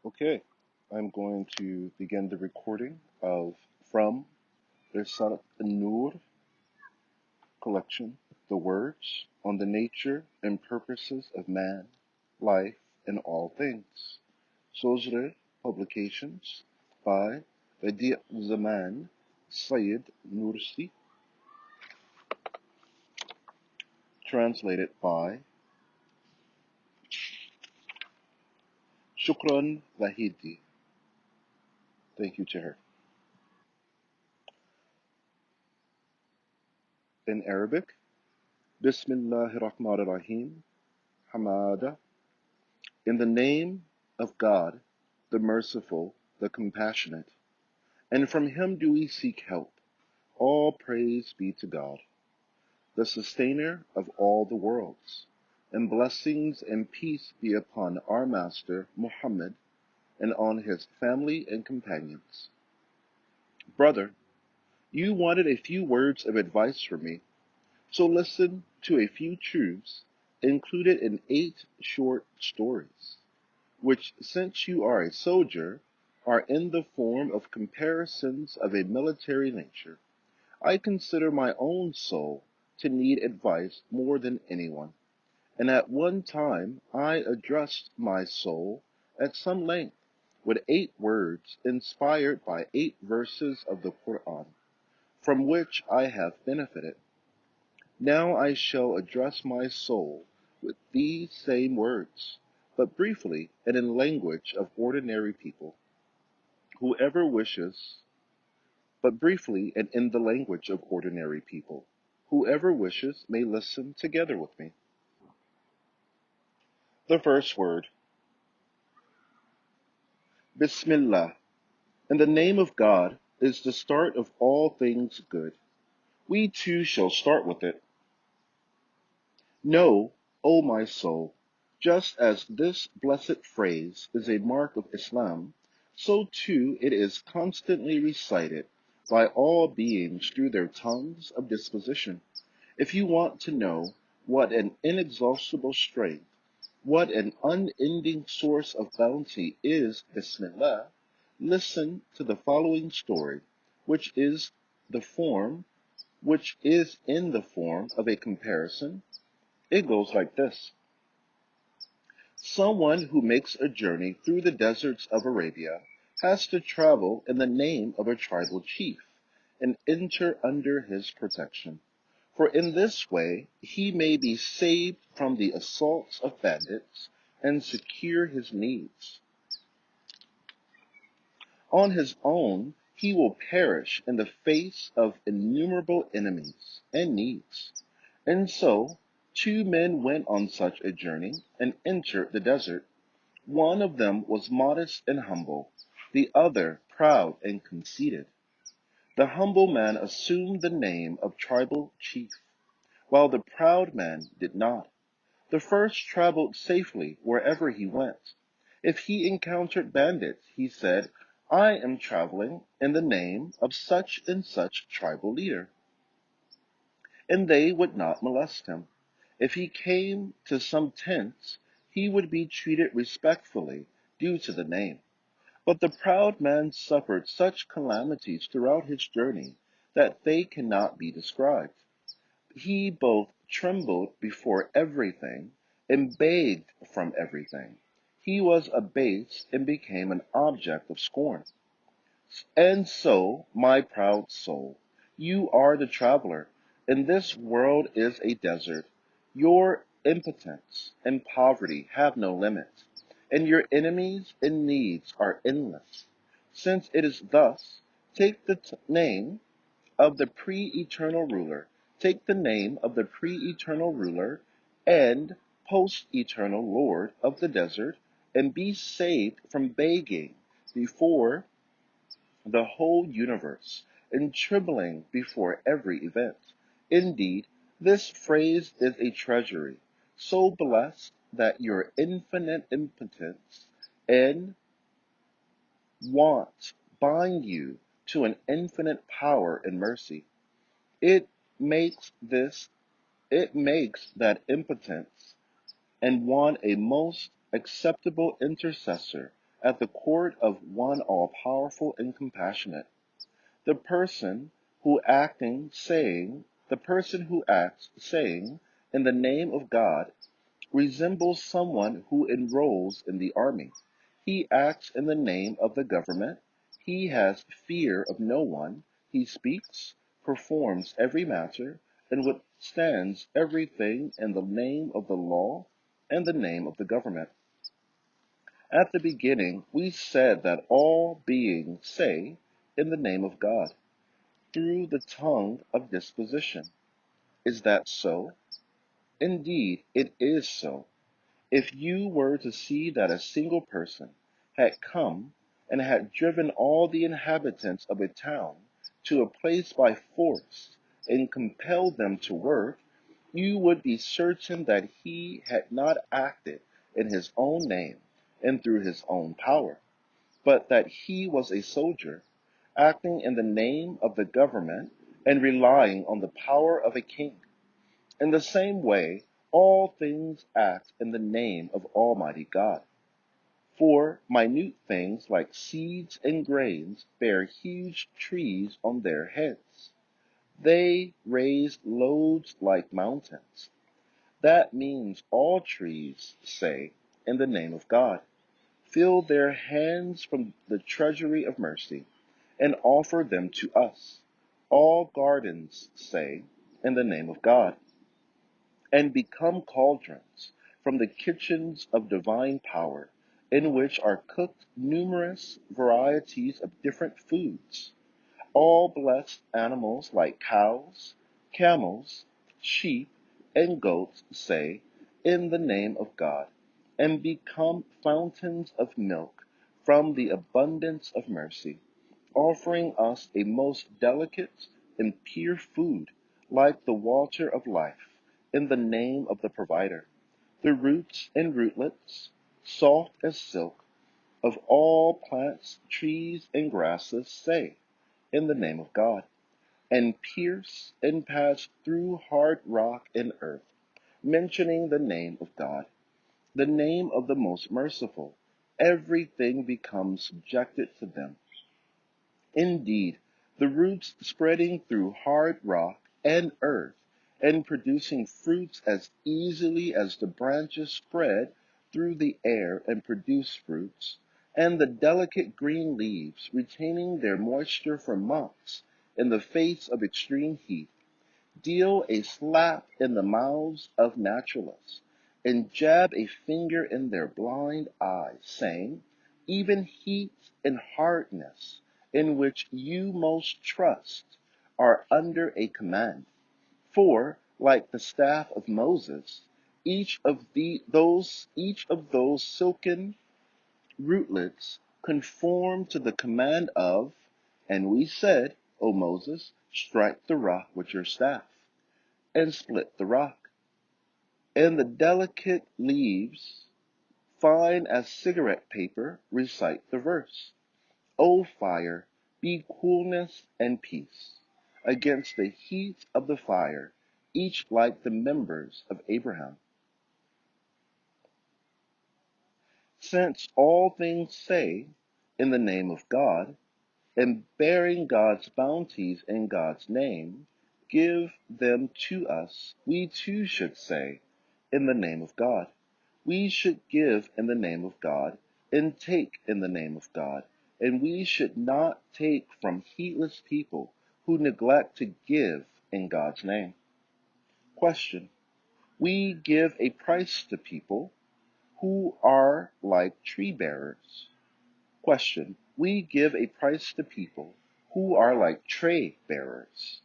Okay, I'm going to begin the recording of from the Risale-i Nur Collection, The Words on the Nature and Purposes of Man, Life, and All Things. Sozre Publications by Bediüzzaman, Said-i Nursî, translated by Shukran Lahidi. Thank you to her. In Arabic, Bismillahirrahmanirrahim, Hamada. In the name of God, the merciful, the compassionate, and from him do we seek help. All praise be to God, the sustainer of all the worlds, and blessings and peace be upon our Master Muhammad and on his family and companions. Brother, you wanted a few words of advice from me, so listen to a few truths included in 8 short stories, which, since you are a soldier, are in the form of comparisons of a military nature. I consider my own soul to need advice more than anyone, and at one time I addressed my soul at some length with 8 words inspired by 8 verses of the Qur'an, from which I have benefited. Now I shall address my soul with these same words, but briefly and in language of ordinary people. Whoever wishes, but briefly and in the language of ordinary people. Whoever wishes may listen together with me. The first word, Bismillah. In the name of God is the start of all things good. We too shall start with it. Know, O my soul, just as this blessed phrase is a mark of Islam, so too it is constantly recited by all beings through their tongues of disposition. If you want to know what an inexhaustible strength, what an unending source of bounty is Bismillah, listen to the following story, which is in the form of a comparison. It goes like this. Someone who makes a journey through the deserts of Arabia has to travel in the name of a tribal chief and enter under his protection. For in this way he may be saved from the assaults of bandits and secure his needs. On his own, he will perish in the face of innumerable enemies and needs. And so, 2 men went on such a journey and entered the desert. One of them was modest and humble, the other proud and conceited. The humble man assumed the name of tribal chief, while the proud man did not. The first traveled safely wherever he went. If he encountered bandits, he said, I am traveling in the name of such and such tribal leader, and they would not molest him. If he came to some tents, he would be treated respectfully due to the name. But the proud man suffered such calamities throughout his journey that they cannot be described. He both trembled before everything and begged from everything. He was abased and became an object of scorn. And so, my proud soul, you are the traveler, and this world is a desert. Your impotence and poverty have no limit, and your enemies and needs are endless. Since it is thus, take the name of the pre-eternal ruler. Take the name of the pre-eternal ruler and post-eternal Lord of the desert, and be saved from begging before the whole universe and trembling before every event. Indeed, this phrase is a treasury, so blessed that your infinite impotence and want bind you to an infinite power and mercy. It makes that impotence and want a most acceptable intercessor at the court of one all-powerful and compassionate. The person who acts saying, in the name of God, resembles someone who enrolls in the army. He acts in the name of the government. He has fear of no one. He speaks, performs every matter, and withstands everything in the name of the law and the name of the government. At the beginning, we said that all beings say, in the name of God, through the tongue of disposition. Is that so? Indeed, it is so. If you were to see that a single person had come and had driven all the inhabitants of a town to a place by force and compelled them to work, you would be certain that he had not acted in his own name and through his own power, but that he was a soldier, acting in the name of the government and relying on the power of a king. In the same way, all things act in the name of Almighty God. For minute things like seeds and grains bear huge trees on their heads. They raise loads like mountains. That means all trees say, in the name of God, fill their hands from the treasury of mercy, and offer them to us. All gardens say, in the name of God, and become cauldrons from the kitchens of divine power, in which are cooked numerous varieties of different foods. All blessed animals like cows, camels, sheep, and goats say, in the name of God, and become fountains of milk from the abundance of mercy, offering us a most delicate and pure food, like the water of life, in the name of the provider. The roots and rootlets, soft as silk, of all plants, trees, and grasses say, in the name of God, and pierce and pass through hard rock and earth, mentioning the name of God, the name of the most merciful. Everything becomes subjected to them. Indeed, the roots spreading through hard rock and earth, and producing fruits as easily as the branches spread through the air and produce fruits, and the delicate green leaves retaining their moisture for months in the face of extreme heat, deal a slap in the mouths of naturalists, and jab a finger in their blind eyes, saying, even heat and hardness, in which you most trust, are under a command. For, like the staff of Moses, each of those silken rootlets conform to the command of, and we said, O Moses, strike the rock with your staff, and split the rock. And the delicate leaves, fine as cigarette paper, recite the verse. O fire, be coolness and peace against the heat of the fire, each like the members of Abraham. Since all things say, in the name of God, and bearing God's bounties in God's name, give them to us, we too should say, in the name of God. We should give in the name of God, and take in the name of God, and we should not take from heedless people who neglect to give in God's name. Question. We give a price to people who are like tree bearers. Question. We give a price to people who are like tray bearers.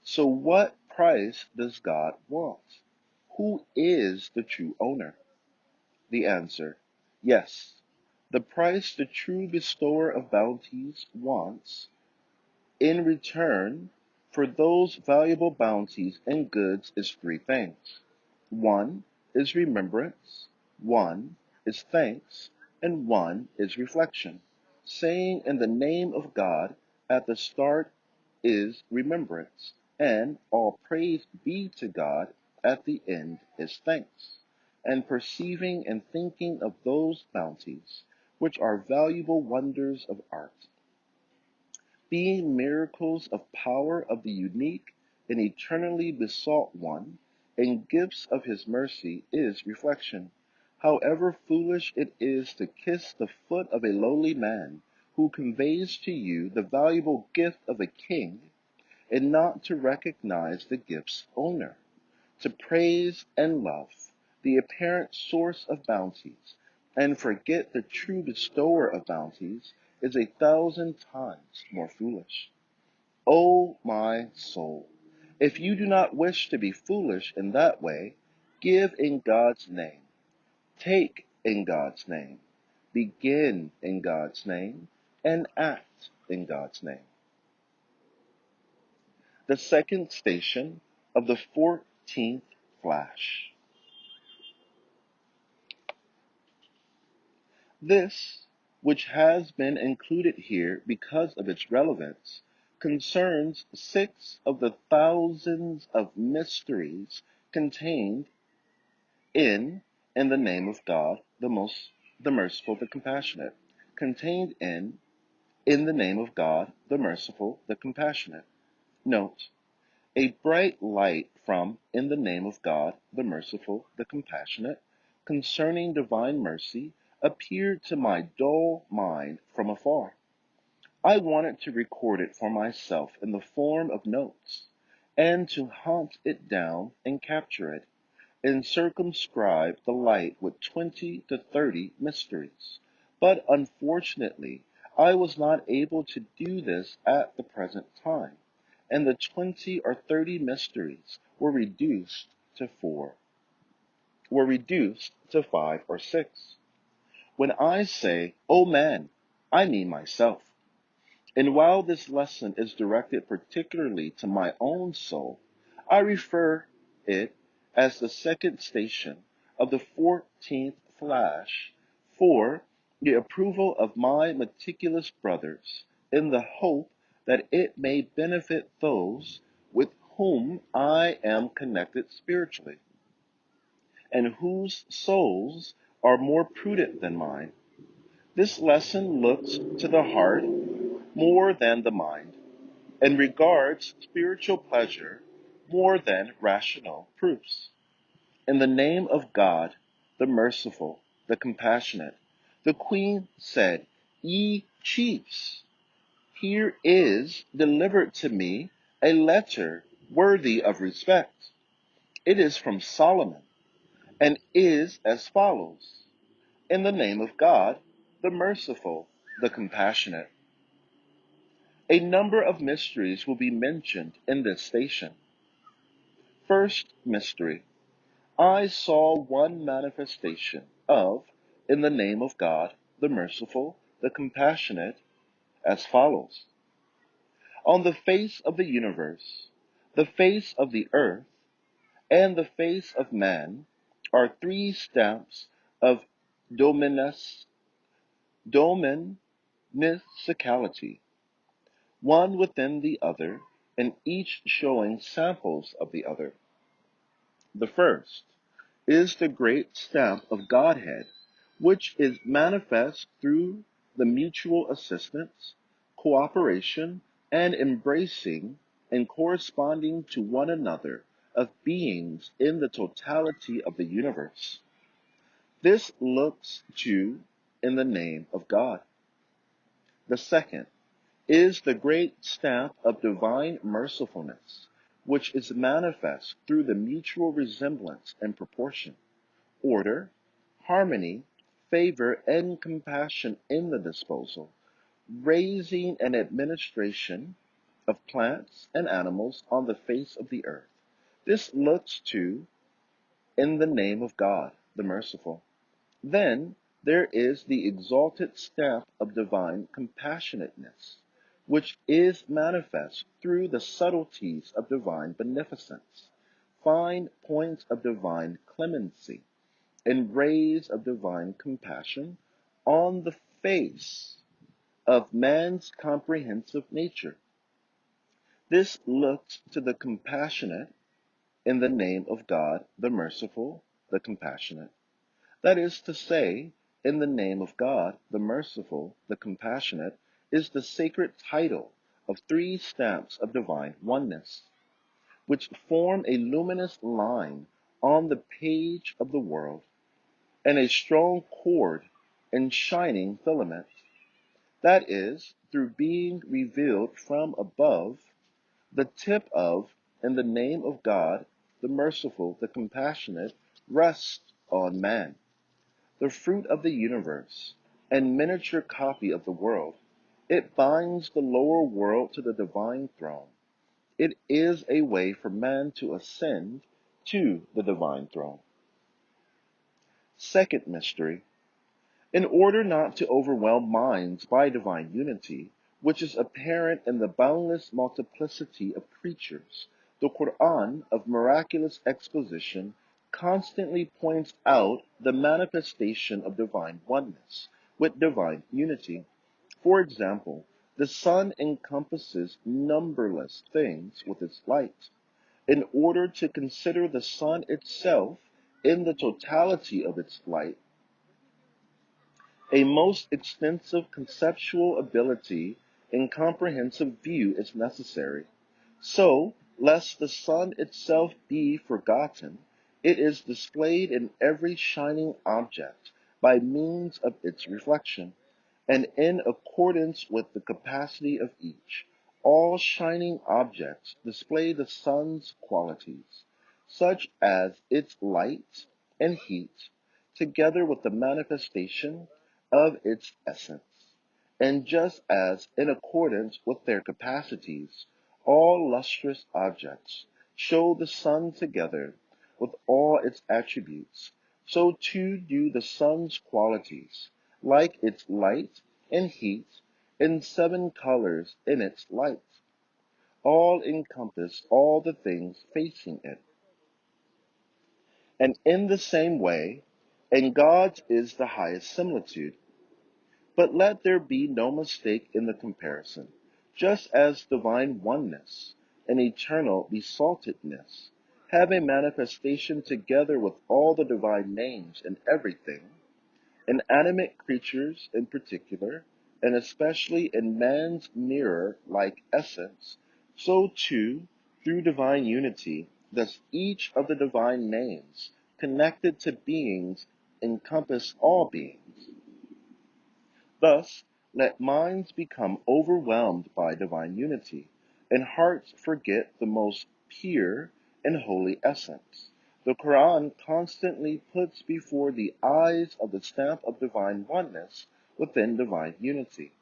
So what price does God want? Who is the true owner? The answer, yes. The price the true bestower of bounties wants in return for those valuable bounties and goods is three things. One is remembrance, one is thanks, and one is reflection. Saying in the name of God at the start is remembrance, and all praise be to God at the end is thanks. And perceiving and thinking of those bounties which are valuable wonders of art, being miracles of power of the unique and eternally besought one, and gifts of his mercy, is reflection. However foolish it is to kiss the foot of a lowly man who conveys to you the valuable gift of a king, and not to recognize the gift's owner, to praise and love the apparent source of bounties, and forget the true bestower of bounties, is 1,000 times more foolish. O my soul, if you do not wish to be foolish in that way, give in God's name, take in God's name, begin in God's name, and act in God's name. The second station of the 14th flash. This, which has been included here because of its relevance, concerns 6 of the thousands of mysteries contained in the name of God, the merciful, the compassionate, contained in the name of God, the merciful, the compassionate. Note, a bright light from in the name of God, the merciful, the compassionate, concerning divine mercy, appeared to my dull mind from afar. I wanted to record it for myself in the form of notes, and to hunt it down and capture it, and circumscribe the light with 20 to 30 mysteries. But unfortunately, I was not able to do this at the present time, and the 20 or 30 mysteries were reduced to 5 or 6. When I say, "O man," I mean myself. And while this lesson is directed particularly to my own soul, I refer it as the second station of the 14th flash for the approval of my meticulous brothers, in the hope that it may benefit those with whom I am connected spiritually, and whose souls are more prudent than mine. This lesson looks to the heart more than the mind, and regards spiritual pleasure more than rational proofs. In the name of God, the merciful, the compassionate, the queen said, "Ye chiefs, here is delivered to me a letter worthy of respect. It is from Solomon, and is as follows. In the name of God, the merciful, the compassionate." A number of mysteries will be mentioned in this station. First mystery. I saw one manifestation of, in the name of God, the merciful, the compassionate, as follows. On the face of the universe, the face of the earth, and the face of man are 3 stamps of dominicality, one within the other, and each showing samples of the other. The first is the great stamp of Godhead, which is manifest through the mutual assistance, cooperation, and embracing and corresponding to one another of beings in the totality of the universe. This looks to in the name of God. The second is the great stamp of divine mercifulness, which is manifest through the mutual resemblance and proportion, order, harmony, favor, and compassion in the disposal, raising and administration of plants and animals on the face of the earth. This looks to in the name of God, the merciful. Then there is the exalted stamp of divine compassionateness, which is manifest through the subtleties of divine beneficence, fine points of divine clemency, and rays of divine compassion on the face of man's comprehensive nature. This looks to the compassionate in the name of God, the merciful, the compassionate. That is to say, in the name of God, the merciful, the compassionate, is the sacred title of three stamps of divine oneness, which form a luminous line on the page of the world, and a strong cord and shining filament. That is, through being revealed from above, the tip of, in the name of God, the merciful, the compassionate, rests on man, the fruit of the universe, and miniature copy of the world. It binds the lower world to the divine throne. It is a way for man to ascend to the divine throne. Second mystery. In order not to overwhelm minds by divine unity, which is apparent in the boundless multiplicity of creatures, the Qur'an of miraculous exposition constantly points out the manifestation of divine oneness with divine unity. For example, the sun encompasses numberless things with its light. In order to consider the sun itself in the totality of its light, a most extensive conceptual ability and comprehensive view is necessary. So, lest the sun itself be forgotten, it is displayed in every shining object by means of its reflection, and in accordance with the capacity of each. All shining objects display the sun's qualities, such as its light and heat, together with the manifestation of its essence. And just as, in accordance with their capacities, all lustrous objects show the sun together with all its attributes, so too do the sun's qualities, like its light and heat, in seven colors in its light, all encompass all the things facing it. And in the same way, and God's is the highest similitude. But let there be no mistake in the comparison. Just as divine oneness and eternal besaltedness have a manifestation together with all the divine names and everything, in animate creatures in particular, and especially in man's mirror-like essence, so too, through divine unity, does each of the divine names connected to beings encompass all beings. Thus, let minds become overwhelmed by divine unity, and hearts forget the most pure and holy essence. The Quran constantly puts before the eyes of the stamp of divine oneness within divine unity,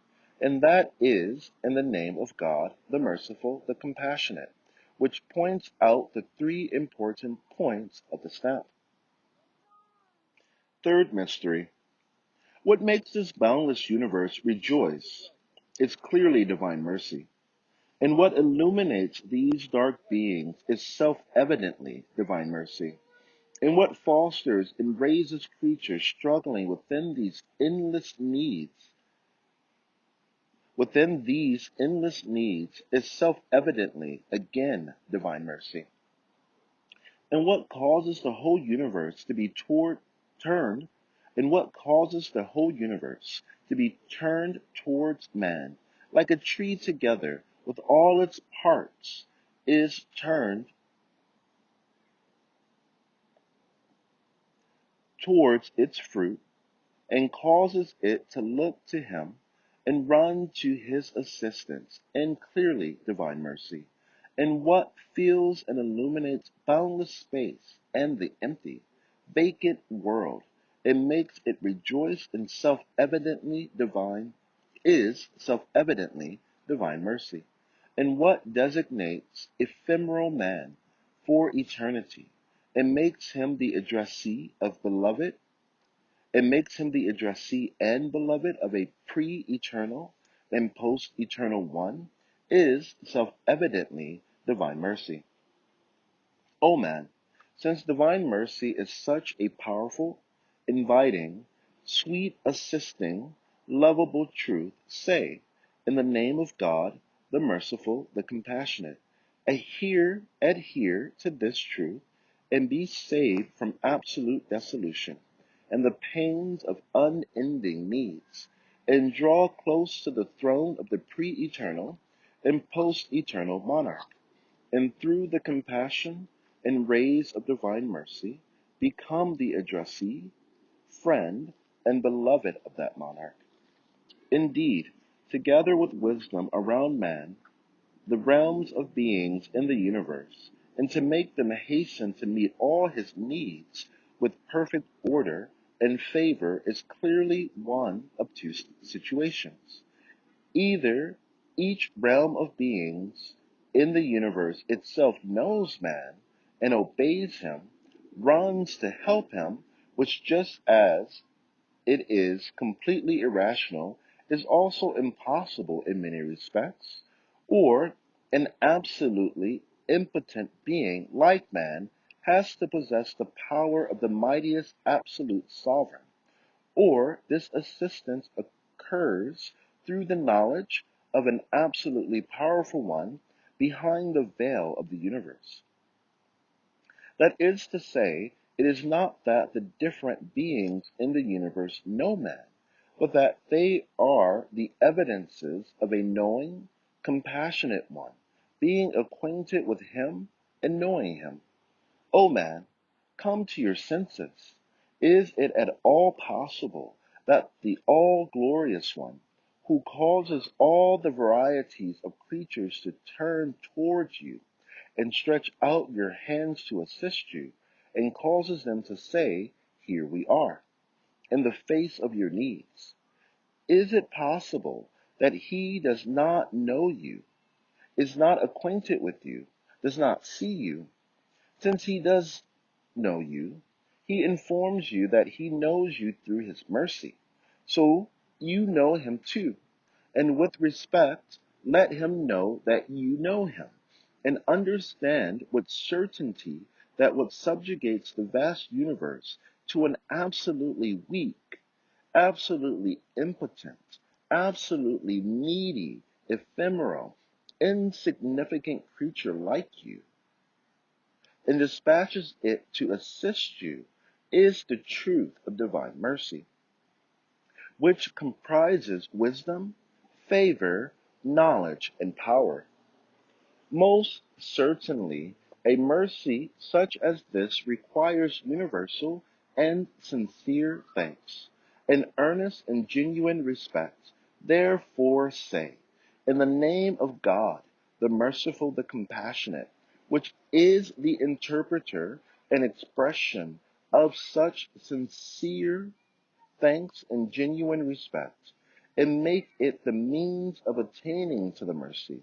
and that is in the name of God, the merciful, the compassionate, which points out the three important points of the stamp. Third mystery. What makes this boundless universe rejoice is clearly divine mercy, and what illuminates these dark beings is self-evidently divine mercy, and what fosters and raises creatures struggling within these endless needs is self-evidently again divine mercy, and what causes the whole universe to be turned and what causes the whole universe to be turned towards man, like a tree together with all its parts, is turned towards its fruit, and causes it to look to him and run to his assistance, and clearly divine mercy, and what fills and illuminates boundless space and the empty, vacant world, and makes it rejoice in self-evidently divine mercy, and what designates ephemeral man for eternity, and makes him the addressee of beloved, and makes him the addressee and beloved of a pre-eternal and post-eternal one, is self-evidently divine mercy. O man, since divine mercy is such a powerful, inviting, sweet, assisting, lovable truth, say, in the name of God, the merciful, the compassionate, adhere to this truth, and be saved from absolute dissolution, and the pains of unending needs, and draw close to the throne of the pre-eternal and post-eternal monarch, and through the compassion and rays of divine mercy, become the addressee, friend, and beloved of that monarch. Indeed, to gather with wisdom around man the realms of beings in the universe, and to make them hasten to meet all his needs with perfect order and favor is clearly one of two situations. Either each realm of beings in the universe itself knows man and obeys him, runs to help him, which just as it is completely irrational, is also impossible in many respects, or an absolutely impotent being like man has to possess the power of the mightiest absolute sovereign, or this assistance occurs through the knowledge of an absolutely powerful one behind the veil of the universe. That is to say, it is not that the different beings in the universe know man, but that they are the evidences of a knowing, compassionate one, being acquainted with him and knowing him. O man, come to your senses. Is it at all possible that the all-glorious one, who causes all the varieties of creatures to turn towards you, and stretch out your hands to assist you, and causes them to say, "Here we are," in the face of your needs? Is it possible that he does not know you, is not acquainted with you, does not see you? Since he does know you, he informs you that he knows you through his mercy. So you know him too, and with respect, let him know that you know him, and understand with certainty that what subjugates the vast universe to an absolutely weak, absolutely impotent, absolutely needy, ephemeral, insignificant creature like you, and dispatches it to assist you, is the truth of divine mercy, which comprises wisdom, favor, knowledge, and power. Most certainly, a mercy such as this requires universal and sincere thanks, and earnest and genuine respect. Therefore say, in the name of God, the merciful, the compassionate, which is the interpreter and expression of such sincere thanks and genuine respect, and make it the means of attaining to the mercy,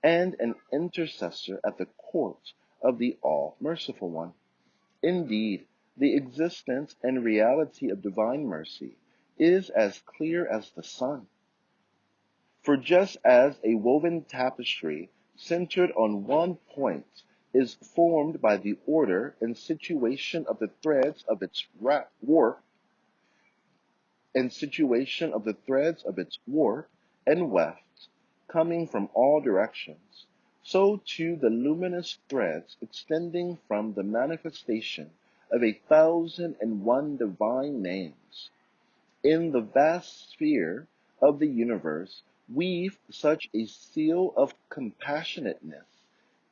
and an intercessor at the court of the all-merciful one. Indeed, the existence and reality of divine mercy is as clear as the sun. For just as a woven tapestry centered on one point is formed by the order and situation of the threads of its warp, and weft, coming from all directions, so too the luminous threads extending from the manifestation of 1,001 divine names in the vast sphere of the universe weave such a seal of compassionateness,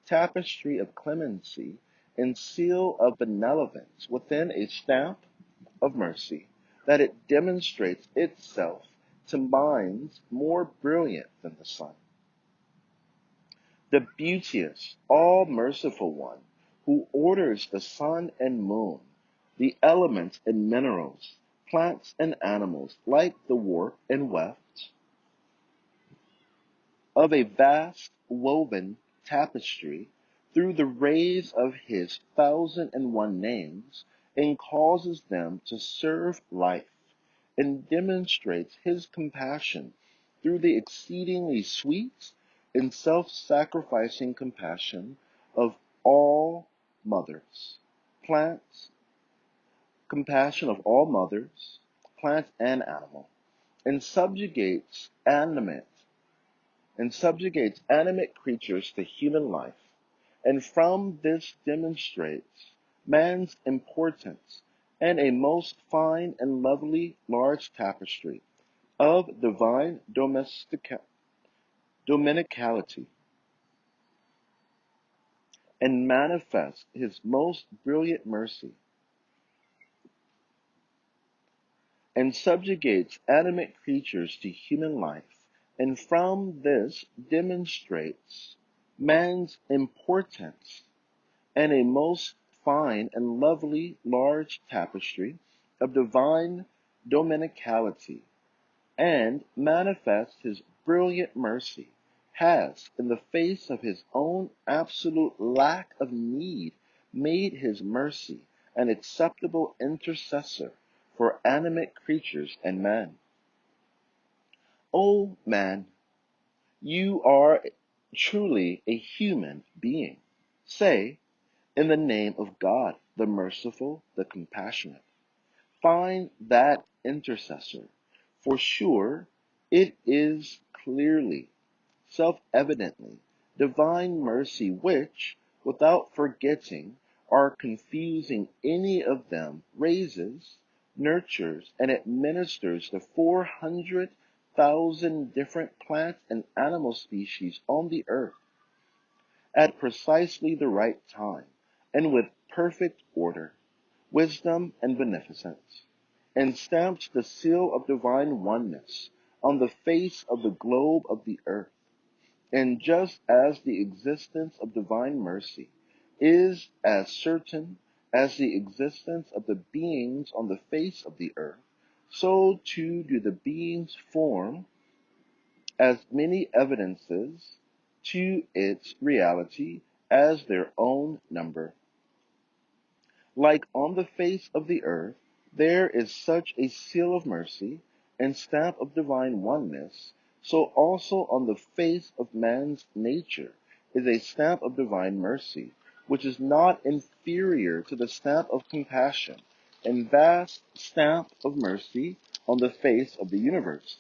tapestry of clemency, and seal of benevolence within a stamp of mercy, that it demonstrates itself to minds more brilliant than the sun. The beauteous, all-merciful one, who orders the sun and moon, the elements and minerals, plants and animals, like the warp and weft of a vast woven tapestry, through the rays of his 1,001 names, and causes them to serve life, and demonstrates his compassion through the exceedingly sweet and self-sacrificing compassion of all mothers, plants, plants and animal, and subjugates animate creatures to human life, and from this demonstrates man's importance and a most fine and lovely large tapestry of divine dominicality, and manifest his most brilliant mercy, and subjugates animate creatures to human life, and from this demonstrates man's importance, and a most fine and lovely large tapestry of divine dominicality, and manifests his brilliant mercy, has, in the face of his own absolute lack of need, made his mercy an acceptable intercessor for animate creatures and man. O man, you are truly a human being. Say, in the name of God, the merciful, the compassionate, find that intercessor, for sure it is clearly, self-evidently, divine mercy which, without forgetting or confusing any of them, raises, nurtures, and administers the 400,000 different plant and animal species on the earth at precisely the right time and with perfect order, wisdom, and beneficence, and stamps the seal of divine oneness on the face of the globe of the earth. And just as the existence of divine mercy is as certain as the existence of the beings on the face of the earth, so too do the beings form as many evidences to its reality as their own number. Like on the face of the earth, there is such a seal of mercy and stamp of divine oneness, so also on the face of man's nature is a stamp of divine mercy, which is not inferior to the stamp of compassion and vast stamp of mercy on the face of the universe.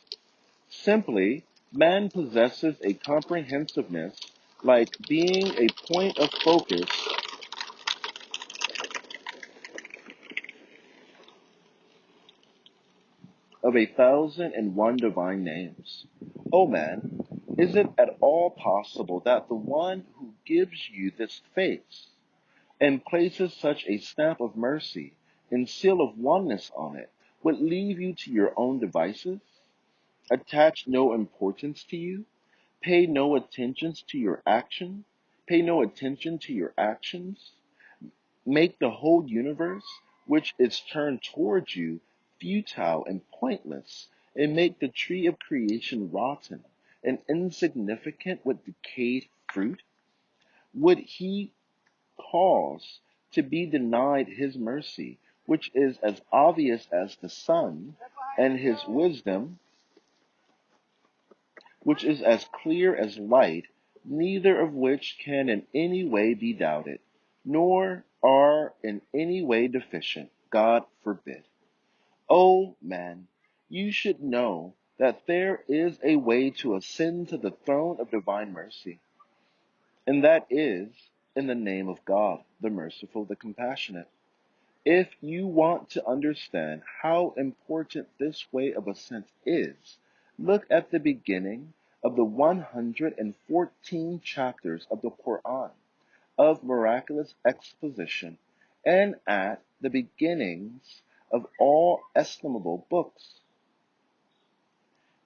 Simply, man possesses a comprehensiveness like being a point of focus of 1,001 divine names. O man, is it at all possible that the one who gives you this face and places such a stamp of mercy and seal of oneness on it would leave you to your own devices, attach no importance to you, pay no attention to your action, pay no attention to your actions, make the whole universe, which is turned towards you, futile and pointless, and make the tree of creation rotten and insignificant with decayed fruit? Would he cause to be denied his mercy, which is as obvious as the sun, and his wisdom, which is as clear as light, neither of which can in any way be doubted, nor are in any way deficient? God forbid. O man, you should know that there is a way to ascend to the throne of divine mercy, and that is in the name of God, the merciful, the compassionate. If you want to understand how important this way of ascent is, look at the beginning of the 114 chapters of the Quran of miraculous exposition, and at the beginnings of all estimable books,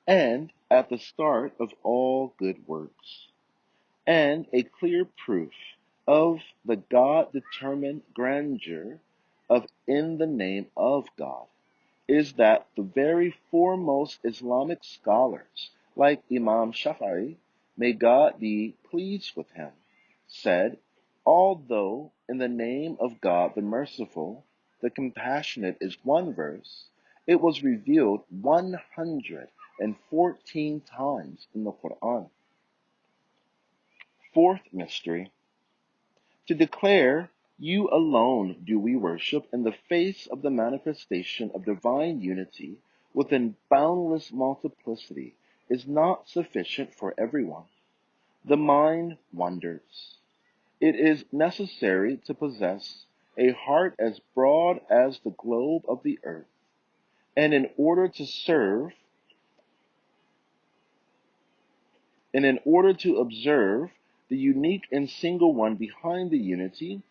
and at the start of all good works, and a clear proof of the God-determined grandeur of in the name of God is that the very foremost Islamic scholars, like Imam Shafi'i, may God be pleased with him, said, although in the name of God the merciful, the compassionate is one verse, it was revealed 114 times in the Quran. Fourth mystery, to declare you alone do we worship in the face of the manifestation of divine unity within boundless multiplicity is not sufficient for everyone. The mind wanders. It is necessary to possess a heart as broad as the globe of the earth, and in order to serve, and in order to observe the unique and single one behind the unity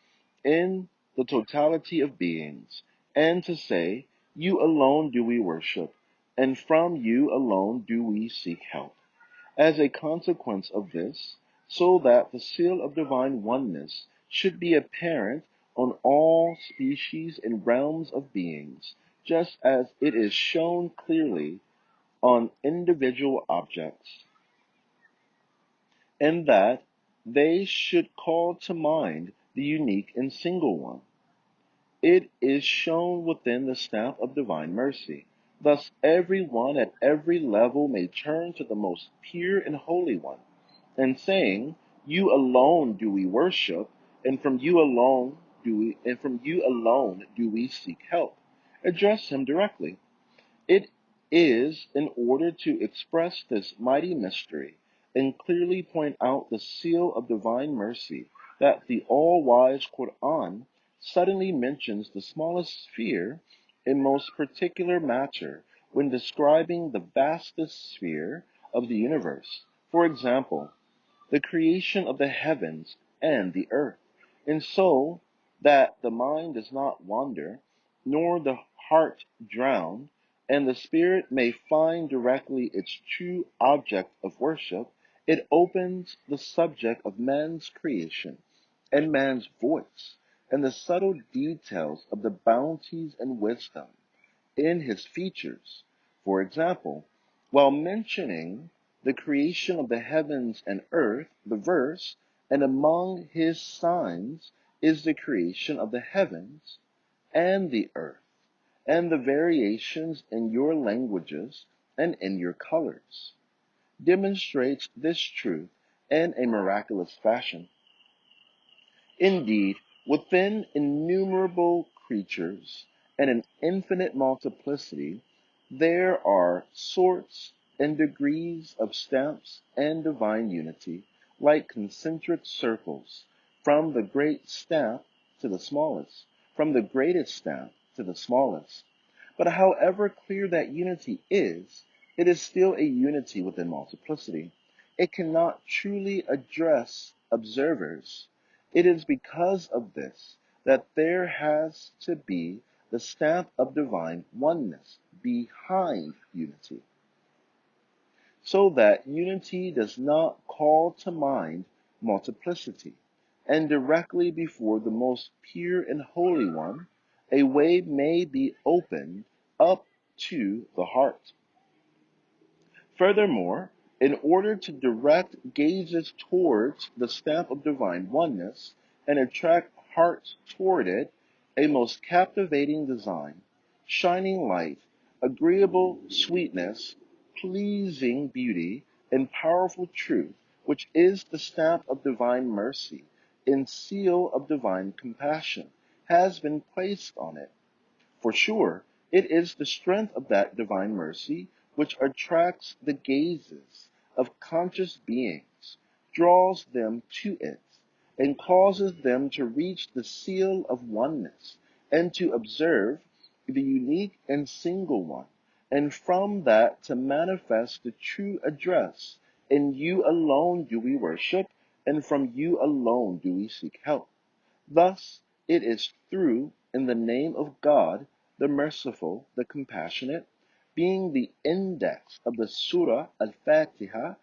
in the totality of beings, and to say, you alone do we worship, and from you alone do we seek help. As a consequence of this, so that the seal of divine oneness should be apparent on all species and realms of beings, just as it is shown clearly on individual objects, and that they should call to mind the unique and single one. It is shown within the stamp of divine mercy. Thus every one at every level may turn to the most pure and holy one, and saying, you alone do we worship, and from you alone do we seek help. Address him directly. It is in order to express this mighty mystery and clearly point out the seal of divine mercy that the all-wise Qur'an suddenly mentions the smallest sphere in most particular matter when describing the vastest sphere of the universe. For example, the creation of the heavens and the earth, and so that the mind does not wander, nor the heart drown, and the spirit may find directly its true object of worship, it opens the subject of man's creation and man's voice, and the subtle details of the bounties and wisdom in his features. For example, while mentioning the creation of the heavens and earth, the verse, and among his signs is the creation of the heavens and the earth, and the variations in your languages and in your colors, demonstrates this truth in a miraculous fashion. Indeed, within innumerable creatures and an infinite multiplicity, there are sorts and degrees of stamps and divine unity, like concentric circles, from the great stamp to the smallest, from the greatest stamp to the smallest. But however clear that unity is, it is still a unity within multiplicity. It cannot truly address observers. It is because of this that there has to be the stamp of divine oneness behind unity, so that unity does not call to mind multiplicity, and directly before the most pure and holy one, a way may be opened up to the heart. Furthermore, in order to direct gazes towards the stamp of divine oneness and attract hearts toward it, a most captivating design, shining light, agreeable sweetness, pleasing beauty, and powerful truth, which is the stamp of divine mercy and seal of divine compassion, has been placed on it. For sure, it is the strength of that divine mercy which attracts the gazes of conscious beings, draws them to it, and causes them to reach the seal of oneness, and to observe the unique and single one, and from that to manifest the true address. In you alone do we worship, and from you alone do we seek help. Thus, it is through, in the name of God, the merciful, the compassionate, being the index of the Surah al-Fatiha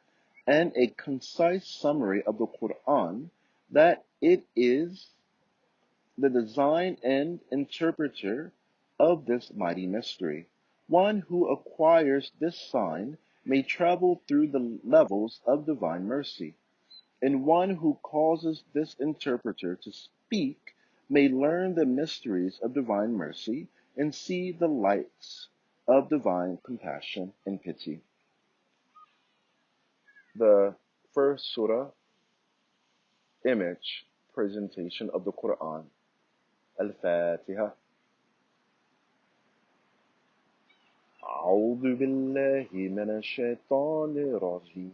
and a concise summary of the Qur'an, that it is the design and interpreter of this mighty mystery. One who acquires this sign may travel through the levels of divine mercy, and one who causes this interpreter to speak may learn the mysteries of divine mercy and see the lights of divine compassion and pity. The first surah image presentation of the Quran, Al-Fatiha. أعوذ بالله من الشيطان الرجيم.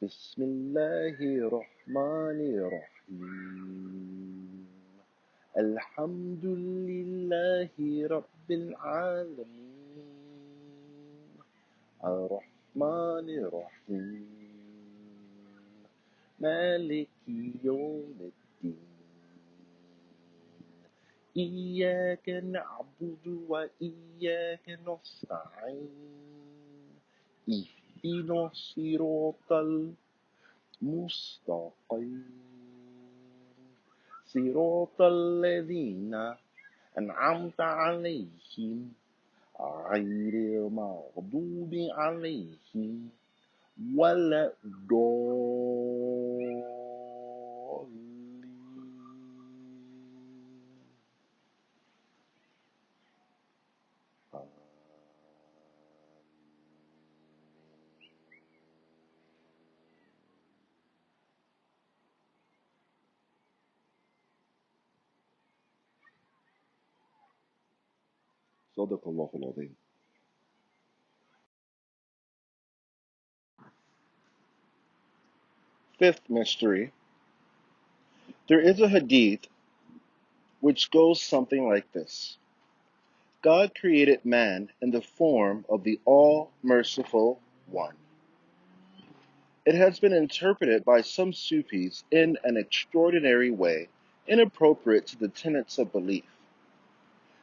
بسم الله الرحمن الرحيم. الرحيم الحمد لله رب العالمين الرحمن الرحيم مالك يوم الدين إياك نعبد وإياك نستعين اهدنا الصراط المستقيم صراط الذين أنعمت عليهم غير المغضوب عليهم ولا الضالين. صدق الله العظيم. Fifth mystery. There is a hadith which goes something like this. God created man in the form of the all-merciful One. It has been interpreted by some Sufis in an extraordinary way, inappropriate to the tenets of belief.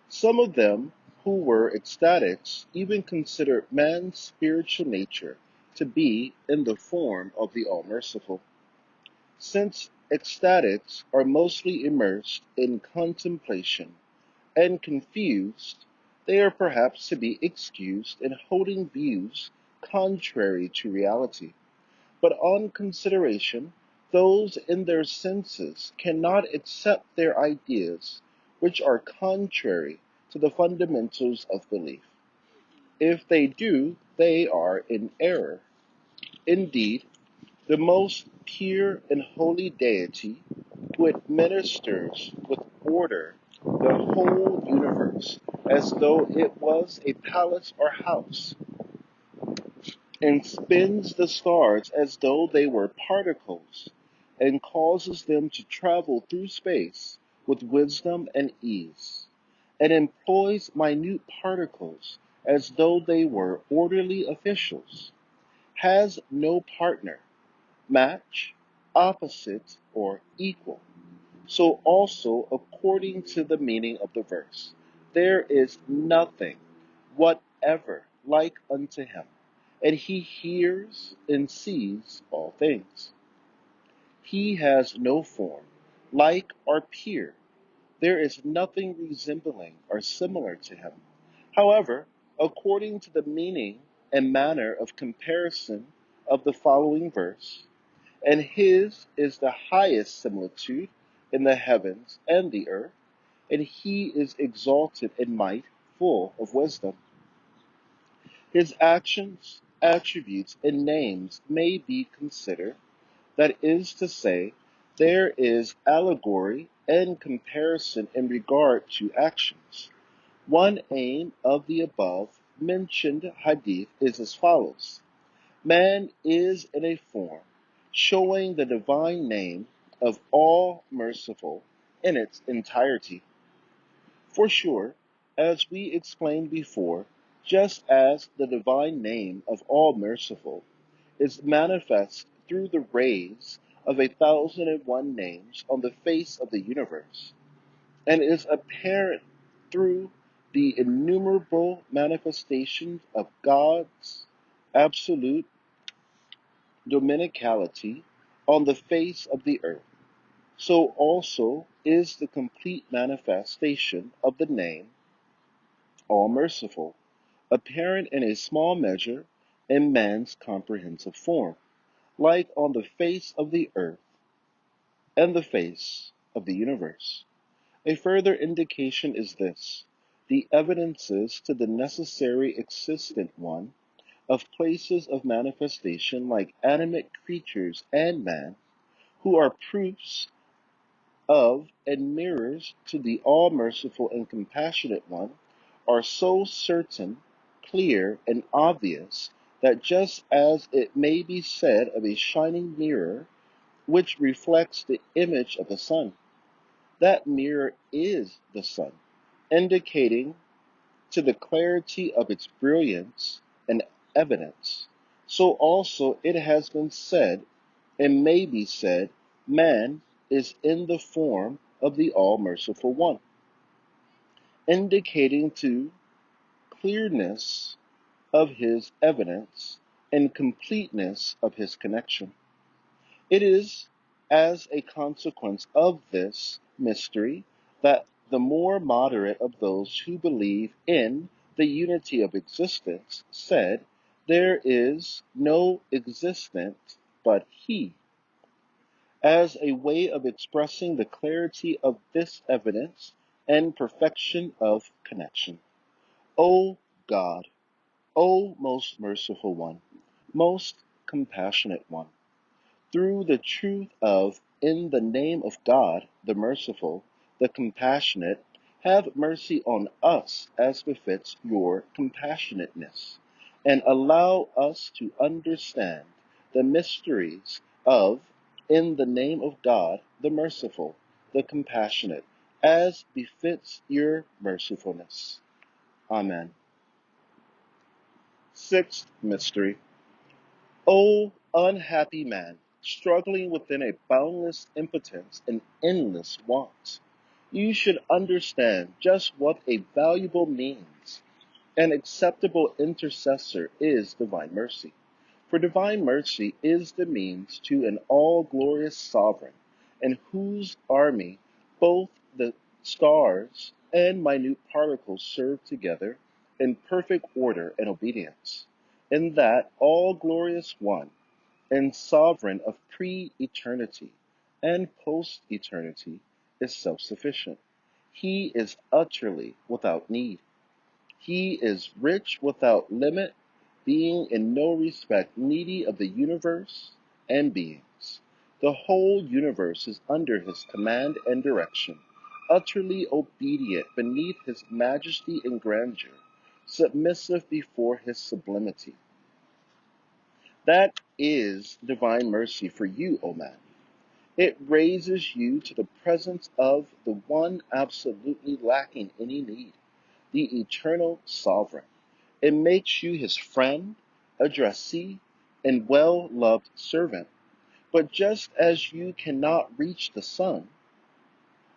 Some of them, who were ecstatics, even considered man's spiritual nature to be in the form of the All-Merciful. Since ecstatics are mostly immersed in contemplation and confused, they are perhaps to be excused in holding views contrary to reality. But on consideration, those in their senses cannot accept their ideas which are contrary to the fundamentals of belief. If they do, they are in error. Indeed, the most pure and holy deity, who administers with order the whole universe as though it was a palace or house, and spins the stars as though they were particles, and causes them to travel through space with wisdom and ease, and employs minute particles as though they were orderly officials, has no partner, match, opposite, or equal. So also, according to the meaning of the verse, there is nothing whatever like unto him, and he hears and sees all things. He has no form, like or peer. There is nothing resembling or similar to him. However, according to the meaning and manner of comparison of the following verse, and his is the highest similitude in the heavens and the earth, and he is exalted in might, full of wisdom. His actions, attributes, and names may be considered, that is to say, there is allegory and comparison in regard to actions. One aim of the above mentioned hadith is as follows. Man is in a form showing the divine name of all merciful in its entirety. For sure, as we explained before, just as the divine name of all merciful is manifest through the rays of 1,001 names on the face of the universe, and is apparent through the innumerable manifestations of God's absolute dominicality on the face of the earth, so also is the complete manifestation of the name All-Merciful, apparent in a small measure in man's comprehensive form, like on the face of the earth and the face of the universe. A further indication is this: the evidences to the necessary existent one of places of manifestation like animate creatures and man, who are proofs of and mirrors to the all-merciful and compassionate one, are so certain, clear, and obvious that just as it may be said of a shining mirror which reflects the image of the sun. That mirror is the sun, indicating to the clarity of its brilliance and evidence. So also it has been said, and may be said, man is in the form of the all-merciful one, indicating to clearness of his evidence and completeness of his connection. It is as a consequence of this mystery that the more moderate of those who believe in the unity of existence said, there is no existent but he, as a way of expressing the clarity of this evidence and perfection of connection. O God, O most merciful one, most compassionate one, through the truth of, in the name of God, the merciful, the compassionate, have mercy on us as befits your compassionateness, and allow us to understand the mysteries of, in the name of God, the merciful, the compassionate, as befits your mercifulness. Amen. Sixth mystery. O unhappy man, struggling within a boundless impotence and endless want, you should understand just what a valuable means and acceptable intercessor is divine mercy. For divine mercy is the means to an all-glorious sovereign, in whose army both the stars and minute particles serve together in perfect order and obedience. In that all-glorious one and sovereign of pre-eternity and post-eternity is self-sufficient. He is utterly without need. He is rich without limit, being in no respect needy of the universe and beings. The whole universe is under his command and direction, utterly obedient beneath his majesty and grandeur, submissive before his sublimity. That is divine mercy for you, O man. It raises you to the presence of the one absolutely lacking any need, the eternal sovereign. It makes you his friend, addressee, and well-loved servant. But just as you cannot reach the sun,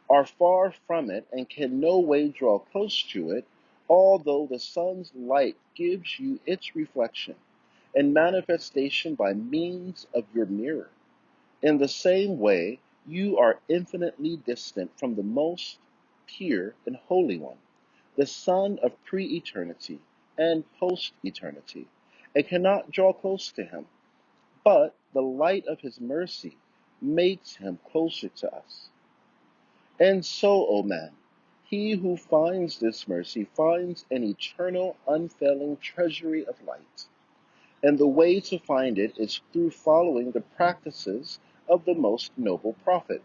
are far from it, and can no way draw close to it, although the sun's light gives you its reflection and manifestation by means of your mirror, in the same way you are infinitely distant from the most pure and holy one, the Son of pre-eternity and post-eternity, and cannot draw close to him, but the light of his mercy makes him closer to us. And so, O man, he who finds this mercy finds an eternal, unfailing treasury of light. And the way to find it is through following the practices of the most noble prophet,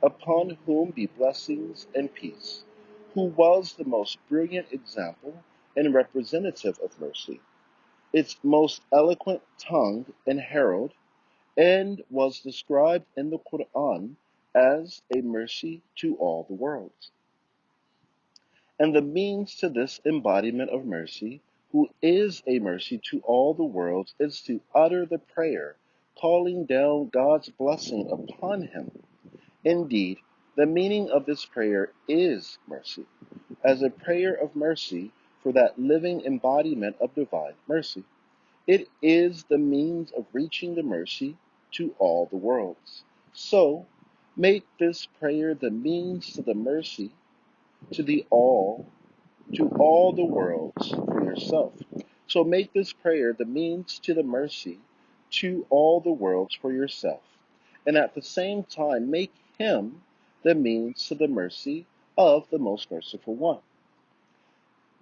upon whom be blessings and peace, who was the most brilliant example and representative of mercy, its most eloquent tongue and herald, and was described in the Qur'an as a mercy to all the worlds. And the means to this embodiment of mercy, who is a mercy to all the worlds, is to utter the prayer, calling down God's blessing upon him. Indeed, the meaning of this prayer is mercy, as a prayer of mercy for that living embodiment of divine mercy. It is the means of reaching the mercy to all the worlds. So, make this prayer the means to the mercy to all the worlds for yourself. So make this prayer the means to the mercy to all the worlds for yourself. And at the same time, make him the means to the mercy of the most merciful one.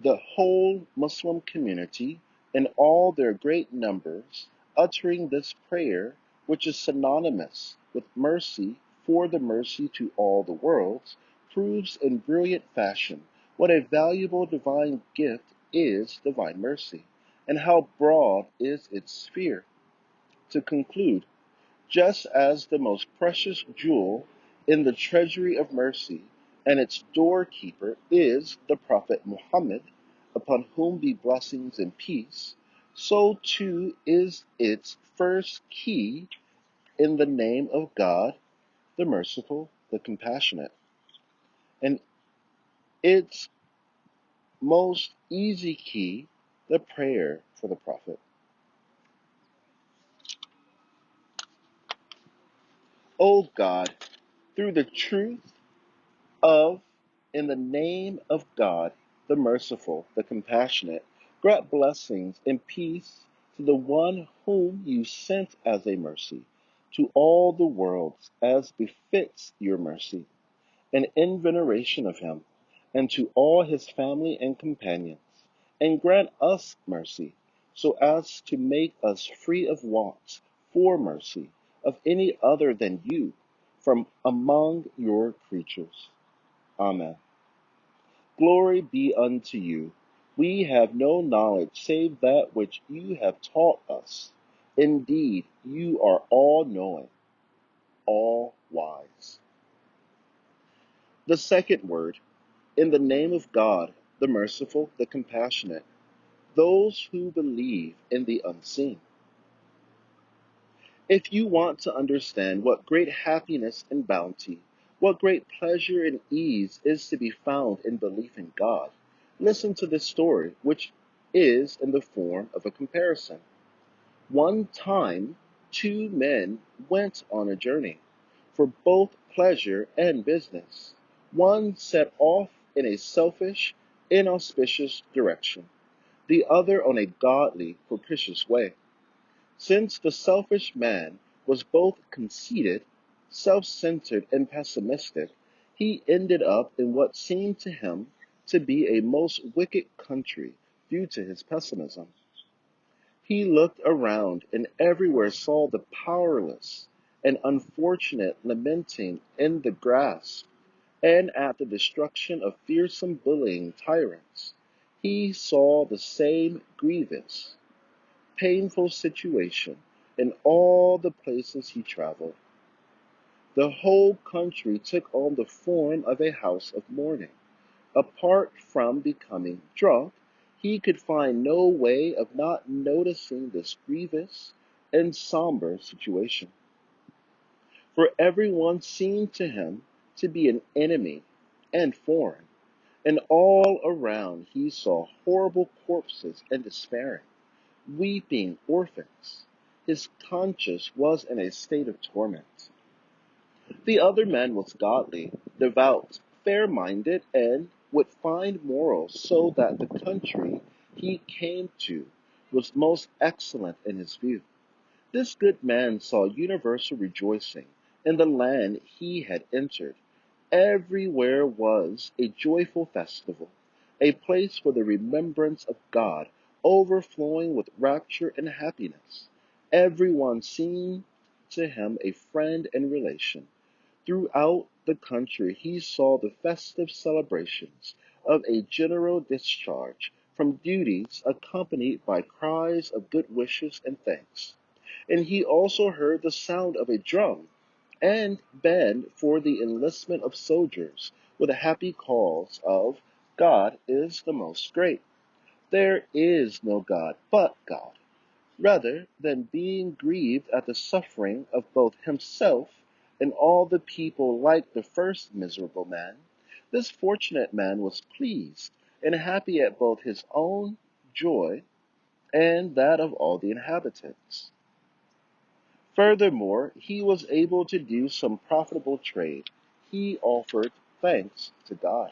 The whole Muslim community, in all their great numbers, uttering this prayer, which is synonymous with mercy for the mercy to all the worlds, proves in brilliant fashion what a valuable divine gift is divine mercy, and how broad is its sphere. To conclude, just as the most precious jewel in the treasury of mercy and its doorkeeper is the Prophet Muhammad, upon whom be blessings and peace, so too is its first key in the name of God, the merciful, the compassionate, and its most easy key, the prayer for the Prophet. O God, through the truth of, in the name of God, the merciful, the compassionate, grant blessings and peace to the one whom you sent as a mercy to all the worlds as befits your mercy, and in veneration of him, and to all his family and companions, and grant us mercy, so as to make us free of want for mercy of any other than you from among your creatures. Amen. Glory be unto you. We have no knowledge save that which you have taught us. Indeed, you are all knowing, all wise. The second word, in the name of God, the merciful, the compassionate, those who believe in the unseen. If you want to understand what great happiness and bounty, what great pleasure and ease is to be found in belief in God, listen to this story, which is in the form of a comparison. One time, two men went on a journey, for both pleasure and business. One set off in a selfish, inauspicious direction, the other on a godly, propitious way. Since the selfish man was both conceited, self-centered, and pessimistic, he ended up in what seemed to him to be a most wicked country due to his pessimism. He looked around and everywhere saw the powerless and unfortunate lamenting in the grasp and at the destruction of fearsome bullying tyrants. He saw the same grievous, painful situation in all the places he traveled. The whole country took on the form of a house of mourning. Apart from becoming drunk, he could find no way of not noticing this grievous and somber situation. For everyone seemed to him to be an enemy and foreign, and all around he saw horrible corpses and despairing, weeping orphans. His conscience was in a state of torment. The other man was godly, devout, fair-minded, and would find morals so that the country he came to was most excellent in his view. This good man saw universal rejoicing in the land he had entered. Everywhere was a joyful festival, a place for the remembrance of God, overflowing with rapture and happiness. Everyone seemed to him a friend and relation. Throughout the country he saw the festive celebrations of a general discharge from duties accompanied by cries of good wishes and thanks. And he also heard the sound of a drum and band for the enlistment of soldiers with the happy calls of God is the most great. There is no God but God. Rather than being grieved at the suffering of both himself and all the people like the first miserable man, this fortunate man was pleased and happy at both his own joy and that of all the inhabitants. Furthermore, he was able to do some profitable trade. He offered thanks to God.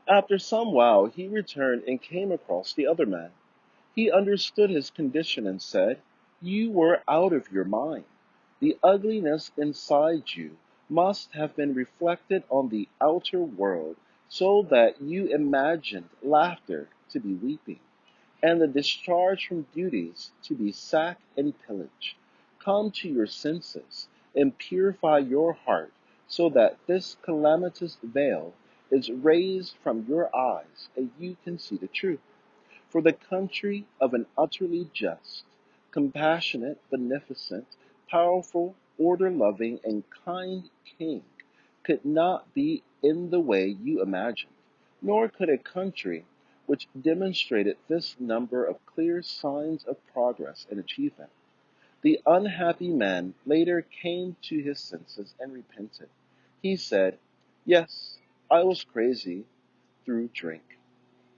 After some while, he returned and came across the other man. He understood his condition and said, "You were out of your mind. The ugliness inside you must have been reflected on the outer world so that you imagined laughter to be weeping, and the discharge from duties to be sack and pillage. Come to your senses and purify your heart so that this calamitous veil is raised from your eyes and you can see the truth. For the country of an utterly just, compassionate, beneficent, powerful, order-loving, and kind king could not be in the way you imagined, nor could a country which demonstrated this number of clear signs of progress and achievement. The unhappy man later came to his senses and repented. He said, "Yes, I was crazy through drink.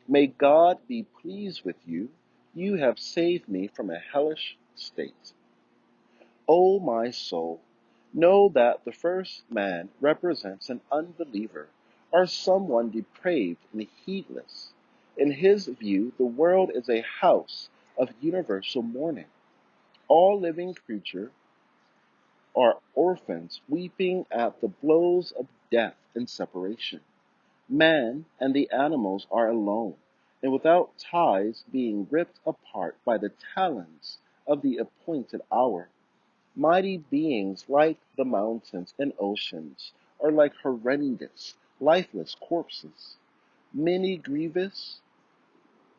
May God be pleased with you. You have saved me from a hellish state." O my soul, know that the first man represents an unbeliever or someone depraved and heedless. In his view, the world is a house of universal mourning. All living creatures are orphans weeping at the blows of death and separation. Man and the animals are alone, and without ties, being ripped apart by the talons of the appointed hour. Mighty beings like the mountains and oceans are like horrendous, lifeless corpses. Many grievous,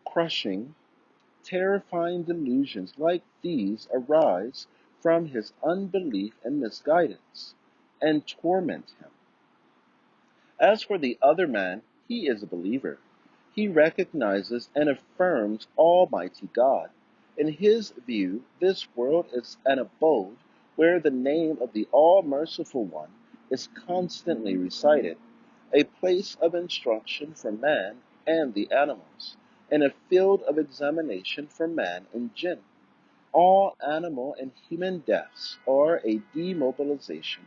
crushing, terrifying delusions like these arise from his unbelief and misguidance, and torment him. As for the other man, he is a believer. He recognizes and affirms Almighty God. In his view, this world is an abode where the name of the All-Merciful One is constantly recited, a place of instruction for man and the animals, and a field of examination for man and jinn. All animal and human deaths are a demobilization.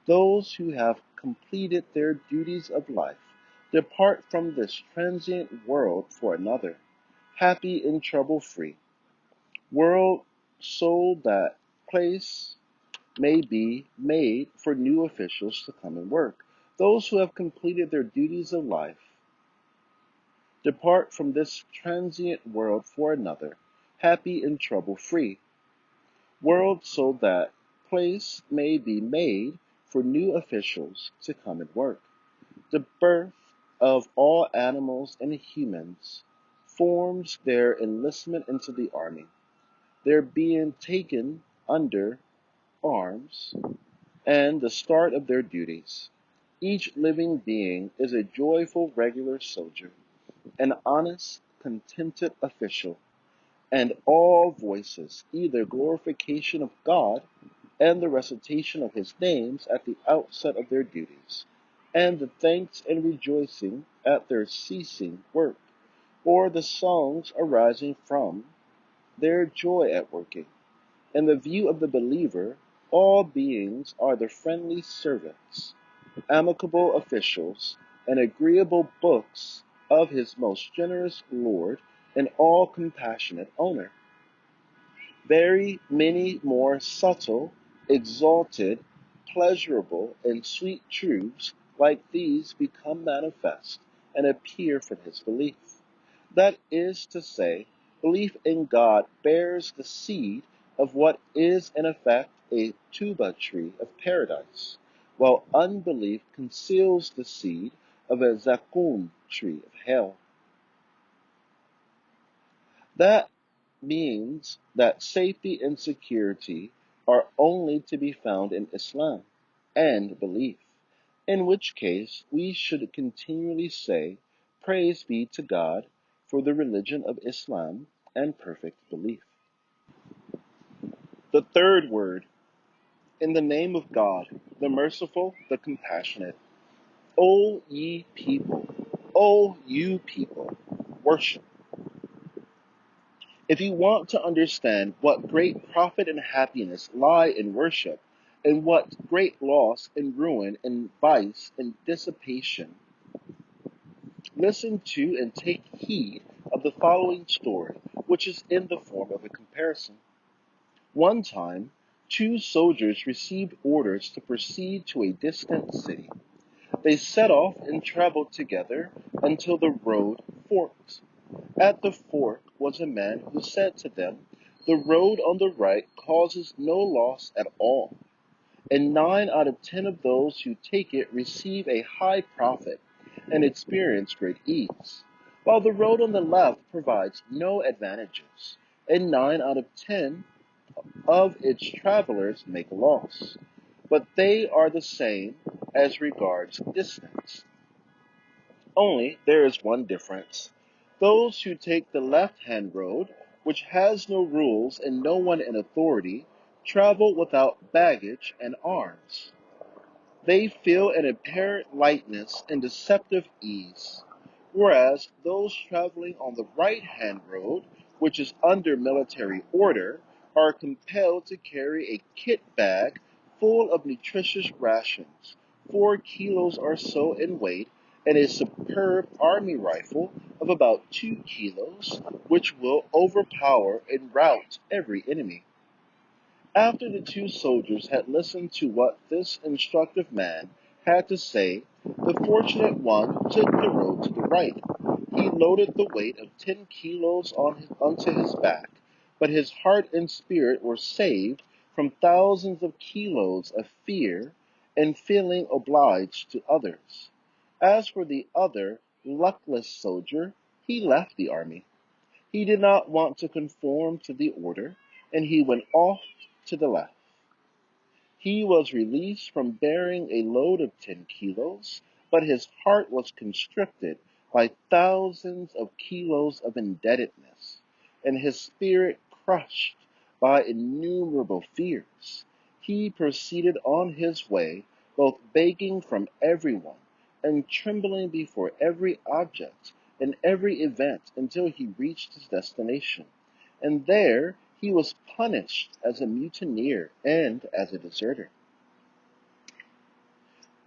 Those who have completed their duties of life depart from this transient world for another, happy and trouble-free. World so that place may be made for new officials to come and work. Those who have completed their duties of life depart from this transient world for another, happy and trouble-free. World so that place may be made for new officials to come and work. The birth of all animals and humans forms their enlistment into the army, their being taken under arms, and the start of their duties. Each living being is a joyful regular soldier, an honest, contented official, and all voices either glorification of God and the recitation of his names at the outset of their duties, and the thanks and rejoicing at their ceasing work, or the songs arising from their joy at working. In the view of the believer, all beings are the friendly servants, amicable officials, and agreeable books of his most generous Lord and all compassionate owner. Very many more subtle, exalted, pleasurable, and sweet truths like these become manifest and appear from his belief. That is to say, belief in God bears the seed of what is in effect a tuba tree of paradise, while unbelief conceals the seed of a zakum tree of hell. That means that safety and security are only to be found in Islam and belief, in which case we should continually say, "Praise be to God for the religion of Islam and perfect belief." The third word, in the name of God, the merciful, the compassionate. O ye people, O you people, worship. If you want to understand what great profit and happiness lie in worship, and what great loss and ruin and vice and dissipation, listen to and take heed of the following story, which is in the form of a comparison. One time, two soldiers received orders to proceed to a distant city. They set off and traveled together until the road forked. At the fork was a man who said to them, "The road on the right causes no loss at all, and 9 out of 10 of those who take it receive a high profit and experience great ease, while the road on the left provides no advantages, and 9 out of 10 of its travelers make a loss, but they are the same as regards distance. Only there is one difference. Those who take the left-hand road, which has no rules and no one in authority, travel without baggage and arms. They feel an apparent lightness and deceptive ease, whereas those traveling on the right-hand road, which is under military order, are compelled to carry a kit bag full of nutritious rations, 4 kilos or so in weight, and a superb army rifle of about 2 kilos, which will overpower and rout every enemy. After the two soldiers had listened to what this instructive man had to say, the fortunate one took the road to the right. He loaded the weight of 10 kilos onto his back, but his heart and spirit were saved from thousands of kilos of fear and feeling obliged to others. As for the other luckless soldier, he left the army. He did not want to conform to the order, and he went off to the left. He was released from bearing a load of 10 kilos, but his heart was constricted by thousands of kilos of indebtedness, and his spirit crushed by innumerable fears. He proceeded on his way, both begging from everyone and trembling before every object and every event until he reached his destination. And there he was punished as a mutineer and as a deserter.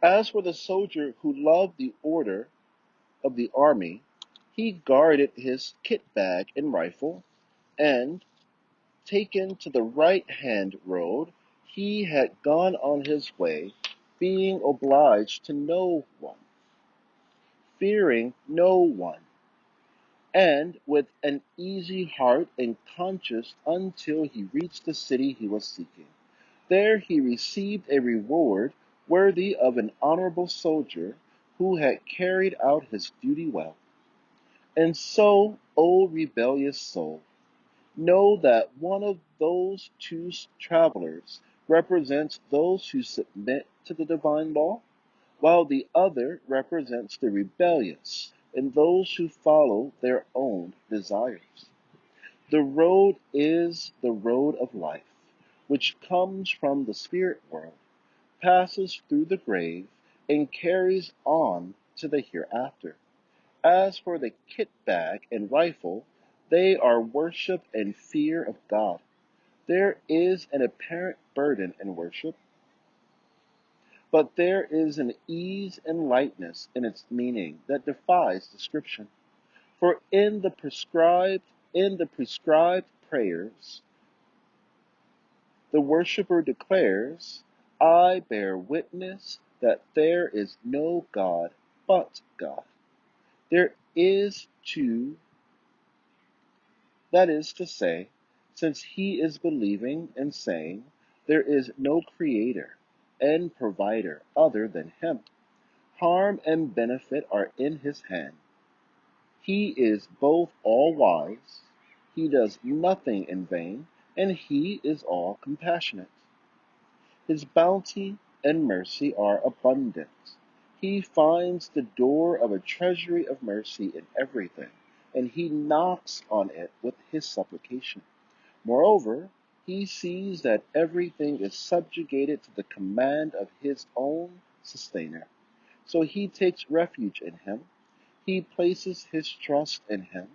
As for the soldier who loved the order of the army, he guarded his kit bag and rifle, and, taken to the right-hand road, he had gone on his way, being obliged to no one, fearing no one, and with an easy heart and conscience until he reached the city he was seeking. There he received a reward worthy of an honorable soldier who had carried out his duty well. And so, O rebellious soul, know that one of those two travelers represents those who submit to the divine law, while the other represents the rebellious and those who follow their own desires. The road is the road of life, which comes from the spirit world, passes through the grave, and carries on to the hereafter. As for the kit bag and rifle, they are worship and fear of God. There is an apparent burden in worship, but there is an ease and lightness in its meaning that defies description. For in the prescribed prayers, the worshipper declares, I bear witness that there is no God but God. There is two, that is to say, since he is believing and saying, there is no creator and provider other than him. Harm and benefit are in his hand. He is both all-wise, he does nothing in vain, and he is all compassionate. His bounty and mercy are abundant. He finds the door of a treasury of mercy in everything, and he knocks on it with his supplication. Moreover, he sees that everything is subjugated to the command of his own sustainer. So he takes refuge in him. He places his trust in him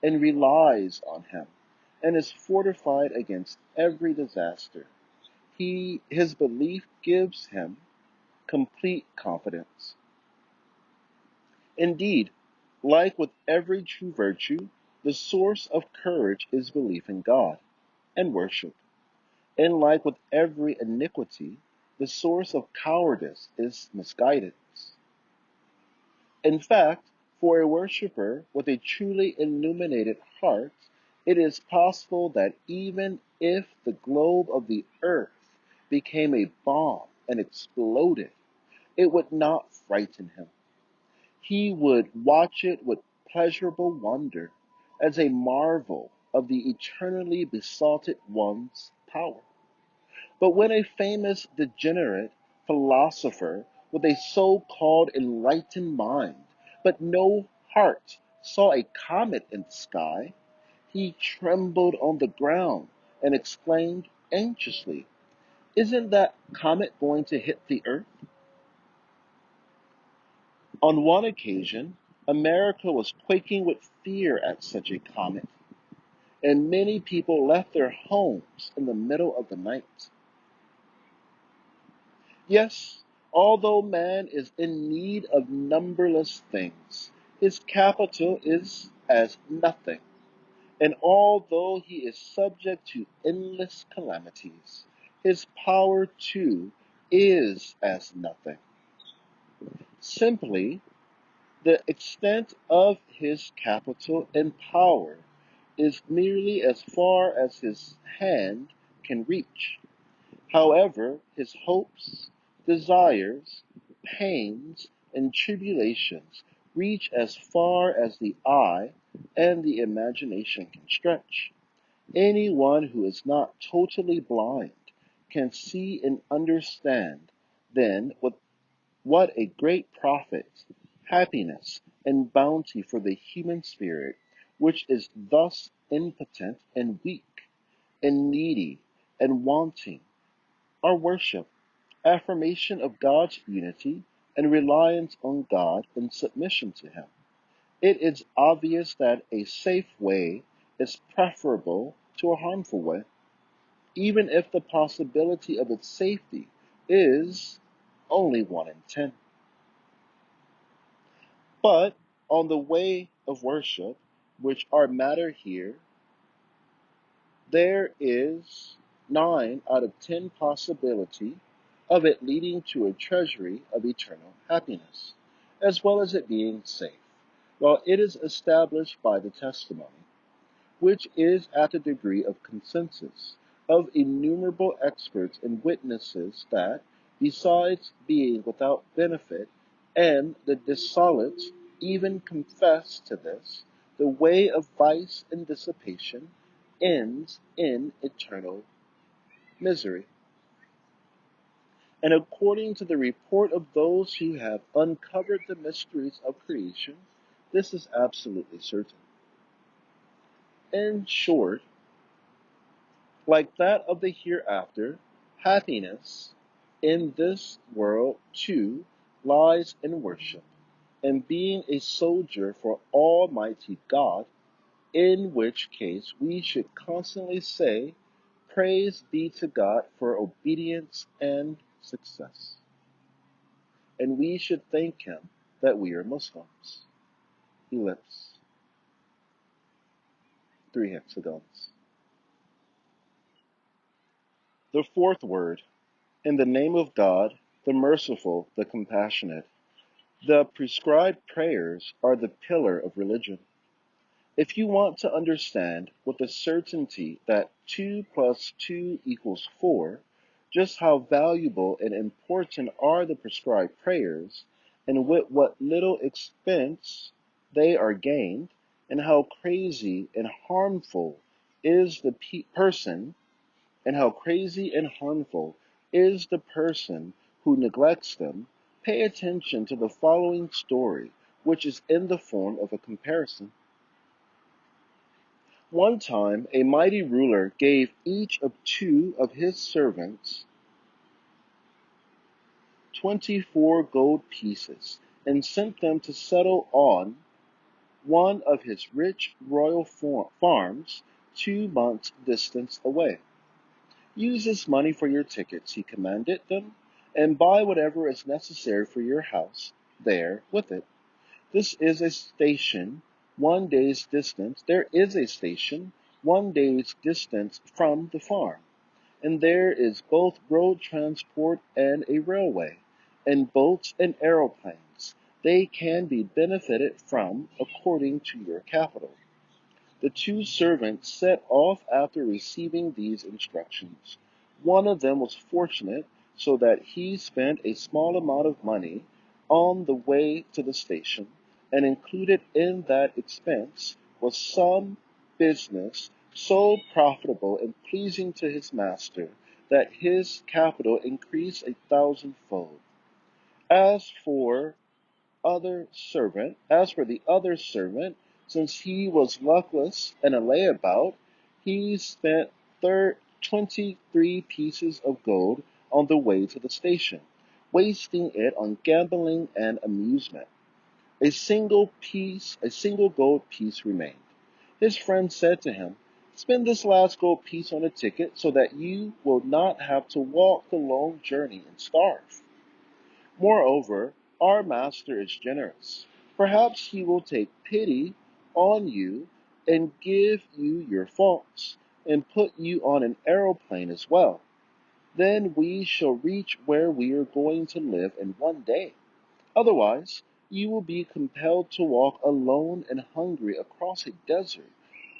and relies on him, and is fortified against every disaster. His belief gives him complete confidence. Indeed, like with every true virtue, the source of courage is belief in God and worship. And like with every iniquity, the source of cowardice is misguidance. In fact, for a worshipper with a truly illuminated heart, it is possible that even if the globe of the earth became a bomb and exploded, it would not frighten him. He would watch it with pleasurable wonder as a marvel of the eternally besotted one's power. But when a famous degenerate philosopher with a so-called enlightened mind, but no heart, saw a comet in the sky, he trembled on the ground and exclaimed anxiously, "Isn't that comet going to hit the earth?" On one occasion, America was quaking with fear at such a comet, and many people left their homes in the middle of the night. Yes, although man is in need of numberless things, his capital is as nothing. And although he is subject to endless calamities, his power too is as nothing. Simply, the extent of his capital and power is merely as far as his hand can reach. However, his hopes, desires, pains, and tribulations reach as far as the eye and the imagination can stretch. Anyone who is not totally blind can see and understand then what a great profit, happiness, and bounty for the human spirit, which is thus impotent and weak, and needy and wanting, are worship, affirmation of God's unity, and reliance on God and submission to Him. It is obvious that a safe way is preferable to a harmful way, even if the possibility of its safety is only 1 in 10. But on the way of worship, which are matter here, there is 9 out of 10 possibility of it leading to a treasury of eternal happiness, as well as it being safe, while it is established by the testimony, which is at the degree of consensus of innumerable experts and witnesses that, besides being without benefit, and the dissolute even confess to this, the way of vice and dissipation ends in eternal misery. And according to the report of those who have uncovered the mysteries of creation, this is absolutely certain. In short, like that of the hereafter, happiness in this world too lies in worship, and being a soldier for Almighty God, in which case we should constantly say, "Praise be to God for obedience and success." And we should thank Him that we are Muslims. Ellipse. 3 hexagons. The fourth word, in the name of God, the merciful, the compassionate. The prescribed prayers are the pillar of religion. If you want to understand with the certainty that 2 plus 2 equals 4, just how valuable and important are the prescribed prayers, and with what little expense they are gained, and how crazy and harmful is the person, and how crazy and harmful is the person who neglects them, pay attention to the following story, which is in the form of a comparison. One time, a mighty ruler gave each of 2 of his servants 24 gold pieces, and sent them to settle on one of his rich royal farms 2 months' distance away. "Use this money for your tickets," he commanded them, "and buy whatever is necessary for your house there with it. This is a station 1 day's distance. There is a station 1 day's distance from the farm, and there is both road transport and a railway, and boats and aeroplanes. They can be benefited from according to your capital." The 2 servants set off after receiving these instructions. One of them was fortunate, so that he spent a small amount of money on the way to the station, and included in that expense was some business so profitable and pleasing to his master that his capital increased 1,000-fold. As for the other servant, since he was luckless and a layabout, he spent 23 pieces of gold on the way to the station, wasting it on gambling and amusement. A single gold piece remained. His friend said to him, "Spend this last gold piece on a ticket so that you will not have to walk the long journey and starve. Moreover, our master is generous. Perhaps he will take pity on you and give you your faults, and put you on an aeroplane as well. Then we shall reach where we are going to live in one day. Otherwise, you will be compelled to walk alone and hungry across a desert,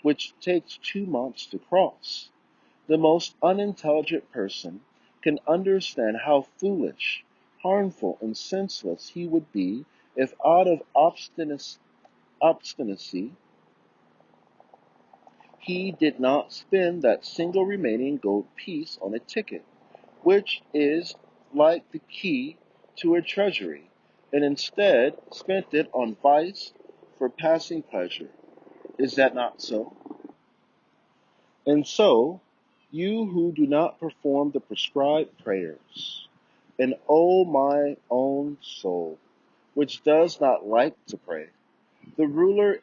which takes 2 months to cross. The most unintelligent person can understand how foolish, harmful, and senseless he would be if out of obstinacy he did not spend that single remaining gold piece on a ticket, which is like the key to a treasury, and instead spent it on vice for passing pleasure. Is that not so? And so, you who do not perform the prescribed prayers, and O my own soul, which does not like to pray, the ruler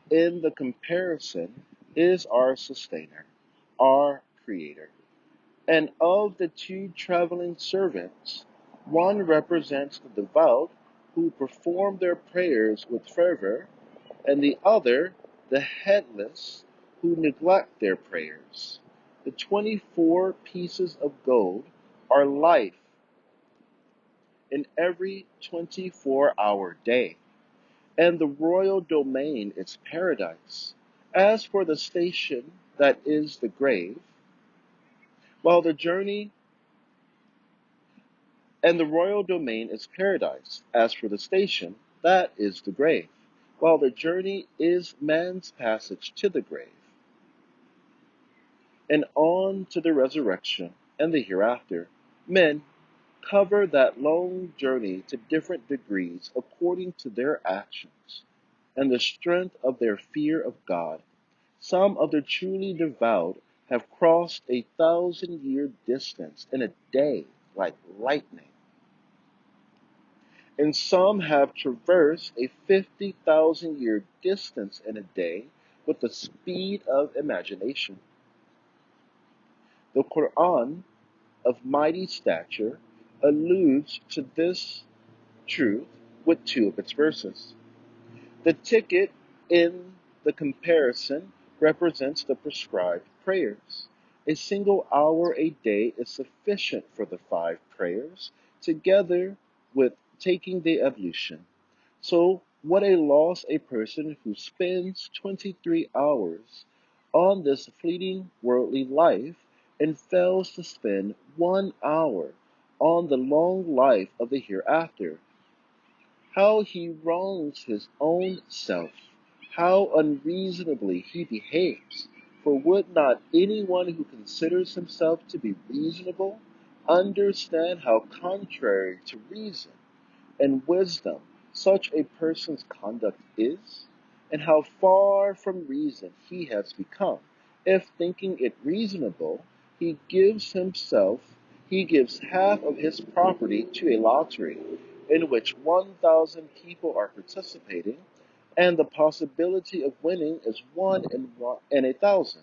in the comparison is our sustainer, our creator. And of the two traveling servants, one represents the devout who perform their prayers with fervor, and the other the heedless who neglect their prayers. The 24 pieces of gold are life in every 24-hour day, and the royal domain is paradise. As for the station that is the grave, while the journey and the royal domain is paradise. As for the station, that is the grave, while the journey is man's passage to the grave, and on to the resurrection and the hereafter. Men cover that long journey to different degrees according to their actions and the strength of their fear of God. Some of the truly devout have crossed 1,000-year distance in a day like lightning, and some have traversed a 50,000-year distance in a day with the speed of imagination. The Quran, of mighty stature, alludes to this truth with two of its verses. The ticket in the comparison represents the prescribed prayers. A single hour a day is sufficient for the 5 prayers, together with taking the ablution. So, what a loss a person who spends 23 hours on this fleeting worldly life and fails to spend 1 hour on the long life of the hereafter. How he wrongs his own self, how unreasonably he behaves. For would not anyone who considers himself to be reasonable understand how contrary to reason and wisdom such a person's conduct is, and how far from reason he has become, if thinking it reasonable, he gives half of his property to a lottery, in which 1,000 people are participating, and the possibility of winning is 1 in 1,000,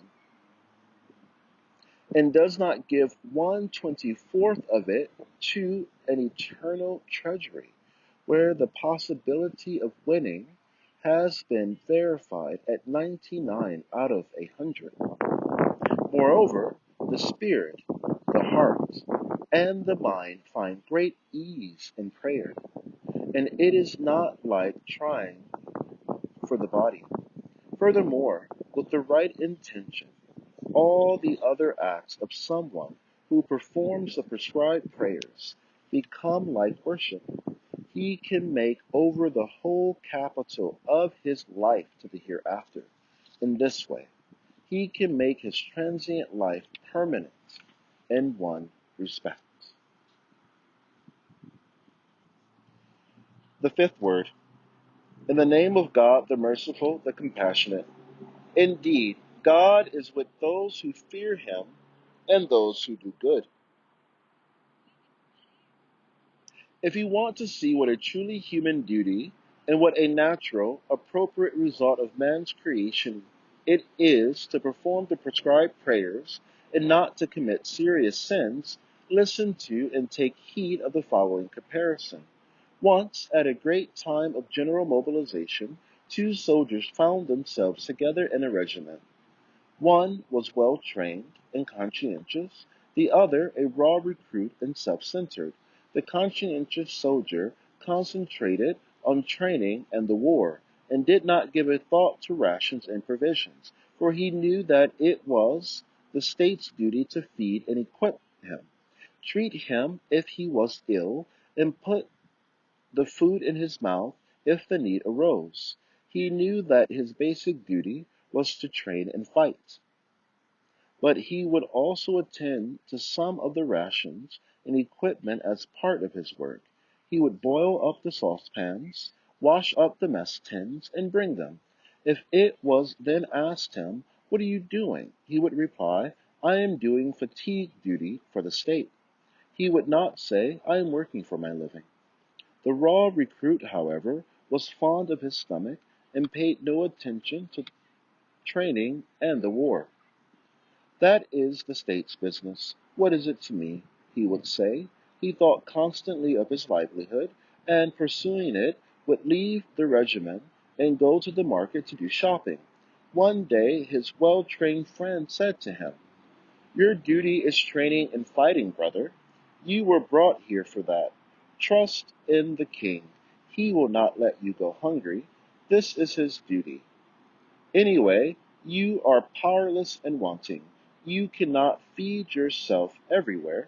and does not give 1/24 of it to an eternal treasury, where the possibility of winning has been verified at 99 out of 100. Moreover, the spirit, the heart, and the mind find great ease in prayer, and it is not like trying for the body. Furthermore, with the right intention, all the other acts of someone who performs the prescribed prayers become like worship. He can make over the whole capital of his life to the hereafter. In this way, he can make his transient life permanent in one respect. The fifth word, in the name of God, the merciful, the compassionate. Indeed, God is with those who fear him and those who do good. If you want to see what a truly human duty and what a natural, appropriate result of man's creation it is to perform the prescribed prayers and not to commit serious sins, listen to and take heed of the following comparison. Once, at a great time of general mobilization, two soldiers found themselves together in a regiment. One was well trained and conscientious, the other a raw recruit and self-centered. The conscientious soldier concentrated on training and the war, and did not give a thought to rations and provisions, for he knew that it was the state's duty to feed and equip him, treat him if he was ill, and put the food in his mouth if the need arose. He knew that his basic duty was to train and fight. But he would also attend to some of the rations and equipment as part of his work. He would boil up the saucepans, wash up the mess tins, and bring them. If it was then asked him, "What are you doing?" he would reply, "I am doing fatigue duty for the state." He would not say, "I am working for my living." The raw recruit, however, was fond of his stomach and paid no attention to training and the war. "That is the state's business. What is it to me?" he would say. He thought constantly of his livelihood, and pursuing it, would leave the regiment and go to the market to do shopping. One day his well-trained friend said to him, "Your duty is training and fighting, brother. You were brought here for that. Trust in the king. He will not let you go hungry. This is his duty. Anyway, you are powerless and wanting. You cannot feed yourself everywhere."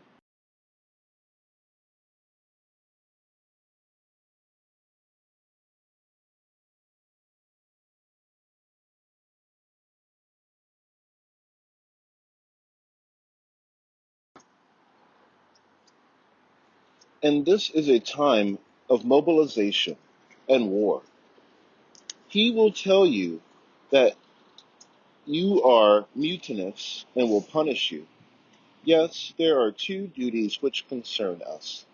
And this is a time of mobilization and war. He will tell you that you are mutinous and will punish you. Yes, there are two duties which concern us.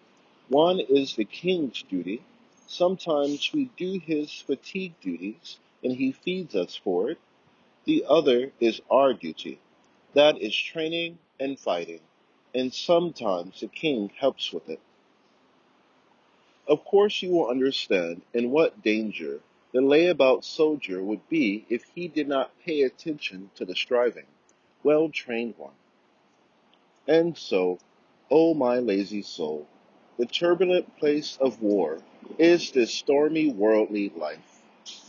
One is the king's duty. Sometimes we do his fatigue duties, and he feeds us for it. The other is our duty. That is training and fighting, and sometimes the king helps with it. Of course you will understand in what danger the layabout soldier would be if he did not pay attention to the striving, well-trained one. And so, O my lazy soul, the turbulent place of war is this stormy worldly life,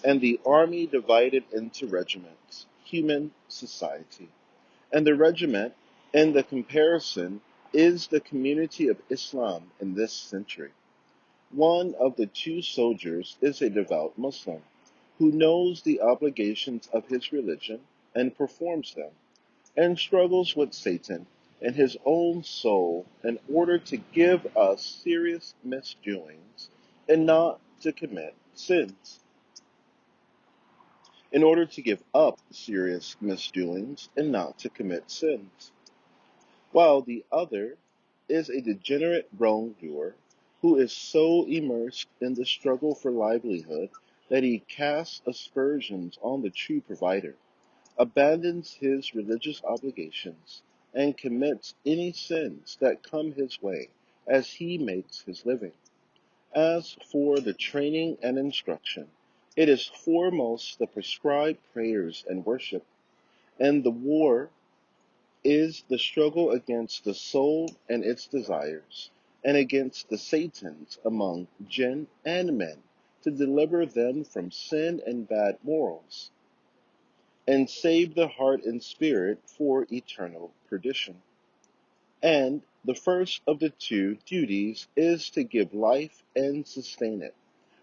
and the army divided into regiments, human society. And the regiment, in the comparison, is the community of Islam in this century. One of the two soldiers is a devout Muslim, who knows the obligations of his religion and performs them, and struggles with Satan in his own soul in order to give us serious misdoings and not to commit sins. In order to give up serious misdoings and not to commit sins. While the other is a degenerate wrongdoer who is so immersed in the struggle for livelihood that he casts aspersions on the true provider, abandons his religious obligations, and commits any sins that come his way as he makes his living. As for the training and instruction, it is foremost the prescribed prayers and worship, and the war is the struggle against the soul and its desires, and against the Satans among jinn and men, to deliver them from sin and bad morals, and save the heart and spirit for eternal perdition. And the first of the two duties is to give life and sustain it,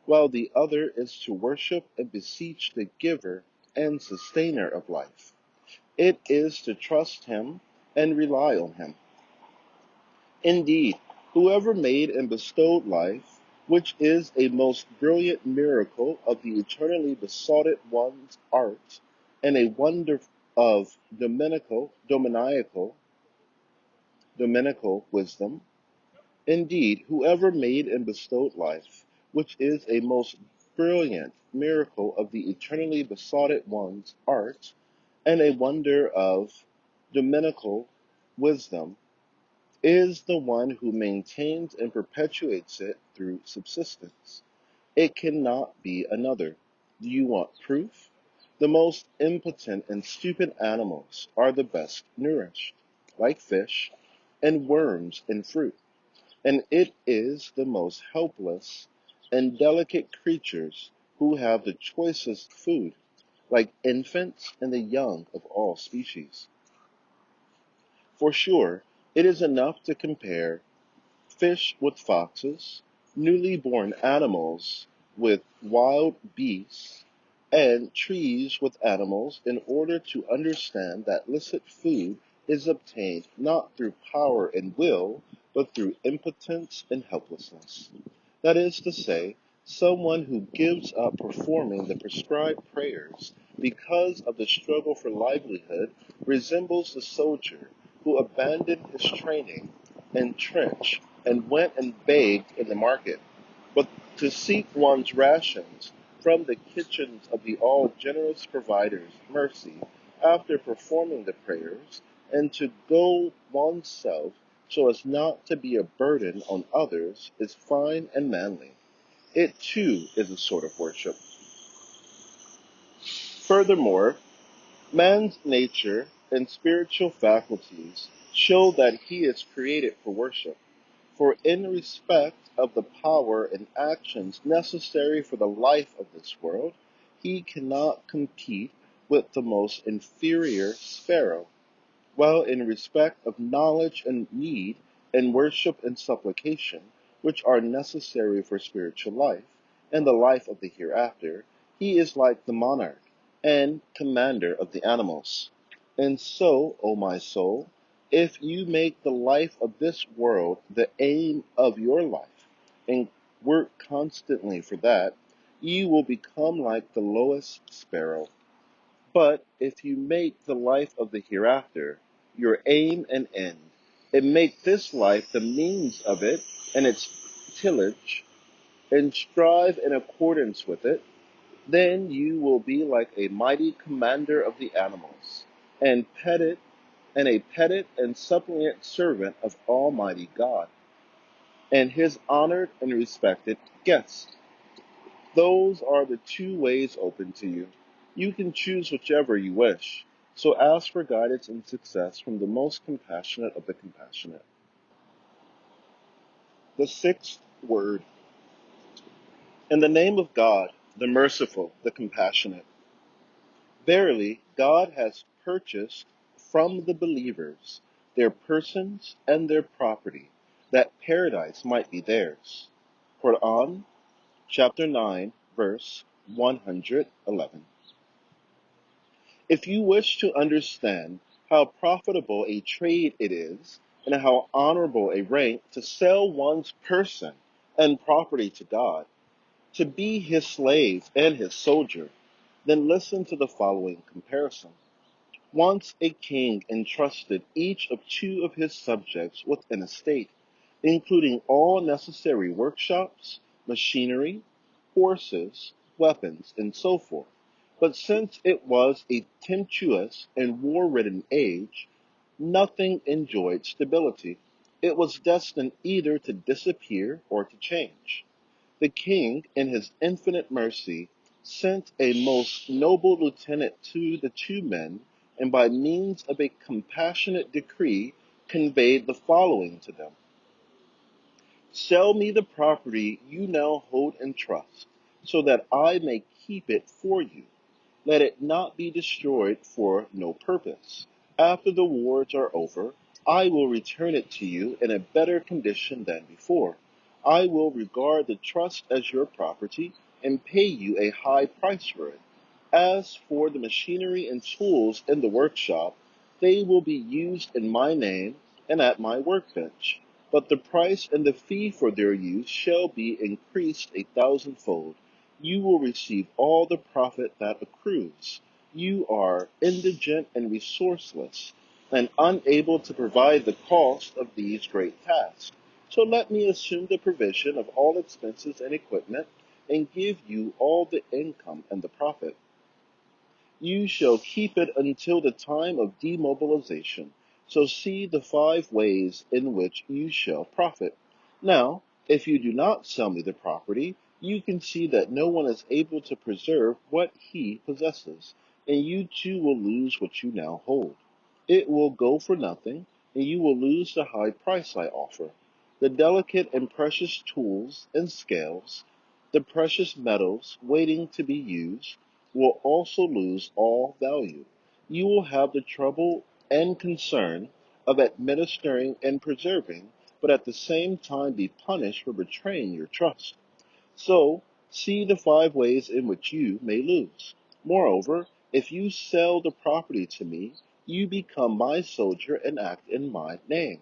while the other is to worship and beseech the giver and sustainer of life. It is to trust him and rely on him. Indeed, whoever made and bestowed life, which is a most brilliant miracle of the eternally besotted one's art, and a wonder of dominical wisdom, indeed, whoever made and bestowed life, which is a most brilliant miracle of the eternally besotted one's art, and a wonder of dominical wisdom, is the one who maintains and perpetuates it through subsistence. It cannot be another. Do you want proof? The most impotent and stupid animals are the best nourished, like fish and worms and fruit, and it is the most helpless and delicate creatures who have the choicest food, like infants and the young of all species. For sure, it is enough to compare fish with foxes, newly born animals with wild beasts, and trees with animals in order to understand that licit food is obtained not through power and will, but through impotence and helplessness. That is to say, someone who gives up performing the prescribed prayers because of the struggle for livelihood resembles the soldier who abandoned his training and trench and went and begged in the market. But to seek one's rations from the kitchens of the all-generous provider's mercy after performing the prayers, and to go oneself so as not to be a burden on others, is fine and manly. It too is a sort of worship. Furthermore, man's nature and spiritual faculties show that he is created for worship. For in respect of the power and actions necessary for the life of this world, he cannot compete with the most inferior sparrow, while in respect of knowledge and need and worship and supplication, which are necessary for spiritual life and the life of the hereafter, he is like the monarch and commander of the animals. And so, O my soul, if you make the life of this world the aim of your life, and work constantly for that, you will become like the lowest sparrow. But if you make the life of the hereafter your aim and end, and make this life the means of it and its tillage, and strive in accordance with it, then you will be like a mighty commander of the animals, and a petted and suppliant servant of Almighty God, and his honored and respected guest. Those are the two ways open to you. You can choose whichever you wish. So ask for guidance and success from the most compassionate of the compassionate. The sixth word. In the name of God, the merciful, the compassionate. Verily, God has purchased from the believers their persons and their property, that paradise might be theirs. Quran, chapter 9, verse 111. If you wish to understand how profitable a trade it is, and how honorable a rank to sell one's person and property to God, to be his slave and his soldier, then listen to the following comparison. Once a king entrusted each of two of his subjects with an estate, including all necessary workshops, machinery, horses, weapons, and so forth. But since it was a tempestuous and war-ridden age, nothing enjoyed stability. It was destined either to disappear or to change. The king, in his infinite mercy, sent a most noble lieutenant to the two men, and by means of a compassionate decree conveyed the following to them. Sell me the property you now hold in trust, so that I may keep it for you. Let it not be destroyed for no purpose. After the wars are over, I will return it to you in a better condition than before. I will regard the trust as your property and pay you a high price for it. As for the machinery and tools in the workshop, they will be used in my name and at my workbench. But the price and the fee for their use shall be increased 1,000-fold. You will receive all the profit that accrues. You are indigent and resourceless, and unable to provide the cost of these great tasks. So let me assume the provision of all expenses and equipment, and give you all the income and the profit. You shall keep it until the time of demobilization. So see the 5 ways in which you shall profit. Now, if you do not sell me the property, you can see that no one is able to preserve what he possesses, and you too will lose what you now hold. It will go for nothing, and you will lose the high price I offer. The delicate and precious tools and scales, the precious metals waiting to be used, will also lose all value. You will have the trouble and concern of administering and preserving, but at the same time be punished for betraying your trust. So, see the 5 ways in which you may lose. Moreover, if you sell the property to me, you become my soldier and act in my name.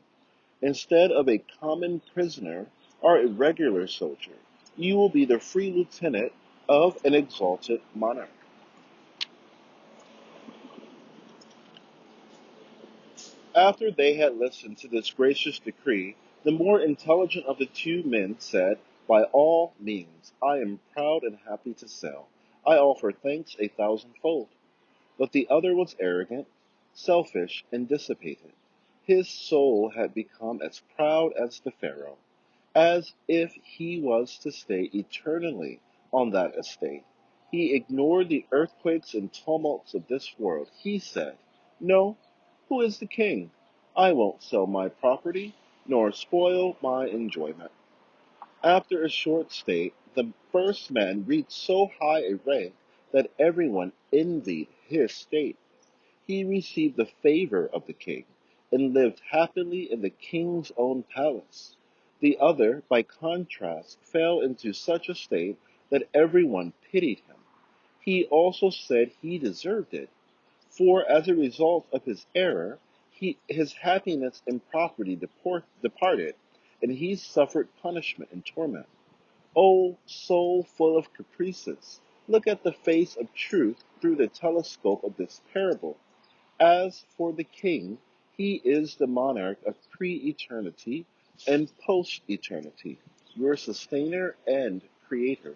Instead of a common prisoner or a regular soldier, you will be the free lieutenant of an exalted monarch. After they had listened to this gracious decree, the more intelligent of the 2 men said, "By all means, I am proud and happy to sell. I offer thanks 1,000-fold." But the other was arrogant, selfish, and dissipated. His soul had become as proud as the Pharaoh, as if he was to stay eternally on that estate. He ignored the earthquakes and tumults of this world. He said, "No, who is the king? I won't sell my property, nor spoil my enjoyment." After a short stay, the first man reached so high a rank that everyone envied his state. He received the favor of the king, and lived happily in the king's own palace. The other, by contrast, fell into such a state that everyone pitied him. He also said he deserved it, for as a result of his error, his happiness and property departed, and he suffered punishment and torment. O soul full of caprices, look at the face of truth through the telescope of this parable. As for the king, he is the monarch of pre-eternity and post-eternity, your sustainer and creator.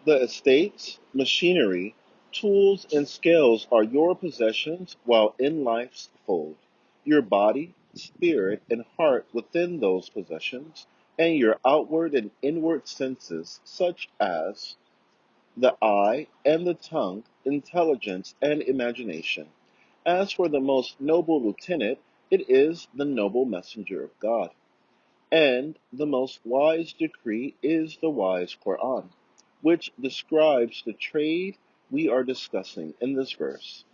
The estates, machinery, tools, and scales are your possessions while in life's fold. Your body, spirit, and heart within those possessions, and your outward and inward senses, such as the eye and the tongue, intelligence and imagination. As for the most noble lieutenant, it is the noble messenger of God. And the most wise decree is the wise Qur'an, which describes the trade we are discussing in this verse.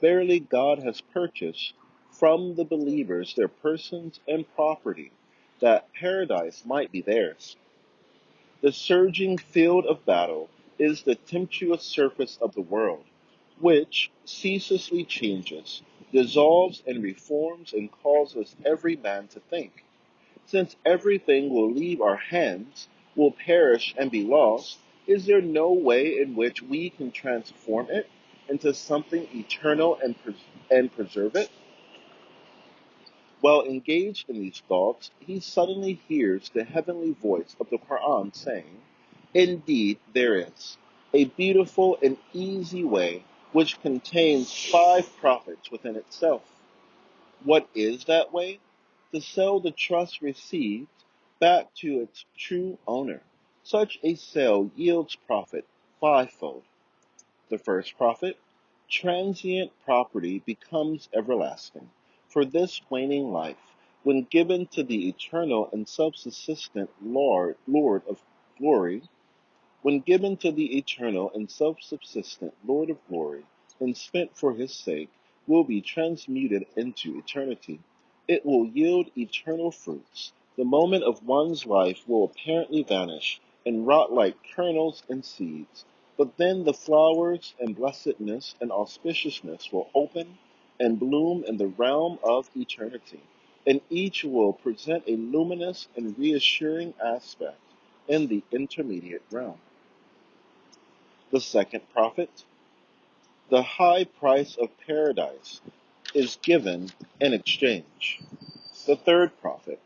Verily, God has purchased from the believers their persons and property, that paradise might be theirs. The surging field of battle is the tempestuous surface of the world, which ceaselessly changes, dissolves and reforms, and causes every man to think. Since everything will leave our hands, will perish and be lost, is there no way in which we can transform it into something eternal and preserve it? While engaged in these thoughts, he suddenly hears the heavenly voice of the Quran saying, "Indeed, there is a beautiful and easy way which contains 5 profits within itself." What is that way? To sell the trust received back to its true owner. Such a sale yields profit 5-fold. The first profit, transient property, becomes everlasting. For this waning life, when given to the eternal and subsistent Lord of glory, when given to the eternal and self-subsistent Lord of glory, and spent for his sake, will be transmuted into eternity. It will yield eternal fruits. The moment of one's life will apparently vanish and rot like kernels and seeds. But then the flowers and blessedness and auspiciousness will open and bloom in the realm of eternity, and each will present a luminous and reassuring aspect in the intermediate realm. The second prophet, the high price of paradise is given in exchange. The third prophet,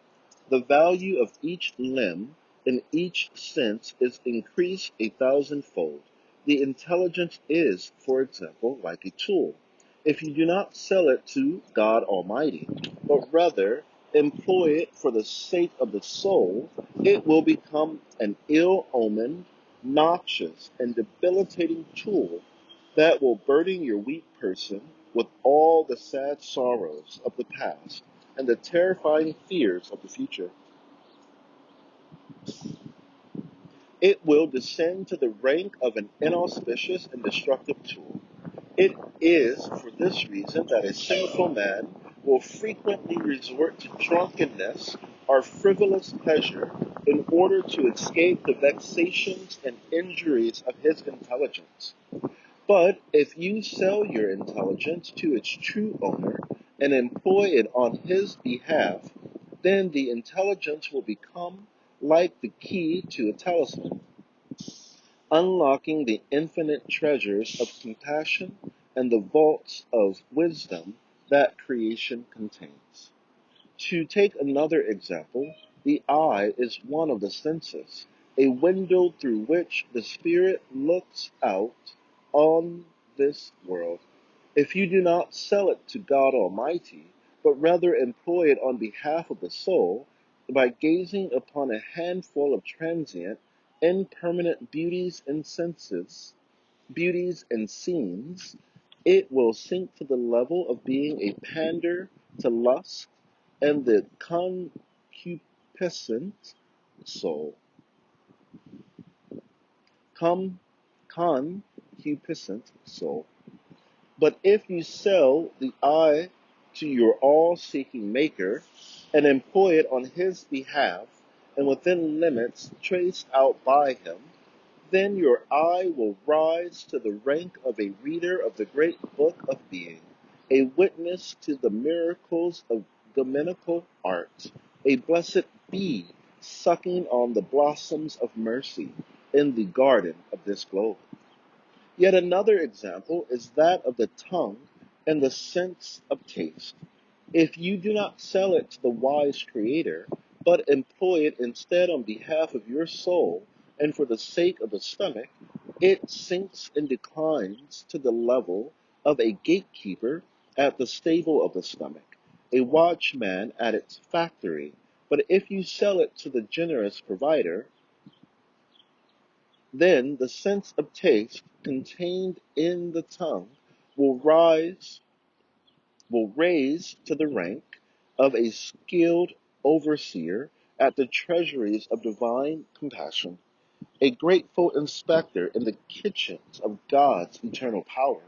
the value of each limb in each sense is increased 1,000-fold. The intelligence is, for example, like a tool. If you do not sell it to God Almighty, but rather employ it for the sake of the soul, it will become an ill-omened, noxious, and debilitating tool that will burden your weak person with all the sad sorrows of the past and the terrifying fears of the future. It will descend to the rank of an inauspicious and destructive tool. It is for this reason that a sinful man will frequently resort to drunkenness or frivolous pleasure in order to escape the vexations and injuries of his intelligence. But if you sell your intelligence to its true owner and employ it on his behalf, then the intelligence will become like the key to a talisman, unlocking the infinite treasures of compassion and the vaults of wisdom that creation contains. To take another example, the eye is one of the senses, a window through which the spirit looks out on this world. If you do not sell it to God Almighty, but rather employ it on behalf of the soul, by gazing upon a handful of transient, impermanent beauties and scenes, it will sink to the level of being a pander to lust and the concupiscent soul. Concupiscent soul. But if you sell the eye to your all-seeking Maker and employ it on his behalf and within limits traced out by him, then your eye will rise to the rank of a reader of the great book of being, a witness to the miracles of dominical art, a blessed bee sucking on the blossoms of mercy in the garden of this globe. Yet another example is that of the tongue and the sense of taste. If you do not sell it to the wise Creator, but employ it instead on behalf of your soul and for the sake of the stomach, it sinks and declines to the level of a gatekeeper at the stable of the stomach, a watchman at its factory. But if you sell it to the generous provider, then the sense of taste contained in the tongue will raise to the rank of a skilled overseer at the treasuries of divine compassion, a grateful inspector in the kitchens of God's eternal power.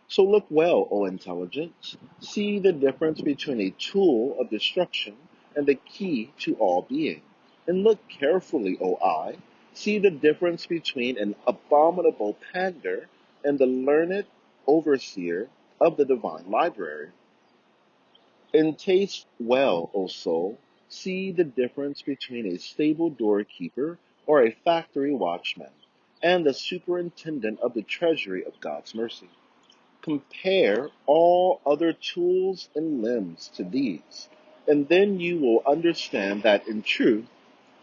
So look well, O intelligence, see the difference between a tool of destruction and the key to all being. And look carefully, O eye, see the difference between an abominable pander and the learned overseer of the divine library. And taste well, O soul, see the difference between a stable doorkeeper or a factory watchman and the superintendent of the treasury of God's mercy. Compare all other tools and limbs to these, and then you will understand that in truth,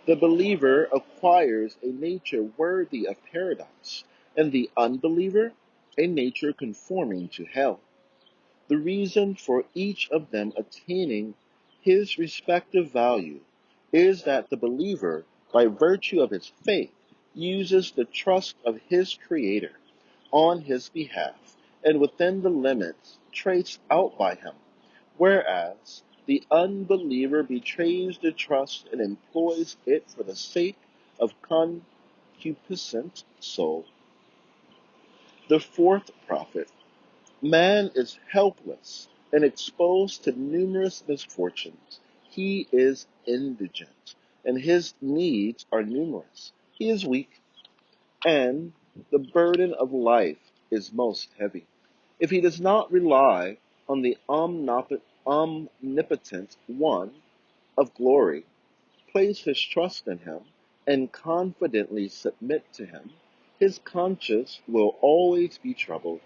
the believer acquires a nature worthy of paradise, and the unbeliever a nature conforming to hell. The reason for each of them attaining his respective value is that the believer, by virtue of his faith, uses the trust of his Creator on his behalf and within the limits traced out by him, whereas the unbeliever betrays the trust and employs it for the sake of concupiscent soul. The fourth prophet. Man is helpless and exposed to numerous misfortunes. He is indigent, and his needs are numerous. He is weak and the burden of life is most heavy. If he does not rely on the omnipotent one of glory, place his trust in him, and confidently submit to him, his conscience will always be troubled.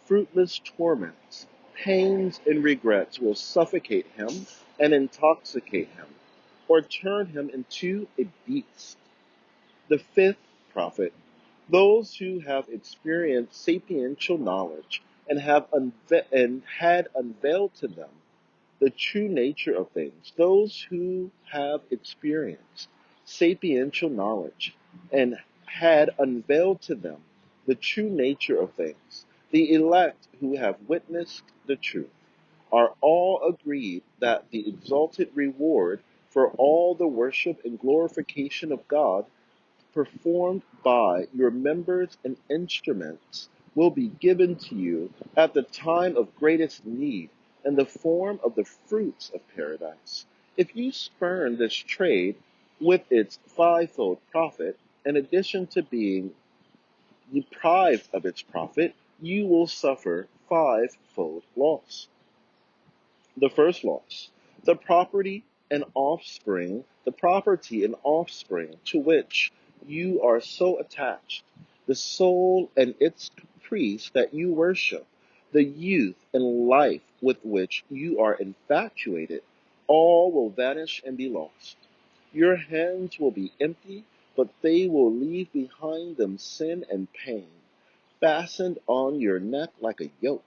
Fruitless torments, pains, and regrets will suffocate him and intoxicate him, or turn him into a beast. The fifth prophet, those who have experienced sapiential knowledge and had unveiled to them the true nature of things, those who have experienced sapiential knowledge and had unveiled to them the true nature of things, the elect who have witnessed the truth, are all agreed that the exalted reward for all the worship and glorification of God performed by your members and instruments will be given to you at the time of greatest need in the form of the fruits of paradise. If you spurn this trade with its fivefold profit, in addition to being deprived of its profit, you will suffer fivefold loss. The first loss, the property and offspring to which you are so attached, the soul and its caprice that you worship, the youth and life with which you are infatuated, all will vanish and be lost. Your hands will be empty, but they will leave behind them sin and pain, fastened on your neck like a yoke.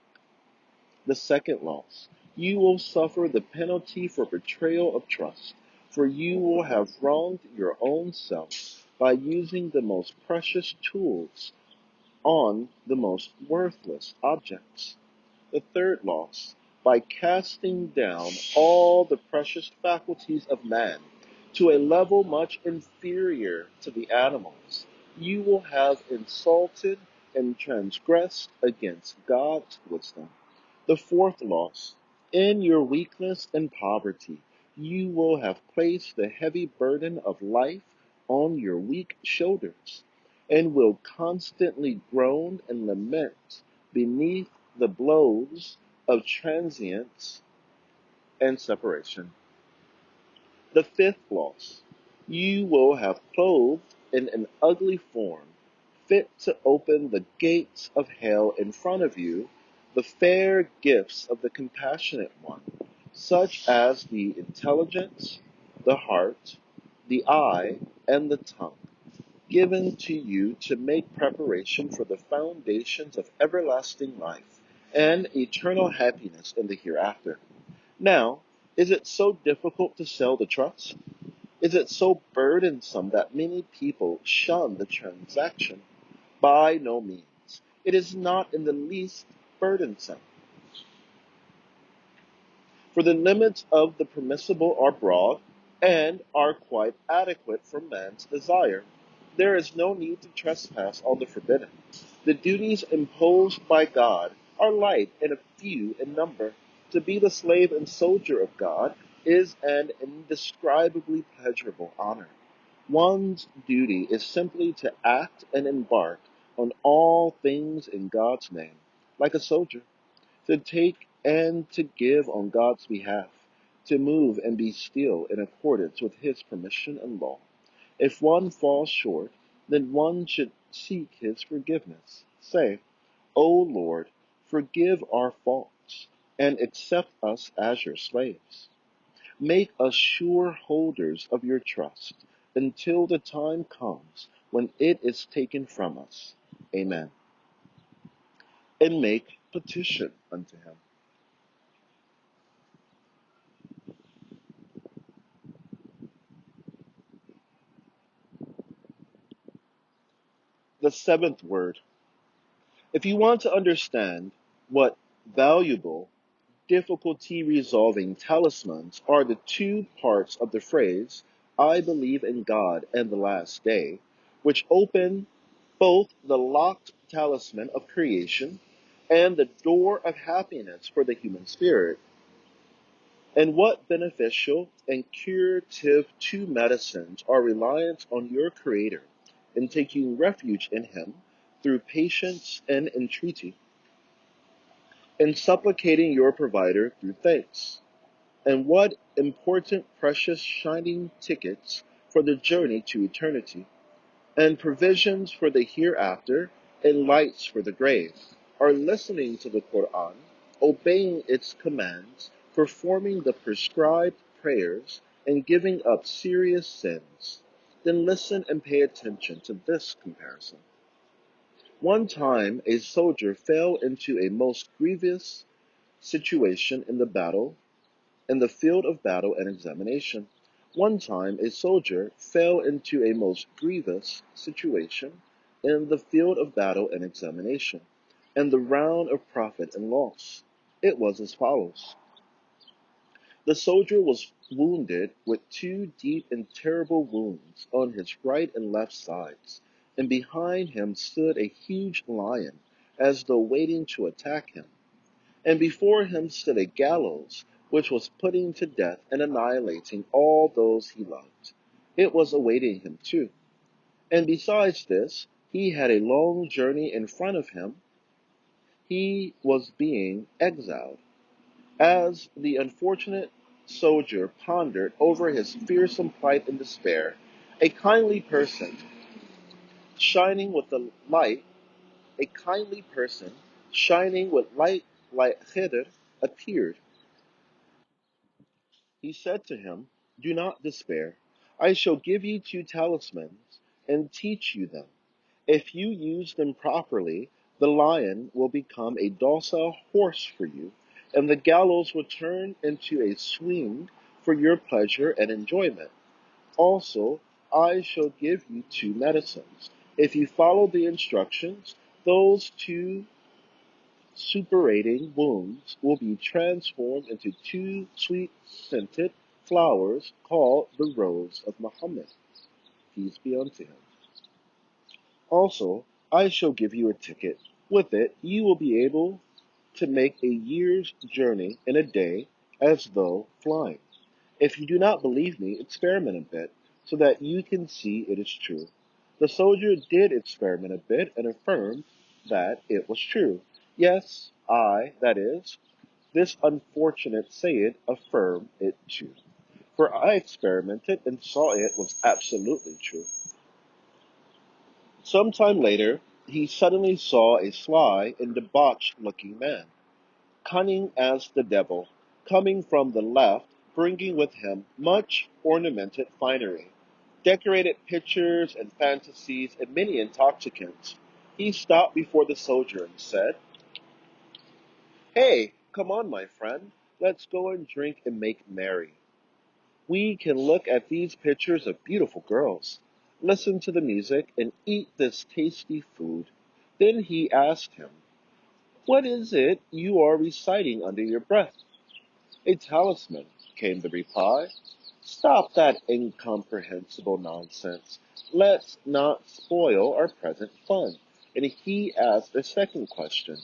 The second loss, you will suffer the penalty for betrayal of trust, for you will have wronged your own self by using the most precious tools on the most worthless objects. The third loss, by casting down all the precious faculties of man to a level much inferior to the animals, you will have insulted and transgressed against God's wisdom. The fourth loss, in your weakness and poverty, you will have placed the heavy burden of life on your weak shoulders, and will constantly groan and lament beneath the blows of transience and separation. The fifth loss, you will have clothed in an ugly form, fit to open the gates of hell in front of you, the fair gifts of the compassionate one, such as the intelligence, the heart, the eye, and the tongue, given to you to make preparation for the foundations of everlasting life and eternal happiness in the hereafter. Now, is it so difficult to sell the trust? Is it so burdensome that many people shun the transaction? By no means. It is not in the least burdensome. For the limits of the permissible are broad and are quite adequate for man's desire. There is no need to trespass on the forbidden. The duties imposed by God are light and few in number. To be the slave and soldier of God is an indescribably pleasurable honor. One's duty is simply to act and embark on all things in God's name, like a soldier, to take and to give on God's behalf, to move and be still in accordance with his permission and law. If one falls short, then one should seek his forgiveness. Say, O Lord, forgive our faults and accept us as your slaves. Make us sure holders of your trust until the time comes when it is taken from us. Amen. And make petition unto him. The seventh word. If you want to understand what valuable, difficulty resolving talismans are the two parts of the phrase, I believe in God and the last day, which open both the locked talisman of creation and the door of happiness for the human spirit, and what beneficial and curative two medicines are reliant on your Creator in taking refuge in Him through patience and entreaty, and supplicating your provider through thanks. And what important, precious, shining tickets for the journey to eternity, and provisions for the hereafter, and lights for the grave, are listening to the Qur'an, obeying its commands, performing the prescribed prayers, and giving up serious sins. Then listen and pay attention to this comparison. One time a soldier fell into a most grievous situation in the field of battle and examination. One time a soldier fell into a most grievous situation in the field of battle and examination, and the round of profit and loss. It was as follows. The soldier was wounded with two deep and terrible wounds on his right and left sides, and behind him stood a huge lion, as though waiting to attack him. And before him stood a gallows, which was putting to death and annihilating all those he loved. It was awaiting him too. And besides this, he had a long journey in front of him. He was being exiled. As the unfortunate soldier pondered over his fearsome plight and despair, a kindly person shining with the light, a kindly person shining with light like Khidr appeared. He said to him, "Do not despair. I shall give you two talismans and teach you them. If you use them properly, the lion will become a docile horse for you, and the gallows will turn into a swing for your pleasure and enjoyment. Also, I shall give you two medicines. If you follow the instructions, those two suppurating wounds will be transformed into two sweet-scented flowers called the Rose of Muhammad, peace be unto him. Also, I shall give you a ticket. With it, you will be able to make a year's journey in a day as though flying. If you do not believe me, experiment a bit, so that you can see it is true." The soldier did experiment a bit and affirmed that it was true. Yes, that is, this unfortunate Said, affirmed it too. For I experimented and saw it was absolutely true. Some time later, he suddenly saw a sly and debauched-looking man, cunning as the devil, coming from the left, bringing with him much ornamented finery, decorated pictures and fantasies, and many intoxicants. He stopped before the soldier and said, "Hey, come on, my friend, let's go and drink and make merry. We can look at these pictures of beautiful girls, listen to the music, and eat this tasty food." Then he asked him, "What is it you are reciting under your breath?" "A talisman," came the reply. "Stop that incomprehensible nonsense. Let's not spoil our present fun." And he asked a second question.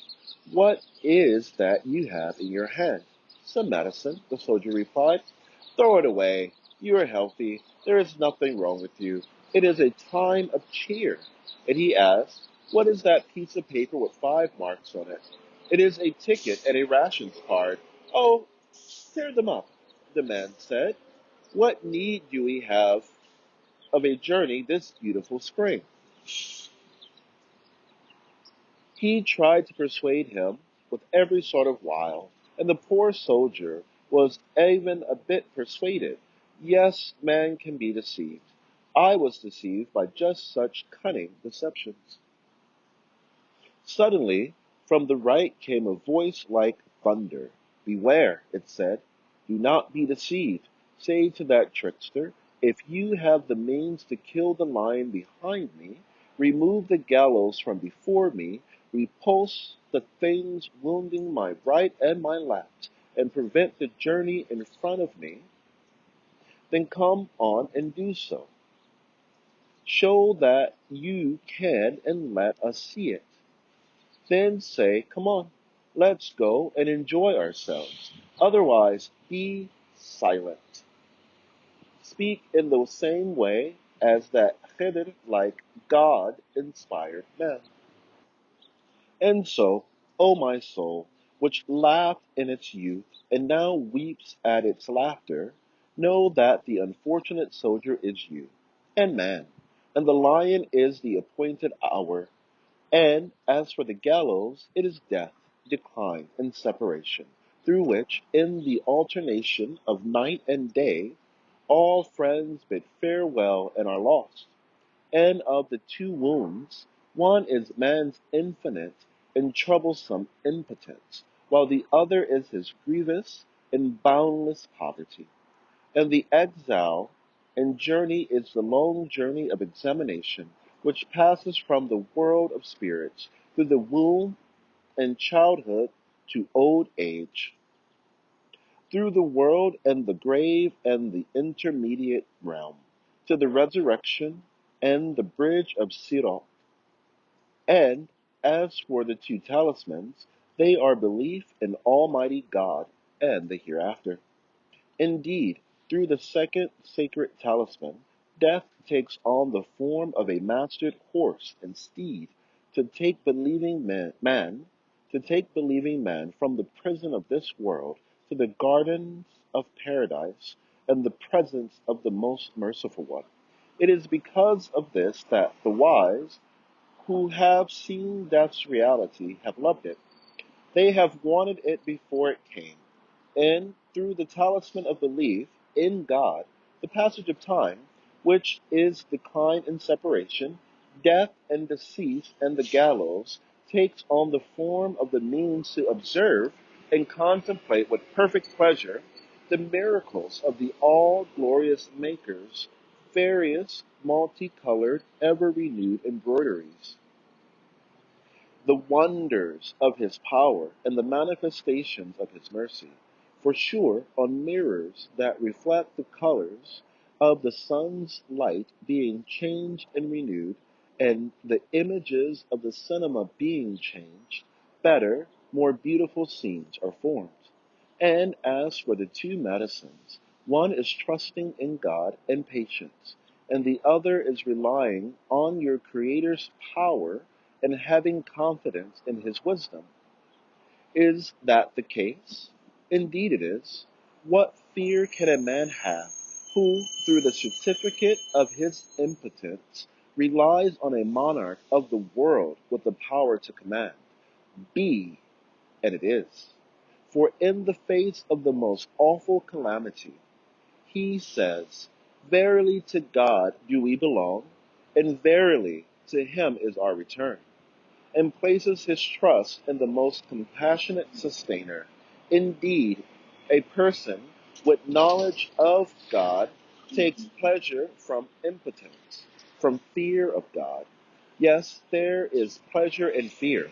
"What is that you have in your hand?" "Some medicine," the soldier replied. "Throw it away. You are healthy. There is nothing wrong with you. It is a time of cheer." And he asked, "What is that piece of paper with 5 marks on it?" "It is a ticket and a rations card." "Oh, tear them up," the man said. "What need do we have of a journey this beautiful spring?" He tried to persuade him with every sort of wile, and the poor soldier was even a bit persuaded. Yes, man can be deceived. I was deceived by just such cunning deceptions. Suddenly, from the right came a voice like thunder. "Beware," it said. "Do not be deceived. Say to that trickster, if you have the means to kill the lion behind me, remove the gallows from before me, repulse the things wounding my right and my left, and prevent the journey in front of me, then come on and do so. Show that you can and let us see it. Then say, come on, let's go and enjoy ourselves. Otherwise, be silent. Speak in the same way as that Khidr, like God, inspired men." And so, O my soul, which laughed in its youth, and now weeps at its laughter, know that the unfortunate soldier is you, and man, and the lion is the appointed hour, and as for the gallows, it is death, decline, and separation, through which, in the alternation of night and day, all friends bid farewell and are lost. And of the two wounds, one is man's infinite and troublesome impotence, while the other is his grievous and boundless poverty. And the exile and journey is the long journey of examination, which passes from the world of spirits through the womb and childhood to old age, through the world and the grave and the intermediate realm, to the resurrection and the bridge of Sirat. And as for the two talismans, they are belief in Almighty God and the hereafter. Indeed, through the second sacred talisman, death takes on the form of a mastered horse and steed to take believing man from the prison of this world to the gardens of paradise and the presence of the most merciful one. It is because of this that the wise, who have seen death's reality, have loved it. They have wanted it before it came. And through the talisman of belief in God, the passage of time, which is decline and separation, death and decease and the gallows, takes on the form of the means to observe and contemplate with perfect pleasure the miracles of the all-glorious Maker's various multicolored, ever-renewed embroideries, the wonders of his power and the manifestations of his mercy. For sure, on mirrors that reflect the colors of the sun's light being changed and renewed, and the images of the cinema being changed, better, more beautiful scenes are formed. And as for the two medicines, one is trusting in God and patience, and the other is relying on your Creator's power and having confidence in his wisdom. Is that the case? Indeed it is. What fear can a man have who, through the certificate of his impotence, relies on a monarch of the world with the power to command? Be, and it is. For in the face of the most awful calamity, he says, verily to God do we belong, and verily to him is our return, and places his trust in the most compassionate sustainer. Indeed, a person with knowledge of God takes pleasure from impotence, from fear of God. Yes, there is pleasure in fear.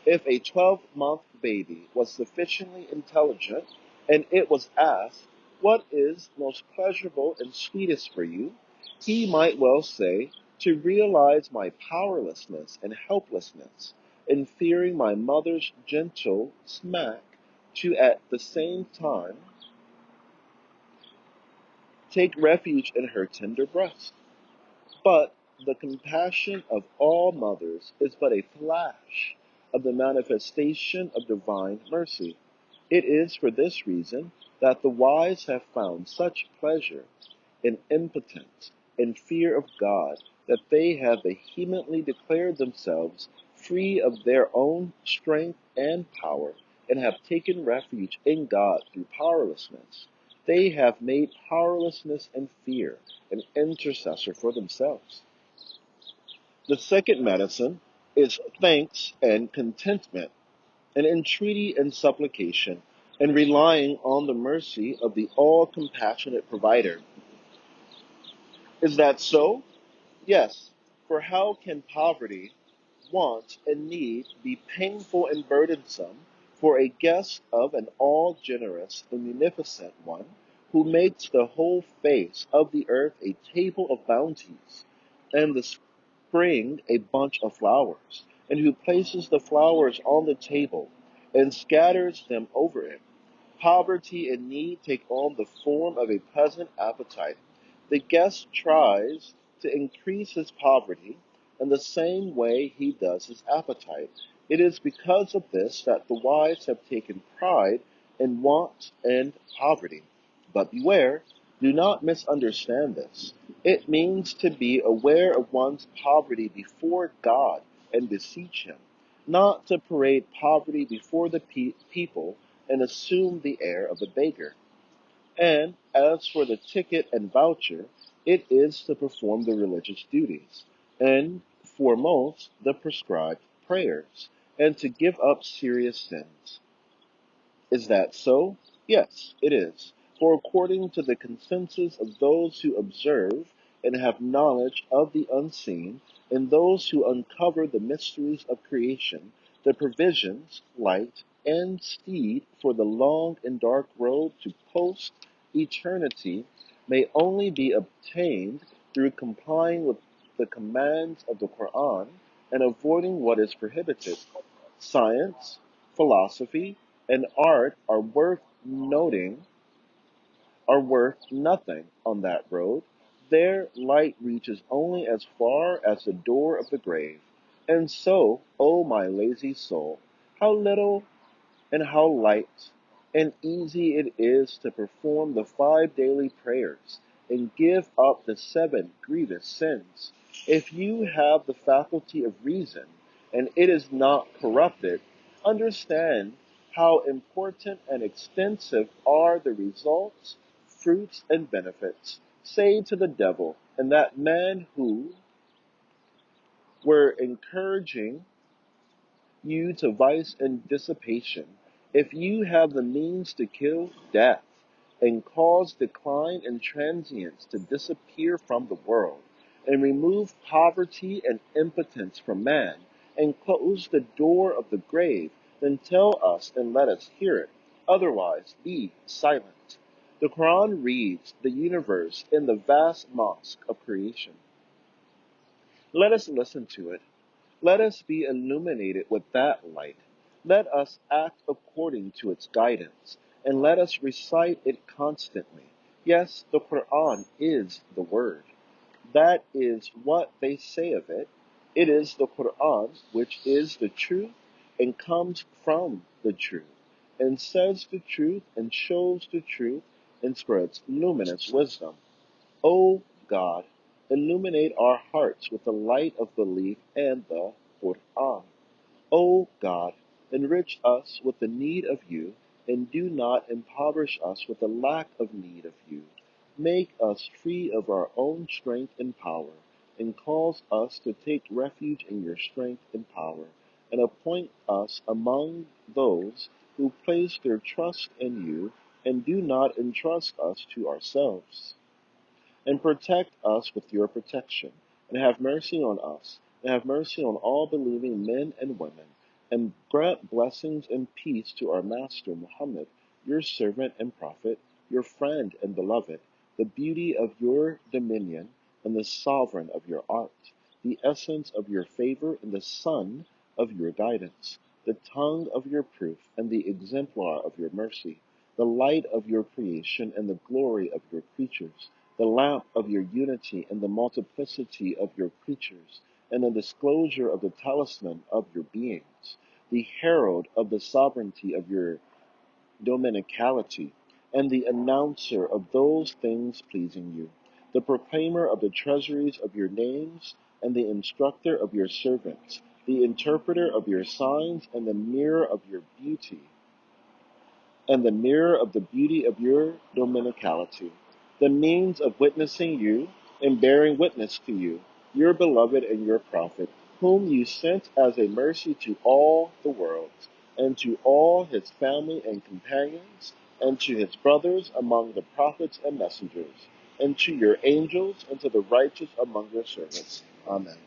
If a 12-month baby was sufficiently intelligent and it was asked, what is most pleasurable and sweetest for you? He might well say, to realize my powerlessness and helplessness, in fearing my mother's gentle smack, to at the same time take refuge in her tender breast. But the compassion of all mothers is but a flash of the manifestation of divine mercy. It is for this reason that the wise have found such pleasure in impotence and fear of God that they have vehemently declared themselves free of their own strength and power, and have taken refuge in God through powerlessness. They have made powerlessness and fear an intercessor for themselves. The second medicine is thanks and contentment, an entreaty and supplication, and relying on the mercy of the all-compassionate provider. Is that so? Yes, for how can poverty, want, and need be painful and burdensome for a guest of an all-generous and munificent one, who makes the whole face of the earth a table of bounties, and the spring a bunch of flowers, and who places the flowers on the table and scatters them over it? Poverty and need take on the form of a pleasant appetite. The guest tries to increase his poverty in the same way he does his appetite, It is because of this that the wise have taken pride in want and poverty. But beware, do not misunderstand this. It means to be aware of one's poverty before God and beseech Him, not to parade poverty before the people and assume the air of a beggar. And as for the ticket and voucher, it is to perform the religious duties, and foremost the prescribed prayers, and to give up serious sins. Is that so? Yes, it is. For according to the consensus of those who observe and have knowledge of the unseen, and those who uncover the mysteries of creation, the provisions, light, and speed for the long and dark road to post eternity may only be obtained through complying with the commands of the Quran and avoiding what is prohibited. Science, philosophy, and art are worth nothing on that road. Their light reaches only as far as the door of the grave. And so, O my lazy soul, how little and how light and easy it is to perform the 5 daily prayers and give up the 7 grievous sins. If you have the faculty of reason and it is not corrupted, understand how important and extensive are the results, fruits, and benefits. Say to the devil and that man who were encouraging you to vice and dissipation, if you have the means to kill death and cause decline and transience to disappear from the world, and remove poverty and impotence from man, and close the door of the grave, then tell us and let us hear it. Otherwise, be silent. The Quran reads the universe in the vast mosque of creation. Let us listen to it. Let us be illuminated with that light. Let us act according to its guidance, and let us recite it constantly. Yes, the Quran is the Word. That is what they say of it. It is the Quran which is the truth and comes from the truth, and says the truth and shows the truth and spreads luminous wisdom. O God, illuminate our hearts with the light of belief and the Qur'an. O God, enrich us with the need of you, and do not impoverish us with the lack of need of you. Make us free of our own strength and power, and cause us to take refuge in your strength and power, and appoint us among those who place their trust in you, and do not entrust us to ourselves. And protect us with your protection, and have mercy on us, and have mercy on all believing men and women, and grant blessings and peace to our Master Muhammad, your servant and prophet, your friend and beloved, the beauty of your dominion, and the sovereign of your art, the essence of your favor, and the sun of your guidance, the tongue of your proof, and the exemplar of your mercy, the light of your creation, and the glory of your creatures, the lamp of your unity and the multiplicity of your creatures, and the disclosure of the talisman of your beings, the herald of the sovereignty of your dominicality, and the announcer of those things pleasing you, the proclaimer of the treasuries of your names, and the instructor of your servants, the interpreter of your signs, and the mirror of your beauty, and the mirror of the beauty of your dominicality, the means of witnessing you and bearing witness to you, your beloved and your prophet, whom you sent as a mercy to all the worlds, and to all his family and companions, and to his brothers among the prophets and messengers, and to your angels, and to the righteous among your servants. Amen.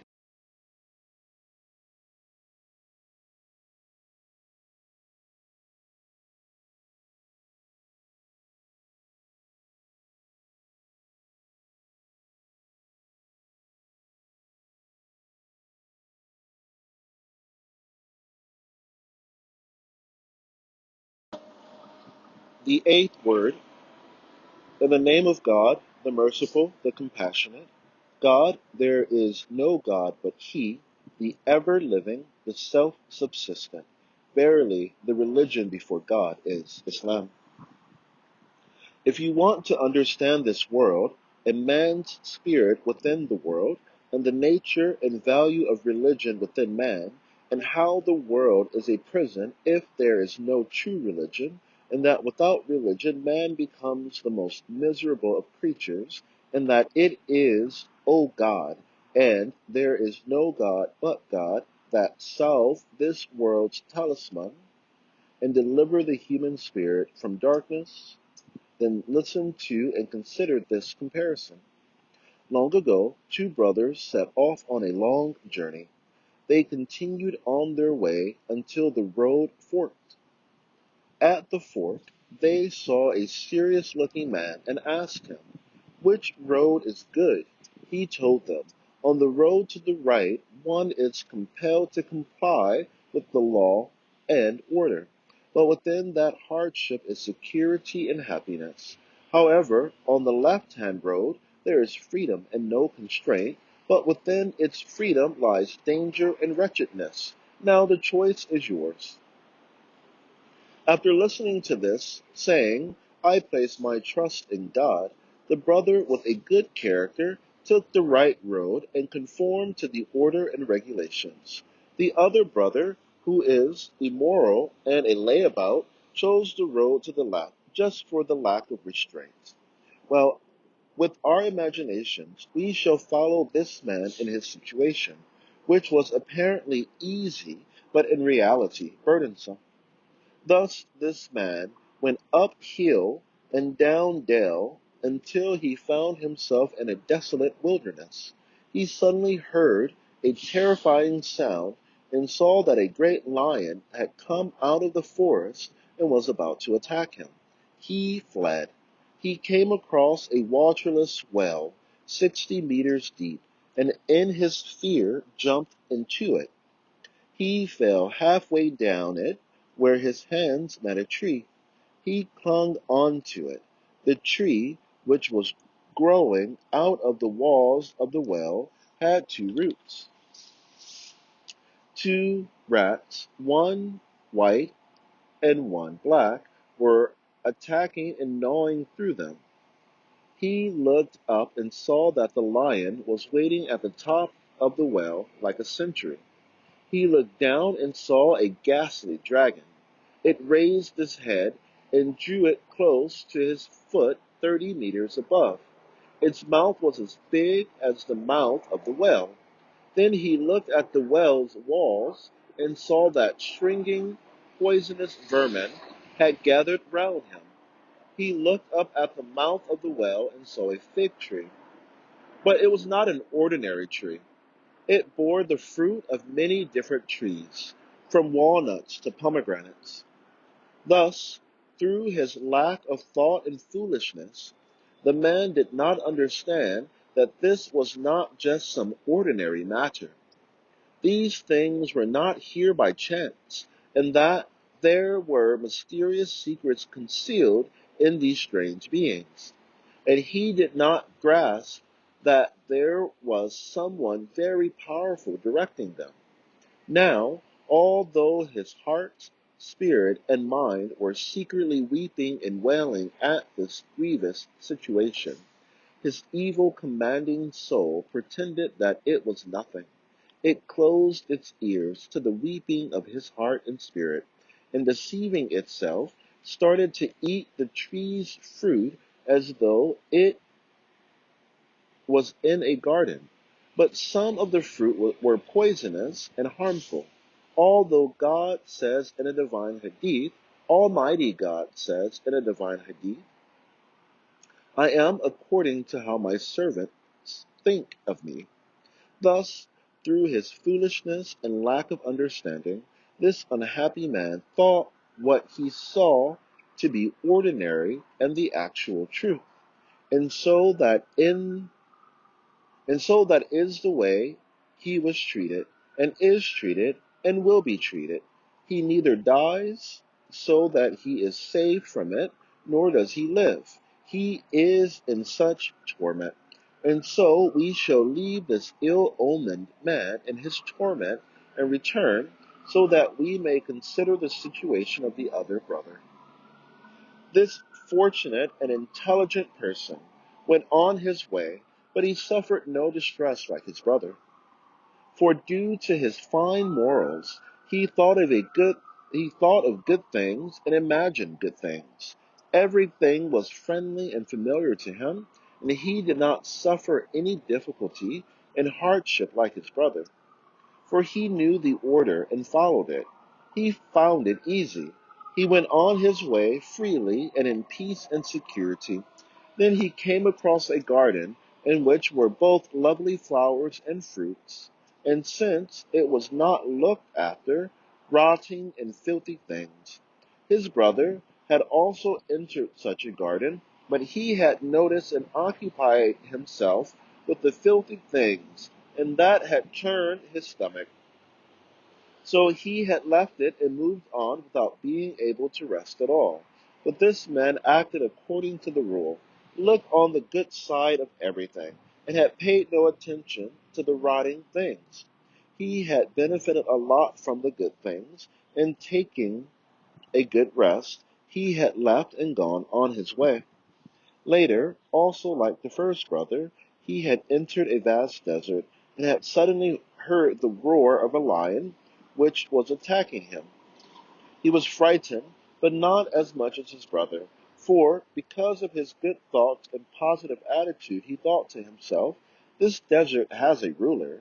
The eighth word, in the name of God, the merciful, the compassionate. God, there is no God but He, the ever living, the self-subsistent. Verily, the religion before God is Islam. If you want to understand this world, and man's spirit within the world, and the nature and value of religion within man, and how the world is a prison if there is no true religion, and that without religion man becomes the most miserable of creatures, and that it is, O God, and there is no God but God, that solve this world's talisman, and deliver the human spirit from darkness, then listen to and consider this comparison. Long ago, two brothers set off on a long journey. They continued on their way until the road forked. At the fork, they saw a serious-looking man and asked him, "Which road is good?" He told them, "On the road to the right, one is compelled to comply with the law and order, but within that hardship is security and happiness. However, on the left-hand road, there is freedom and no constraint, but within its freedom lies danger and wretchedness. Now the choice is yours." After listening to this, saying, "I place my trust in God," the brother with a good character took the right road and conformed to the order and regulations. The other brother, who is immoral and a layabout, chose the road to the left, just for the lack of restraint. Well, with our imaginations, we shall follow this man in his situation, which was apparently easy, but in reality burdensome. Thus this man went up hill and down dale until he found himself in a desolate wilderness. He suddenly heard a terrifying sound and saw that a great lion had come out of the forest and was about to attack him. He fled. He came across a waterless well, 60 meters deep, and in his fear jumped into it. He fell halfway down it, where his hands met a tree. He clung on to it. The tree, which was growing out of the walls of the well, had two roots. Two rats, one white and one black, were attacking and gnawing through them. He looked up and saw that the lion was waiting at the top of the well like a sentry. He looked down and saw a ghastly dragon. It raised its head and drew it close to his foot 30 meters above. Its mouth was as big as the mouth of the well. Then he looked at the well's walls and saw that stringing, poisonous vermin had gathered round him. He looked up at the mouth of the well and saw a fig tree. But it was not an ordinary tree. It bore the fruit of many different trees, from walnuts to pomegranates. Thus, through his lack of thought and foolishness, the man did not understand that this was not just some ordinary matter. These things were not here by chance, and that there were mysterious secrets concealed in these strange beings. And he did not grasp that there was someone very powerful directing them. Now, although his heart, spirit, and mind were secretly weeping and wailing at this grievous situation, his evil commanding soul pretended that it was nothing. It closed its ears to the weeping of his heart and spirit, and deceiving itself, started to eat the tree's fruit as though it was in a garden. But some of the fruit were poisonous and harmful. Although God says in a divine hadith, Almighty God says in a divine hadith, "I am according to how my servants think of me." Thus, through his foolishness and lack of understanding, this unhappy man thought what he saw to be ordinary and the actual truth, and so that in And so that is the way he was treated, and is treated, and will be treated. He neither dies so that he is saved from it, nor does he live. He is in such torment. And so we shall leave this ill-omened man in his torment and return so that we may consider the situation of the other brother. This fortunate and intelligent person went on his way, but he suffered no distress like his brother. For due to his fine morals, he thought of good things and imagined good things. Everything was friendly and familiar to him, and he did not suffer any difficulty and hardship like his brother. For he knew the order and followed it. He found it easy. He went on his way freely and in peace and security. Then he came across a garden in which were both lovely flowers and fruits, and since it was not looked after, rotting and filthy things. His brother had also entered such a garden, but he had noticed and occupied himself with the filthy things, and that had turned his stomach. So he had left it and moved on without being able to rest at all. But this man acted according to the rule, looked on the good side of everything, and had paid no attention to the rotting things. He had benefited a lot from the good things, and taking a good rest, he had left and gone on his way. Later, also like the first brother, he had entered a vast desert, and had suddenly heard the roar of a lion, which was attacking him. He was frightened, but not as much as his brother, for, because of his good thoughts and positive attitude, he thought to himself, "This desert has a ruler,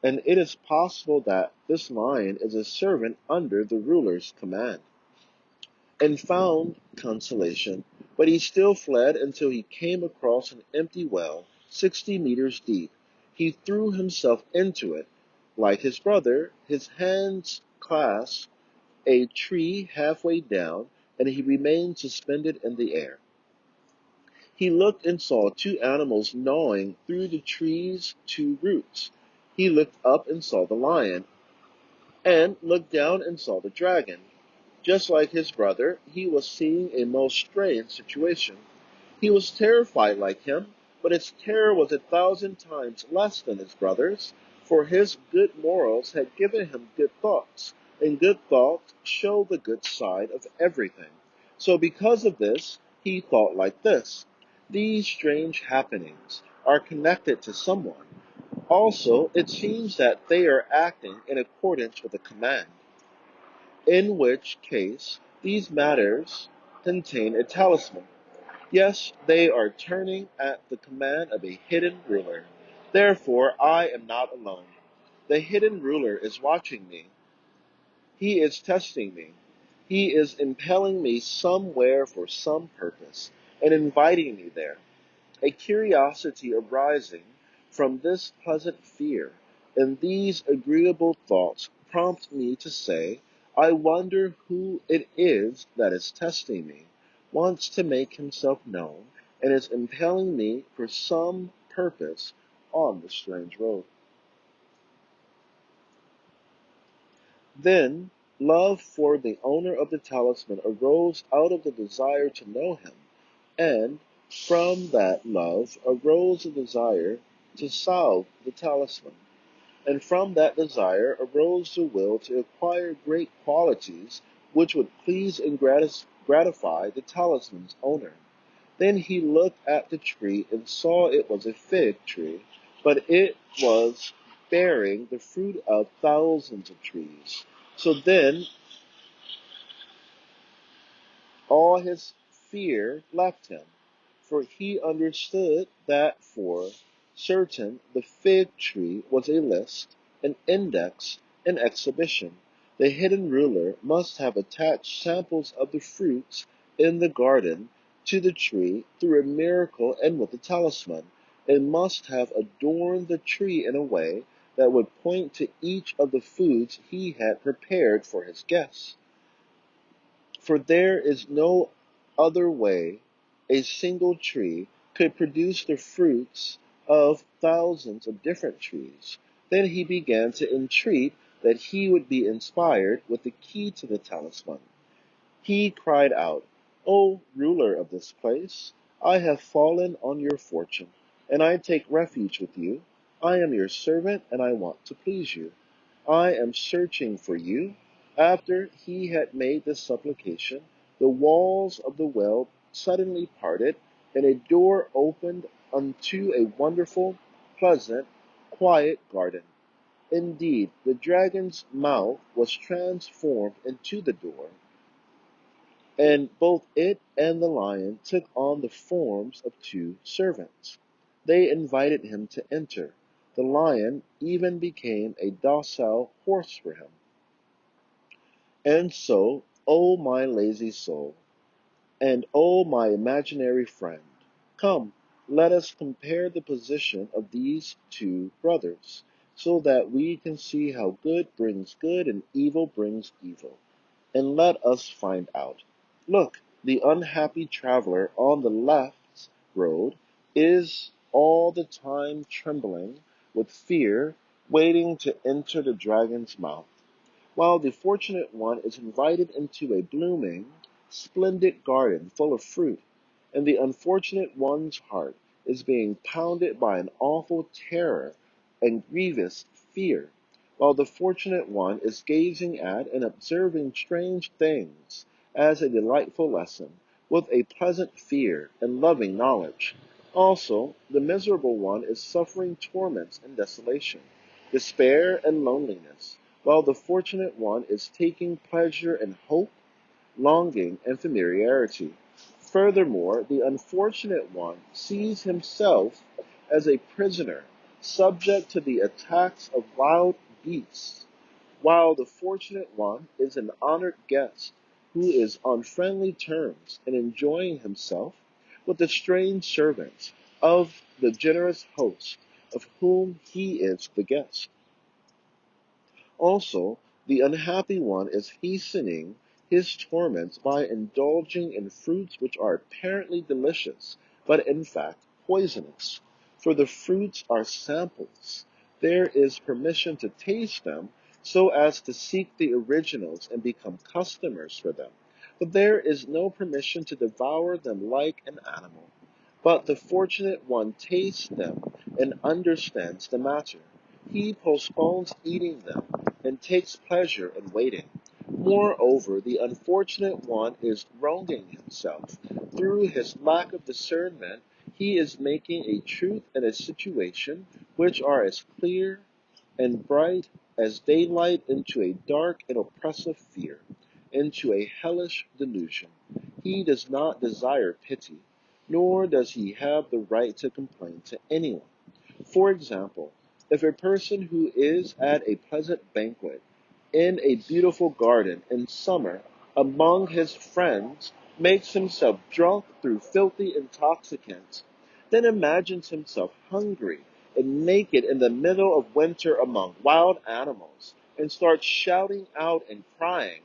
and it is possible that this lion is a servant under the ruler's command," and found consolation. But he still fled until he came across an empty well, 60 meters deep. He threw himself into it. Like his brother, his hands clasped a tree halfway down, and he remained suspended in the air. He looked and saw two animals gnawing through the tree's two roots. He looked up and saw the lion, and looked down and saw the dragon. Just like his brother, he was seeing a most strange situation. He was terrified like him, but his terror was 1,000 times less than his brother's, for his good morals had given him good thoughts, and good thoughts show the good side of everything. So because of this, he thought like this: these strange happenings are connected to someone. Also, it seems that they are acting in accordance with a command, in which case these matters contain a talisman. Yes, they are turning at the command of a hidden ruler. Therefore, I am not alone. The hidden ruler is watching me. He is testing me. He is impelling me somewhere for some purpose and inviting me there. A curiosity arising from this pleasant fear and these agreeable thoughts prompt me to say, I wonder who it is that is testing me, wants to make himself known, and is impelling me for some purpose on the strange road. Then love for the owner of the talisman arose out of the desire to know him, and from that love arose the desire to salve the talisman, and from that desire arose the will to acquire great qualities which would please and gratify the talisman's owner. Then he looked at the tree and saw it was a fig tree, but it was bearing the fruit of thousands of trees. So then all his fear left him, for he understood that for certain the fig tree was a list, an index, an exhibition. The hidden ruler must have attached samples of the fruits in the garden to the tree through a miracle and with a talisman, and must have adorned the tree in a way that would point to each of the foods he had prepared for his guests. For there is no other way a single tree could produce the fruits of thousands of different trees. Then he began to entreat that he would be inspired with the key to the talisman. He cried out, O ruler of this place, I have fallen on your fortune, and I take refuge with you. I am your servant, and I want to please you. I am searching for you, After he had made this supplication, the walls of the well suddenly parted, and a door opened unto a wonderful, pleasant, quiet garden. Indeed, the dragon's mouth was transformed into the door, and both it and the lion took on the forms of two servants. They invited him to enter. The lion even became a docile horse for him. And so, O my lazy soul, and O my imaginary friend, come, let us compare the position of these two brothers, so that we can see how good brings good and evil brings evil. And let us find out. Look, the unhappy traveler on the left's road is all the time trembling with fear, waiting to enter the dragon's mouth, while the fortunate one is invited into a blooming, splendid garden full of fruit, and the unfortunate one's heart is being pounded by an awful terror and grievous fear, while the fortunate one is gazing at and observing strange things as a delightful lesson, with a pleasant fear and loving knowledge. Also, the miserable one is suffering torments and desolation, despair and loneliness, while the fortunate one is taking pleasure in hope, longing, and familiarity. Furthermore, the unfortunate one sees himself as a prisoner, subject to the attacks of wild beasts, while the fortunate one is an honored guest who is on friendly terms and enjoying himself with the strange servants of the generous host of whom he is the guest. Also, the unhappy one is hastening his torments by indulging in fruits which are apparently delicious, but in fact poisonous. For the fruits are samples. There is permission to taste them so as to seek the originals and become customers for them. But there is no permission to devour them like an animal. But the fortunate one tastes them and understands the matter. He postpones eating them and takes pleasure in waiting. Moreover, the unfortunate one is wronging himself. Through his lack of discernment, he is making a truth and a situation which are as clear and bright as daylight into a dark and oppressive fear, into a hellish delusion. He does not desire pity, nor does he have the right to complain to anyone. For example, if a person who is at a pleasant banquet in a beautiful garden in summer among his friends makes himself drunk through filthy intoxicants, then imagines himself hungry and naked in the middle of winter among wild animals, and starts shouting out and crying,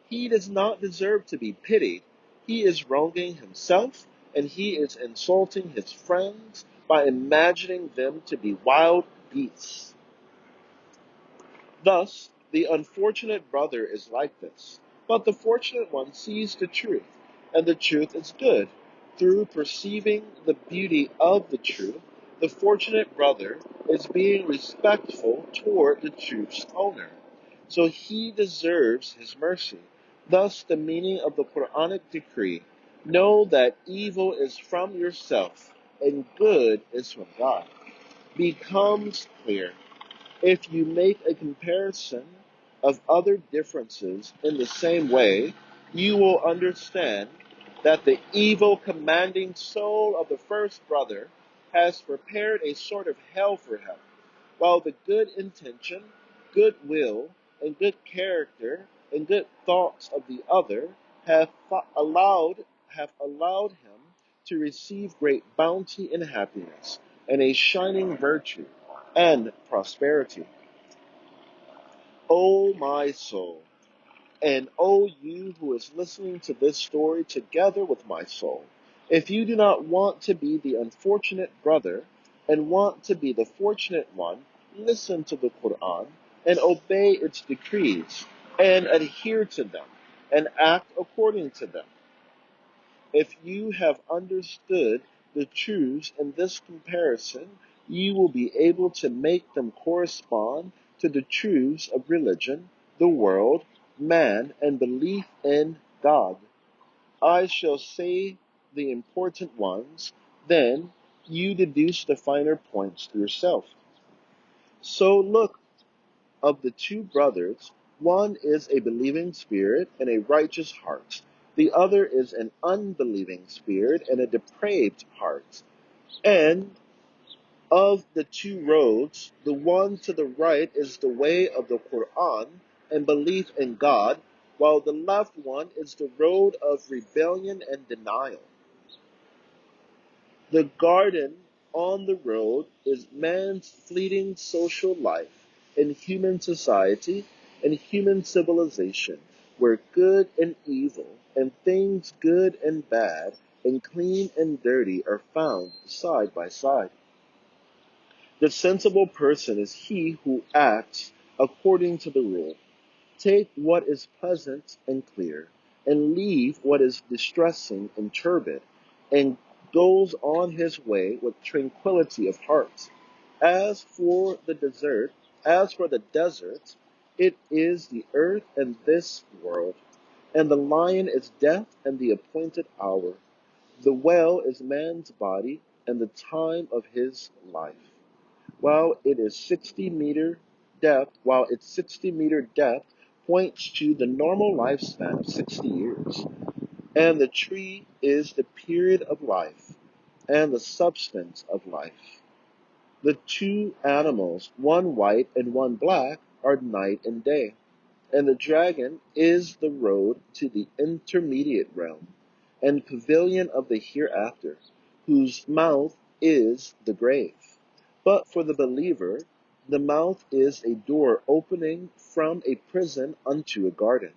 he does not deserve to be pitied. He is wronging himself, and he is insulting his friends by imagining them to be wild beasts. Thus, the unfortunate brother is like this, but the fortunate one sees the truth, and the truth is good. Through perceiving the beauty of the truth, the fortunate brother is being respectful toward the truth's owner, so he deserves his mercy. Thus, the meaning of the Qur'anic decree, know that evil is from yourself and good is from God, becomes clear. If you make a comparison of other differences in the same way, you will understand that the evil commanding soul of the first brother has prepared a sort of hell for him, while the good intention, good will, and good character and good thoughts of the other have allowed him to receive great bounty and happiness, and a shining virtue and prosperity. O my soul, and O you who is listening to this story together with my soul, if you do not want to be the unfortunate brother and want to be the fortunate one, listen to the Quran and obey its decrees and adhere to them and act according to them. If you have understood the truths in this comparison, you will be able to make them correspond to the truths of religion, the world, man and belief in God. I shall say the important ones, then you deduce the finer points yourself. So look, of the two brothers, one is a believing spirit and a righteous heart. The other is an unbelieving spirit and a depraved heart. And of the two roads, the one to the right is the way of the Qur'an and belief in God, while the left one is the road of rebellion and denial. The garden on the road is man's fleeting social life in human society and human civilization, where good and evil, and things good and bad, and clean and dirty are found side by side. The sensible person is he who acts according to the rule. Take what is pleasant and clear, and leave what is distressing and turbid, and goes on his way with tranquility of heart. As for the desert, it is the earth and this world, and the lion is death and the appointed hour. The well is man's body and the time of his life. While its 60-meter depth points to the normal lifespan of 60 years. And the tree is the period of life and the substance of life. The two animals, one white and one black, are night and day. And the dragon is the road to the intermediate realm and pavilion of the hereafter, whose mouth is the grave. But for the believer, the mouth is a door opening from a prison unto a garden.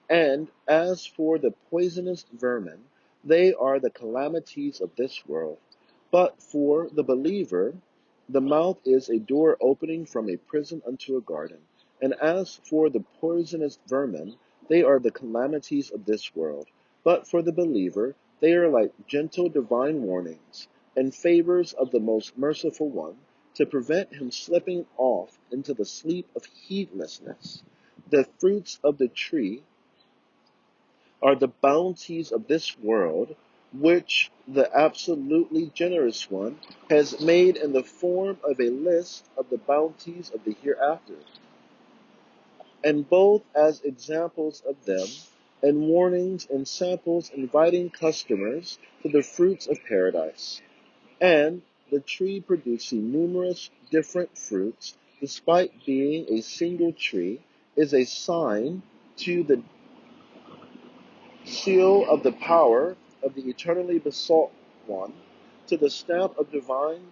And as for the poisonous vermin, they are the calamities of this world. But for the believer, the mouth is a door opening from a prison unto a garden. And as for the poisonous vermin, they are the calamities of this world. But for the believer, they are like gentle divine warnings and favors of the most merciful one to prevent him slipping off into the sleep of heedlessness. The fruits of the tree are the bounties of this world, which the absolutely generous one has made in the form of a list of the bounties of the hereafter, and both as examples of them, and warnings and samples inviting customers to the fruits of paradise. And the tree producing numerous different fruits, despite being a single tree, is a sign to the seal of the power of the eternally besought one, to the stamp of divine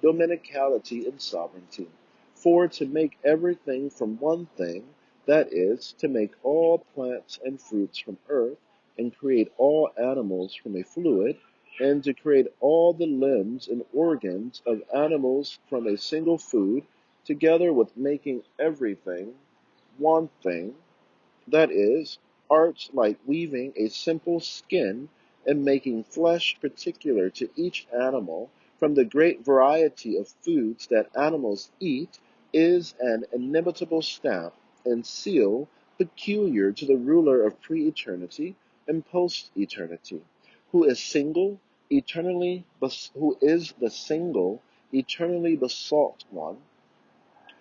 dominicality and sovereignty. For to make everything from one thing, that is, to make all plants and fruits from earth, and create all animals from a fluid, and to create all the limbs and organs of animals from a single food, together with making everything one thing, that is, arts like weaving a simple skin and making flesh particular to each animal from the great variety of foods that animals eat, is an inimitable stamp and seal peculiar to the ruler of pre-eternity and post-eternity, who is the single, eternally besought one.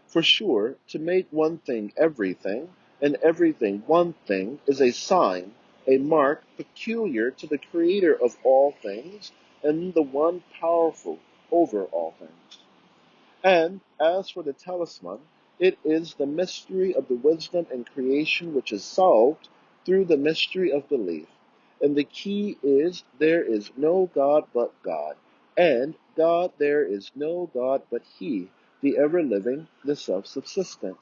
For sure, to make one thing everything, and everything one thing, is a sign, a mark peculiar to the Creator of all things, and the one powerful over all things. And as for the talisman, it is the mystery of the wisdom and creation which is solved through the mystery of belief. And the key is, there is no God but God, and God there is no God but He, the ever-living, the self-subsistent.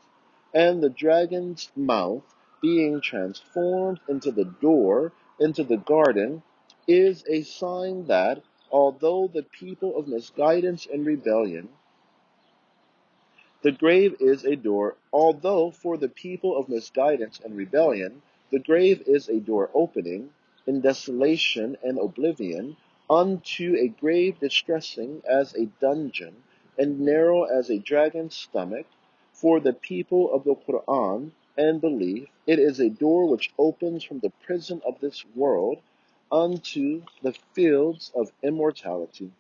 And the dragon's mouth, being transformed into the door, into the garden, is a sign that, although the people of misguidance and rebellion, the grave is a door, although for the people of misguidance and rebellion, the grave is a door opening, in desolation and oblivion, unto a grave distressing as a dungeon, and narrow as a dragon's stomach. For the people of the Qur'an, and belief. It is a door which opens from the prison of this world unto the fields of immortality,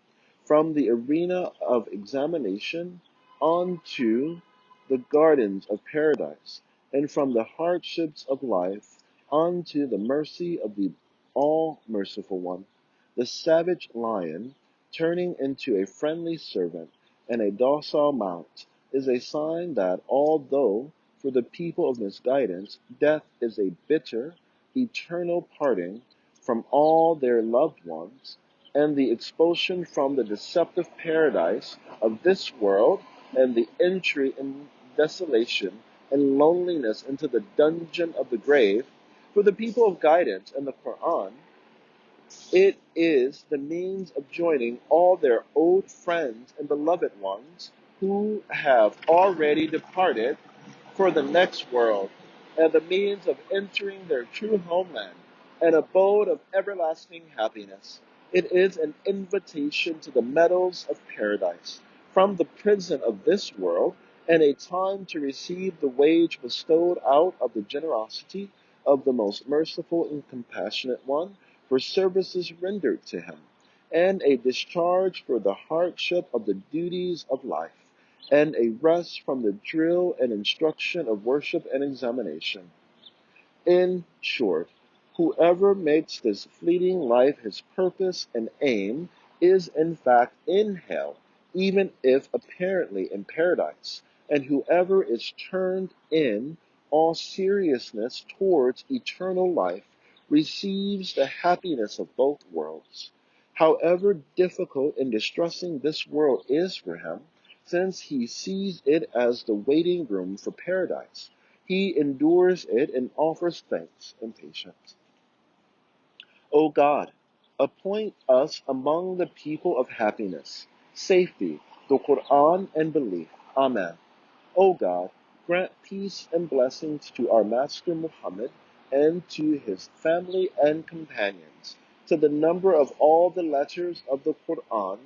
from the arena of examination onto the gardens of paradise, and from the hardships of life onto the mercy of the all-merciful one. The savage lion, turning into a friendly servant and a docile mount, is a sign that although for the people of misguidance death is a bitter, eternal parting from all their loved ones, and the expulsion from the deceptive paradise of this world, and the entry in desolation and loneliness into the dungeon of the grave, for the people of guidance and the Quran, it is the means of joining all their old friends and beloved ones who have already departed for the next world, and the means of entering their true homeland, an abode of everlasting happiness. It is an invitation to the meadows of paradise, from the prison of this world, and a time to receive the wage bestowed out of the generosity of the most merciful and compassionate one for services rendered to him, and a discharge for the hardship of the duties of life, and a rest from the drill and instruction of worship and examination. In short, whoever makes this fleeting life his purpose and aim is in fact in hell, even if apparently in paradise, and whoever is turned in all seriousness towards eternal life receives the happiness of both worlds. However difficult and distressing this world is for him, since he sees it as the waiting room for paradise, he endures it and offers thanks and patience. O God, appoint us among the people of happiness, safety, the Quran, and belief. Amen. O God, grant peace and blessings to our Master Muhammad and to his family and companions, to the number of all the letters of the Quran,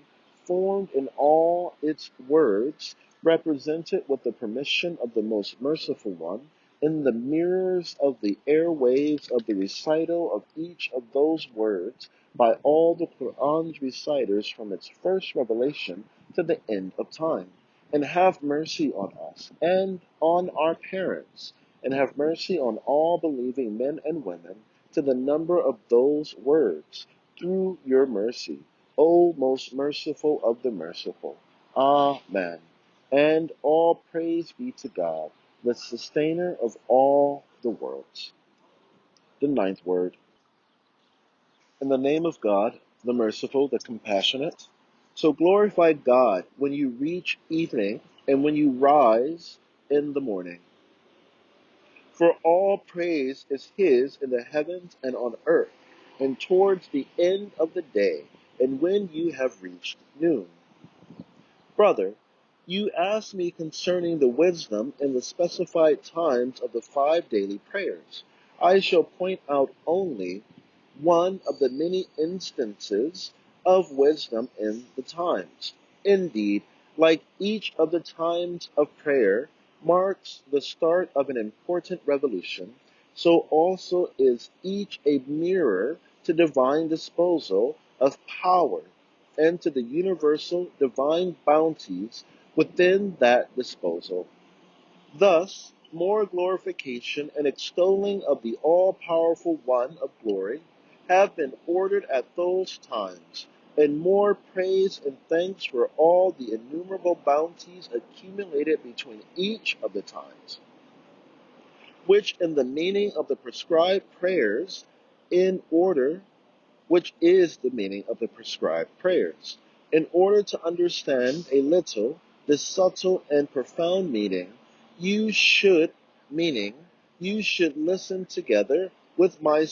formed in all its words, represented with the permission of the most merciful one, in the mirrors of the airwaves of the recital of each of those words by all the Quran's reciters from its first revelation to the end of time. And have mercy on us and on our parents, and have mercy on all believing men and women to the number of those words, through your mercy, O most merciful of the merciful. Amen. And all praise be to God, the sustainer of all the worlds. The ninth word. In the name of God, the merciful, the compassionate. So glorify God when you reach evening and when you rise in the morning. For all praise is his in the heavens and on earth, and towards the end of the day, and when you have reached noon. Brother, you asked me concerning the wisdom in the specified times of the 5 daily prayers. I shall point out only one of the many instances of wisdom in the times. Indeed, like each of the times of prayer marks the start of an important revolution, so also is each a mirror to divine disposal of power and to the universal divine bounties within that disposal. Thus, more glorification and extolling of the all-powerful One of glory have been ordered at those times, and more praise and thanks for all the innumerable bounties accumulated between each of the times, which in the meaning of the prescribed prayers, in order, which is the meaning of the prescribed prayers, in order to understand a little this subtle and profound meaning, you should, meaning, you should listen together with my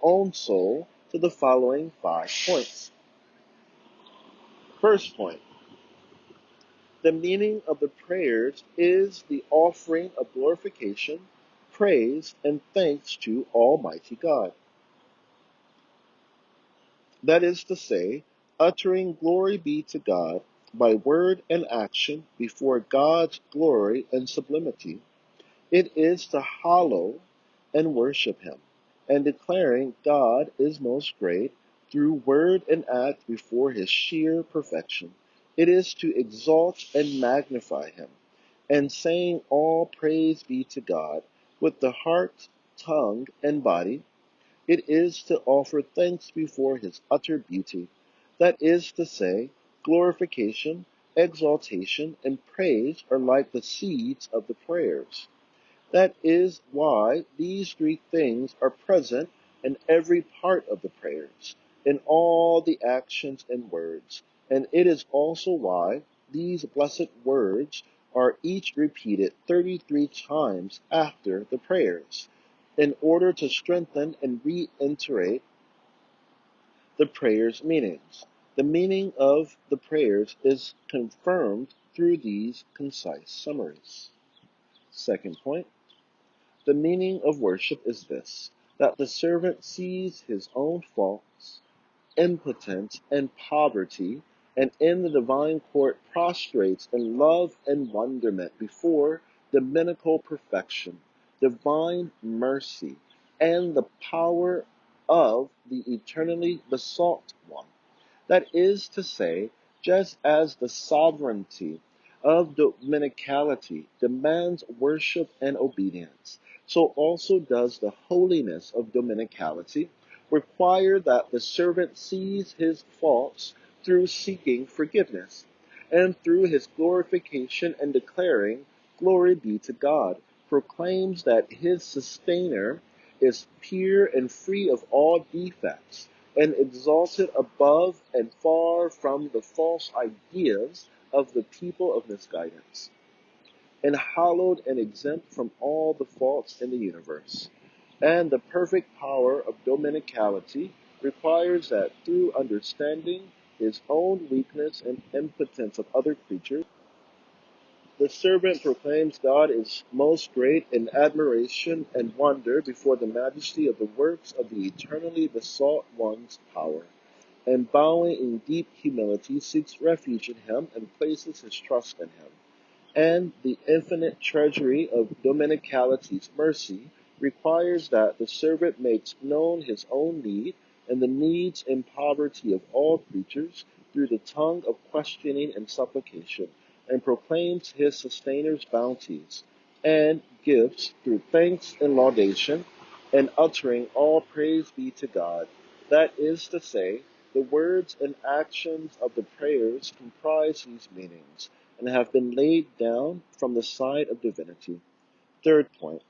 own soul to the following 5 points. First point, the meaning of the prayers is the offering of glorification, praise, and thanks to Almighty God. That is to say, uttering glory be to God by word and action before God's glory and sublimity, It is to hallow and worship him, and declaring God is most great through word and act before his sheer perfection. It is to exalt and magnify him, and saying all praise be to God with the heart, tongue, and body. It is to offer thanks before his utter beauty. That is to say, glorification, exaltation, and praise are like the seeds of the prayers. That is why these three things are present in every part of the prayers, in all the actions and words. And it is also why these blessed words are each repeated 33 times after the prayers, in order to strengthen and reiterate the prayer's meanings. The meaning of the prayers is confirmed through these concise summaries. Second point. The meaning of worship is this, that the servant sees his own faults, impotence, and poverty, and in the divine court prostrates in love and wonderment before dominical perfection, divine mercy, and the power of the eternally besought one. That is to say, just as the sovereignty of dominicality demands worship and obedience, so also does the holiness of dominicality require that the servant sees his faults through seeking forgiveness, and through his glorification and declaring, Glory be to God, proclaims that his sustainer is pure and free of all defects, and exalted above and far from the false ideas of the people of misguidance, and hallowed and exempt from all the faults in the universe. And the perfect power of dominicality requires that through understanding his own weakness and impotence of other creatures, the servant proclaims God is most great in admiration and wonder before the majesty of the works of the eternally besought one's power, and bowing in deep humility seeks refuge in him and places his trust in him. And the infinite treasury of dominicality's mercy requires that the servant makes known his own need and the needs and poverty of all creatures through the tongue of questioning and supplication, and proclaims his sustainers' bounties and gifts through thanks and laudation, and uttering all praise be to God. That is to say, the words and actions of the prayers comprise these meanings, and have been laid down from the side of divinity. Third point.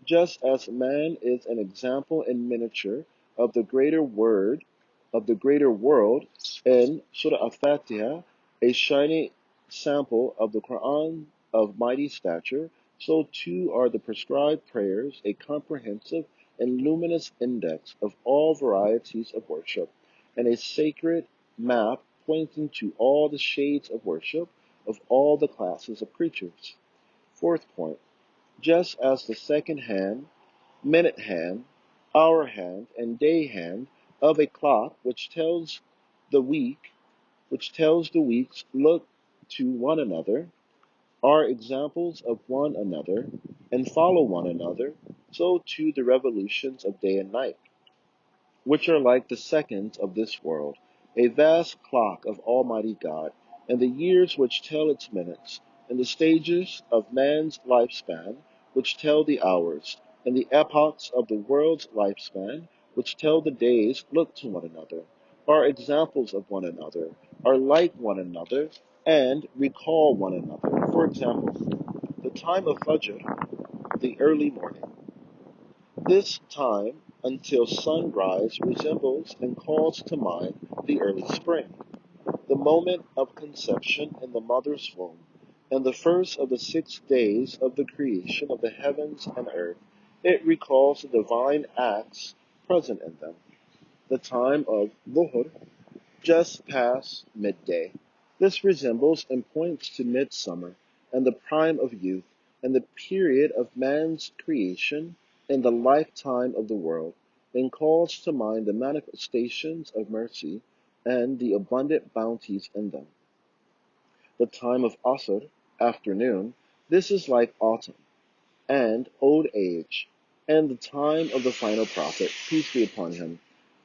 Just as man is an example in miniature of the greater word, of the greater world, in Surah Al-Fatiha, a shining sample of the Quran of mighty stature, so too are the prescribed prayers a comprehensive and luminous index of all varieties of worship, and a sacred map pointing to all the shades of worship of all the classes of creatures. Fourth point. Just as the second hand, minute hand, hour hand, and day hand of a clock the week, which tells the weeks look to one another, are examples of one another, and follow one another, so too the revolutions of day and night, which are like the seconds of this world, a vast clock of Almighty God, and the years which tell its minutes, and the stages of man's lifespan which tell the hours, and the epochs of the world's lifespan which tell the days look to one another, are examples of one another, are like one another, and recall one another. For example, the time of Fajr, the early morning. This time until sunrise resembles and calls to mind the early spring, the moment of conception in the mother's womb, and the first of the 6 days of the creation of the heavens and earth. It recalls the divine acts present in them. The time of Dhuhr, just past midday. This resembles and points to midsummer and the prime of youth and the period of man's creation and the lifetime of the world, and calls to mind the manifestations of mercy and the abundant bounties in them. The time of Asr, afternoon, this is like autumn, and old age, and the time of the final prophet, peace be upon him,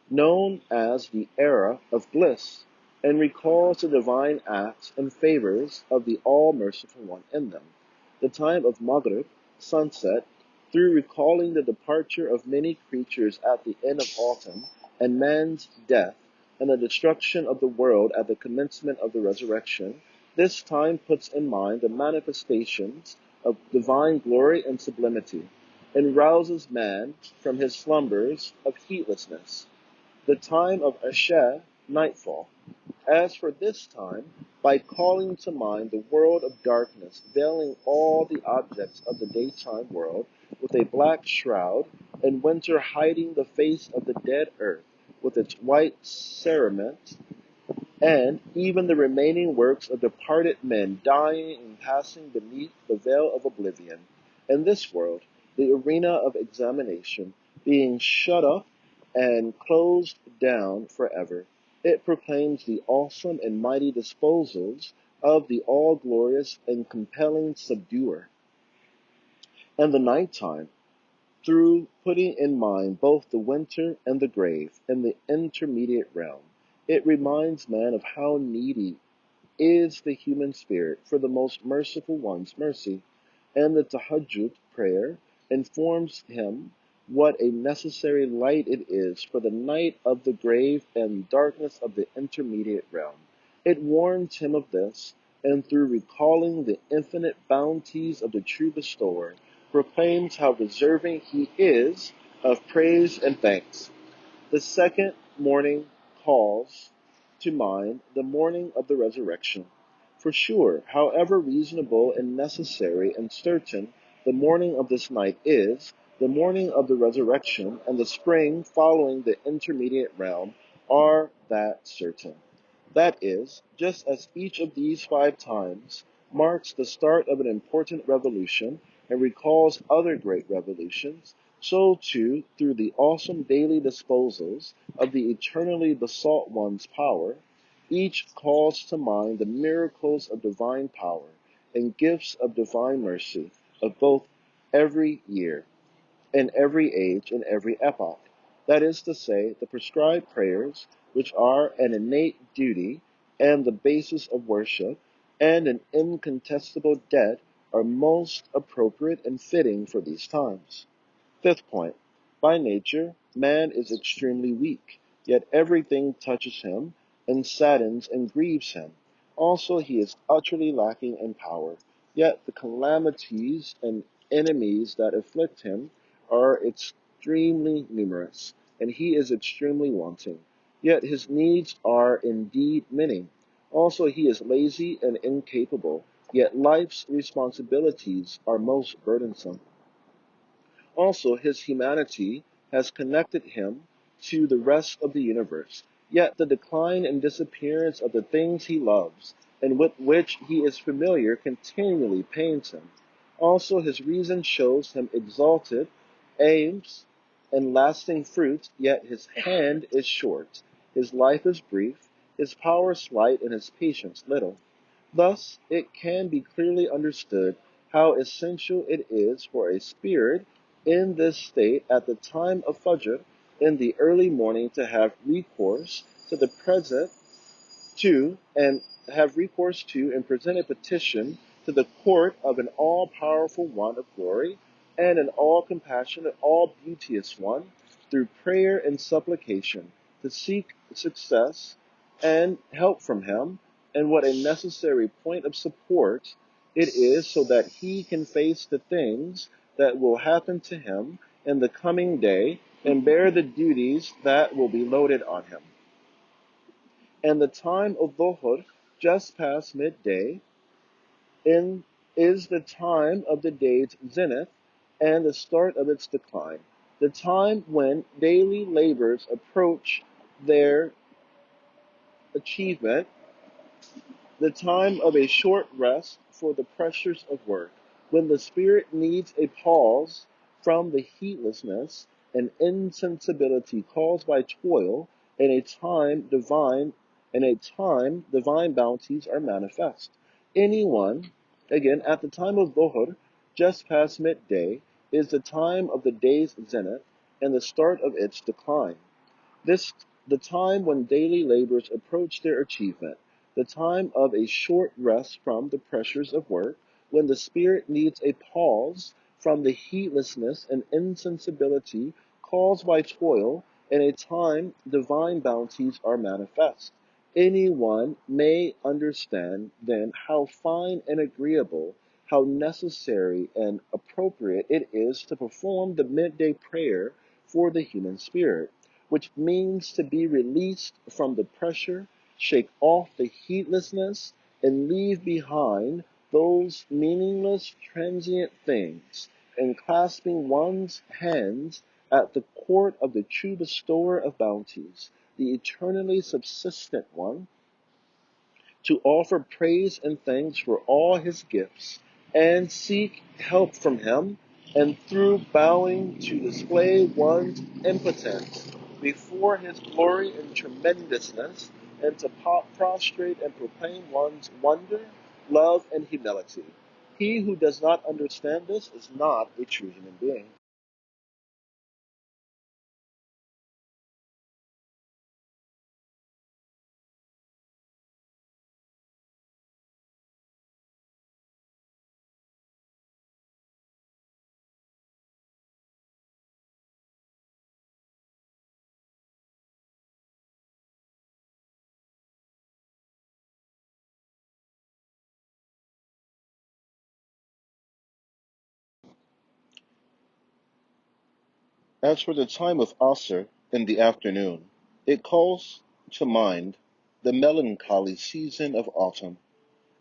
known as the era of bliss, and recalls the divine acts and favors of the All-Merciful One in them. The time of Maghrib, sunset, through recalling the departure of many creatures at the end of autumn, and man's death, and the destruction of the world at the commencement of the resurrection, this time puts in mind the manifestations of divine glory and sublimity, and rouses man from his slumbers of heedlessness. The time of Asha, nightfall. As for this time, by calling to mind the world of darkness, veiling all the objects of the daytime world with a black shroud, and winter hiding the face of the dead earth with its white cerement, and even the remaining works of departed men dying and passing beneath the veil of oblivion, and this world, the arena of examination, being shut up and closed down forever. It proclaims the awesome and mighty disposals of the all-glorious and compelling subduer. And the nighttime, through putting in mind both the winter and the grave and the intermediate realm, it reminds man of how needy is the human spirit for the most merciful one's mercy, and the tahajjud prayer informs him what a necessary light it is for the night of the grave and darkness of the intermediate realm. It warns him of this, and through recalling the infinite bounties of the true bestower, proclaims how deserving he is of praise and thanks. The second morning calls to mind the morning of the resurrection. For sure, however reasonable and necessary and certain the morning of this night is, the morning of the resurrection and the spring following the intermediate realm are that certain. That is, just as each of these 5 times marks the start of an important revolution and recalls other great revolutions, so too, through the awesome daily disposals of the eternally besought one's power, each calls to mind the miracles of divine power and gifts of divine mercy of both every year, in every age, and every epoch. That is to say, the prescribed prayers, which are an innate duty and the basis of worship, and an incontestable debt, are most appropriate and fitting for these times. 5th point. By nature, man is extremely weak, yet everything touches him and saddens and grieves him. Also, he is utterly lacking in power, yet the calamities and enemies that afflict him are extremely numerous, and he is extremely wanting. Yet his needs are indeed many. Also, he is lazy and incapable, yet life's responsibilities are most burdensome. Also, his humanity has connected him to the rest of the universe, yet the decline and disappearance of the things he loves and with which he is familiar continually pains him. Also, his reason shows him exalted aims and lasting fruits, yet his hand is short, his life is brief, his power slight, and his patience little. Thus, it can be clearly understood how essential it is for a spirit in this state at the time of Fajr in the early morning to have recourse to the present and present a petition to the court of an all-powerful one of glory and an all-compassionate, all-beauteous one through prayer and supplication to seek success and help from him, and what a necessary point of support it is so that he can face the things that will happen to him in the coming day and bear the duties that will be loaded on him. And the time of Dhuhr, just past midday, is the time of the day's zenith and the start of its decline, the time when daily labors approach their achievement, the time of a short rest for the pressures of work, when the spirit needs a pause from the heedlessness and insensibility caused by toil, and a time divine bounties are manifest. Anyone, again, at the time of Dhuhr, Just past midday is the time of the day's zenith and the start of its decline. This the time when daily labors approach their achievement, the time of a short rest from the pressures of work, when the spirit needs a pause from the heedlessness and insensibility caused by toil, and a time divine bounties are manifest. Anyone may understand then how fine and agreeable, how necessary and appropriate it is to perform the midday prayer for the human spirit, which means to be released from the pressure, shake off the heedlessness, and leave behind those meaningless, transient things, and clasping one's hands at the court of the true bestower of bounties, the eternally subsistent one, to offer praise and thanks for all his gifts, and seek help from him, and through bowing to display one's impotence before his glory and tremendousness, and to prostrate and proclaim one's wonder, love, and humility. He who does not understand this is not a true human being. As for the time of Asr in the afternoon, it calls to mind the melancholy season of autumn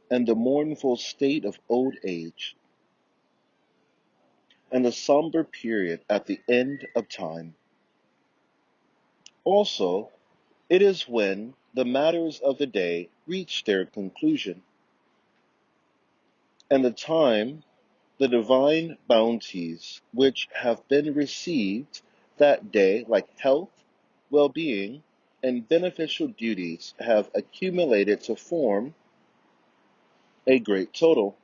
and the mournful state of old age and the somber period at the end of time. Also, it is when the matters of the day reach their conclusion, and the time the divine bounties which have been received that day, like health, well being, and beneficial duties, have accumulated to form a great total,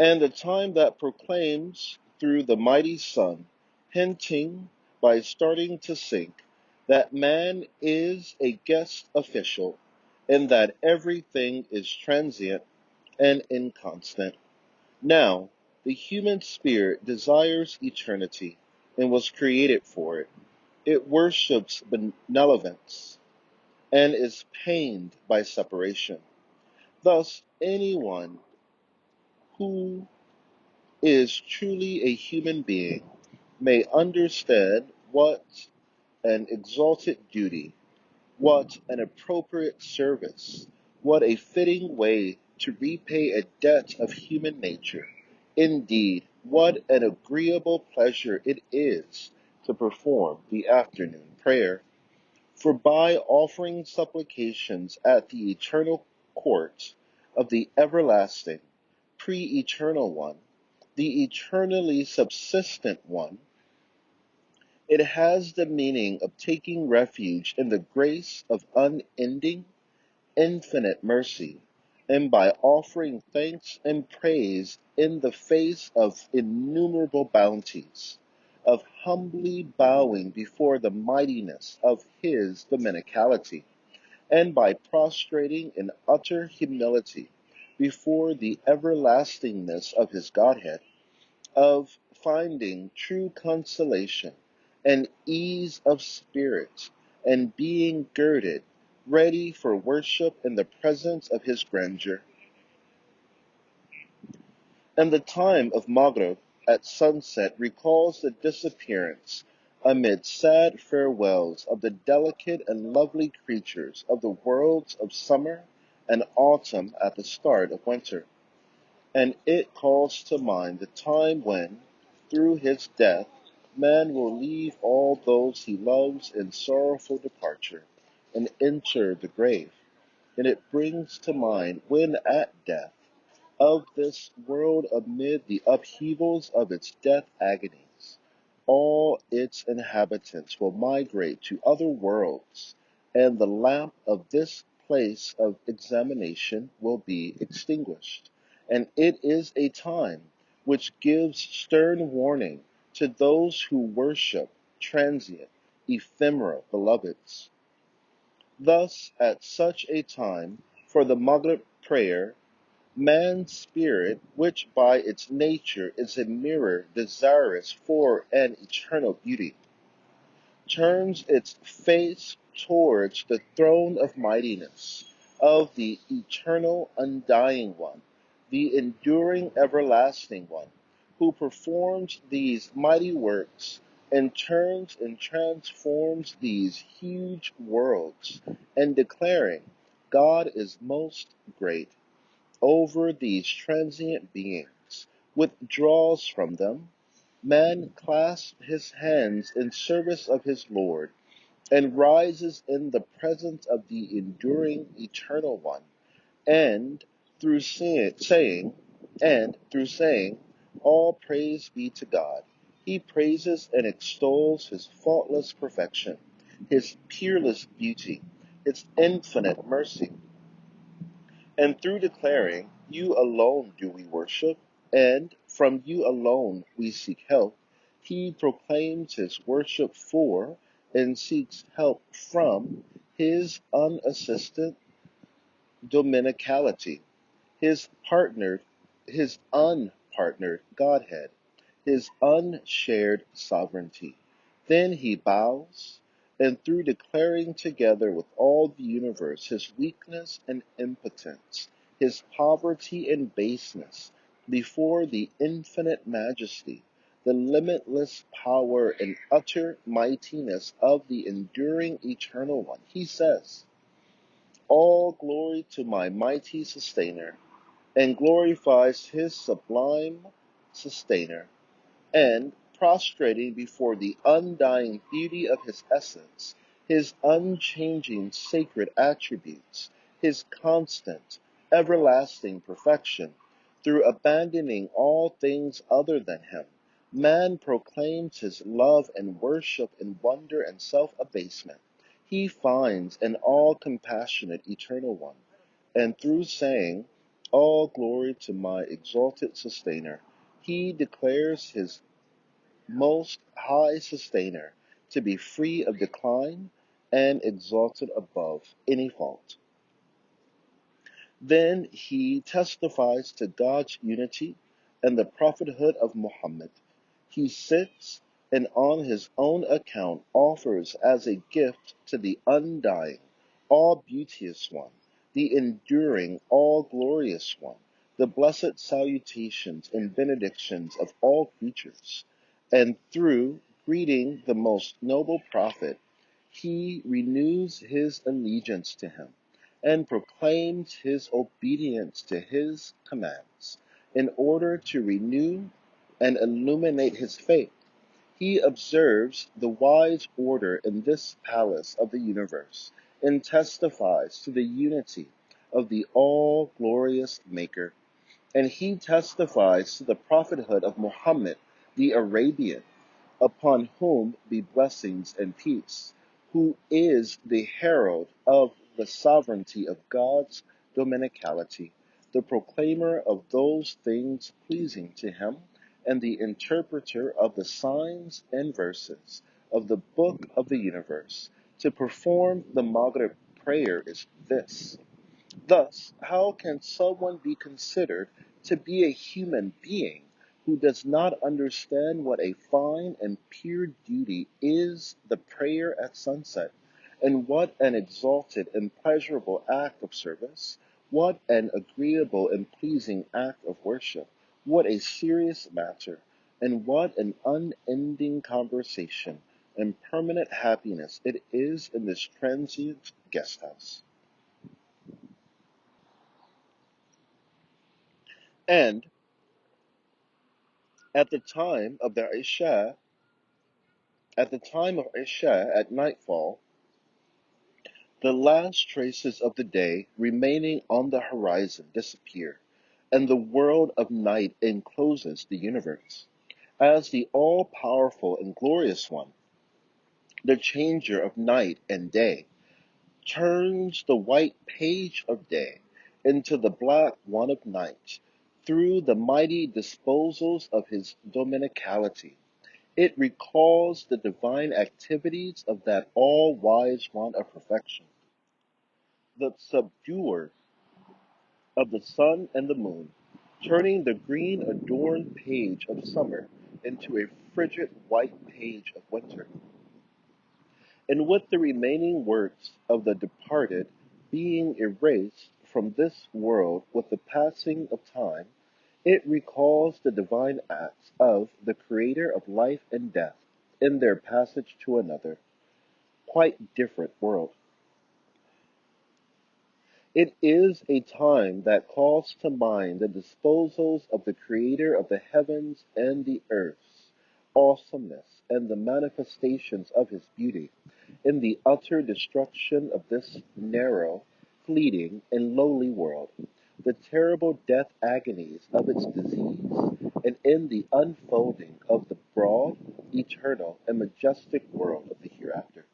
and the time that proclaims through the mighty sun, hinting by starting to sink, that man is a guest official, and that everything is transient and inconstant. Now, the human spirit desires eternity and was created for it. It worships benevolence and is pained by separation. Thus, anyone who is truly a human being may understand what an exalted duty, what an appropriate service, what a fitting way to repay a debt of human nature. Indeed, what an agreeable pleasure it is to perform the afternoon prayer. For by offering supplications at the eternal court of the everlasting, pre-eternal one, the eternally subsistent one, it has the meaning of taking refuge in the grace of unending, infinite mercy, and by offering thanks and praise in the face of innumerable bounties, of humbly bowing before the mightiness of his dominicality, and by prostrating in utter humility before the everlastingness of his Godhead, of finding true consolation and ease of spirit, and being girded, ready for worship in the presence of his grandeur. And the time of Maghrib at sunset recalls the disappearance, amid sad farewells, of the delicate and lovely creatures of the worlds of summer and autumn at the start of winter. And it calls to mind the time when, through his death, man will leave all those he loves in sorrowful departure, and enter the grave. And it brings to mind when at death of this world, amid the upheavals of its death agonies, all its inhabitants will migrate to other worlds, and the lamp of this place of examination will be extinguished. And it is a time which gives stern warning to those who worship transient, ephemeral beloveds. Thus, at such a time, for the Maghrib prayer, man's spirit, which by its nature is a mirror desirous for an eternal beauty, turns its face towards the throne of mightiness of the eternal undying one, the enduring everlasting one, who performs these mighty works and turns and transforms these huge worlds, and declaring, God is most great over these transient beings, withdraws from them. Man clasps his hands in service of his Lord, and rises in the presence of the enduring eternal one, and through saying, all praise be to God, he praises and extols his faultless perfection, his peerless beauty, his infinite mercy. And through declaring, you alone do we worship, and from you alone we seek help, he proclaims his worship for and seeks help from his unassisted dominicality, his his unpartnered Godhead, his unshared sovereignty. Then he bows, and through declaring together with all the universe his weakness and impotence, his poverty and baseness, before the infinite majesty, the limitless power and utter mightiness of the enduring eternal one, he says, all glory to my mighty sustainer, and glorifies his sublime sustainer, and prostrating before the undying beauty of his essence, his unchanging sacred attributes, his constant, everlasting perfection, through abandoning all things other than him, man proclaims his love and worship in wonder and self-abasement. He finds an all-compassionate eternal one, and through saying, all glory to my exalted sustainer, he declares his most high sustainer to be free of decline and exalted above any fault. Then he testifies to God's unity and the prophethood of Muhammad. He sits and on his own account offers as a gift to the undying, all-beauteous one, the enduring, all-glorious one, the blessed salutations and benedictions of all creatures. And through greeting the most noble prophet, he renews his allegiance to him and proclaims his obedience to his commands in order to renew and illuminate his faith. He observes the wise order in this palace of the universe and testifies to the unity of the all-glorious Maker. And he testifies to the prophethood of Muhammad the Arabian, upon whom be blessings and peace, who is the herald of the sovereignty of God's dominicality, the proclaimer of those things pleasing to him, and the interpreter of the signs and verses of the book of the universe. To perform the Maghrib prayer is this. Thus, how can someone be considered to be a human being who does not understand what a fine and pure duty is the prayer at sunset, and what an exalted and pleasurable act of service, what an agreeable and pleasing act of worship, what a serious matter, and what an unending conversation and permanent happiness it is in this transient guest house. And At the time of the Isha, at the time of Isha at nightfall, the last traces of the day remaining on the horizon disappear, and the world of night encloses the universe. As the all-powerful and glorious one, the changer of night and day, turns the white page of day into the black one of night, through the mighty disposals of his dominicality. It recalls the divine activities of that all-wise one of perfection, the subduer of the sun and the moon, turning the green adorned page of summer into a frigid white page of winter. And with the remaining works of the departed being erased from this world with the passing of time, it recalls the divine acts of the Creator of life and death in their passage to another, quite different world. It is a time that calls to mind the disposals of the Creator of the heavens and the earth's awesomeness and the manifestations of his beauty in the utter destruction of this narrow, fleeting, and lowly world, the terrible death agonies of its disease, and in the unfolding of the broad, eternal, and majestic world of the hereafter.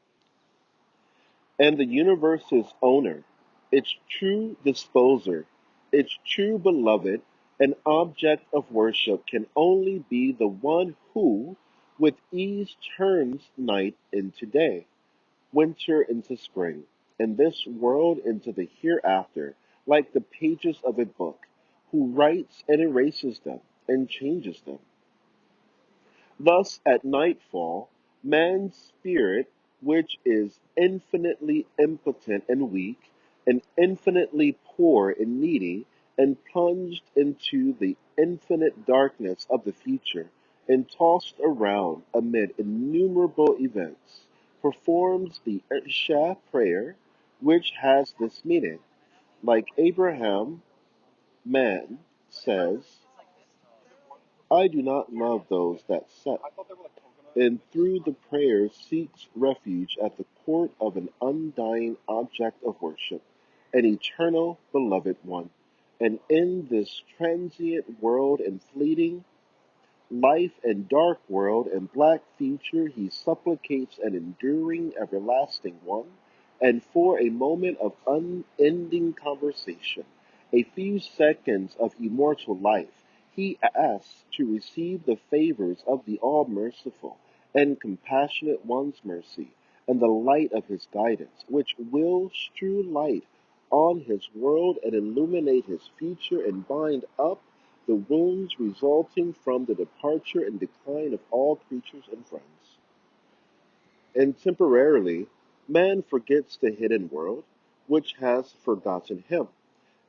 And the universe's owner, its true disposer, its true beloved, and object of worship can only be the one who, with ease, turns night into day, winter into spring, and this world into the hereafter, like the pages of a book, who writes and erases them and changes them. Thus, at nightfall, man's spirit, which is infinitely impotent and weak, and infinitely poor and needy, and plunged into the infinite darkness of the future, and tossed around amid innumerable events, performs the Isha prayer, which has this meaning. Like Abraham, man says, I do not love those that set, and through the prayer seeks refuge at the court of an undying object of worship, an eternal beloved one. And in this transient world and fleeting life and dark world and black future, he supplicates an enduring, everlasting one, and for a moment of unending conversation, a few seconds of immortal life, he asks to receive the favors of the all-merciful and compassionate one's mercy, and the light of his guidance, which will strew light on his world and illuminate his future and bind up the wounds resulting from the departure and decline of all creatures and friends. And temporarily, man forgets the hidden world, which has forgotten him,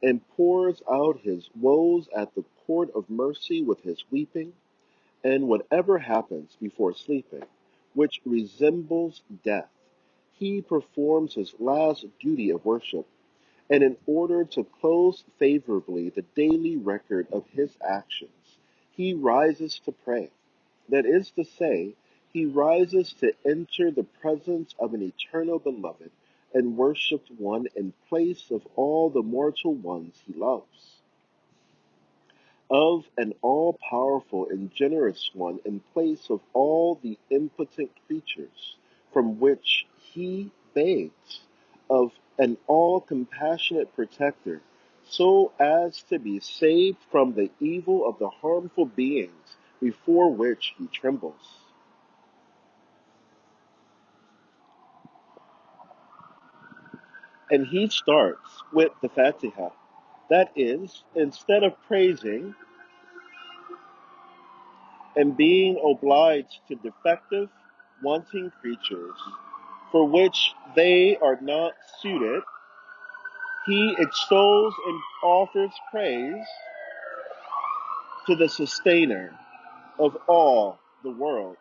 and pours out his woes at the court of mercy with his weeping, and whatever happens before sleeping, which resembles death, he performs his last duty of worship, and in order to close favorably the daily record of his actions, he rises to pray. That is to say, he rises to enter the presence of an eternal beloved and worshipped one in place of all the mortal ones he loves, of an all-powerful and generous one in place of all the impotent creatures from which he begs, of an all-compassionate protector, so as to be saved from the evil of the harmful beings before which he trembles. And he starts with the Fatiha. That is, instead of praising and being obliged to defective, wanting creatures, for which they are not suited, he extols and offers praise to the sustainer of all the worlds,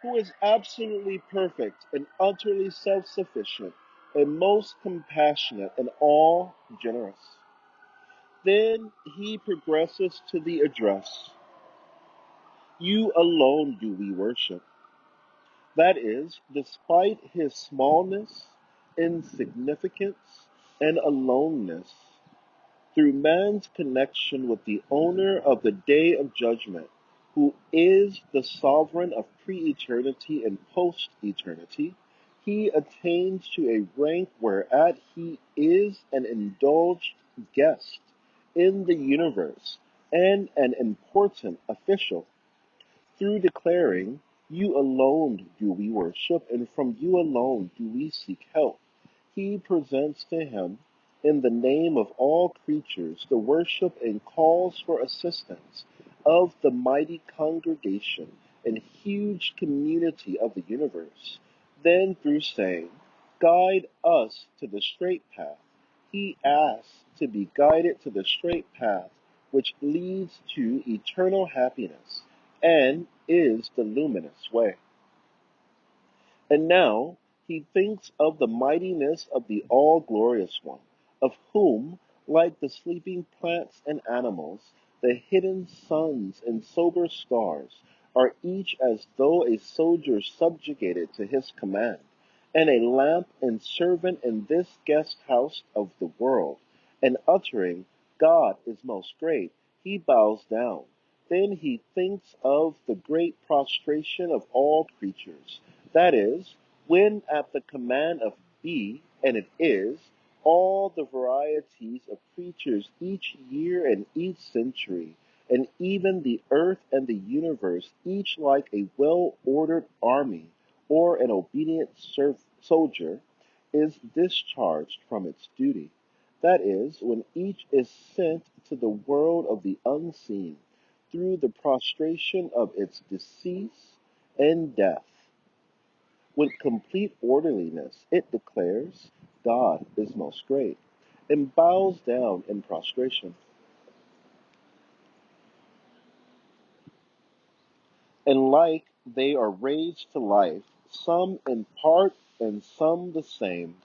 who is absolutely perfect and utterly self-sufficient and most compassionate and all generous. Then he progresses to the address. You alone do we worship. That is, despite his smallness, insignificance, and aloneness, through man's connection with the owner of the day of judgment, who is the sovereign of pre-eternity and post-eternity, he attains to a rank whereat he is an indulged guest in the universe, and an important official. Through declaring, "You alone do we worship, and from you alone do we seek help," he presents to him, in the name of all creatures, the worship and calls for assistance of the mighty congregation and huge community of the universe. Then, through saying, "Guide us to the straight path," he asks to be guided to the straight path which leads to eternal happiness and is the luminous way. And now he thinks of the mightiness of the all-glorious one, of whom, like the sleeping plants and animals, the hidden suns and sober stars are each as though a soldier subjugated to his command, and a lamp and servant in this guest house of the world, and uttering, "God is most great," he bows down. Then he thinks of the great prostration of all creatures, that is, when at the command of "Be," and it is, all the varieties of creatures each year and each century, and even the earth and the universe, each like a well-ordered army or an obedient soldier, is discharged from its duty. That is, when each is sent to the world of the unseen through the prostration of its decease and death. With complete orderliness, it declares, "God is most great," and bows down in prostration. And like they are raised to life, some in part and some the same,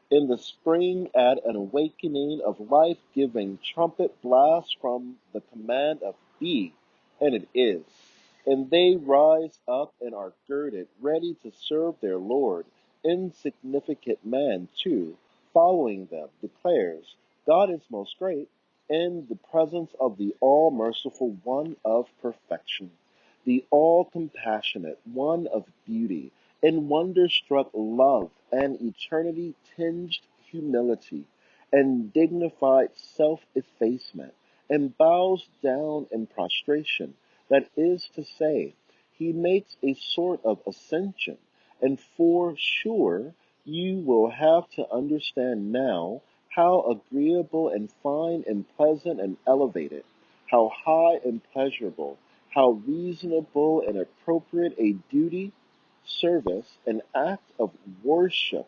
in the spring at an awakening of life-giving trumpet blast from the command of "Be," and it is. And they rise up and are girded, ready to serve their Lord. Insignificant man, too, following them, declares, "God is most great," in the presence of the all-merciful one of perfection, the all-compassionate one of beauty, and wonder-struck love, and eternity-tinged humility, and dignified self-effacement, and bows down in prostration. That is to say, he makes a sort of ascension, and for sure you will have to understand now how agreeable and fine and pleasant and elevated, how high and pleasurable, how reasonable and appropriate a duty, service, an act of worship,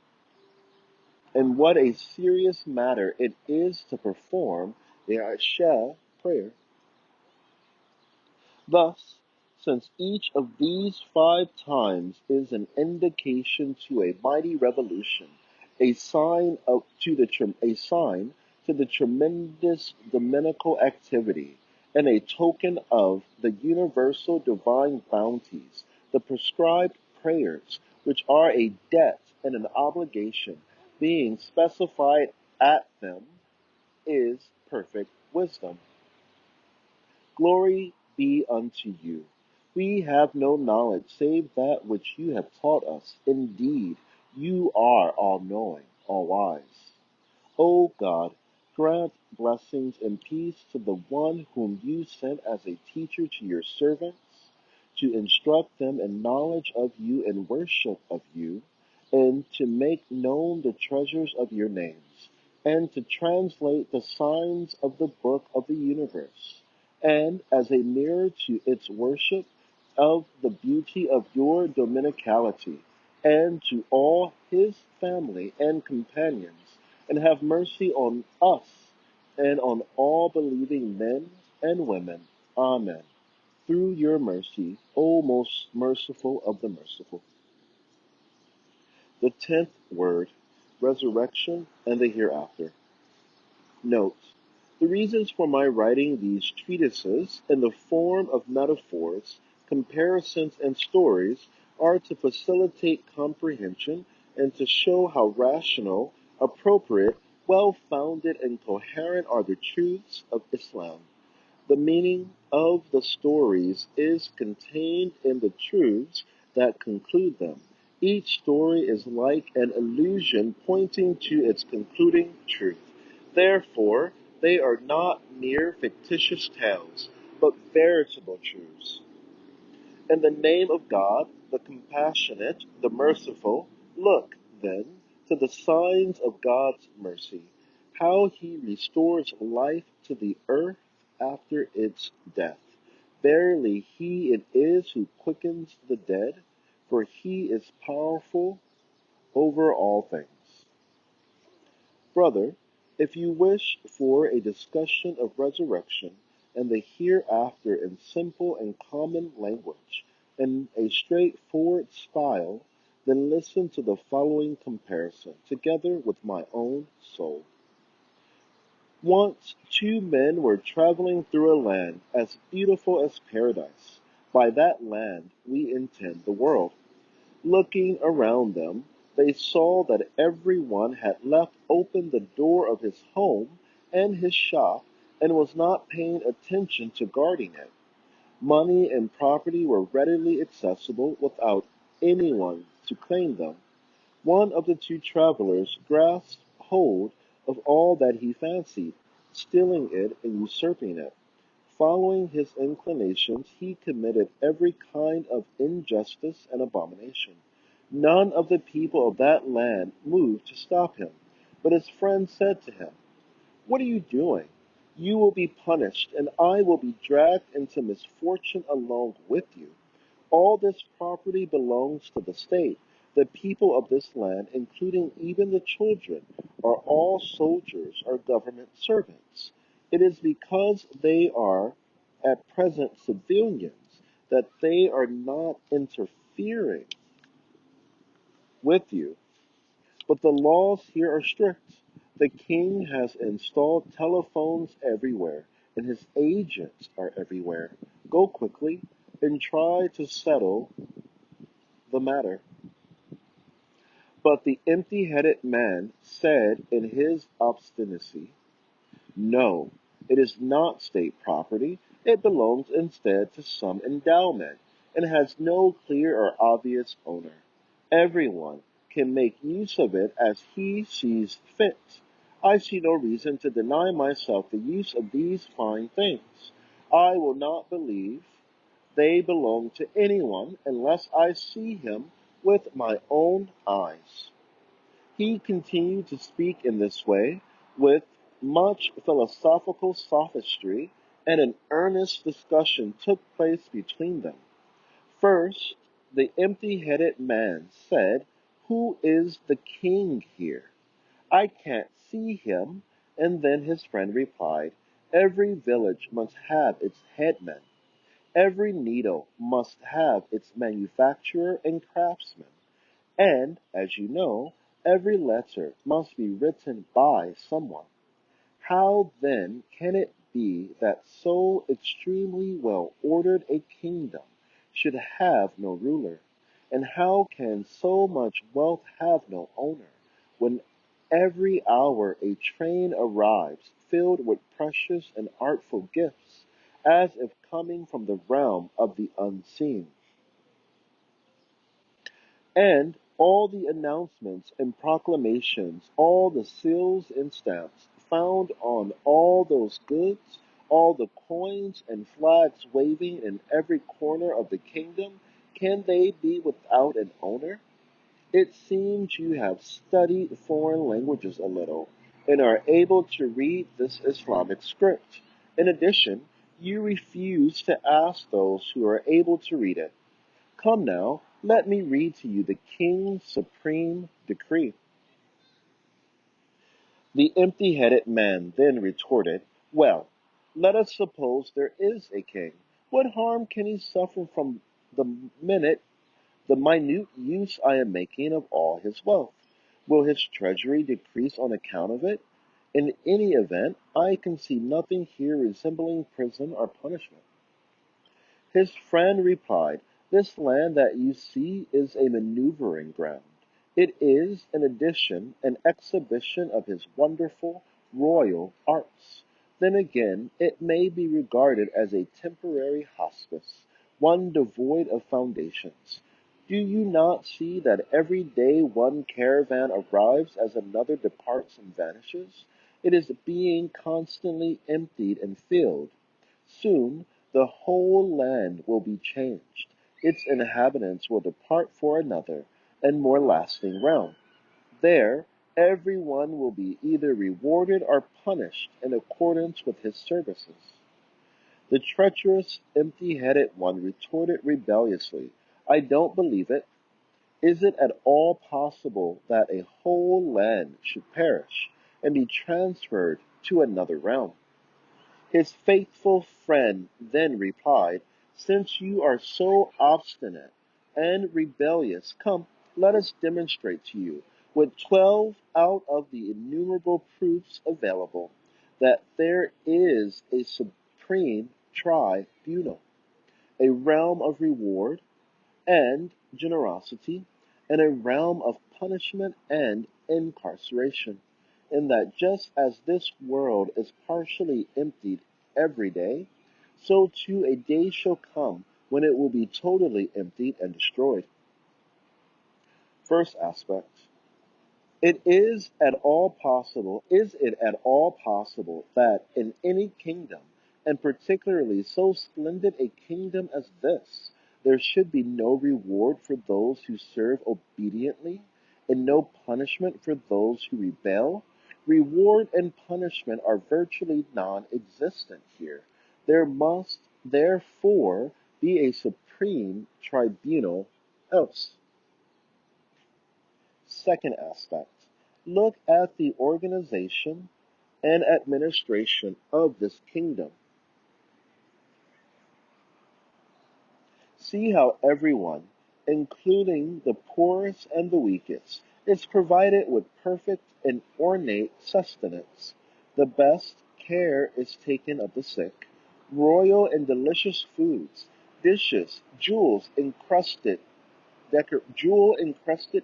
and what a serious matter it is to perform the Isha prayer. Thus, since each of these 5 times is an indication to a mighty revolution, a sign to the tremendous dominical activity, and a token of the universal divine bounties, the prescribed prayers, which are a debt and an obligation, being specified at them, is perfect wisdom. Glory be unto you. We have no knowledge save that which you have taught us. Indeed, you are all-knowing, all-wise. O God, grant blessings and peace to the one whom you sent as a teacher to your servants, to instruct them in knowledge of you and worship of you, and to make known the treasures of your names, and to translate the signs of the book of the universe, and as a mirror to its worship of the beauty of your dominicality, and to all his family and companions, and have mercy on us and on all believing men and women. Amen. Through your mercy, O most merciful of the merciful. The 10th word, resurrection and the hereafter. Note: the reasons for my writing these treatises in the form of metaphors, comparisons, and stories are to facilitate comprehension and to show how rational, appropriate, well-founded, and coherent are the truths of Islam. The meaning of the stories is contained in the truths that conclude them. Each story is like an illusion pointing to its concluding truth. Therefore, They are not mere fictitious tales, but veritable truths. In the name of God, the compassionate, the merciful, look, then, to the signs of God's mercy, how he restores life to the earth after its death. Verily, he it is who quickens the dead, for he is powerful over all things. Brother, if you wish for a discussion of resurrection and the hereafter in simple and common language, in a straightforward style, then listen to the following comparison, together with my own soul. Once 2 men were traveling through a land as beautiful as paradise. By that land we intend the world. Looking around them, they saw that every one had left open the door of his home and his shop and was not paying attention to guarding it. Money and property were readily accessible without anyone to claim them. One of the 2 travelers grasped hold of all that he fancied, stealing it and usurping it. Following his inclinations, he committed every kind of injustice and abomination. None of the people of that land moved to stop him, but his friends said to him, "What are you doing? You will be punished, and I will be dragged into misfortune along with you. All this property belongs to the state. The people of this land, including even the children, are all soldiers or government servants. It is because they are at present civilians that they are not interfering with you. But the laws here are strict. The king has installed telephones everywhere, and his agents are everywhere. Go quickly and try to settle the matter." But the empty-headed man said in his obstinacy, "No, it is not state property. It belongs instead to some endowment, and has no clear or obvious owner. Everyone can make use of it as he sees fit. I see no reason to deny myself the use of these fine things. I will not believe they belong to anyone unless I see him with my own eyes." He continued to speak in this way with much philosophical sophistry, and an earnest discussion took place between them. First, the empty-headed man said, "Who is the king here? I can't see him." And then his friend replied, "Every village must have its headman. Every needle must have its manufacturer and craftsman. And, as you know, every letter must be written by someone. How then can it be that so extremely well ordered a kingdom should have no ruler? And how can so much wealth have no owner, when every hour a train arrives filled with precious and artful gifts, as if coming from the realm of the unseen? And all the announcements and proclamations, all the seals and stamps found on all those goods, all the coins and flags waving in every corner of the kingdom, can they be without an owner? It seems you have studied foreign languages a little, and are able to read this Islamic script. In addition, you refuse to ask those who are able to read it. Come now, let me read to you the king's supreme decree." The empty-headed man then retorted, "Well, let us suppose there is a king. What harm can he suffer from the minute use I am making of all his wealth? Will his treasury decrease on account of it? In any event, I can see nothing here resembling prison or punishment." His friend replied, "This land that you see is a maneuvering ground. It is, in addition, an exhibition of his wonderful royal arts. Then again, it may be regarded as a temporary hospice, one devoid of foundations. Do you not see that every day one caravan arrives as another departs and vanishes? It is being constantly emptied and filled. Soon the whole land will be changed. Its inhabitants will depart for another and more lasting realm. There, everyone will be either rewarded or punished in accordance with his services. The treacherous, empty-headed one retorted rebelliously, I don't believe it. Is it at all possible that a whole land should perish and be transferred to another realm? His faithful friend then replied, Since you are so obstinate and rebellious, come, let us demonstrate to you, with 12 out of the innumerable proofs available, that there is a supreme tribunal, a realm of reward and generosity, and a realm of punishment and incarceration, in that just as this world is partially emptied every day, so too a day shall come when it will be totally emptied and destroyed. First aspect. Is it at all possible that in any kingdom, and particularly so splendid a kingdom as this, there should be no reward for those who serve obediently, and no punishment for those who rebel? Reward and punishment are virtually non-existent here. There must therefore be a supreme tribunal else. Second aspect. Look at the organization and administration of this kingdom. See how everyone, including the poorest and the weakest, is provided with perfect and ornate sustenance. The best care is taken of the sick. Royal and delicious foods, dishes, jewel-encrusted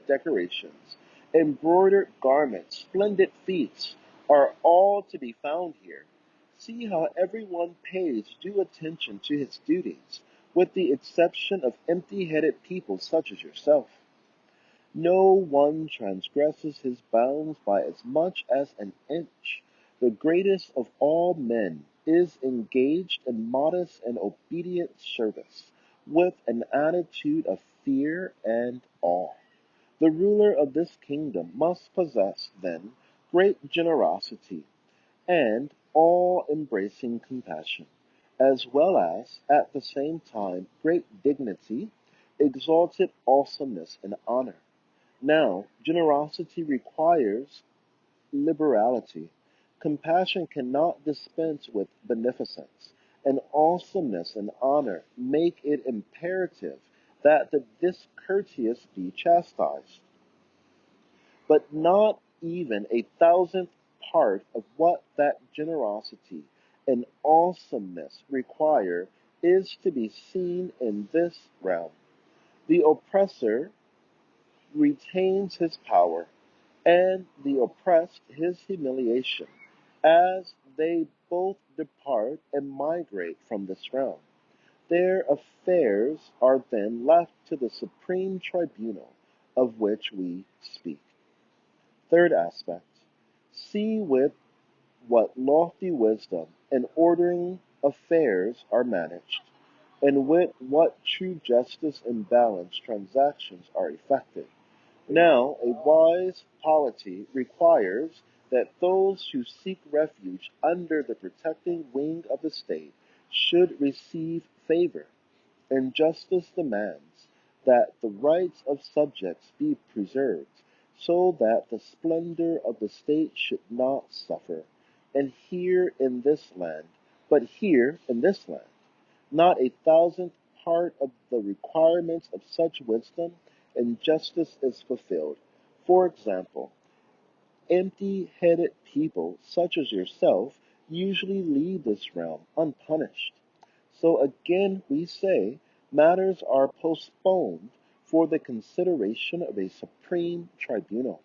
decorations, embroidered garments, splendid feasts are all to be found here. See how everyone pays due attention to his duties, with the exception of empty-headed people such as yourself. No one transgresses his bounds by as much as an inch. The greatest of all men is engaged in modest and obedient service, with an attitude of fear and awe. The ruler of this kingdom must possess, then, great generosity and all-embracing compassion, as well as, at the same time, great dignity, exalted awesomeness, and honor. Now, generosity requires liberality. Compassion cannot dispense with beneficence, and awesomeness and honor make it imperative that the discourteous be chastised. But not even a thousandth part of what that generosity and awesomeness require is to be seen in this realm. The oppressor retains his power, and the oppressed his humiliation, as they both depart and migrate from this realm. Their affairs are then left to the supreme tribunal of which we speak. Third aspect. See with what lofty wisdom and ordering affairs are managed, and with what true justice and balanced transactions are effected. Now, a wise polity requires that those who seek refuge under the protecting wing of the state should receive favor, and justice demands that the rights of subjects be preserved, so that the splendor of the state should not suffer. And here in this land, not a thousandth part of the requirements of such wisdom and justice is fulfilled. For example, empty-headed people such as yourself usually leave this realm unpunished. So again we say matters are postponed for the consideration of a supreme tribunal.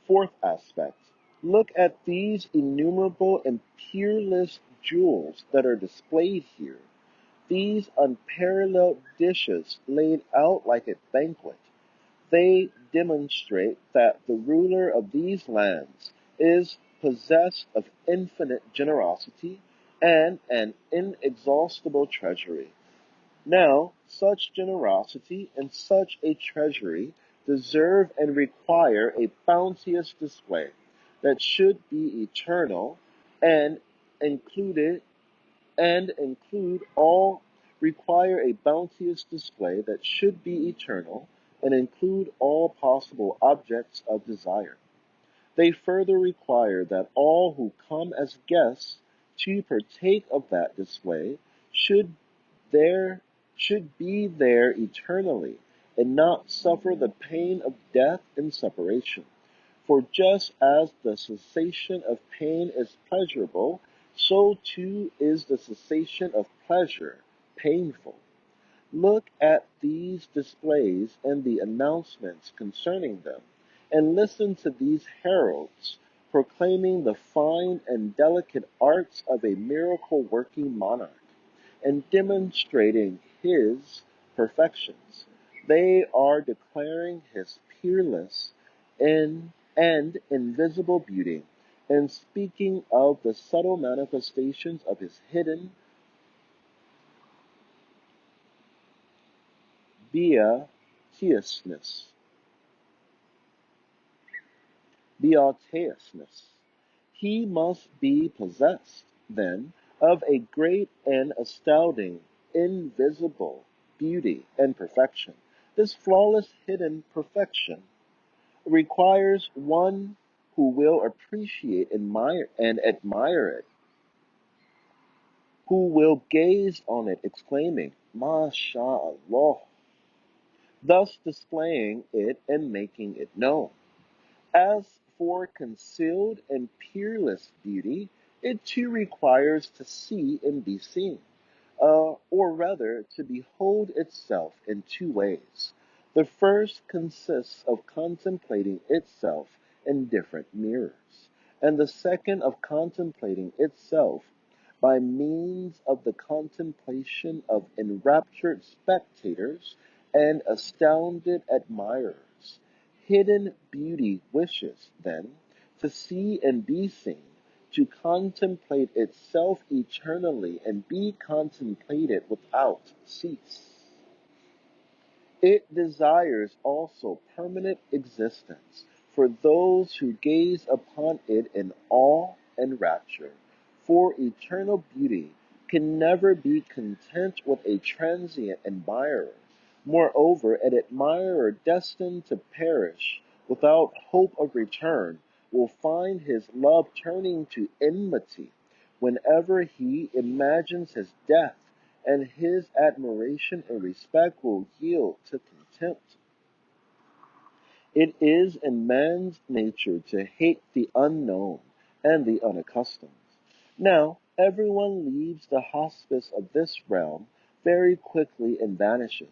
Fourth aspect. Look at these innumerable and peerless jewels that are displayed here. These unparalleled dishes laid out like a banquet. They demonstrate that the ruler of these lands is possessed of infinite generosity and an inexhaustible treasury. Now, such generosity and such a treasury deserve and require a bounteous display that should be eternal and included and include all require a bounteous display that should be eternal and include all possible objects of desire. They further require that all who come as guests to partake of that display should there should be there eternally and not suffer the pain of death and separation. For just as the cessation of pain is pleasurable, so too is the cessation of pleasure painful. Look at these displays and the announcements concerning them, and listen to these heralds proclaiming the fine and delicate arts of a miracle-working monarch, and demonstrating his perfections. They are declaring his peerless and invisible beauty, and speaking of the subtle manifestations of his hidden beatiousness. Beatiousness. He must be possessed, then, of a great and astounding, invisible beauty and perfection. This flawless hidden perfection requires one who will appreciate and admire it, who will gaze on it exclaiming, MashaAllah, thus displaying it and making it known. As for concealed and peerless beauty, it too requires to see and be seen, or rather to behold itself in two ways. The first consists of contemplating itself in different mirrors, and the second of contemplating itself by means of the contemplation of enraptured spectators and astounded admirers. Hidden beauty wishes, then, to see and be seen, to contemplate itself eternally and be contemplated without cease. It desires also permanent existence for those who gaze upon it in awe and rapture, for eternal beauty can never be content with a transient admirer. Moreover, an admirer destined to perish without hope of return will find his love turning to enmity whenever he imagines his death, and his admiration and respect will yield to contempt. It is in man's nature to hate the unknown and the unaccustomed. Now, everyone leaves the hospice of this realm very quickly and vanishes,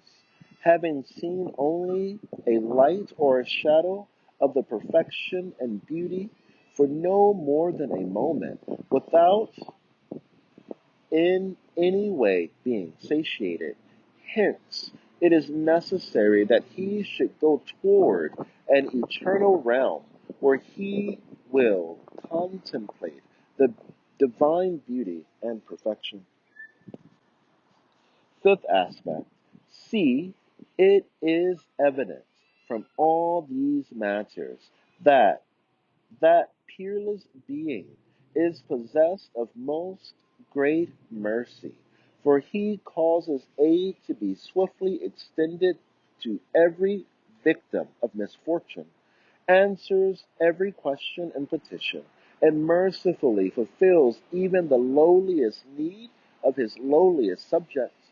having seen only a light or a shadow of the perfection and beauty for no more than a moment, without in any way being satiated. Hence, it is necessary that he should go toward an eternal realm where he will contemplate the divine beauty and perfection. Fifth aspect. See, it is evident from all these matters that that peerless being is possessed of most great mercy, for he causes aid to be swiftly extended to every victim of misfortune, answers every question and petition, and mercifully fulfills even the lowliest need of his lowliest subjects.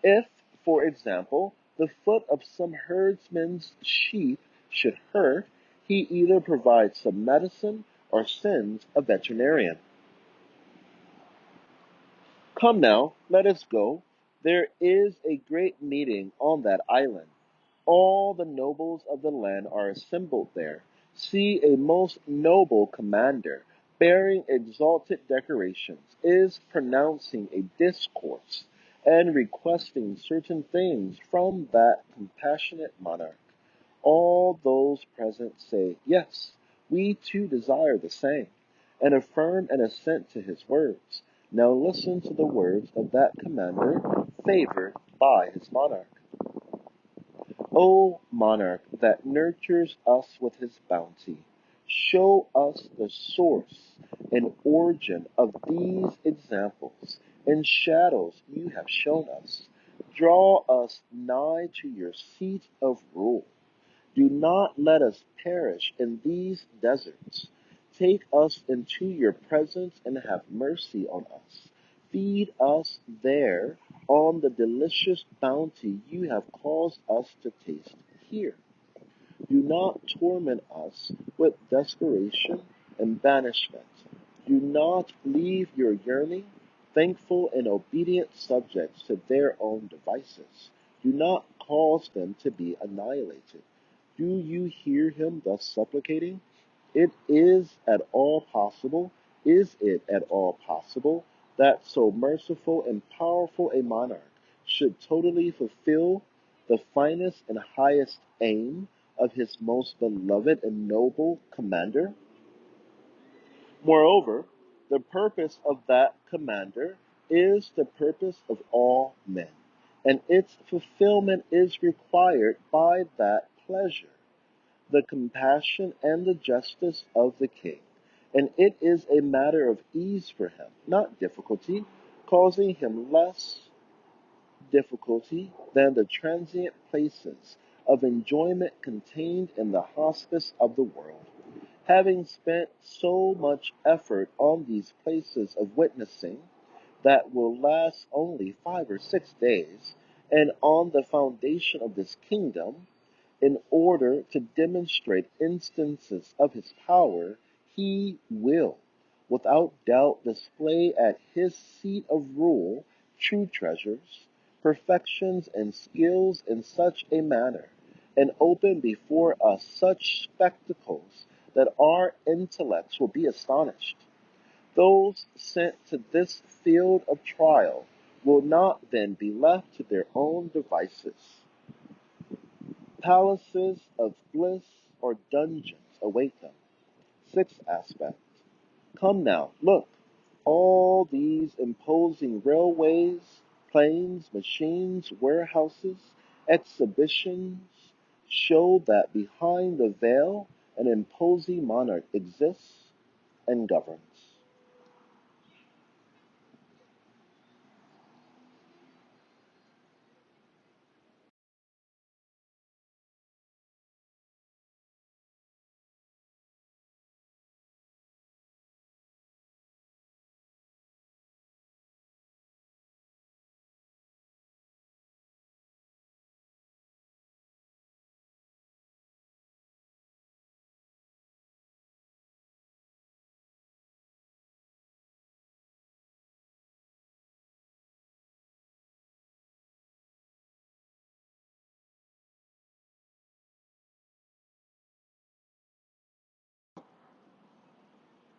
If, for example, the foot of some herdsman's sheep should hurt, he either provides some medicine or sends a veterinarian. Come now, let us go. There is a great meeting on that island. All the nobles of the land are assembled there. See, a most noble commander, bearing exalted decorations, is pronouncing a discourse and requesting certain things from that compassionate monarch. All those present say, yes, We too desire the same, and affirm and assent to his words. Now listen to the words of that commander favored by his monarch. O monarch that nurtures us with his bounty, show us the source and origin of these examples and shadows you have shown us. Draw us nigh to your seat of rule. Do not let us perish in these deserts. Take us into your presence and have mercy on us. Feed us there on the delicious bounty you have caused us to taste here. Do not torment us with desperation and banishment. Do not leave your yearning, thankful and obedient subjects to their own devices. Do not cause them to be annihilated. Do you hear him thus supplicating? Is it at all possible that so merciful and powerful a monarch should totally fulfill the finest and highest aim of his most beloved and noble commander? Moreover, the purpose of that commander is the purpose of all men, and its fulfillment is required by that pleasure, the compassion and the justice of the king, and it is a matter of ease for him, not difficulty, causing him less difficulty than the transient places of enjoyment contained in the hospice of the world. Having spent so much effort on these places of witnessing that will last only 5 or 6 days, and on the foundation of this kingdom, in order to demonstrate instances of his power, he will, without doubt, display at his seat of rule true treasures, perfections, and skills in such a manner, and open before us such spectacles that our intellects will be astonished. Those sent to this field of trial will not then be left to their own devices. Palaces of bliss or dungeons await them. Sixth aspect. Come now, look. All these imposing railways, planes, machines, warehouses, exhibitions show that behind the veil an imposing monarch exists and governs.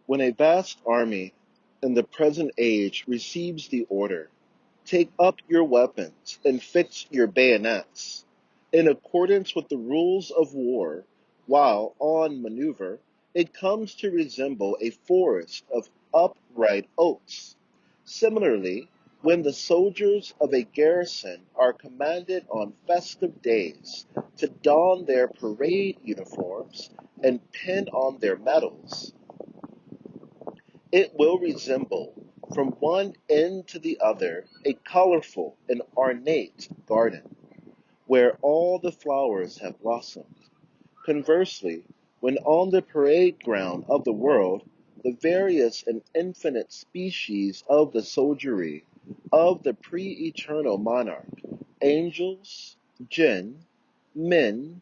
When a vast army in the present age receives the order, take up your weapons and fix your bayonets, in accordance with the rules of war, while on maneuver, it comes to resemble a forest of upright oaks. Similarly, when the soldiers of a garrison are commanded on festive days to don their parade uniforms and pin on their medals, it will resemble, from one end to the other, a colorful and ornate garden, where all the flowers have blossomed. Conversely, when on the parade ground of the world, the various and infinite species of the soldiery of the pre-eternal monarch, angels, jinn, men,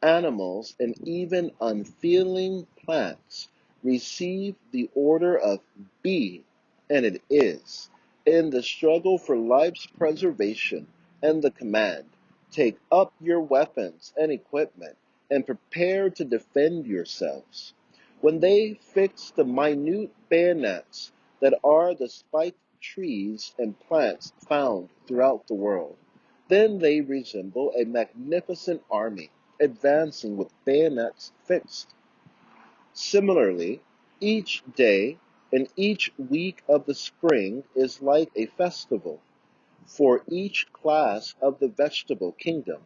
animals, and even unfeeling plants, receive the order of be, and it is, in the struggle for life's preservation, and the command, take up your weapons and equipment, and prepare to defend yourselves. When they fix the minute bayonets that are the spiked trees and plants found throughout the world, then they resemble a magnificent army advancing with bayonets fixed. Similarly, each day and each week of the spring is like a festival for each class of the vegetable kingdom,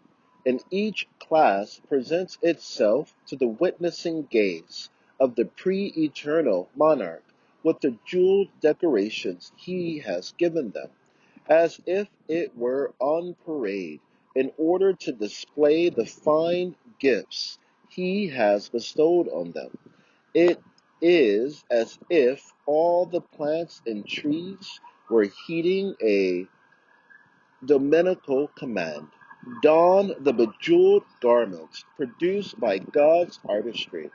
and each class presents itself to the witnessing gaze of the pre-eternal monarch with the jeweled decorations he has given them, as if it were on parade in order to display the fine gifts he has bestowed on them. It is as if all the plants and trees were heeding a dominical command. Don the bejeweled garments produced by God's artistry.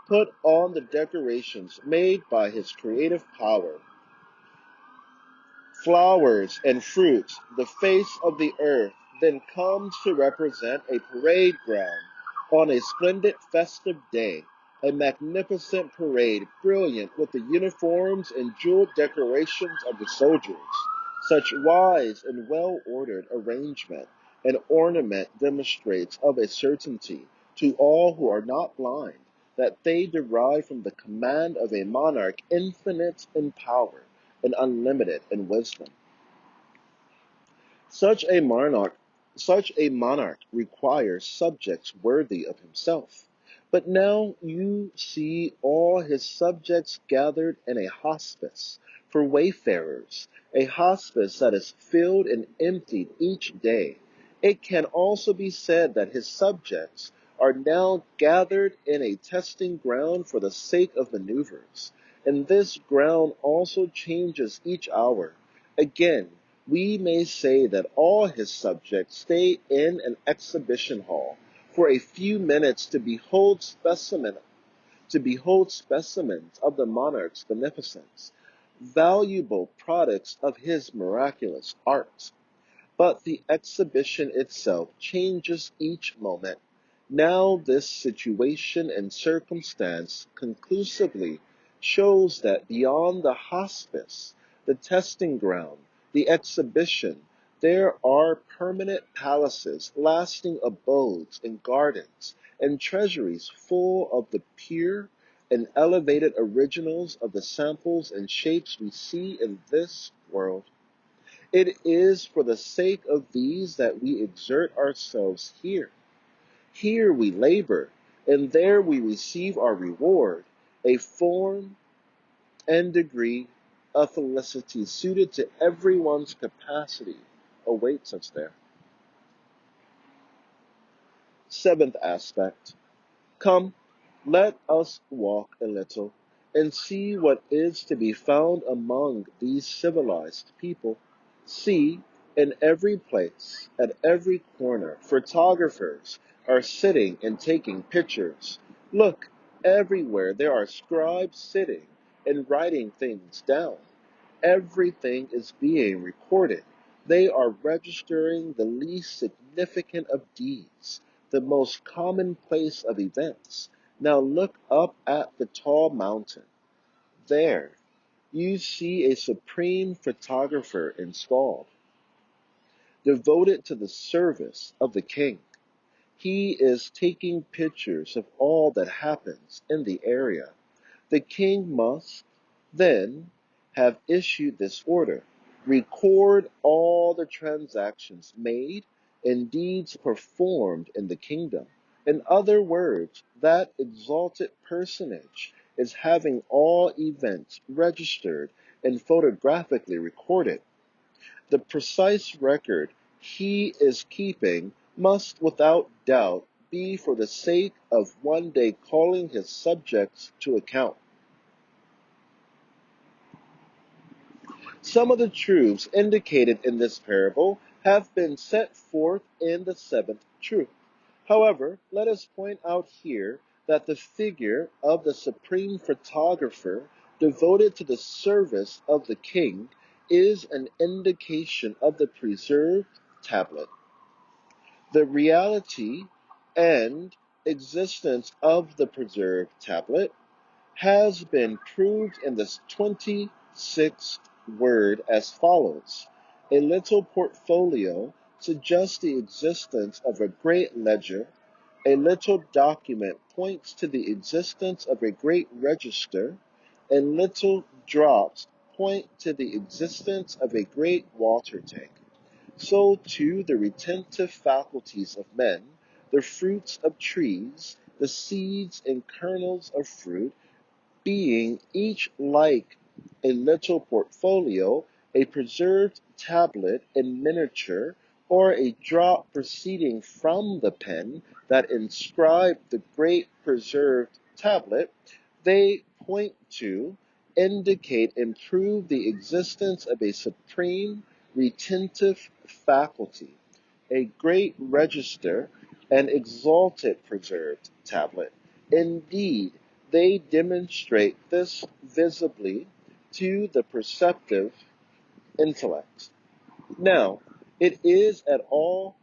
Put on the decorations made by his creative power. Flowers and fruits, the face of the earth, then comes to represent a parade ground on a splendid festive day, a magnificent parade brilliant with the uniforms and jeweled decorations of the soldiers. Such wise and well-ordered arrangement and ornament demonstrates of a certainty to all who are not blind that they derive from the command of a monarch infinite in power and unlimited in wisdom. Such a monarch, such a monarch requires subjects worthy of himself. But now you see all his subjects gathered in a hospice for wayfarers, a hospice that is filled and emptied each day. It can also be said that his subjects are now gathered in a testing ground for the sake of maneuvers, and this ground also changes each hour. Again, we may say that all his subjects stay in an exhibition hall for a few minutes to behold specimens of the monarch's beneficence, valuable products of his miraculous art. But the exhibition itself changes each moment. Now this situation and circumstance conclusively shows that beyond the hospice, the testing ground, the exhibition, there are permanent palaces, lasting abodes and gardens, and treasuries full of the pure and elevated originals of the samples and shapes we see in this world. It is for the sake of these that we exert ourselves here. Here we labor, and there we receive our reward, a form and degree of felicity suited to everyone's capacity awaits us there. Seventh aspect. Come, let us walk a little and see what is to be found among these civilized people. See, in every place, at every corner, photographers are sitting and taking pictures. Look, everywhere there are scribes sitting and writing things down. Everything is being recorded. They are registering the least significant of deeds, the most commonplace of events. Now look up at the tall mountain. There, you see a supreme photographer installed, devoted to the service of the king. He is taking pictures of all that happens in the area. The king must, then, have issued this order: record all the transactions made and deeds performed in the kingdom. In other words, that exalted personage is having all events registered and photographically recorded. The precise record he is keeping must without doubt be for the sake of one day calling his subjects to account. Some of the truths indicated in this parable have been set forth in the seventh truth. However, let us point out here that the figure of the supreme photographer devoted to the service of the king is an indication of the preserved tablet. The reality and existence of the preserved tablet has been proved in the 26th word as follows. A little portfolio suggests the existence of a great ledger A little document points to the existence of a great register, and little drops point to the existence of a great water tank. So too the retentive faculties of men, the fruits of trees, the seeds and kernels of fruit, being each like a little portfolio, a preserved tablet in miniature, or a drop proceeding from the pen that inscribed the great preserved tablet, they point to, indicate, and prove the existence of a supreme retentive faculty, a great register, an exalted preserved tablet. Indeed, they demonstrate this visibly to the perceptive intellect. Now, it is at all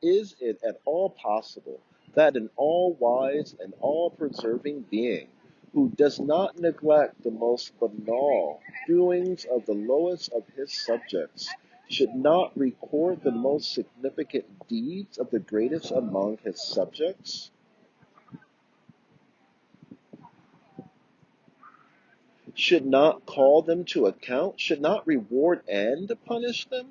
is it at all possible that an all-wise and all-preserving being, who does not neglect the most banal doings of the lowest of his subjects, should not record the most significant deeds of the greatest among his subjects? Should not call them to account? Should not reward and punish them?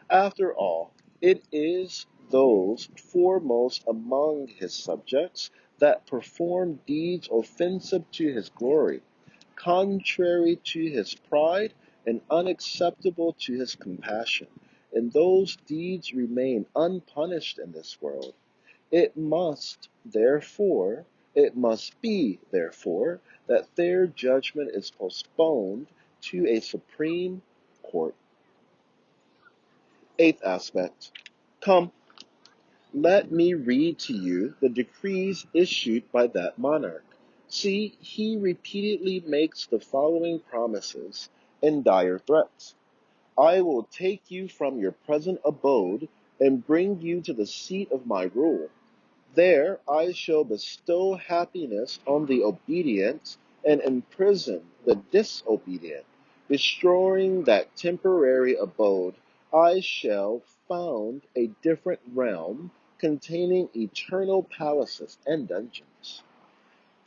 After all, it is those foremost among his subjects that perform deeds offensive to his glory, contrary to his pride, and unacceptable to his compassion, and those deeds remain unpunished in this world. It must, therefore, it must be, therefore, that their judgment is postponed to a supreme court. Eighth aspect. Come, let me read to you the decrees issued by that monarch. See, he repeatedly makes the following promises and dire threats. I will take you from your present abode and bring you to the seat of my rule. There I shall bestow happiness on the obedient and imprison the disobedient. Destroying that temporary abode, I shall found a different realm containing eternal palaces and dungeons.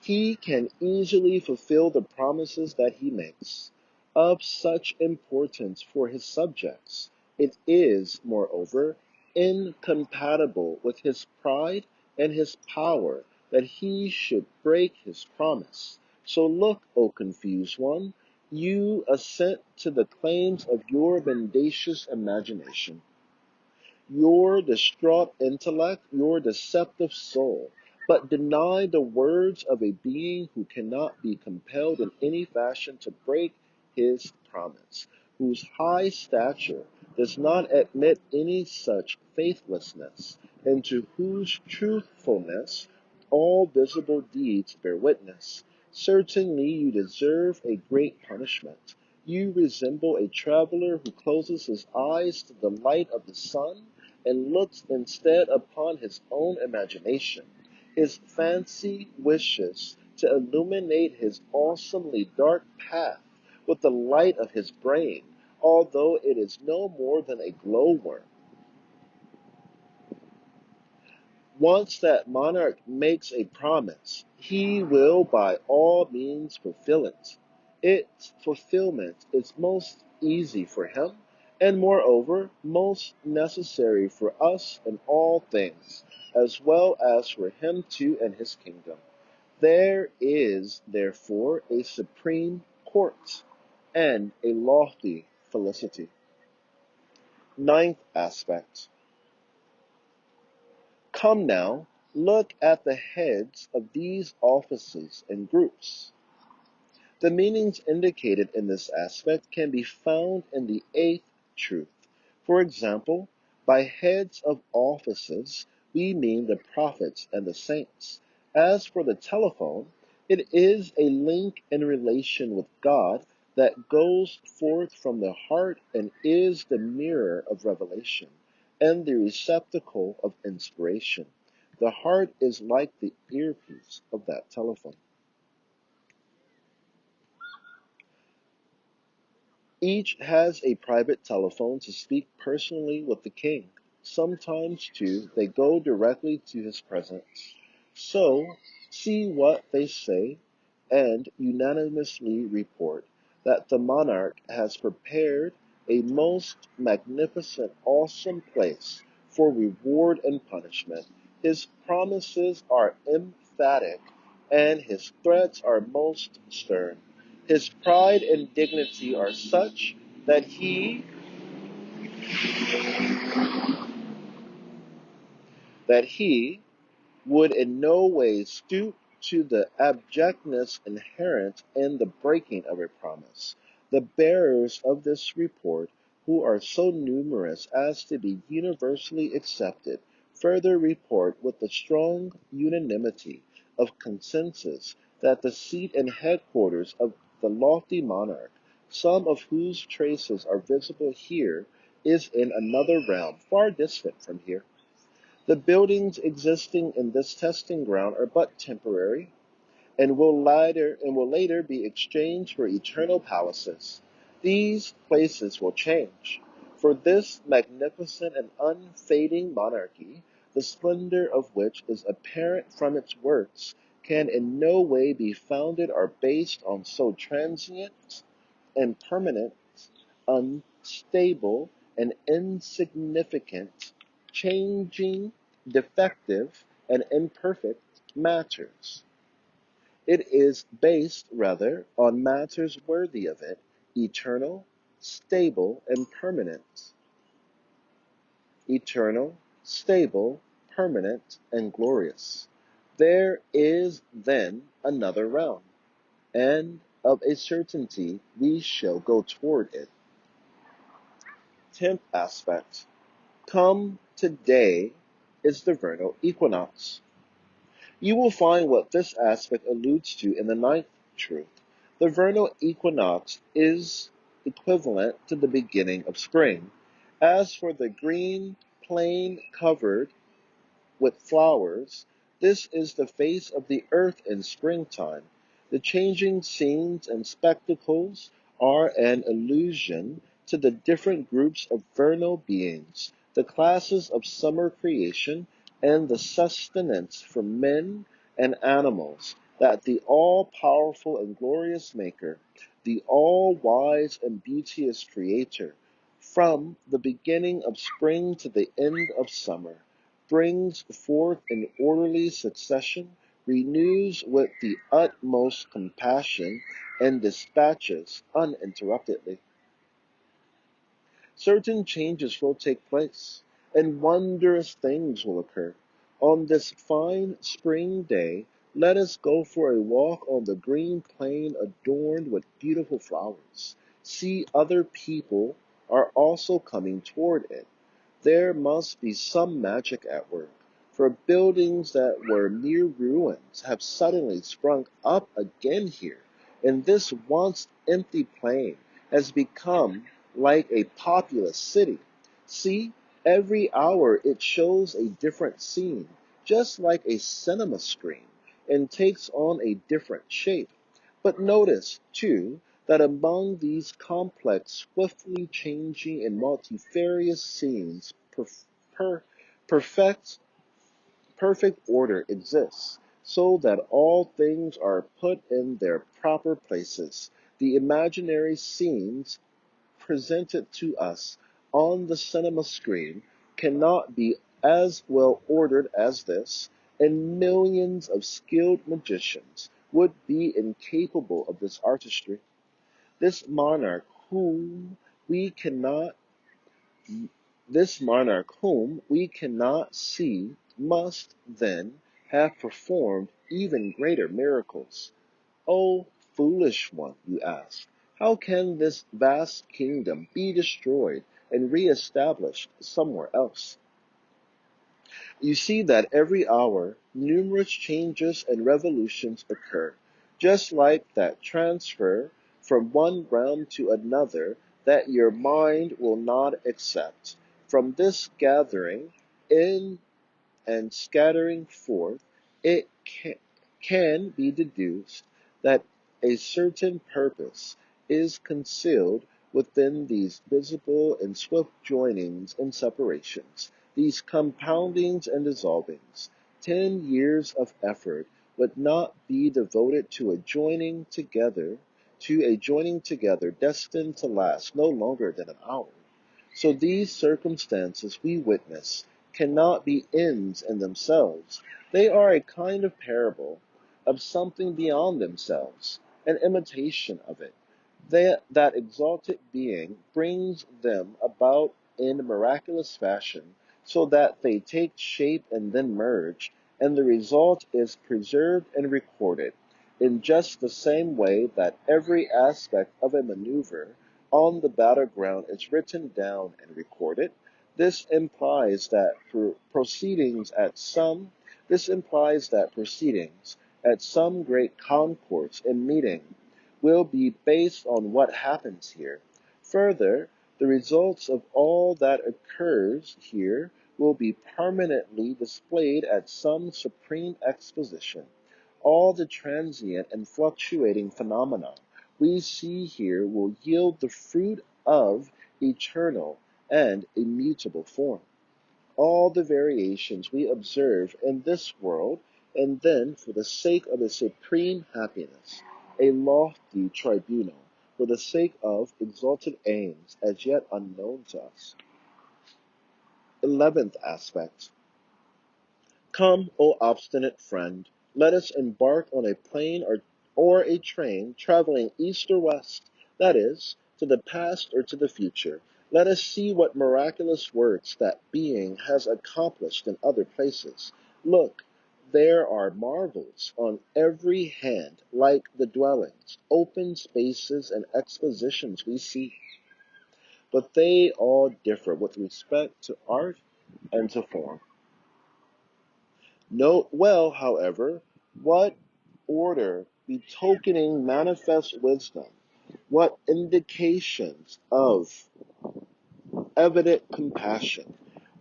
He can easily fulfill the promises that he makes. Of such importance for his subjects, it is, moreover, incompatible with his pride and his power that he should break his promise. So look, O confused one, you assent to the claims of your mendacious imagination, your distraught intellect, your deceptive soul, but deny the words of a being who cannot be compelled in any fashion to break his promise, whose high stature does not admit any such faithlessness, and to whose truthfulness all visible deeds bear witness. Certainly you deserve a great punishment. You resemble a traveler who closes his eyes to the light of the sun and looks instead upon his own imagination. His fancy wishes to illuminate his awesomely dark path with the light of his brain, although it is no more than a glowworm. Once that monarch makes a promise, he will by all means fulfill it. Its fulfillment is most easy for him, and moreover most necessary for us in all things, as well as for him too and his kingdom. There is, therefore, a supreme court and a lofty felicity. Ninth aspect. Come now, look at the heads of these offices and groups. The meanings indicated in this aspect can be found in the eighth truth. For example, by heads of offices, we mean the prophets and the saints. As for the telephone, it is a link in relation with God that goes forth from the heart and is the mirror of revelation and the receptacle of inspiration. The heart is like the earpiece of that telephone. Each has a private telephone to speak personally with the king. sometimes too they go directly to his presence. So see what they say, and unanimously report that the monarch has prepared a most magnificent, awesome place for reward and punishment. His promises are emphatic, and his threats are most stern. His pride and dignity are such that he would in no way stoop to the abjectness inherent in the breaking of a promise. The bearers of this report, who are so numerous as to be universally accepted, further report with the strong unanimity of consensus that the seat and headquarters of the lofty monarch, some of whose traces are visible here, is in another realm far distant from here. The buildings existing in this testing ground are but temporary, and will later be exchanged for eternal palaces. These places will change, for this magnificent and unfading monarchy, the splendor of which is apparent from its works, can in no way be founded or based on so transient, impermanent, unstable, and insignificant, changing, defective, and imperfect matters. It is based, rather, on matters worthy of it, eternal, stable, and permanent. Eternal, stable, permanent, and glorious. There is then another realm, and of a certainty we shall go toward it. 10th aspect. Come today is the vernal equinox. You will find what this aspect alludes to in the ninth truth. The vernal equinox is equivalent to the beginning of spring. As for the green plain covered with flowers, this is the face of the earth in springtime. The changing scenes and spectacles are an allusion to the different groups of vernal beings, the classes of summer creation, and the sustenance for men and animals that the all-powerful and glorious Maker, the all-wise and beauteous Creator, from the beginning of spring to the end of summer, brings forth in orderly succession, renews with the utmost compassion, and dispatches uninterruptedly. Certain changes will take place, and wondrous things will occur. On this fine spring day, let us go for a walk on the green plain adorned with beautiful flowers. See, other people are also coming toward it. There must be some magic at work, for buildings that were mere ruins have suddenly sprung up again here, and this once empty plain has become like a populous city. See, every hour it shows a different scene, just like a cinema screen, and takes on a different shape. But notice, too, that among these complex, swiftly changing and multifarious scenes, perfect, perfect order exists, so that all things are put in their proper places. The imaginary scenes presented to us on the cinema screen cannot be as well ordered as this, and millions of skilled magicians would be incapable of this artistry. This monarch whom we cannot this monarch whom we cannot see must then have performed even greater miracles. O foolish one, you ask, how can this vast kingdom be destroyed and re-established somewhere else? You see that every hour numerous changes and revolutions occur, just like that transfer from one realm to another that your mind will not accept. From this gathering in and scattering forth, it can be deduced that a certain purpose is concealed within these visible and swift joinings and separations. these compoundings and dissolvings, 10 years of effort would not be devoted to a joining together destined to last no longer than an hour. So these circumstances we witness cannot be ends in themselves. They are a kind of parable of something beyond themselves, an imitation of it. That exalted being brings them about in miraculous fashion, so that they take shape and then merge, and the result is preserved and recorded, in just the same way that every aspect of a maneuver on the battleground is written down and recorded. This implies that proceedings at some great concourse and meeting will be based on what happens here. Further, the results of all that occurs here will be permanently displayed at some supreme exposition. All the transient and fluctuating phenomena we see here will yield the fruit of eternal and immutable form. All the variations we observe in this world, and then for the sake of a supreme happiness, a lofty tribunal, for the sake of exalted aims as yet unknown to us. 11th aspect. Come, O obstinate friend, let us embark on a plane or a train traveling east or west, that is, to the past or to the future. Let us see what miraculous works that being has accomplished in other places. Look, there are marvels on every hand, like the dwellings, open spaces, and expositions we see. But they all differ with respect to art and to form. Note well, however, what order betokening manifest wisdom, what indications of evident compassion,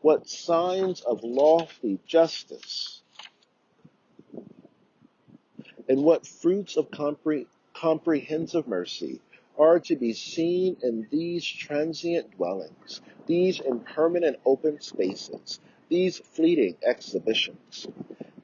what signs of lofty justice, and what fruits of comprehensive mercy are to be seen in these transient dwellings, these impermanent open spaces, these fleeting exhibitions.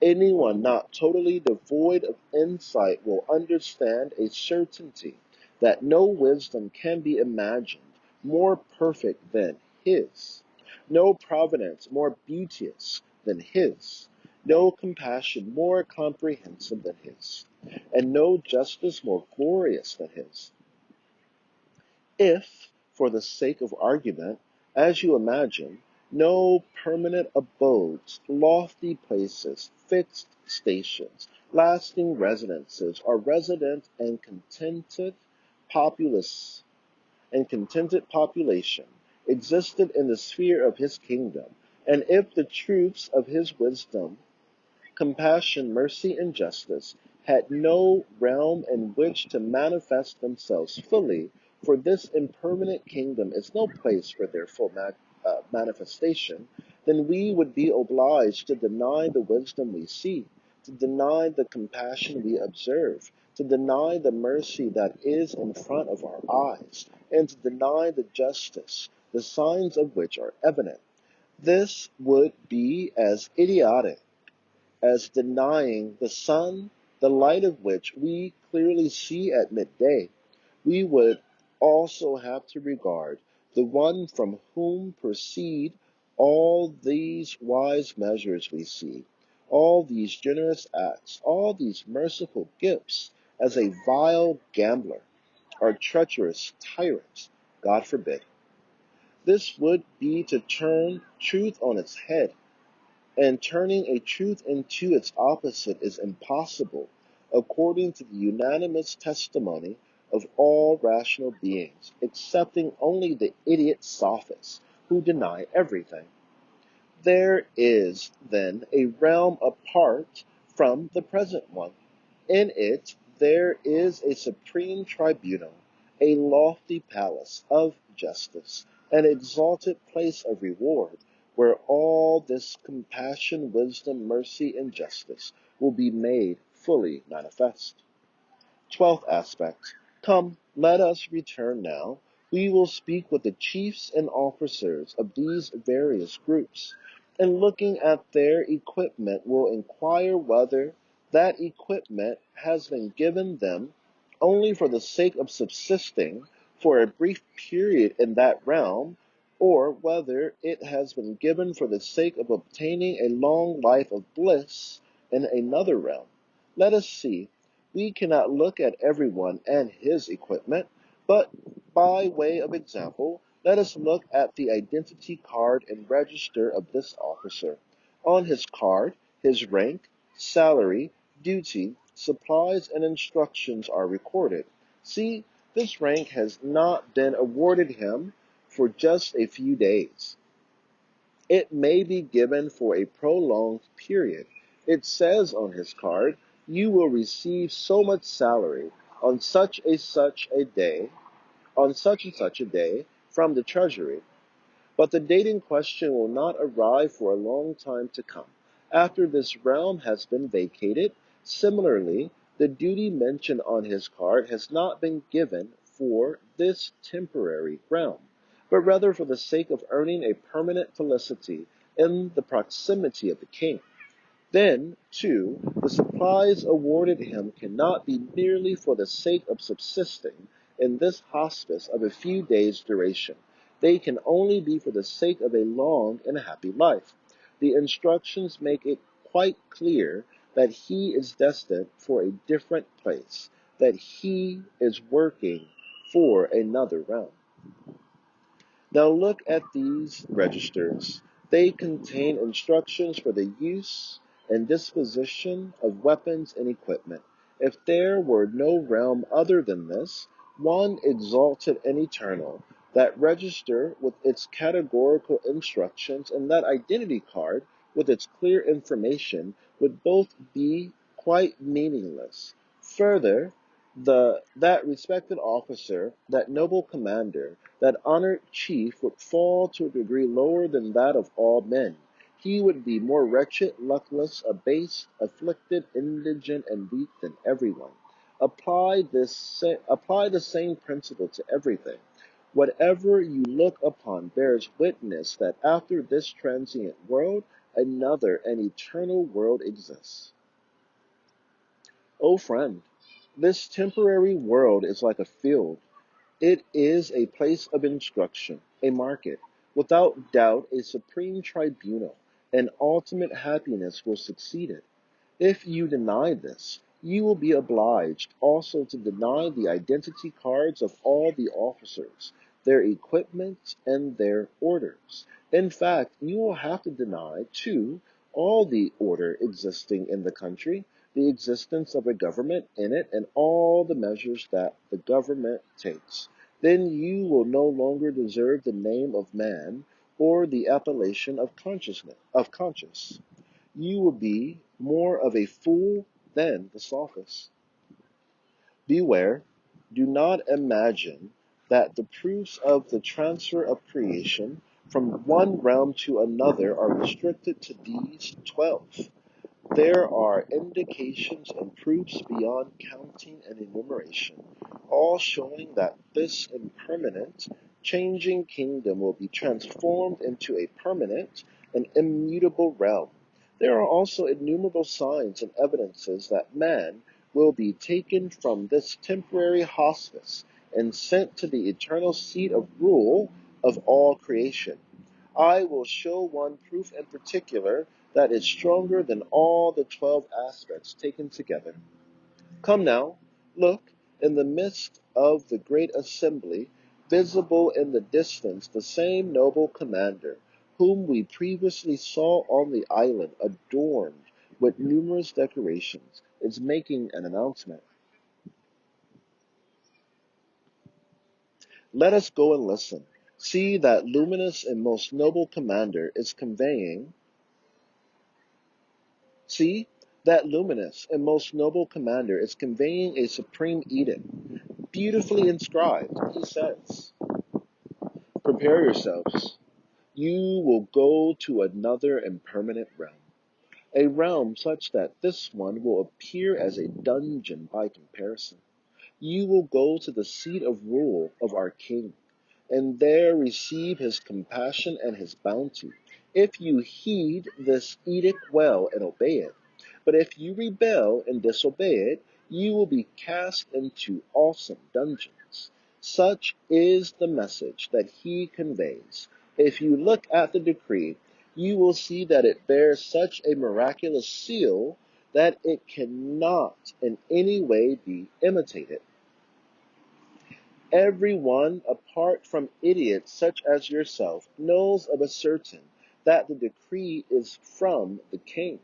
Anyone not totally devoid of insight will understand a certainty that no wisdom can be imagined more perfect than his, no providence more beauteous than his, no compassion more comprehensive than his, and no justice more glorious than his. If, for the sake of argument, as you imagine, no permanent abodes, lofty places, fixed stations, lasting residences are resident and contented population existed in the sphere of his kingdom, and if the truths of his wisdom, compassion, mercy, and justice had no realm in which to manifest themselves fully, for this impermanent kingdom is no place for their full manifestation, then we would be obliged to deny the wisdom we see, to deny the compassion we observe, to deny the mercy that is in front of our eyes, and to deny the justice, the signs of which are evident. This would be as idiotic as denying the sun, the light of which we clearly see at midday. We would also have to regard the one from whom proceed all these wise measures we see, all these generous acts, all these merciful gifts, as a vile gambler or treacherous tyrant. God forbid. This would be to turn truth on its head, and turning a truth into its opposite is impossible, according to the unanimous testimony of all rational beings, excepting only the idiot sophists, who deny everything. There is, then, a realm apart from the present one. In it there is a supreme tribunal, a lofty palace of justice, an exalted place of reward, where all this compassion, wisdom, mercy, and justice will be made fully manifest. 12th aspect. Come, let us return now. We will speak with the chiefs and officers of these various groups. and looking at their equipment will inquire whether that equipment has been given them only for the sake of subsisting for a brief period in that realm, or whether it has been given for the sake of obtaining a long life of bliss in another realm. Let us see. We cannot look at everyone and his equipment, but by way of example, let us look at the identity card and register of this officer. On his card, his rank, salary, duty, supplies, and instructions are recorded. See, this rank has not been awarded him for just a few days. It may be given for a prolonged period. It says on his card, you will receive so much salary on such a day, on such and such a day from the treasury. But the date in question will not arrive for a long time to come, after this realm has been vacated. Similarly, the duty mentioned on his card has not been given for this temporary realm, but rather for the sake of earning a permanent felicity in the proximity of the king. Then, too, the supplies awarded him cannot be merely for the sake of subsisting in this hospice of a few days' duration. They can only be for the sake of a long and happy life. The instructions make it quite clear that he is destined for a different place, that he is working for another realm. Now look at these registers. They contain instructions for the use and disposition of weapons and equipment. If there were no realm other than this, one exalted and eternal, that register with its categorical instructions and that identity card with its clear information would both be quite meaningless. Further, that respected officer, that noble commander, that honored chief would fall to a degree lower than that of all men. He would be more wretched, luckless, abased, afflicted, indigent, and weak than everyone. Apply the same principle to everything. Whatever you look upon bears witness that after this transient world, another, an eternal world exists. O friend, this temporary world is like a field. It is a place of instruction, a market, without doubt a supreme tribunal, and ultimate happiness will succeed it. If you deny this, you will be obliged also to deny the identity cards of all the officers, their equipment, and their orders. In fact, you will have to deny, too, all the order existing in the country, the existence of a government in it, and all the measures that the government takes. Then you will no longer deserve the name of man or the appellation of conscious. You will be more of a fool than the sophist. Beware, do not imagine that the proofs of the transfer of creation from one realm to another are restricted to these 12. There are indications and proofs beyond counting and enumeration, all showing that this impermanent, changing kingdom will be transformed into a permanent and immutable realm. There are also innumerable signs and evidences that man will be taken from this temporary hospice and sent to the eternal seat of rule of all creation. I will show one proof in particular that is stronger than all the 12 aspects taken together. Come now, look, in the midst of the great assembly, visible in the distance, the same noble commander, whom we previously saw on the island, adorned with numerous decorations, is making an announcement. Let us go and listen. See, that luminous and most noble commander is conveying See, that luminous and most noble commander is conveying a supreme edict, beautifully inscribed. He says, prepare yourselves. You will go to another and permanent realm, a realm such that this one will appear as a dungeon by comparison. You will go to the seat of rule of our king, and there receive his compassion and his bounty. if you heed this edict well and obey it. But if you rebel and disobey it, you will be cast into awesome dungeons. Such is the message that he conveys. If you look at the decree, you will see that it bears such a miraculous seal that it cannot in any way be imitated. Everyone, apart from idiots such as yourself, knows of a certain that the decree is from the king.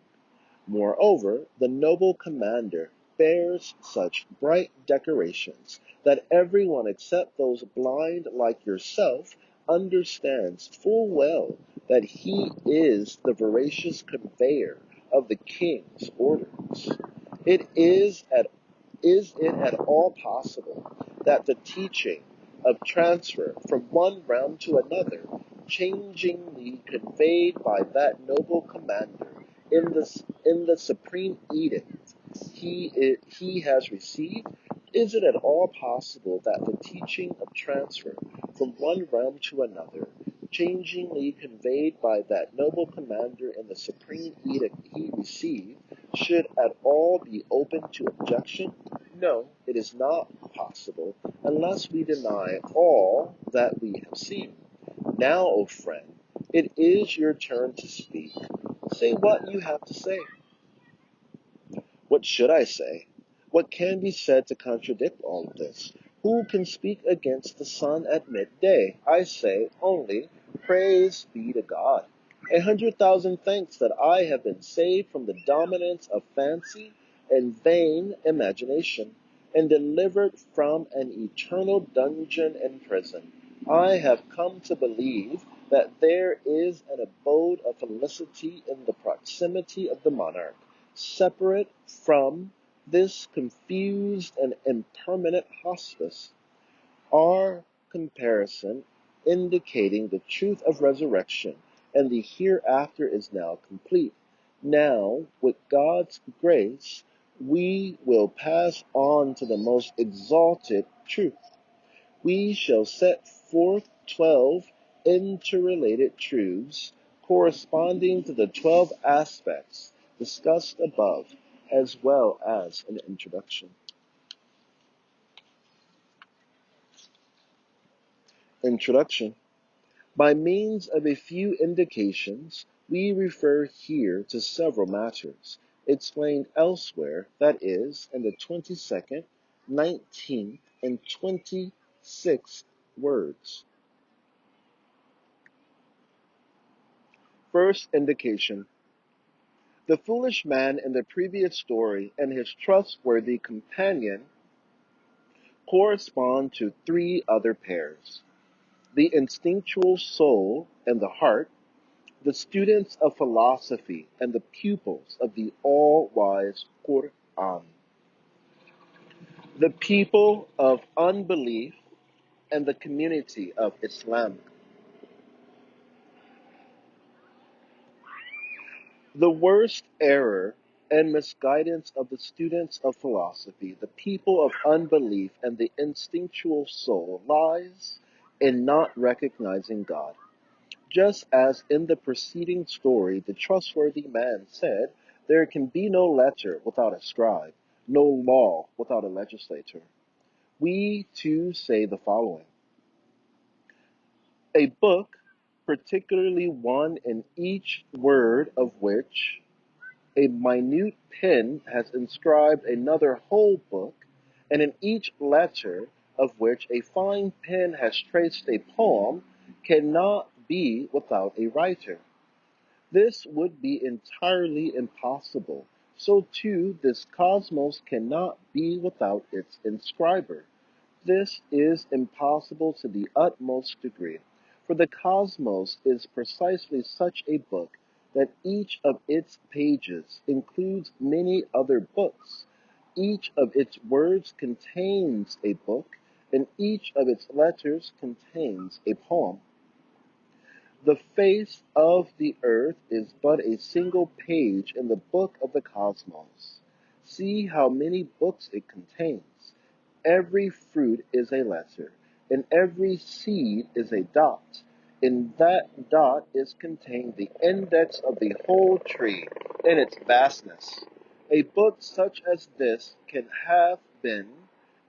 Moreover, the noble commander bears such bright decorations that everyone except those blind like yourself understands full well that he is the veracious conveyor of the king's orders. It is it at all possible that the teaching of transfer from one realm to another, changingly conveyed by that noble commander in the supreme edict he has received, is it at all possible that the teaching of transfer from one realm to another, changingly conveyed by that noble commander in the supreme edict he received, should at all be open to objection? No, it is not possible, unless we deny all that we have seen. Now, O friend, it is your turn to speak. Say what you have to say. What should I say? What can be said to contradict all of this? Who can speak against the sun at midday? I say only, praise be to God. 100,000 thanks that I have been saved from the dominance of fancy and vain imagination, and delivered from an eternal dungeon and prison. I have come to believe that there is an abode of felicity in the proximity of the monarch, separate from this confused and impermanent hospice. Our comparison indicating the truth of resurrection and the hereafter is now complete. Now, with God's grace, we will pass on to the most exalted truth. We shall set forth 12 interrelated truths corresponding to the 12 aspects discussed above, as well as an introduction. Introduction. By means of a few indications, we refer here to several matters explained elsewhere, that is, in the 22nd, 19th, and 26th words. First indication. The foolish man in the previous story and his trustworthy companion correspond to three other pairs: the instinctual soul and the heart, the students of philosophy and the pupils of the all-wise Qur'an, the people of unbelief and the community of Islam. The worst error and misguidance of the students of philosophy, the people of unbelief, and the instinctual soul lies in not recognizing God. Just as in the preceding story, the trustworthy man said, there can be no letter without a scribe, no law without a legislator. We too say the following. A book, particularly one in each word of which a minute pen has inscribed another whole book, and in each letter of which a fine pen has traced a poem, cannot be without a writer. This would be entirely impossible. So too, this cosmos cannot be without its inscriber. This is impossible to the utmost degree, for the cosmos is precisely such a book that each of its pages includes many other books. Each of its words contains a book, and each of its letters contains a poem. The face of the earth is but a single page in the book of the cosmos. See how many books it contains. Every fruit is a letter, and every seed is a dot. In that dot is contained the index of the whole tree in its vastness. A book such as this can have been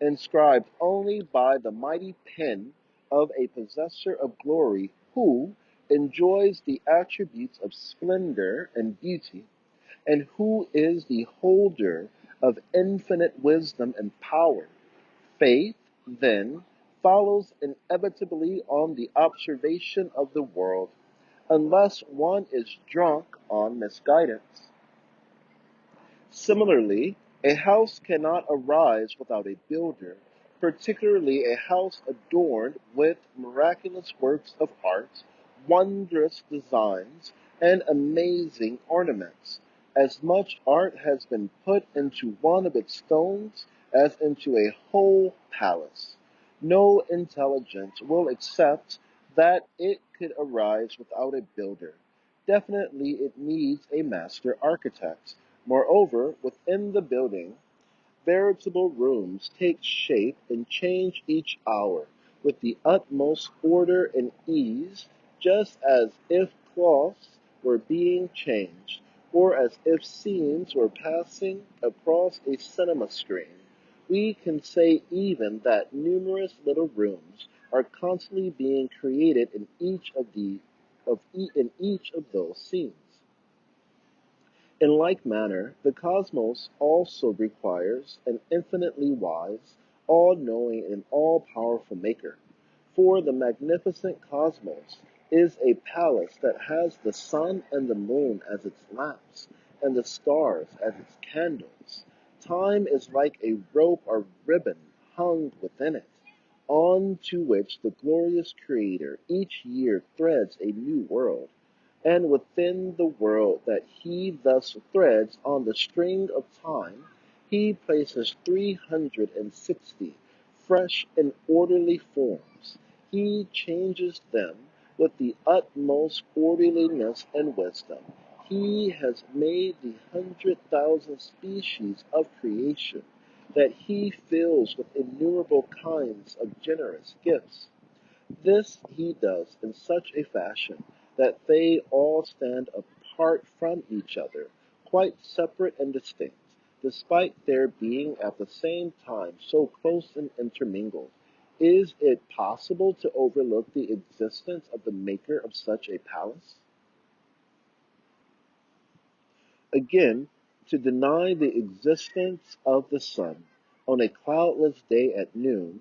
inscribed only by the mighty pen of a possessor of glory who enjoys the attributes of splendor and beauty, and who is the holder of infinite wisdom and power. Faith, then, follows inevitably on the observation of the world, unless one is drunk on misguidance. Similarly, a house cannot arise without a builder, particularly a house adorned with miraculous works of art, wondrous designs, and amazing ornaments. As much art has been put into one of its stones as into a whole palace. No intelligence will accept that it could arise without a builder. Definitely it needs a master architect. Moreover, within the building, veritable rooms take shape and change each hour with the utmost order and ease, just as if cloths were being changed, or as if scenes were passing across a cinema screen. We can say even that numerous little rooms are constantly being created in each of those scenes. In like manner, the cosmos also requires an infinitely wise, all-knowing, and all-powerful maker. For the magnificent cosmos is a palace that has the sun and the moon as its lamps, and the stars as its candles. Time is like a rope or ribbon hung within it, on to which the glorious Creator each year threads a new world, and within the world that he thus threads on the string of time, he places 360 fresh and orderly forms. He changes them with the utmost orderliness and wisdom. He has made the 100,000 species of creation that he fills with innumerable kinds of generous gifts. This he does in such a fashion that they all stand apart from each other, quite separate and distinct, despite their being at the same time so close and intermingled. Is it possible to overlook the existence of the maker of such a palace? Again, to deny the existence of the sun on a cloudless day at noon,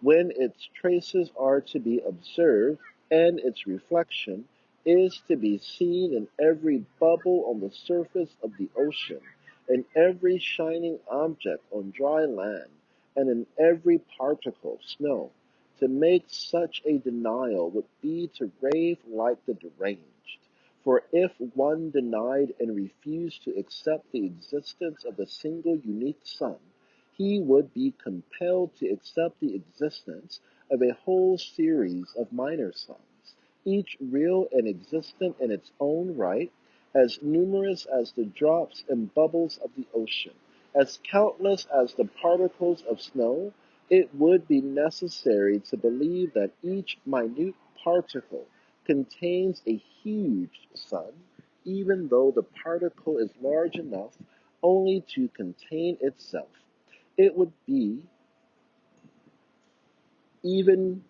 when its traces are to be observed and its reflection is to be seen in every bubble on the surface of the ocean, in every shining object on dry land, and in every particle of snow. To make such a denial would be to rave like the deranged. For if one denied and refused to accept the existence of a single unique sun, he would be compelled to accept the existence of a whole series of minor suns, each real and existent in its own right, as numerous as the drops and bubbles of the ocean, as countless as the particles of snow. It would be necessary to believe that each minute particle contains a huge sun, even though the particle is large enough only to contain itself. It would be even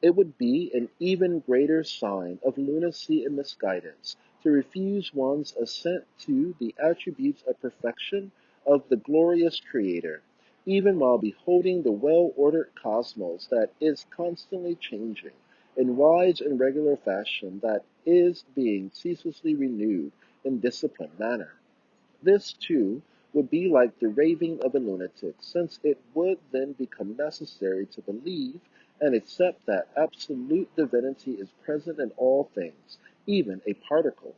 it would be an even greater sign of lunacy and misguidance to refuse one's assent to the attributes of perfection of the glorious Creator, even while beholding the well-ordered cosmos that is constantly changing in wise and regular fashion, that is being ceaselessly renewed in disciplined manner. This, too, would be like the raving of a lunatic, since it would then become necessary to believe and accept that absolute divinity is present in all things, even a particle.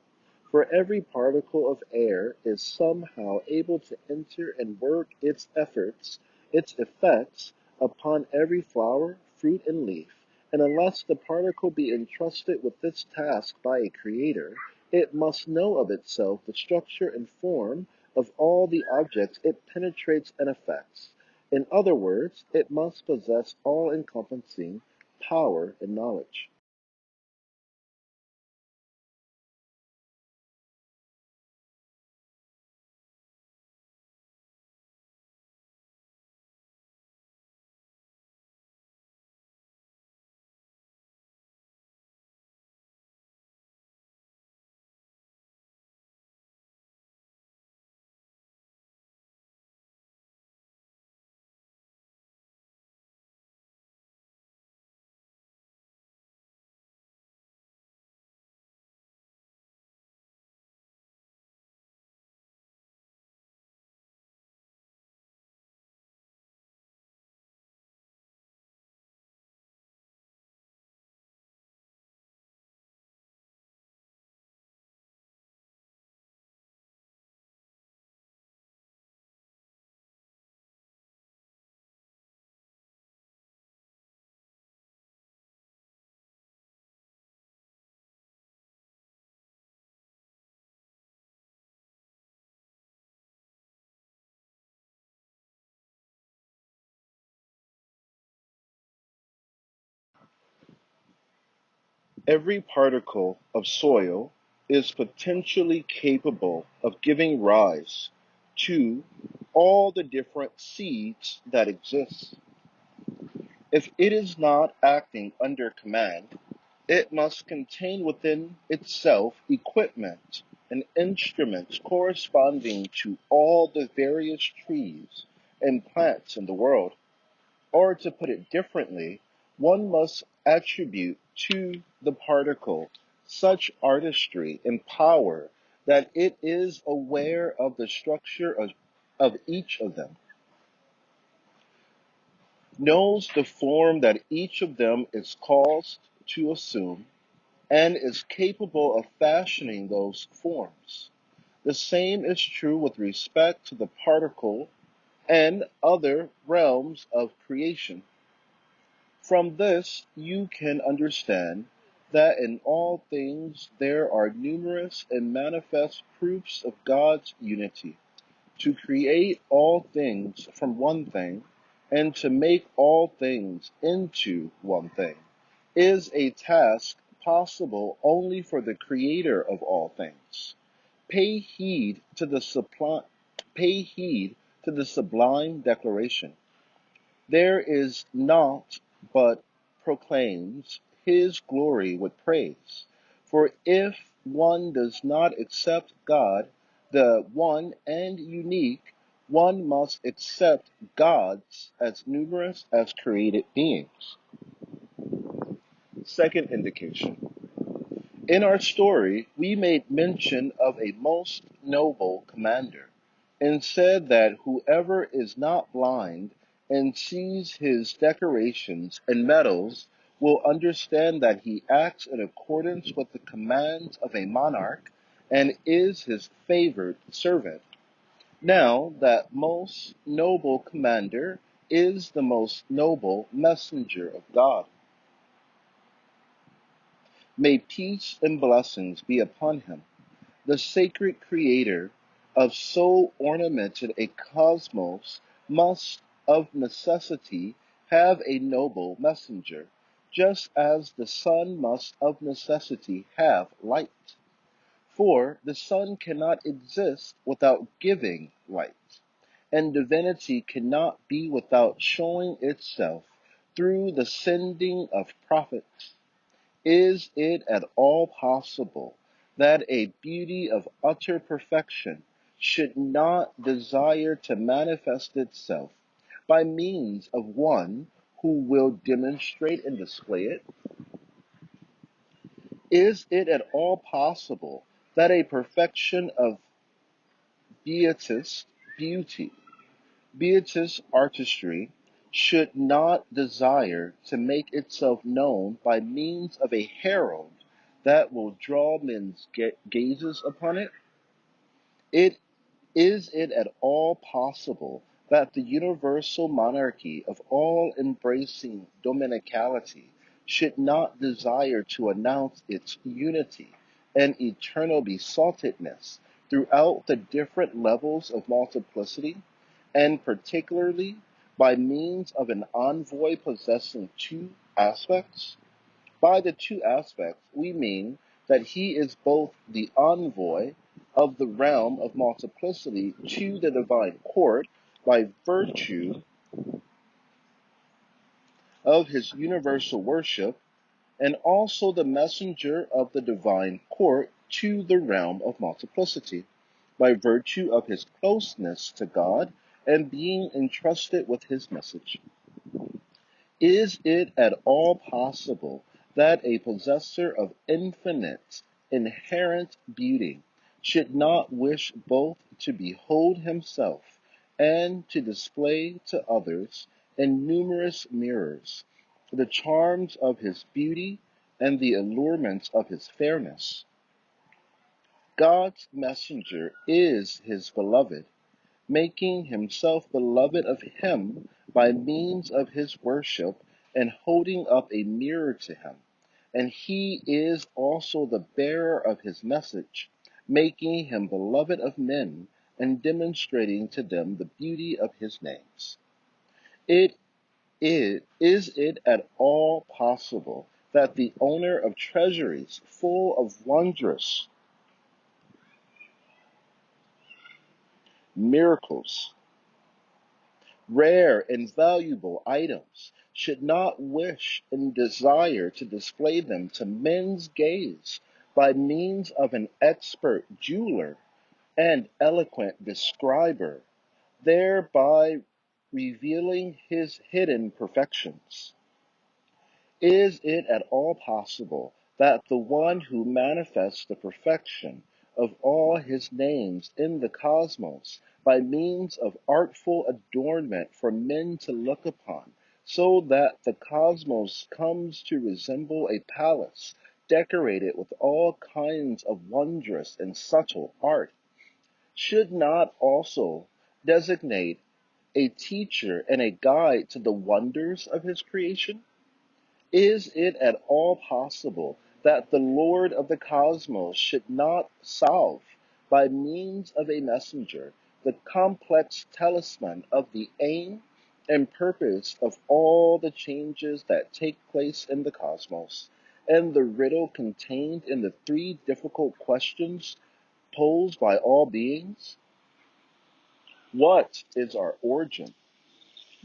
For every particle of air is somehow able to enter and work its effects upon every flower, fruit, and leaf, and unless the particle be entrusted with this task by a creator, it must know of itself the structure and form of all the objects it penetrates and affects. In other words, it must possess all encompassing power and knowledge. Every particle of soil is potentially capable of giving rise to all the different seeds that exist. If it is not acting under command, it must contain within itself equipment and instruments corresponding to all the various trees and plants in the world. Or to put it differently, one must attribute to the particle such artistry and power that it is aware of the structure of each of them, knows the form that each of them is caused to assume, and is capable of fashioning those forms. The same is true with respect to the particle and other realms of creation. From this you can understand that in all things there are numerous and manifest proofs of God's unity. To create all things from one thing, and to make all things into one thing, is a task possible only for the Creator of all things. Pay heed to the sublime declaration. There is naught but proclaims his glory with praise. For if one does not accept God, the one and unique, one must accept gods as numerous as created beings. Second indication. In our story, we made mention of a most noble commander, and said that whoever is not blind and sees his decorations and medals will understand that he acts in accordance with the commands of a monarch and is his favored servant. Now, that most noble commander is the most noble messenger of God. May peace and blessings be upon him. The sacred creator of so ornamented a cosmos must of necessity have a noble messenger, just as the sun must of necessity have light. For the sun cannot exist without giving light, and divinity cannot be without showing itself through the sending of prophets. Is it at all possible that a beauty of utter perfection should not desire to manifest itself by means of one who will demonstrate and display it? Is it at all possible that a perfection of beatist beauty, beatist artistry, should not desire to make itself known by means of a herald that will draw men's gazes upon it? It is it at all possible that the universal monarchy of all embracing dominicality should not desire to announce its unity and eternal besottedness throughout the different levels of multiplicity, and particularly by means of an envoy possessing two aspects? By the two aspects, we mean that he is both the envoy of the realm of multiplicity to the divine court by virtue of his universal worship, and also the messenger of the divine court to the realm of multiplicity by virtue of his closeness to God and being entrusted with his message. Is it at all possible that a possessor of infinite, inherent beauty should not wish both to behold himself and to display to others in numerous mirrors the charms of his beauty and the allurements of his fairness? God's messenger is his beloved, making himself beloved of him by means of his worship and holding up a mirror to him. And he is also the bearer of his message, making him beloved of men and demonstrating to them the beauty of his names. Is it at all possible that the owner of treasuries full of wondrous miracles, rare and valuable items, should not wish and desire to display them to men's gaze by means of an expert jeweler and eloquent describer, thereby revealing his hidden perfections. Is it at all possible that the one who manifests the perfection of all his names in the cosmos by means of artful adornment for men to look upon, so that the cosmos comes to resemble a palace decorated with all kinds of wondrous and subtle art, should not also designate a teacher and a guide to the wonders of his creation? Is it at all possible that the Lord of the cosmos should not solve, by means of a messenger, the complex talisman of the aim and purpose of all the changes that take place in the cosmos, and the riddle contained in the three difficult questions posed by all beings? What is our origin?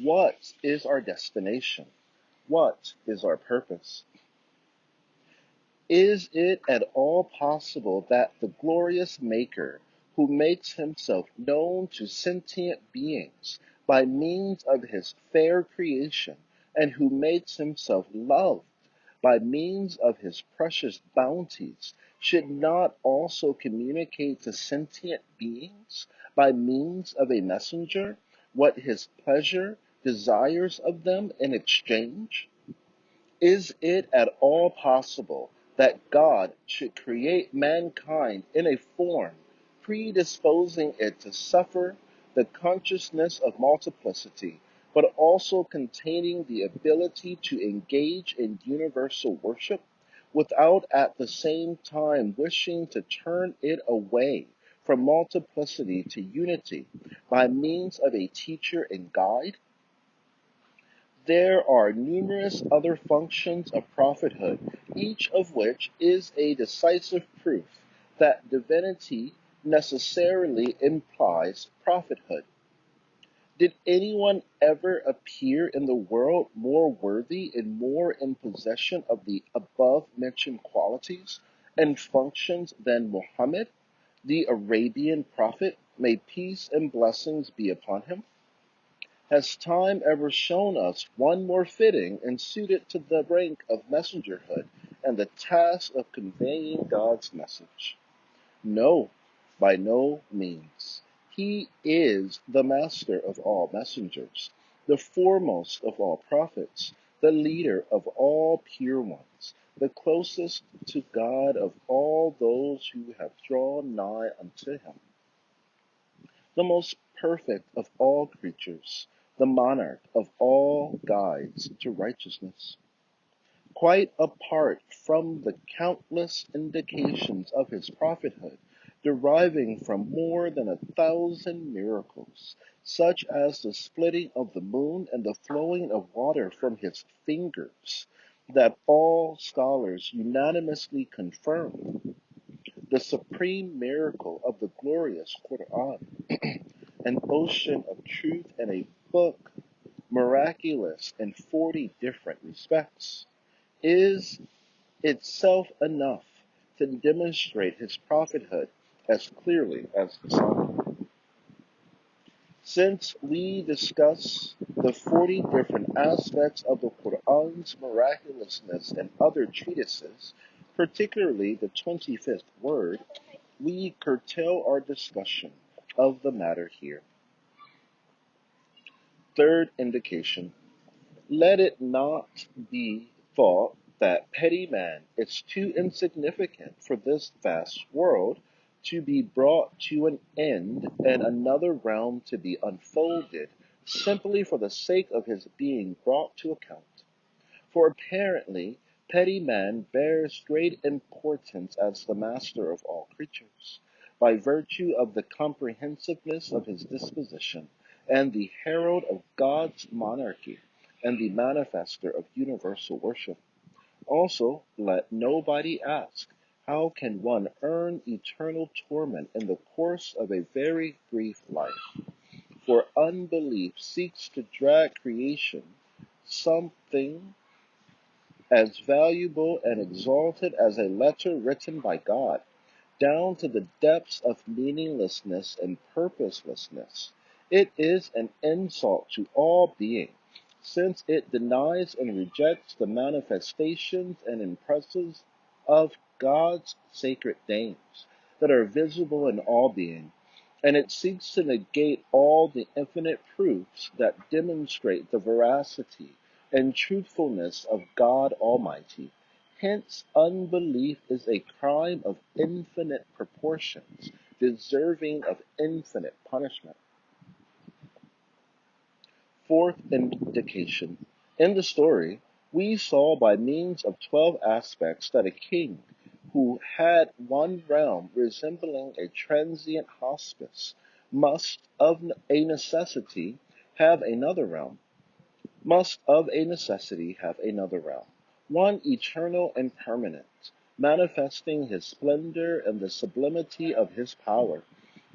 What is our destination? What is our purpose? Is it at all possible that the glorious Maker, who makes himself known to sentient beings by means of his fair creation, and who makes himself loved by means of his precious bounties, should not also communicate to sentient beings by means of a messenger what his pleasure desires of them in exchange? Is it at all possible that God should create mankind in a form predisposing it to suffer the consciousness of multiplicity, but also containing the ability to engage in universal worship, without at the same time wishing to turn it away from multiplicity to unity by means of a teacher and guide? There are numerous other functions of prophethood, each of which is a decisive proof that divinity necessarily implies prophethood. Did anyone ever appear in the world more worthy and more in possession of the above-mentioned qualities and functions than Muhammad, the Arabian prophet? May peace and blessings be upon him. Has time ever shown us one more fitting and suited to the rank of messengerhood and the task of conveying God's message? No, by no means. He is the master of all messengers, the foremost of all prophets, the leader of all pure ones, the closest to God of all those who have drawn nigh unto him, the most perfect of all creatures, the monarch of all guides to righteousness. Quite apart from the countless indications of his prophethood, deriving from more than 1,000 miracles, such as the splitting of the moon and the flowing of water from his fingers, that all scholars unanimously confirm, the supreme miracle of the glorious Qur'an, an ocean of truth and a book miraculous in 40 different respects, is itself enough to demonstrate his prophethood as clearly as the sun. Since we discuss the 40 different aspects of the Qur'an's miraculousness in other treatises, particularly the 25th word, we curtail our discussion of the matter here. Third indication: let it not be thought that petty man is too insignificant for this vast world to be brought to an end and another realm to be unfolded simply for the sake of his being brought to account. For apparently petty man bears great importance as the master of all creatures, by virtue of the comprehensiveness of his disposition, and the herald of God's monarchy, and the manifester of universal worship. Also, let nobody ask, how can one earn eternal torment in the course of a very brief life? For unbelief seeks to drag creation, something as valuable and exalted as a letter written by God, down to the depths of meaninglessness and purposelessness. It is an insult to all being, since it denies and rejects the manifestations and impressions of God's sacred names that are visible in all being, and it seeks to negate all the infinite proofs that demonstrate the veracity and truthfulness of God Almighty. Hence, unbelief is a crime of infinite proportions, deserving of infinite punishment. Fourth indication. In the story, we saw by means of 12 aspects that a king who had one realm resembling a transient hospice must of a necessity have another realm, one eternal and permanent, manifesting his splendor and the sublimity of his power.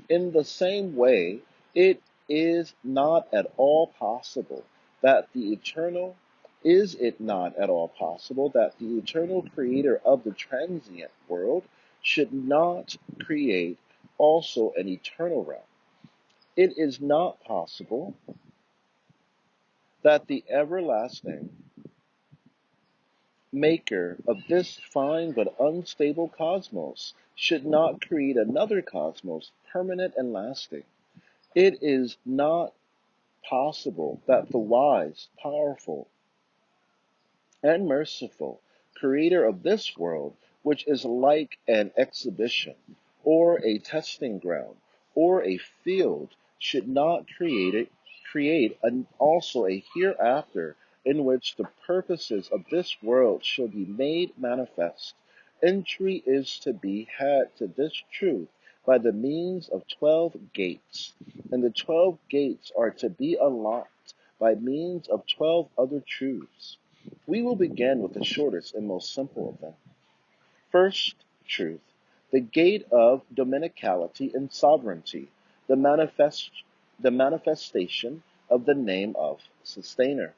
In the same way, it is not at all possible that the eternal is it not at all possible that the eternal creator of the transient world should not create also an eternal realm? It is not possible that the everlasting maker of this fine but unstable cosmos should not create another cosmos permanent and lasting. It is not possible that the wise, powerful, and merciful creator of this world, which is like an exhibition, or a testing ground, or a field, should not create also a hereafter in which the purposes of this world shall be made manifest. Entry is to be had to this truth by the means of 12 gates, and the 12 gates are to be unlocked by means of 12 other truths. We will begin with the shortest and most simple of them. First truth, the gate of dominicality and sovereignty, the manifestation of the name of sustainer.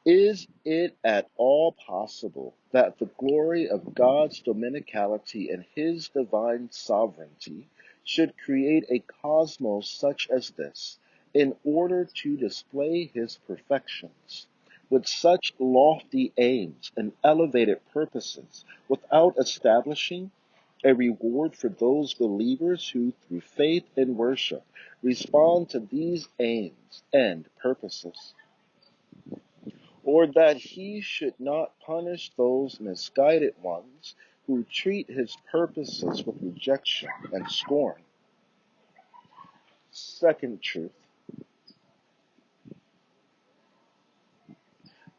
Is it at all possible that the glory of God's dominicality and his divine sovereignty should create a cosmos such as this, in order to display his perfections, with such lofty aims and elevated purposes, without establishing a reward for those believers who, through faith and worship, respond to these aims and purposes? Or that he should not punish those misguided ones who treat his purposes with rejection and scorn? Second truth,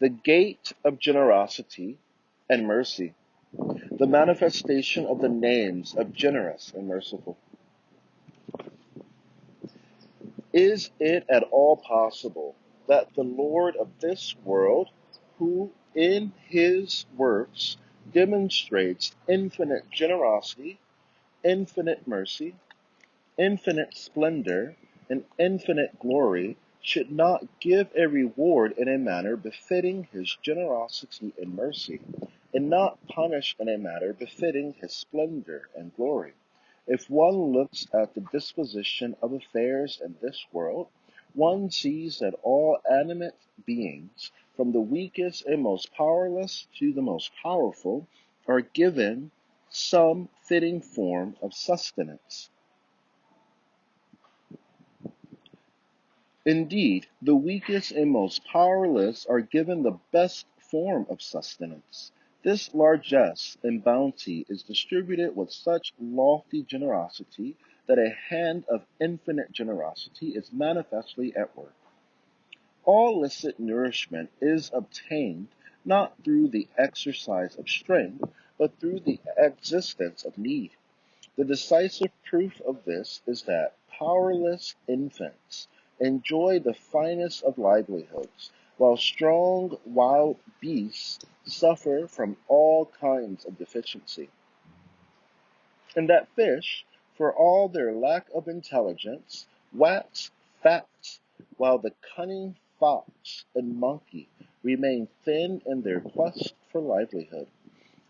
the gate of generosity and mercy, the manifestation of the names of generous and merciful. Is it at all possible that the Lord of this world, who in his works demonstrates infinite generosity, infinite mercy, infinite splendor, and infinite glory, should not give a reward in a manner befitting his generosity and mercy, and not punish in a manner befitting his splendor and glory? If one looks at the disposition of affairs in this world, one sees that all animate beings, from the weakest and most powerless to the most powerful, are given some fitting form of sustenance. Indeed, the weakest and most powerless are given the best form of sustenance. This largesse and bounty is distributed with such lofty generosity that a hand of infinite generosity is manifestly at work. All licit nourishment is obtained not through the exercise of strength, but through the existence of need. The decisive proof of this is that powerless infants enjoy the finest of livelihoods, while strong wild beasts suffer from all kinds of deficiency. And that fish, for all their lack of intelligence, wax fat, while the cunning fox and monkey remain thin in their quest for livelihood.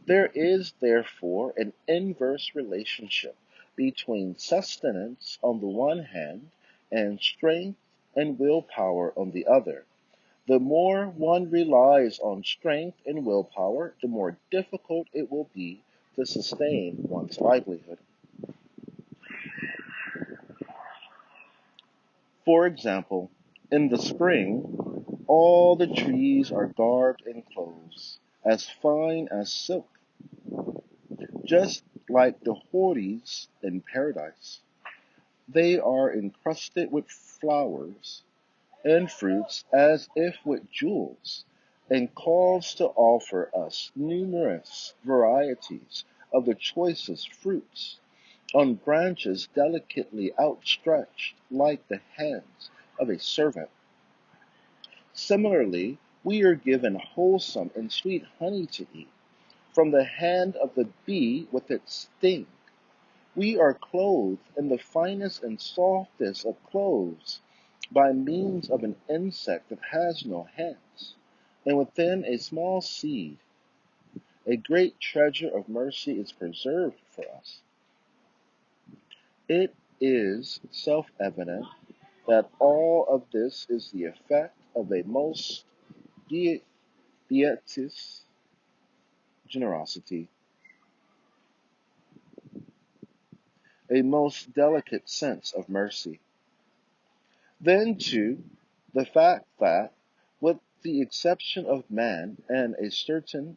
There is therefore an inverse relationship between sustenance on the one hand and strength and willpower on the other. The more one relies on strength and willpower, the more difficult it will be to sustain one's livelihood. For example, in the spring, all the trees are garbed in clothes as fine as silk, just like the houris in paradise. They are encrusted with flowers and fruits as if with jewels, and cause to offer us numerous varieties of the choicest fruits, on branches delicately outstretched like the hands of a servant. Similarly, we are given wholesome and sweet honey to eat, from the hand of the bee with its sting. We are clothed in the finest and softest of clothes by means of an insect that has no hands, and within a small seed, a great treasure of mercy is preserved for us. It is self-evident that all of this is the effect of a most beatific generosity, a most delicate sense of mercy. Then, too, the fact that, with the exception of man and certain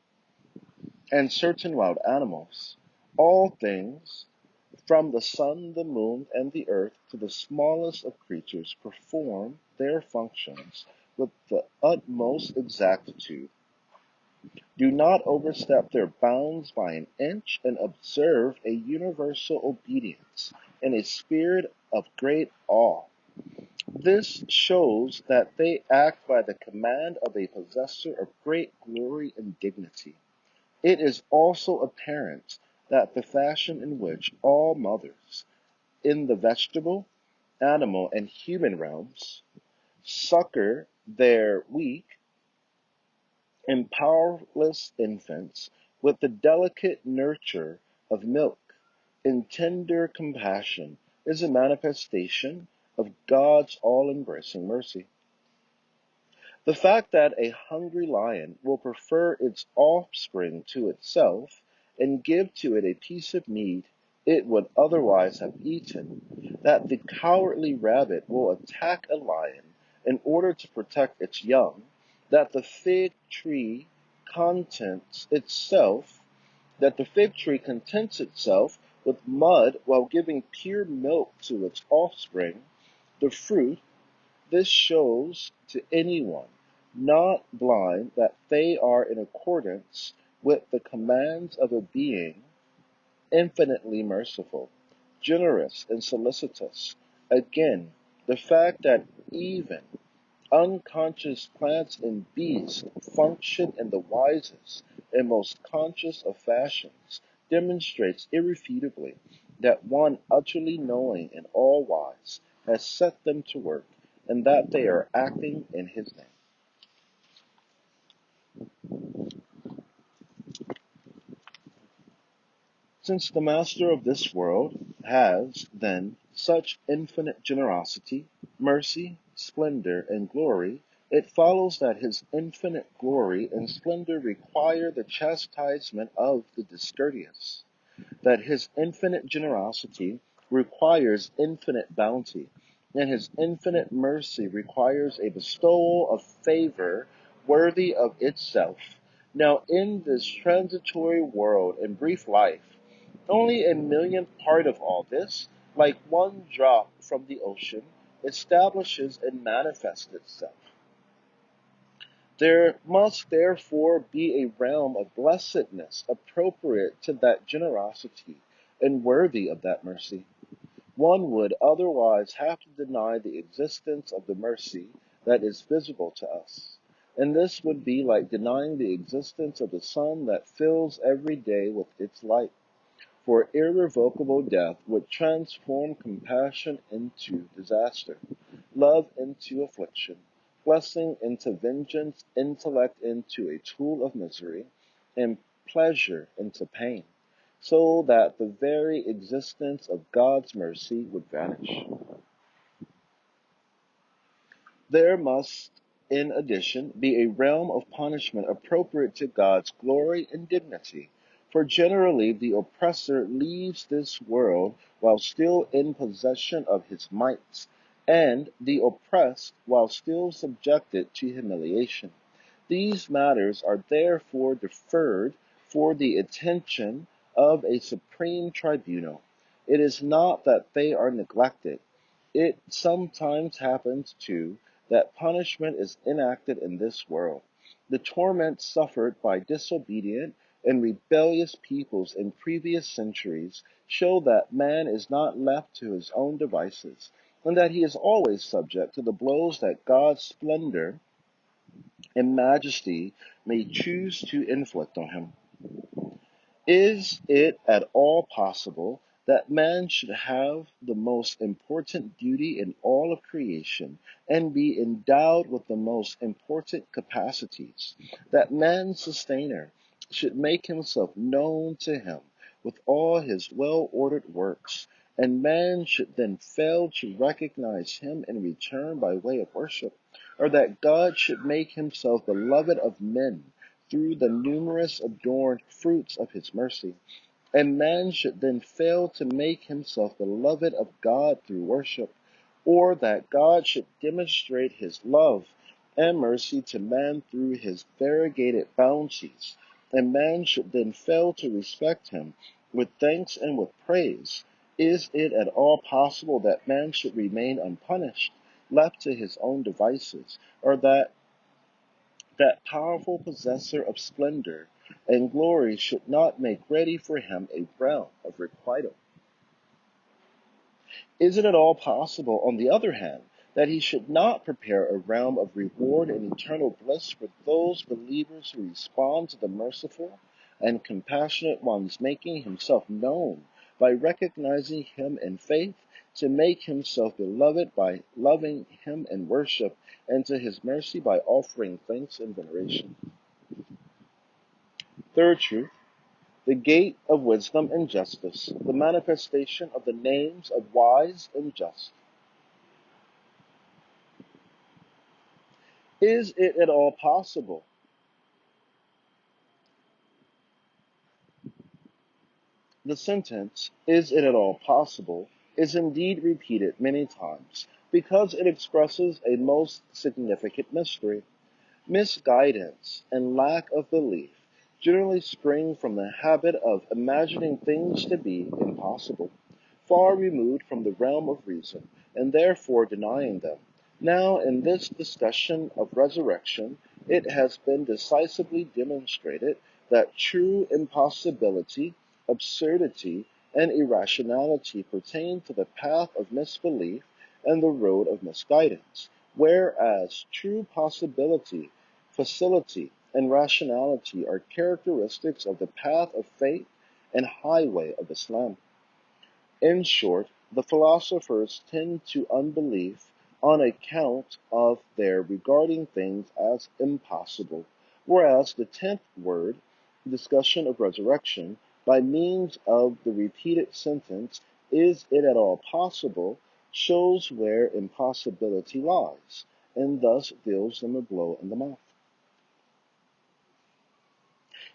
wild animals, all things, from the sun, the moon, and the earth to the smallest of creatures, perform their functions with the utmost exactitude, do not overstep their bounds by an inch, and observe a universal obedience in a spirit of great awe. This shows that they act by the command of a possessor of great glory and dignity. It is also apparent that the fashion in which all mothers, in the vegetable, animal, and human realms, succor their weak and powerless infants with the delicate nurture of milk and tender compassion is a manifestation of God's all-embracing mercy. The fact that a hungry lion will prefer its offspring to itself and give to it a piece of meat it would otherwise have eaten, that the cowardly rabbit will attack a lion in order to protect its young, that the fig tree contents itself with mud while giving pure milk to its offspring, the fruit. This shows to anyone not blind that they are in accordance with the commands of a being infinitely merciful, generous, and solicitous. Again, the fact that even unconscious plants and beasts function in the wisest and most conscious of fashions demonstrates irrefutably that one utterly knowing and all-wise has set them to work, and that they are acting in his name. Since the master of this world has, then, such infinite generosity, mercy, splendor, and glory, it follows that his infinite glory and splendor require the chastisement of the discourteous, that his infinite generosity requires infinite bounty, and his infinite mercy requires a bestowal of favor worthy of itself. Now, in this transitory world and brief life, only a millionth part of all this, like one drop from the ocean, establishes and manifests itself. There must therefore be a realm of blessedness appropriate to that generosity and worthy of that mercy. One would otherwise have to deny the existence of the mercy that is visible to us. and this would be like denying the existence of the sun that fills every day with its light. For irrevocable death would transform compassion into disaster, love into affliction, blessing into vengeance, intellect into a tool of misery, and pleasure into pain, so that the very existence of God's mercy would vanish. There must, in addition, be a realm of punishment appropriate to God's glory and dignity, for generally the oppressor leaves this world while still in possession of his might, and the oppressed while still subjected to humiliation. These matters are therefore deferred for the attention of a supreme tribunal. It is not that they are neglected. It sometimes happens, too, that punishment is enacted in this world. The torments suffered by disobedient and rebellious peoples in previous centuries show that man is not left to his own devices, and that he is always subject to the blows that God's splendor and majesty may choose to inflict on him. Is it at all possible that man should have the most important duty in all of creation and be endowed with the most important capacities, that man's sustainer should make himself known to him with all his well-ordered works, and man should then fail to recognize him in return by way of worship, or that God should make himself beloved of men through the numerous adorned fruits of his mercy, and man should then fail to make himself beloved of God through worship, or that God should demonstrate his love and mercy to man through his variegated bounties, and man should then fail to respect him with thanks and with praise. Is it at all possible that man should remain unpunished, left to his own devices, or that powerful possessor of splendor and glory should not make ready for him a realm of requital? Is it at all possible, on the other hand, that he should not prepare a realm of reward and eternal bliss for those believers who respond to the merciful and compassionate one's making himself known by recognizing him in faith, to make himself beloved by loving him in worship, and to his mercy by offering thanks and veneration? Third truth, the gate of wisdom and justice, the manifestation of the names of wise and just. Is it at all possible? The sentence, is it at all possible, is indeed repeated many times because it expresses a most significant mystery. Misguidance and lack of belief generally spring from the habit of imagining things to be impossible, far removed from the realm of reason, and therefore denying them. Now, in this discussion of resurrection, it has been decisively demonstrated that true impossibility, absurdity, and irrationality pertain to the path of misbelief and the road of misguidance, whereas true possibility, facility, and rationality are characteristics of the path of faith and highway of Islam. In short, the philosophers tend to unbelief on account of their regarding things as impossible, whereas the 10th word, discussion of resurrection, by means of the repeated sentence, is it at all possible, shows where impossibility lies, and thus deals them a blow in the mouth.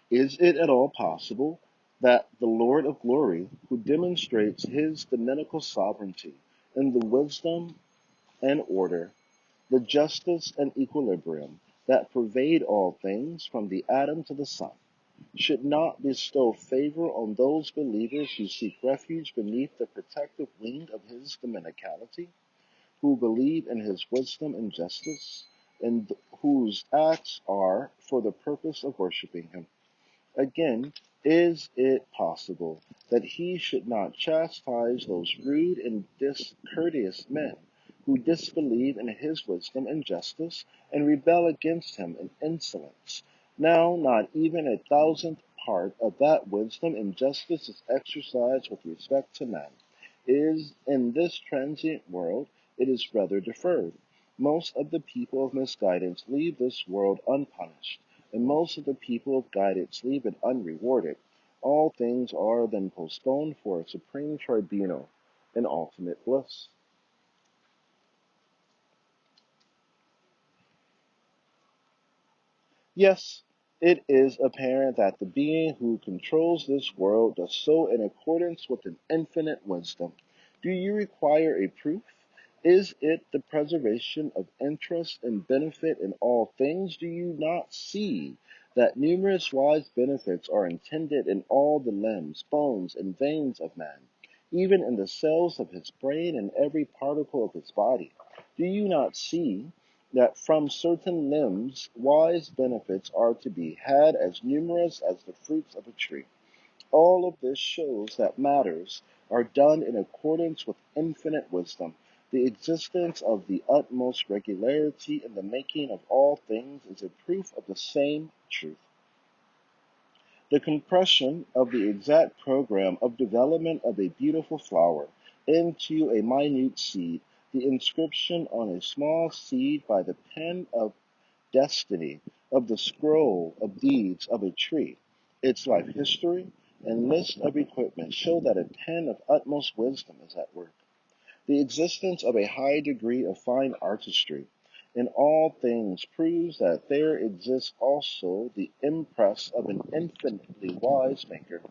Is it at all possible that the Lord of glory, who demonstrates his dominical sovereignty in the wisdom and order, the justice and equilibrium that pervade all things from the atom to the sun, should not bestow favor on those believers who seek refuge beneath the protective wing of his dominicality, who believe in his wisdom and justice, and whose acts are for the purpose of worshiping him? Again, is it possible that he should not chastise those rude and discourteous men who disbelieve in his wisdom and justice, and rebel against him in insolence. Now not even a thousandth part of that wisdom and justice is exercised with respect to men. Is in this transient world, it is rather deferred. Most of the people of misguidance leave this world unpunished, and most of the people of guidance leave it unrewarded. All things are then postponed for a supreme tribunal and ultimate bliss. Yes, it is apparent that the being who controls this world does so in accordance with an infinite wisdom. Do you require a proof? Is it the preservation of interest and benefit in all things? Do you not see that numerous wise benefits are intended in all the limbs, bones, and veins of man, even in the cells of his brain and every particle of his body? Do you not see that from certain limbs wise benefits are to be had as numerous as the fruits of a tree? All of this shows that matters are done in accordance with infinite wisdom. The existence of the utmost regularity in the making of all things is a proof of the same truth. The compression of the exact program of development of a beautiful flower into a minute seed, the inscription on a small seed by the pen of destiny of the scroll of deeds of a tree, its life history and list of equipment show that a pen of utmost wisdom is at work. The existence of a high degree of fine artistry in all things proves that there exists also the impress of an infinitely wise maker.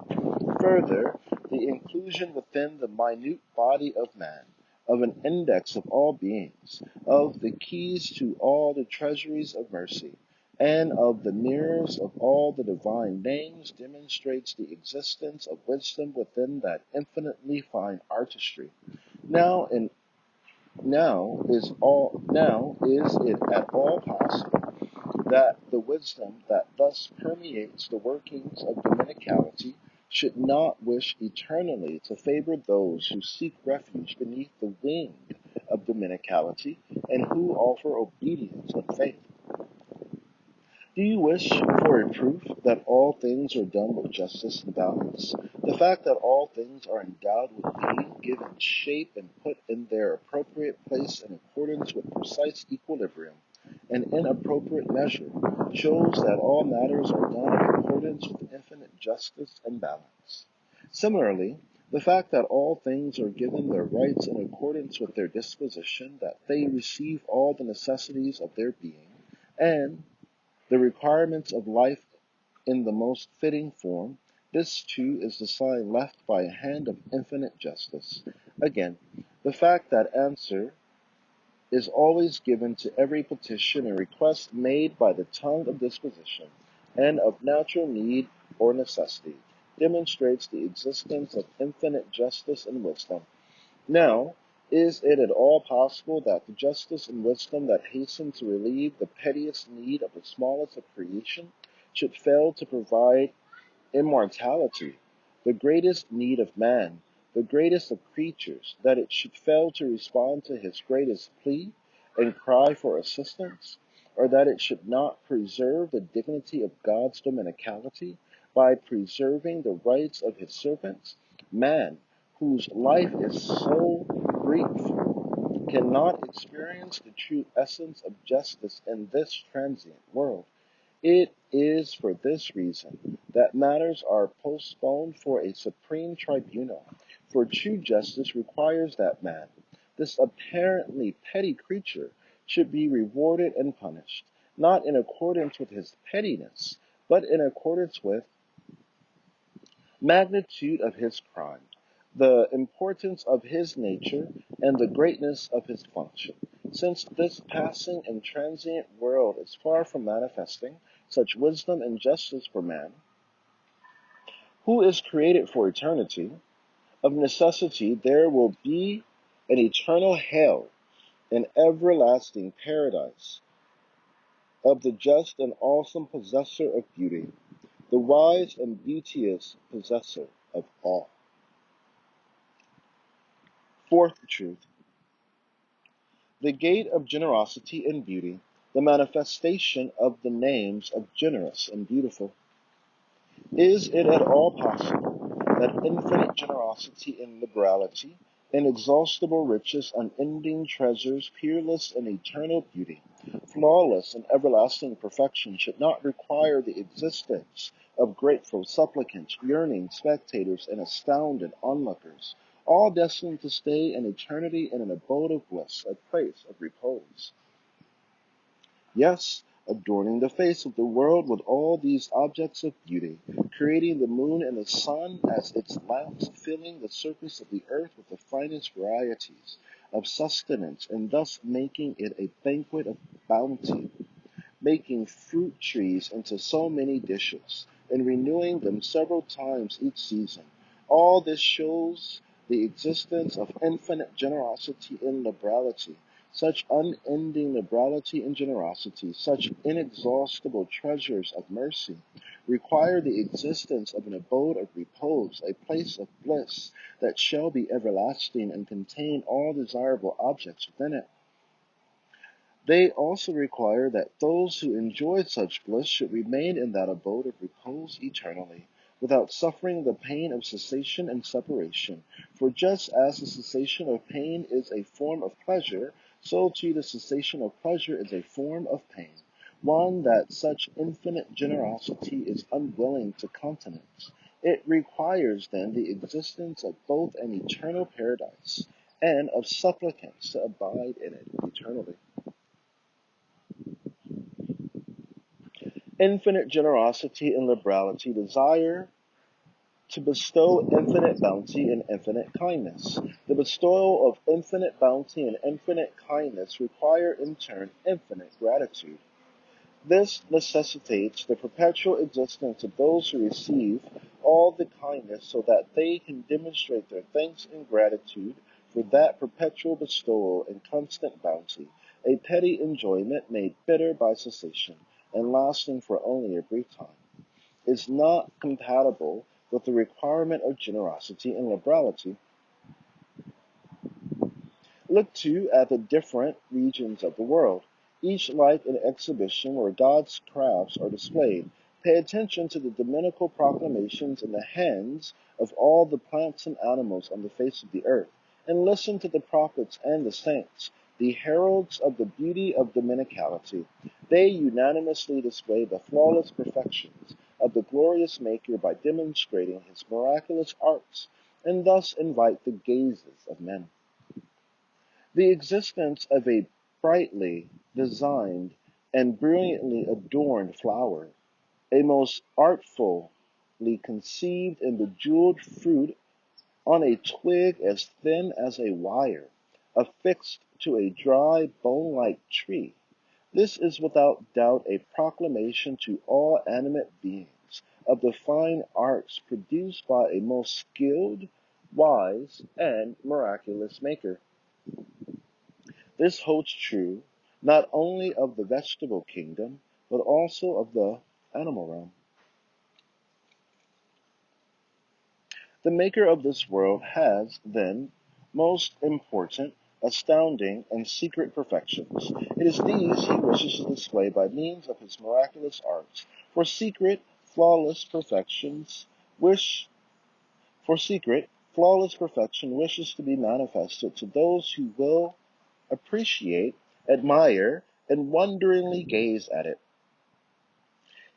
Further, the inclusion within the minute body of man of an index of all beings, of the keys to all the treasuries of mercy, and of the mirrors of all the divine names demonstrates the existence of wisdom within that infinitely fine artistry. Now in now is it at all possible that the wisdom that thus permeates the workings of dominicality should not wish eternally to favor those who seek refuge beneath the wing of dominicality and who offer obedience and faith? Do you wish for a proof that all things are done with justice and balance? The fact that all things are endowed with being, given shape, and put in their appropriate place in accordance with precise equilibrium and in appropriate measure shows that all matters are done in accordance with infinite justice and balance. Similarly, the fact that all things are given their rights in accordance with their disposition, that they receive all the necessities of their being, and the requirements of life in the most fitting form, this too is the sign left by a hand of infinite justice. Again, the fact that answer is always given to every petition and request made by the tongue of disposition and of natural need or necessity demonstrates the existence of infinite justice and wisdom. Now, is it at all possible that the justice and wisdom that hasten to relieve the pettiest need of the smallest of creation should fail to provide immortality, the greatest need of man, the greatest of creatures, that it should fail to respond to his greatest plea and cry for assistance, or that it should not preserve the dignity of God's dominicality by preserving the rights of his servants? Man, whose life is so brief, cannot experience the true essence of justice in this transient world. It is for this reason that matters are postponed for a supreme tribunal, for true justice requires that man, this apparently petty creature, should be rewarded and punished, not in accordance with his pettiness, but in accordance with magnitude of his crime, the importance of his nature, and the greatness of his function. Since this passing and transient world is far from manifesting such wisdom and justice for man, who is created for eternity, of necessity there will be an eternal hell, an everlasting paradise of the just and awesome possessor of beauty, the wise and beauteous possessor of all. Fourth truth. The gate of generosity and beauty, the manifestation of the names of generous and beautiful. Is it at all possible that infinite generosity and liberality, inexhaustible riches, unending treasures, peerless and eternal beauty, flawless and everlasting perfection should not require the existence of grateful supplicants, yearning spectators, and astounded onlookers, all destined to stay in eternity in an abode of bliss, a place of repose? Yes, adorning the face of the world with all these objects of beauty, creating the moon and the sun as its lamps, filling the surface of the earth with the finest varieties of sustenance, and thus making it a banquet of bounty, making fruit trees into so many dishes, and renewing them several times each season. All this shows the existence of infinite generosity and liberality. Such unending liberality and generosity, such inexhaustible treasures of mercy, require the existence of an abode of repose, a place of bliss that shall be everlasting and contain all desirable objects within it. They also require that those who enjoy such bliss should remain in that abode of repose eternally, without suffering the pain of cessation and separation. For just as the cessation of pain is a form of pleasure, so too the cessation of pleasure is a form of pain, one that such infinite generosity is unwilling to countenance. It requires then the existence of both an eternal paradise and of supplicants to abide in it eternally. Infinite generosity and liberality desire to bestow infinite bounty and infinite kindness. The bestowal of infinite bounty and infinite kindness require in turn infinite gratitude. This necessitates the perpetual existence of those who receive all the kindness so that they can demonstrate their thanks and gratitude for that perpetual bestowal and constant bounty, a petty enjoyment made bitter by cessation and lasting for only a brief time, is not compatible with the requirement of generosity and liberality. Look too at the different regions of the world, each like an exhibition where God's crafts are displayed. Pay attention to the dominical proclamations in the hands of all the plants and animals on the face of the earth, and listen to the prophets and the saints, the heralds of the beauty of dominicality. They unanimously display the flawless perfections of the glorious Maker by demonstrating his miraculous arts, and thus invite the gazes of men. The existence of a brightly designed and brilliantly adorned flower, a most artfully conceived and bejeweled fruit on a twig as thin as a wire, affixed to a dry bone-like tree. This is without doubt a proclamation to all animate beings of the fine arts produced by a most skilled, wise, and miraculous Maker. This holds true not only of the vegetable kingdom, but also of the animal realm. The Maker of this world has, then, most important, astounding, and secret perfections. It is these he wishes to display by means of his miraculous arts. For secret, flawless perfection wishes to be manifested to those who will appreciate, admire, and wonderingly gaze at it.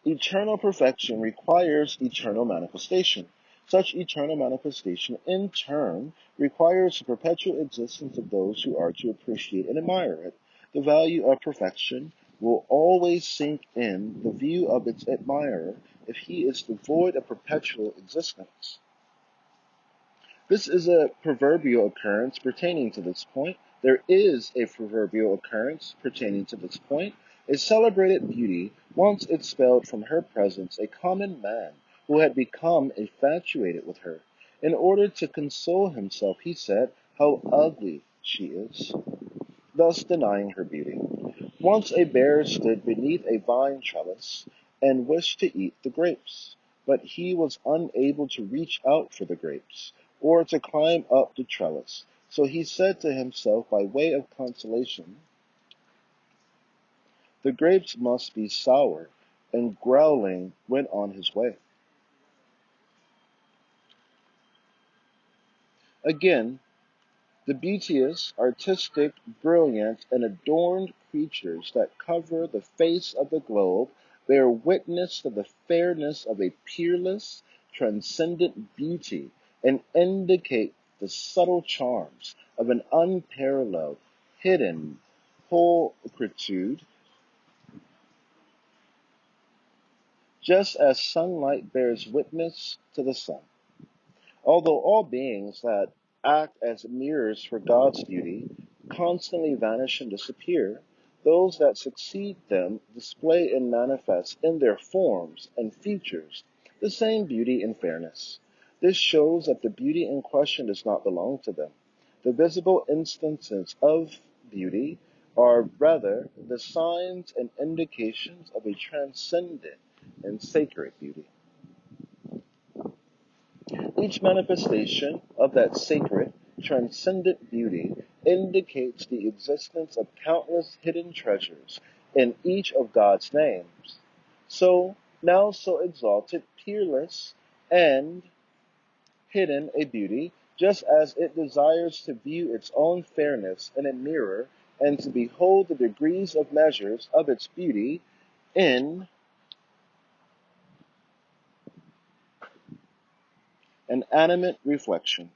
Eternal perfection requires eternal manifestation. Such eternal manifestation, in turn, requires the perpetual existence of those who are to appreciate and admire it. The value of perfection will always sink in the view of its admirer if he is devoid of perpetual existence. This is a proverbial occurrence pertaining to this point. There is a proverbial occurrence pertaining to this point. A celebrated beauty once expelled from her presence a common man who had become infatuated with her. In order to console himself, he said, "How ugly she is," thus denying her beauty. Once a bear stood beneath a vine trellis and wished to eat the grapes, but he was unable to reach out for the grapes, or to climb up the trellis. So he said to himself by way of consolation, "The grapes must be sour," and growling went on his way. Again, the beauteous, artistic, brilliant, and adorned creatures that cover the face of the globe bear witness to the fairness of a peerless, transcendent beauty and indicate the subtle charms of an unparalleled, hidden pulchritude, just as sunlight bears witness to the sun. Although all beings that act as mirrors for God's beauty constantly vanish and disappear, those that succeed them display and manifest in their forms and features the same beauty and fairness. This shows that the beauty in question does not belong to them. The visible instances of beauty are rather the signs and indications of a transcendent and sacred beauty. Each manifestation of that sacred, transcendent beauty indicates the existence of countless hidden treasures in each of God's names. So, now so exalted, peerless, and hidden a beauty, just as it desires to view its own fairness in a mirror and to behold the degrees of measures of its beauty in an animate reflection.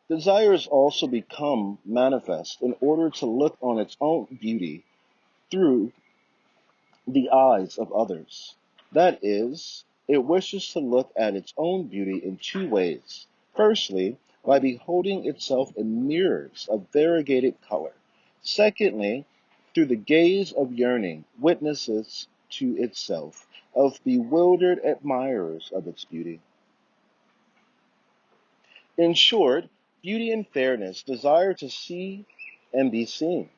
Desires also become manifest in order to look on its own beauty through the eyes of others. That is, it wishes to look at its own beauty in two ways. Firstly, by beholding itself in mirrors of variegated color. Secondly, through the gaze of yearning witnesses to itself, of bewildered admirers of its beauty. In short, beauty and fairness desire to see and be seen.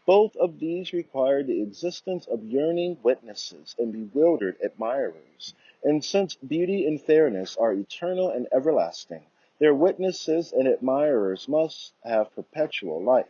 Both of these require the existence of yearning witnesses and bewildered admirers. And since beauty and fairness are eternal and everlasting, their witnesses and admirers must have perpetual life.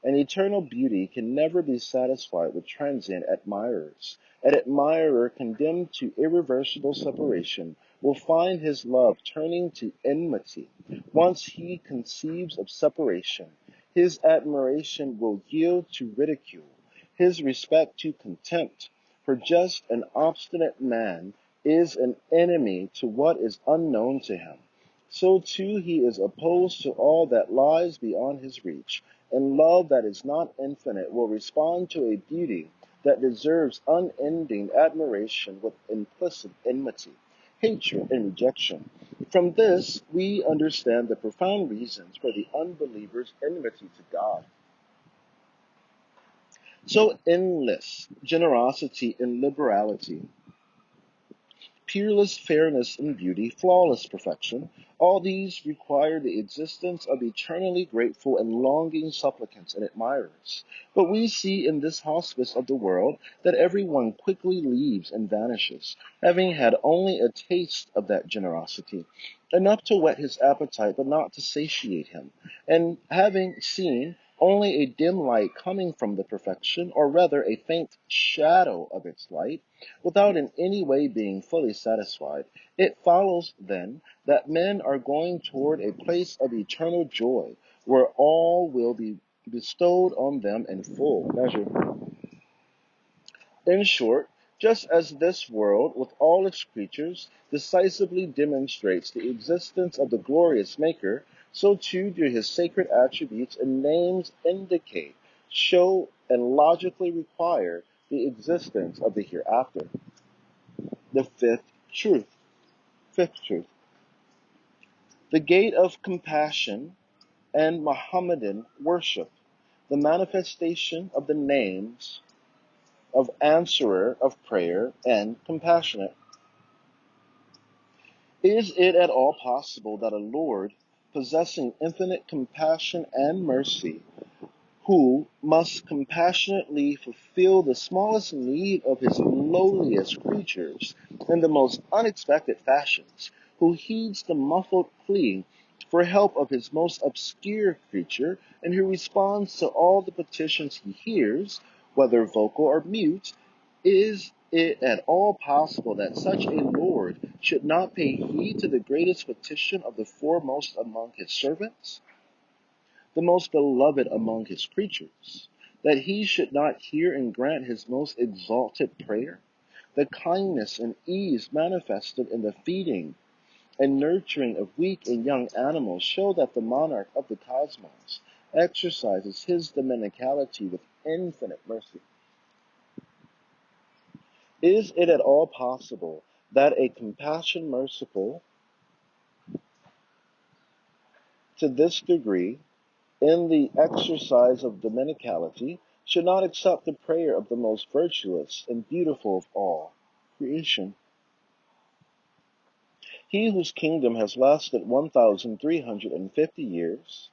An eternal beauty can never be satisfied with transient admirers. An admirer condemned to irreversible separation will find his love turning to enmity. Once he conceives of separation, his admiration will yield to ridicule, his respect to contempt. For just an obstinate man is an enemy to what is unknown to him. So too he is opposed to all that lies beyond his reach, and love that is not infinite will respond to a beauty that deserves unending admiration with implicit enmity, hatred, and rejection. From this, we understand the profound reasons for the unbeliever's enmity to God. So endless generosity and liberality, peerless fairness and beauty, flawless perfection, all these require the existence of eternally grateful and longing supplicants and admirers. But we see in this hospice of the world that everyone quickly leaves and vanishes, having had only a taste of that generosity, enough to whet his appetite but not to satiate him, and having seen only a dim light coming from the perfection, or rather a faint shadow of its light, without in any way being fully satisfied, it follows then that men are going toward a place of eternal joy, where all will be bestowed on them in full measure. In short, just as this world, with all its creatures, decisively demonstrates the existence of the glorious Maker, so too do his sacred attributes and names indicate, show, and logically require the existence of the hereafter. The fifth truth. The gate of compassion and Mohammedan worship, the manifestation of the names of answerer of prayer and compassionate. Is it at all possible that a Lord possessing infinite compassion and mercy, who must compassionately fulfill the smallest need of his lowliest creatures in the most unexpected fashions, who heeds the muffled plea for help of his most obscure creature, and who responds to all the petitions he hears, whether vocal or mute, is it at all possible that such a Lord should not pay heed to the greatest petition of the foremost among his servants, the most beloved among his creatures, that he should not hear and grant his most exalted prayer? The kindness and ease manifested in the feeding and nurturing of weak and young animals show that the monarch of the cosmos exercises his dominicality with infinite mercy. Is it at all possible that a compassion merciful to this degree in the exercise of dominicality should not accept the prayer of the most virtuous and beautiful of all creation? He whose kingdom has lasted 1,350 years,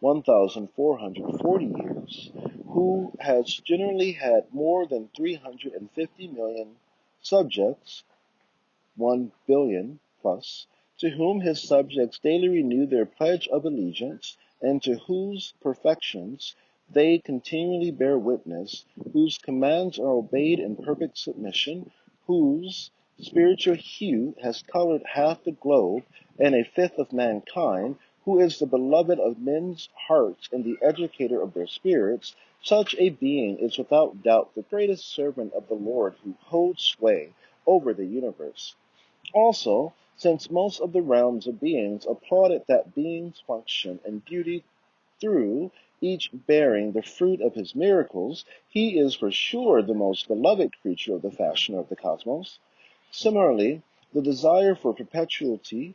1,440 years, who has generally had more than 350 million subjects, 1 billion plus, to whom his subjects daily renew their pledge of allegiance, and to whose perfections they continually bear witness, whose commands are obeyed in perfect submission, whose spiritual hue has colored half the globe and a fifth of mankind, who is the beloved of men's hearts and the educator of their spirits, such a being is without doubt the greatest servant of the Lord who holds sway over the universe. Also, since most of the realms of beings applauded that being's function and beauty through each bearing the fruit of his miracles, he is for sure the most beloved creature of the fashioner of the cosmos. Similarly, the desire for perpetuity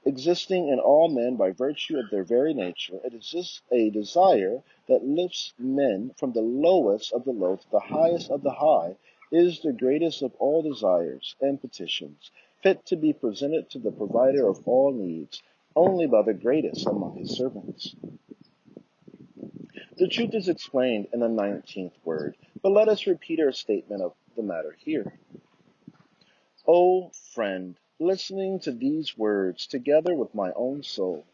existing in all men by virtue of their very nature, it is a desire that lifts men from the lowest of the low to the highest of the high, is the greatest of all desires and petitions, fit to be presented to the provider of all needs, only by the greatest among his servants. The truth is explained in the 19th word, but let us repeat our statement of the matter here. O friend, listening to these words together with my own soul,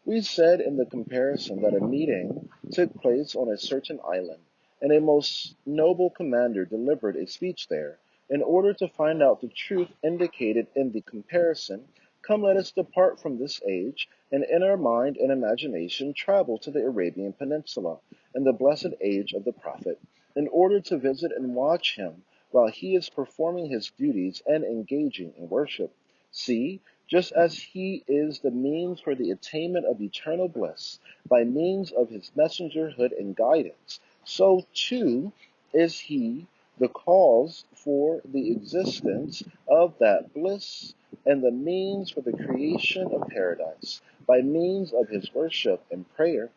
We said in the comparison that a meeting took place on a certain island, and a most noble commander delivered a speech there. In order to find out the truth indicated in the comparison, come let us depart from this age, and in our mind and imagination travel to the Arabian Peninsula, in the blessed age of the Prophet, in order to visit and watch him while he is performing his duties and engaging in worship. See, just as he is the means for the attainment of eternal bliss by means of his messengerhood and guidance, so too is he the cause for the existence of that bliss and the means for the creation of paradise by means of his worship and prayer.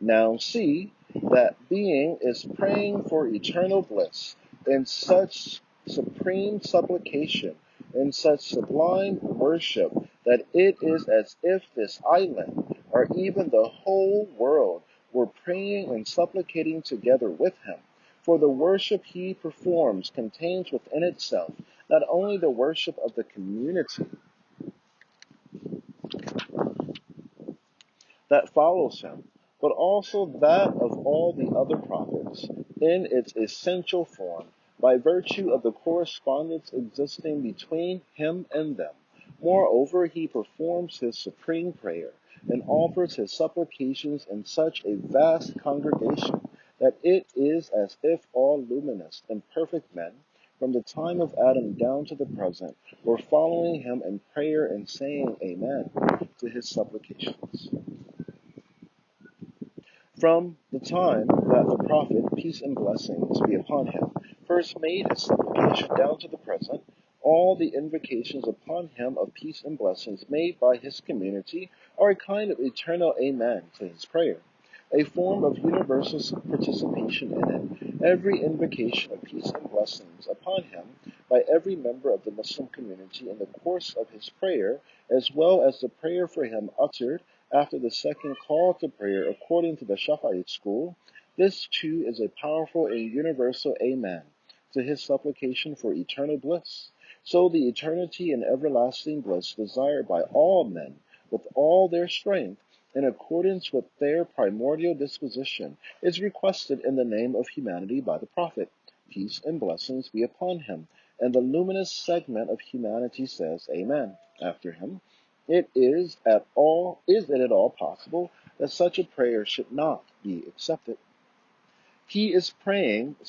Now see, that being is praying for eternal bliss in such supreme supplication, in such sublime worship, that it is as if this island, or even the whole world, were praying and supplicating together with him. For the worship he performs contains within itself not only the worship of the community that follows him, but also that of all the other prophets in its essential form, by virtue of the correspondence existing between him and them. Moreover, he performs his supreme prayer and offers his supplications in such a vast congregation that it is as if all luminous and perfect men, from the time of Adam down to the present, were following him in prayer and saying Amen to his supplications. From the time that the Prophet, peace and blessings be upon him, first made his supplication down to the present, all the invocations upon him of peace and blessings made by his community are a kind of eternal Amen to his prayer, a form of universal participation in it. Every invocation of peace and blessings upon him by every member of the Muslim community in the course of his prayer, as well as the prayer for him uttered after the second call to prayer according to the Shafi'ite school, this too is a powerful and universal Amen to his supplication for eternal bliss. So the eternity and everlasting bliss desired by all men with all their strength, in accordance with their primordial disposition, is requested in the name of humanity by the Prophet, peace and blessings be upon him, and the luminous segment of humanity says Amen after him. Is it at all possible that such a prayer should not be accepted? He is praying for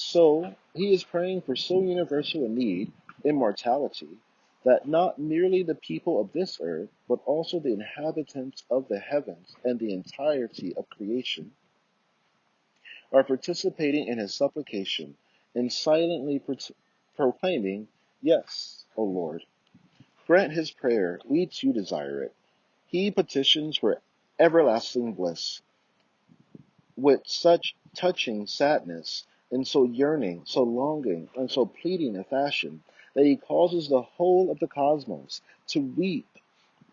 so universal a need, immortality, that not merely the people of this earth, but also the inhabitants of the heavens and the entirety of creation are participating in his supplication and silently proclaiming, Yes, O Lord. Grant his prayer, we too desire it. He petitions for everlasting bliss with such touching sadness and so yearning, so longing, and so pleading a fashion that he causes the whole of the cosmos to weep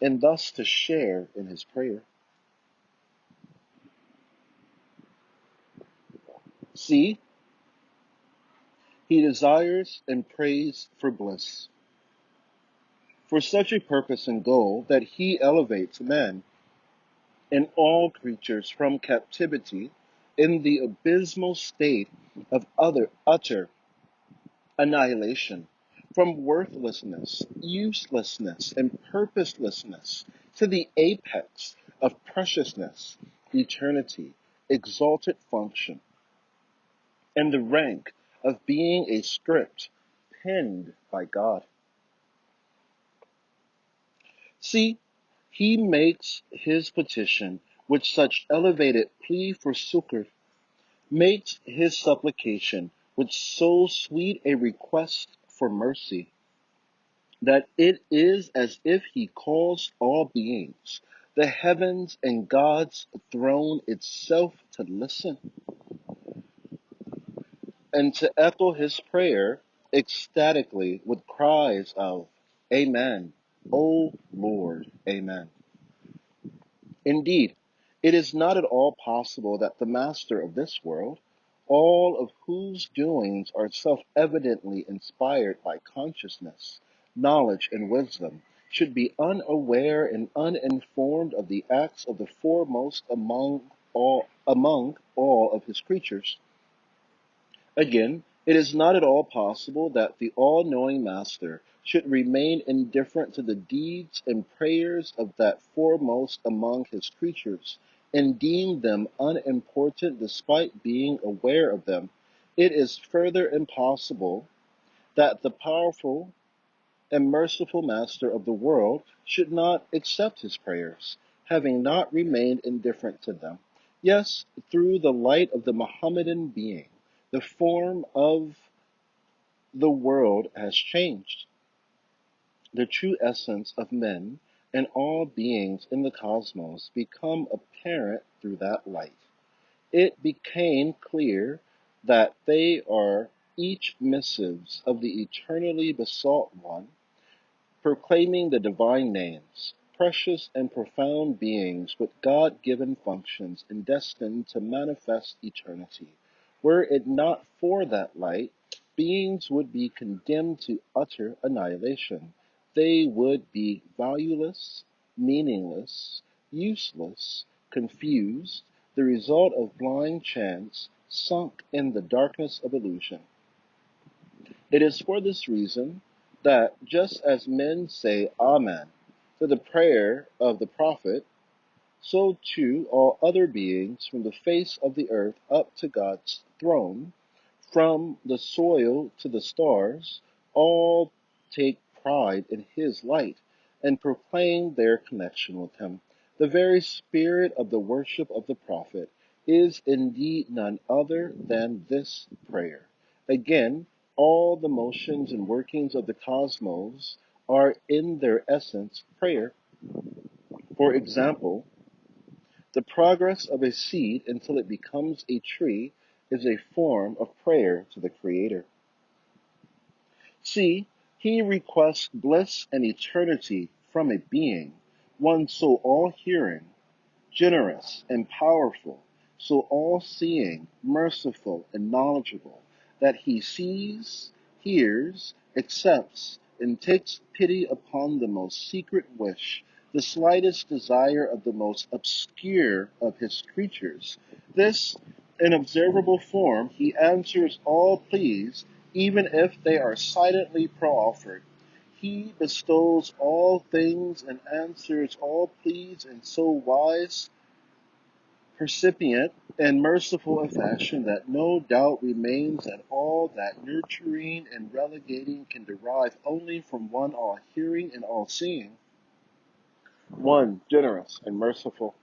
and thus to share in his prayer. See, he desires and prays for bliss, for such a purpose and goal that he elevates men and all creatures from captivity in the abysmal state of utter annihilation, from worthlessness, uselessness, and purposelessness to the apex of preciousness, eternity, exalted function, and the rank of being a script penned by God. See, he makes his petition with such elevated plea for succor, makes his supplication with so sweet a request for mercy, that it is as if he calls all beings, the heavens and God's throne itself, to listen and to echo his prayer ecstatically with cries of Amen, O Lord, Amen. Indeed, it is not at all possible that the master of this world, all of whose doings are self-evidently inspired by consciousness, knowledge, and wisdom, should be unaware and uninformed of the acts of the foremost among all of his creatures. Again, it is not at all possible that the all-knowing Master should remain indifferent to the deeds and prayers of that foremost among his creatures, and deem them unimportant despite being aware of them. It is further impossible that the powerful and merciful Master of the world should not accept his prayers, having not remained indifferent to them. Yes, through the light of the Mohammedan being, the form of the world has changed. The true essence of men and all beings in the cosmos become apparent through that light. It became clear that they are each missives of the eternally besought one, proclaiming the divine names, precious and profound beings with God-given functions and destined to manifest eternity. Were it not for that light, beings would be condemned to utter annihilation. They would be valueless, meaningless, useless, confused, the result of blind chance, sunk in the darkness of illusion. It is for this reason that just as men say Amen to the prayer of the Prophet, so too all other beings from the face of the earth up to God's throne, from the soil to the stars, all take pride in his light and proclaim their connection with him. The very spirit of the worship of the Prophet is indeed none other than this prayer. Again, all the motions and workings of the cosmos are in their essence prayer. For example, the progress of a seed until it becomes a tree is a form of prayer to the Creator. See, he requests bliss and eternity from a being, one so all-hearing, generous and powerful, so all-seeing, merciful and knowledgeable, that he sees, hears, accepts, and takes pity upon the most secret wish, the slightest desire of the most obscure of his creatures. This, in observable form, he answers all pleas, even if they are silently proffered. He bestows all things and answers all pleas in so wise, percipient, and merciful a fashion that no doubt remains that all that nurturing and relegating can derive only from one all-hearing and all-seeing, one generous and merciful.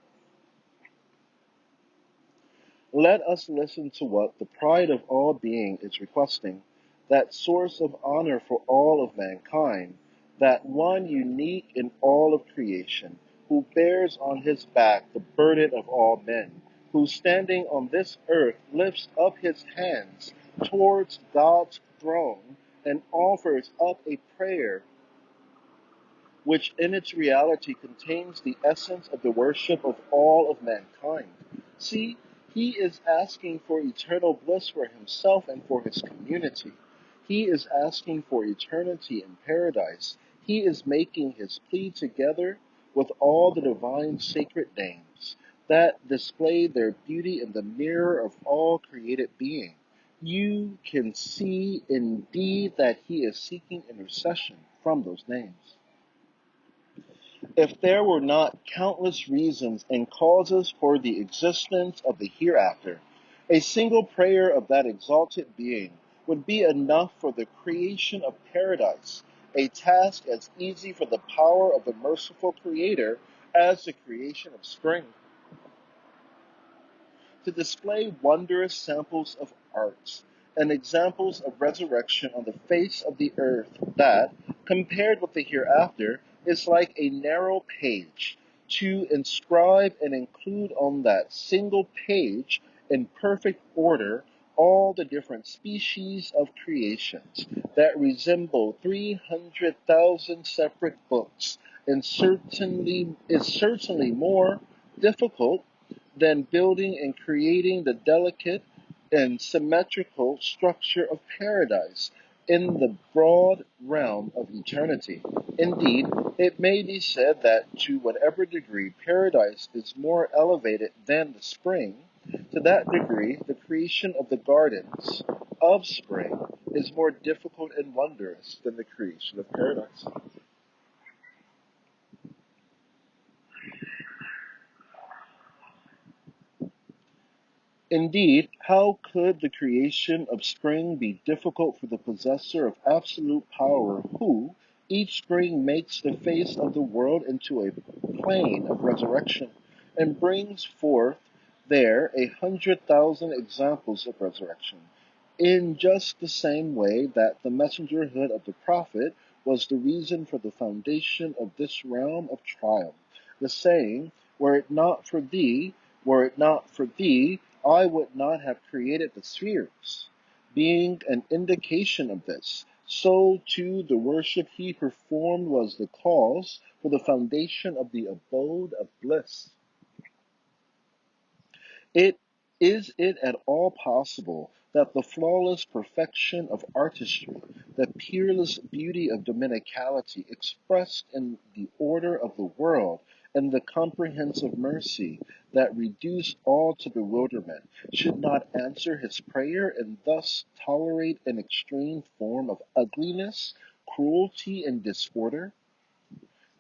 Let us listen to what the pride of all being is requesting, that source of honor for all of mankind, that one unique in all of creation, who bears on his back the burden of all men, who standing on this earth lifts up his hands towards God's throne and offers up a prayer which in its reality contains the essence of the worship of all of mankind. See, he is asking for eternal bliss for himself and for his community. He is asking for eternity in paradise. He is making his plea together with all the divine sacred names that display their beauty in the mirror of all created being. You can see indeed that he is seeking intercession from those names. If there were not countless reasons and causes for the existence of the hereafter, a single prayer of that exalted being would be enough for the creation of paradise, a task as easy for the power of the merciful Creator as the creation of spring. To display wondrous samples of arts and examples of resurrection on the face of the earth that, compared with the hereafter, is like a narrow page, to inscribe and include on that single page in perfect order all the different species of creations that resemble 300,000 separate books, and is certainly more difficult than building and creating the delicate and symmetrical structure of paradise, in the broad realm of eternity. Indeed, it may be said that to whatever degree paradise is more elevated than the spring, to that degree the creation of the gardens of spring is more difficult and wondrous than the creation of paradise. Indeed, how could the creation of spring be difficult for the possessor of absolute power who, each spring makes the face of the world into a plain of resurrection, and brings forth there 100,000 examples of resurrection, in just the same way that the messengerhood of the prophet was the reason for the foundation of this realm of trial. The saying, were it not for thee, were it not for thee, I would not have created the spheres, being an indication of this. So too the worship he performed was the cause for the foundation of the abode of bliss. Is it at all possible that the flawless perfection of artistry, the peerless beauty of dominicality expressed in the order of the world, and the comprehensive mercy that reduced all to bewilderment, should not answer his prayer and thus tolerate an extreme form of ugliness, cruelty, and disorder?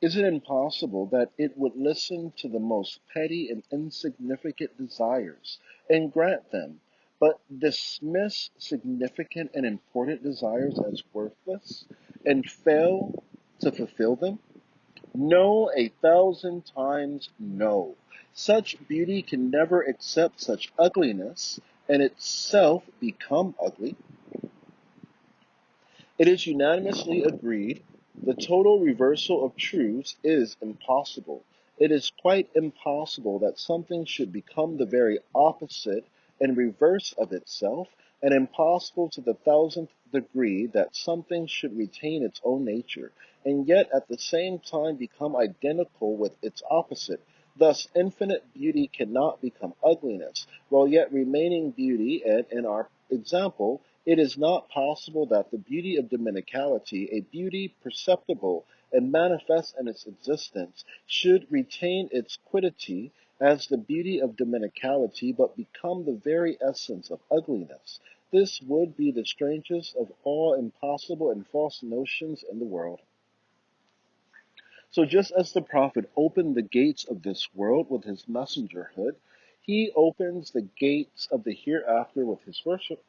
Is it impossible that it would listen to the most petty and insignificant desires and grant them, but dismiss significant and important desires as worthless and fail to fulfill them? No, 1,000 times no. Such beauty can never accept such ugliness and itself become ugly. It is unanimously agreed the total reversal of truths is impossible. It is quite impossible that something should become the very opposite and reverse of itself, and impossible to the 1,000th degree that something should retain its own nature, and yet at the same time become identical with its opposite. Thus, infinite beauty cannot become ugliness, while yet remaining beauty, and in our example, it is not possible that the beauty of dominicality, a beauty perceptible and manifest in its existence, should retain its quiddity as the beauty of dominicality, but become the very essence of ugliness. This would be the strangest of all impossible and false notions in the world. So just as the prophet opened the gates of this world with his messengerhood, he opens the gates of the hereafter with his worship.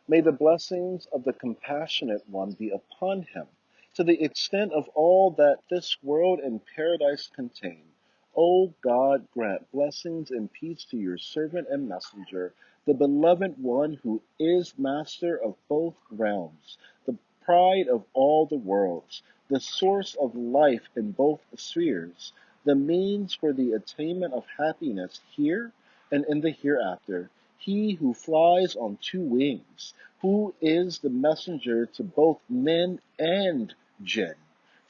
May the blessings of the compassionate one be upon him, to the extent of all that this world and paradise contain. O God, grant blessings and peace to your servant and messenger, the beloved one who is master of both realms, the pride of all the worlds, the source of life in both spheres, the means for the attainment of happiness here and in the hereafter. He who flies on two wings, who is the messenger to both men and jinn,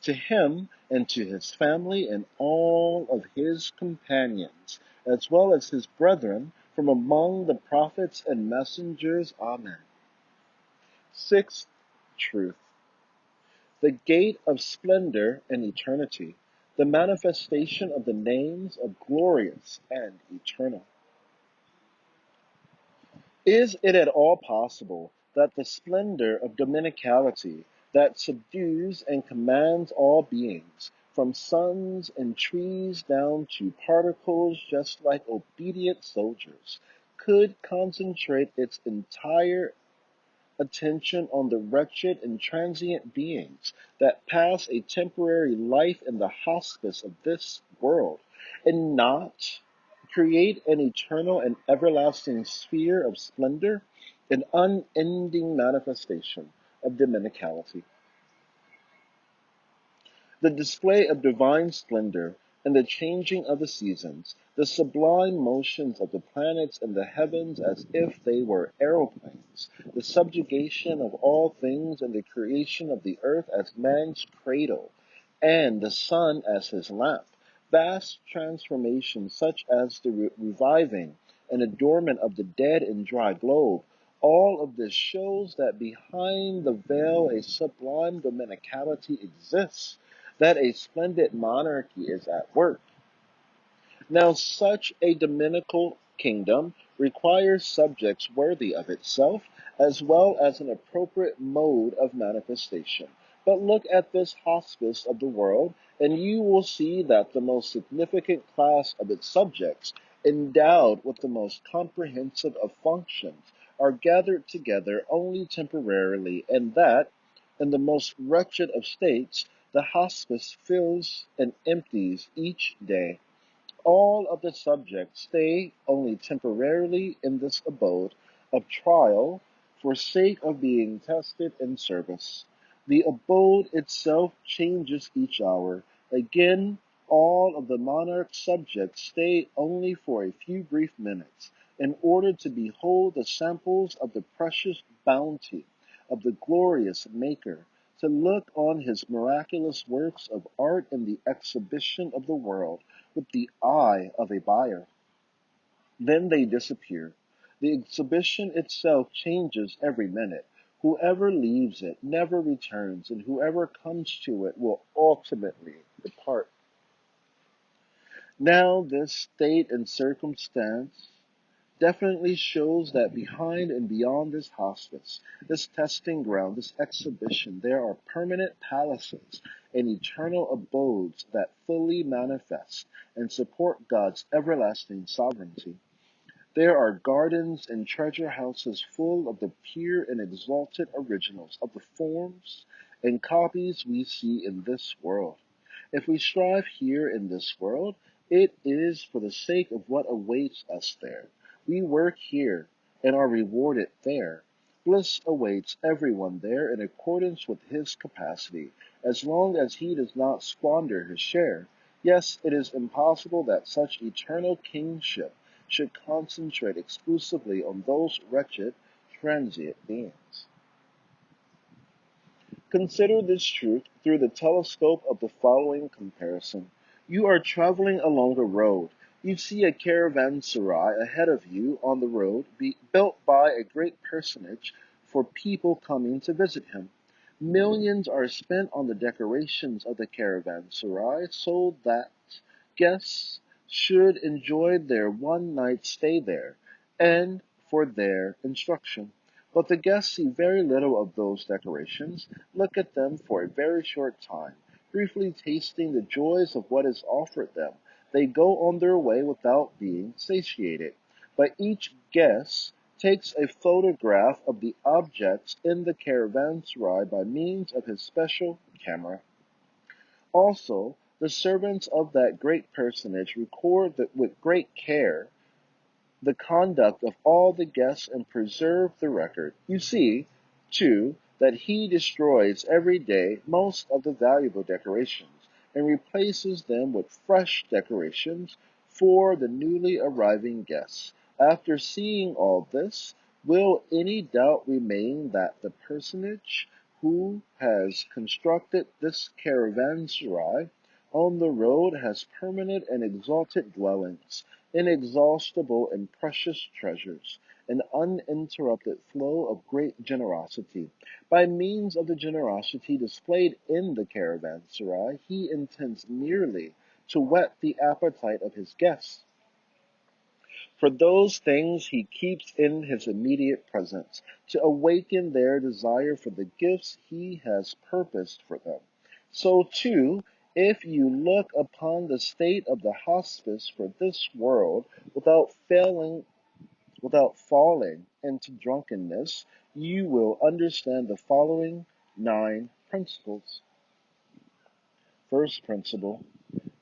to him and to his family and all of his companions, as well as his brethren from among the prophets and messengers. Amen. Sixth truth. The gate of splendor and eternity, the manifestation of the names of glorious and eternal. Is it at all possible that the splendor of dominicality that subdues and commands all beings, from suns and trees down to particles just like obedient soldiers, could concentrate its entire attention on the wretched and transient beings that pass a temporary life in the hospice of this world, and not create an eternal and everlasting sphere of splendor, an unending manifestation of dominicality? The display of divine splendor and the changing of the seasons, the sublime motions of the planets and the heavens as if they were aeroplanes, the subjugation of all things and the creation of the earth as man's cradle, and the sun as his lamp, vast transformations such as the reviving and adornment of the dead and dry globe, All of this shows that behind the veil a sublime dominicality exists, that a splendid monarchy is at work. Now, such a dominical kingdom requires subjects worthy of itself, as well as an appropriate mode of manifestation. But look at this hospice of the world, and you will see that the most significant class of its subjects, endowed with the most comprehensive of functions, are gathered together only temporarily, and that, in the most wretched of states, the hospice fills and empties each day. All of the subjects stay only temporarily in this abode of trial for sake of being tested in service. The abode itself changes each hour. Again, all of the monarch's subjects stay only for a few brief minutes in order to behold the samples of the precious bounty of the glorious Maker, to look on his miraculous works of art in the exhibition of the world with the eye of a buyer. Then they disappear. The exhibition itself changes every minute. Whoever leaves it never returns, and whoever comes to it will ultimately depart. Now, this state and circumstance definitely shows that behind and beyond this hospice, this testing ground, this exhibition, there are permanent palaces and eternal abodes that fully manifest and support God's everlasting sovereignty. There are gardens and treasure houses full of the pure and exalted originals of the forms and copies we see in this world. If we strive here in this world, it is for the sake of what awaits us there. We work here and are rewarded there. Bliss awaits everyone there in accordance with his capacity, as long as he does not squander his share. Yes, it is impossible that such eternal kingship should concentrate exclusively on those wretched, transient beings. Consider this truth through the telescope of the following comparison. You are traveling along a road. You see a caravanserai ahead of you on the road, built by a great personage for people coming to visit him. Millions are spent on the decorations of the caravanserai so that guests should enjoy their one night stay there and for their instruction. But the guests see very little of those decorations, look at them for a very short time, briefly tasting the joys of what is offered them. They go on their way without being satiated. But each guest takes a photograph of the objects in the caravanserai by means of his special camera. Also, the servants of that great personage record with great care the conduct of all the guests and preserve the record. You see, too, that he destroys every day most of the valuable decorations and replaces them with fresh decorations for the newly arriving guests. After seeing all this, will any doubt remain that the personage who has constructed this caravanserai on the road has permanent and exalted dwellings, inexhaustible and precious treasures, an uninterrupted flow of great generosity? By means of the generosity displayed in the caravanserai, he intends merely to whet the appetite of his guests for those things he keeps in his immediate presence, to awaken their desire for the gifts he has purposed for them. So too, if you look upon the state of the hospice for this world without falling into drunkenness, you will understand the following 9 principles. First principle: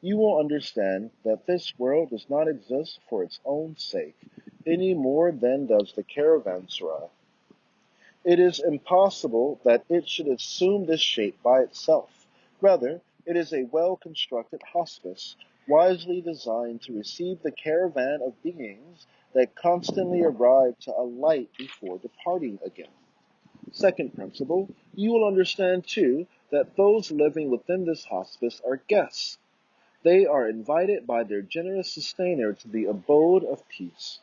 you will understand that this world does not exist for its own sake, any more than does the caravanserai. It is impossible that it should assume this shape by itself. Rather, it is a well-constructed hospice, wisely designed to receive the caravan of beings that constantly arrive to alight before departing again. Second principle: you will understand too that those living within this hospice are guests. They are invited by their generous sustainer to the abode of peace.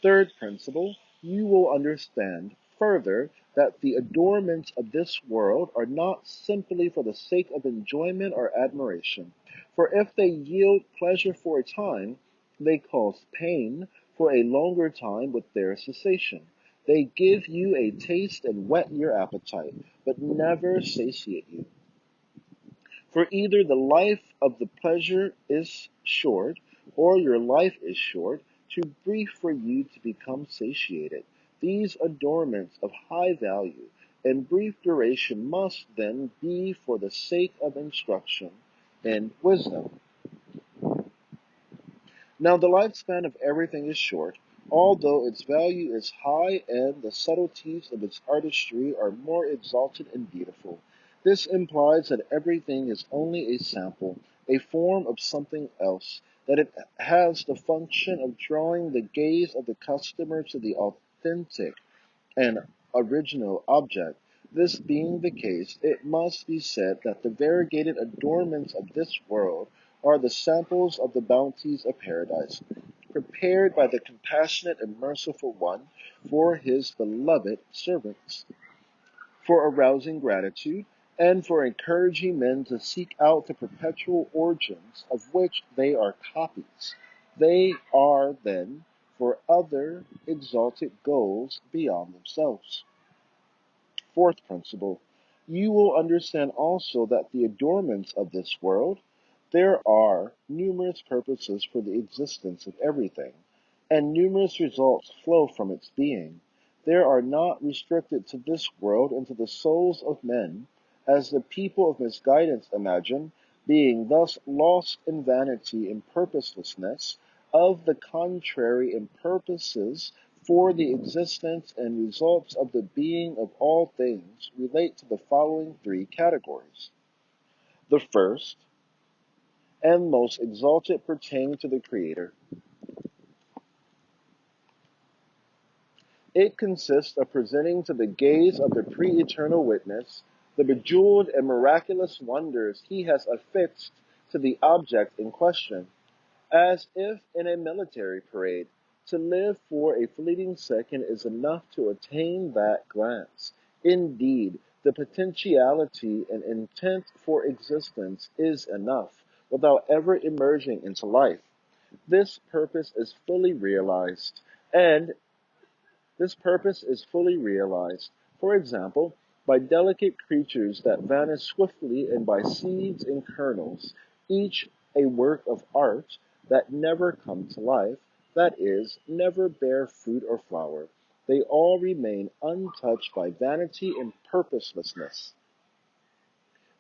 Third principle: you will understand further that the adornments of this world are not simply for the sake of enjoyment or admiration, for if they yield pleasure for a time, they cause pain for a longer time with their cessation. They give you a taste and whet your appetite, but never satiate you. For either the life of the pleasure is short, or your life is short, too brief for you to become satiated. These adornments of high value and brief duration must then be for the sake of instruction and wisdom. Now the lifespan of everything is short, although its value is high and the subtleties of its artistry are more exalted and beautiful. This implies that everything is only a sample, a form of something else, that it has the function of drawing the gaze of the customer to the authentic and original object. This being the case, it must be said that the variegated adornments of this world are the samples of the bounties of paradise, prepared by the compassionate and merciful one for his beloved servants, for arousing gratitude, and for encouraging men to seek out the perpetual origins of which they are copies. They are, then, for other exalted goals beyond themselves. Fourth principle, you will understand also that the adornments of this world, there are numerous purposes for the existence of everything, and numerous results flow from its being. They are not restricted to this world and to the souls of men, as the people of misguidance imagine, being thus lost in vanity and purposelessness. Of the contrary, in purposes for the existence and results of the being of all things relate to the following three categories. The first and most exalted pertain to the Creator. It consists of presenting to the gaze of the pre-eternal witness the bejeweled and miraculous wonders he has affixed to the object in question, as if in a military parade. To live for a fleeting second is enough to attain that glance. Indeed, the potentiality and intent for existence is enough, without ever emerging into life. This purpose is fully realized, and this purpose is fully realized, for example, by delicate creatures that vanish swiftly and by seeds and kernels, each a work of art that never come to life, that is, never bear fruit or flower. They all remain untouched by vanity and purposelessness.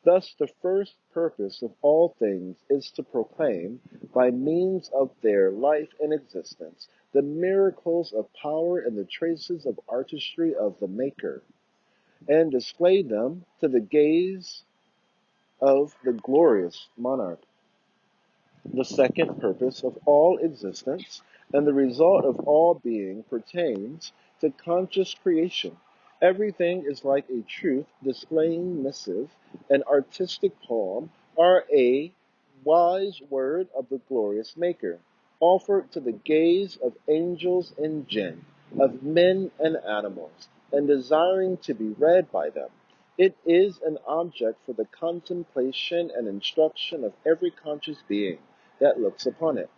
Thus, the first purpose of all things is to proclaim, by means of their life and existence, the miracles of power and the traces of artistry of the Maker, and display them to the gaze of the glorious monarch. The second purpose of all existence and the result of all being pertains to conscious creation. Everything is like a truth displaying missive, an artistic poem, or a wise word of the glorious Maker, offered to the gaze of angels and jinn, of men and animals, and desiring to be read by them. It is an object for the contemplation and instruction of every conscious being that looks upon it.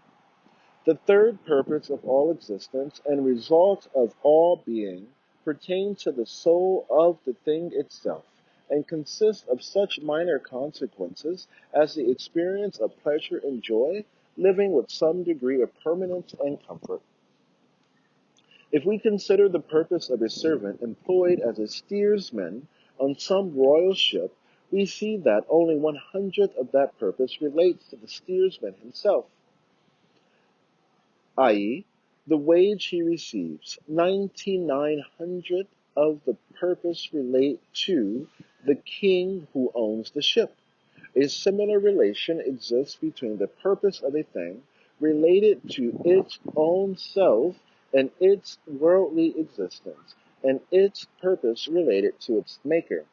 The third purpose of all existence and result of all being pertains to the soul of the thing itself, and consists of such minor consequences as the experience of pleasure and joy, living with some degree of permanence and comfort. If we consider the purpose of a servant employed as a steersman on some royal ship, we see that only 1/100th of that purpose relates to the steersman himself, i.e., the wage he receives. 99/100th of the purpose relate to the king who owns the ship. A similar relation exists between the purpose of a thing related to its own self and its worldly existence, and its purpose related to its maker.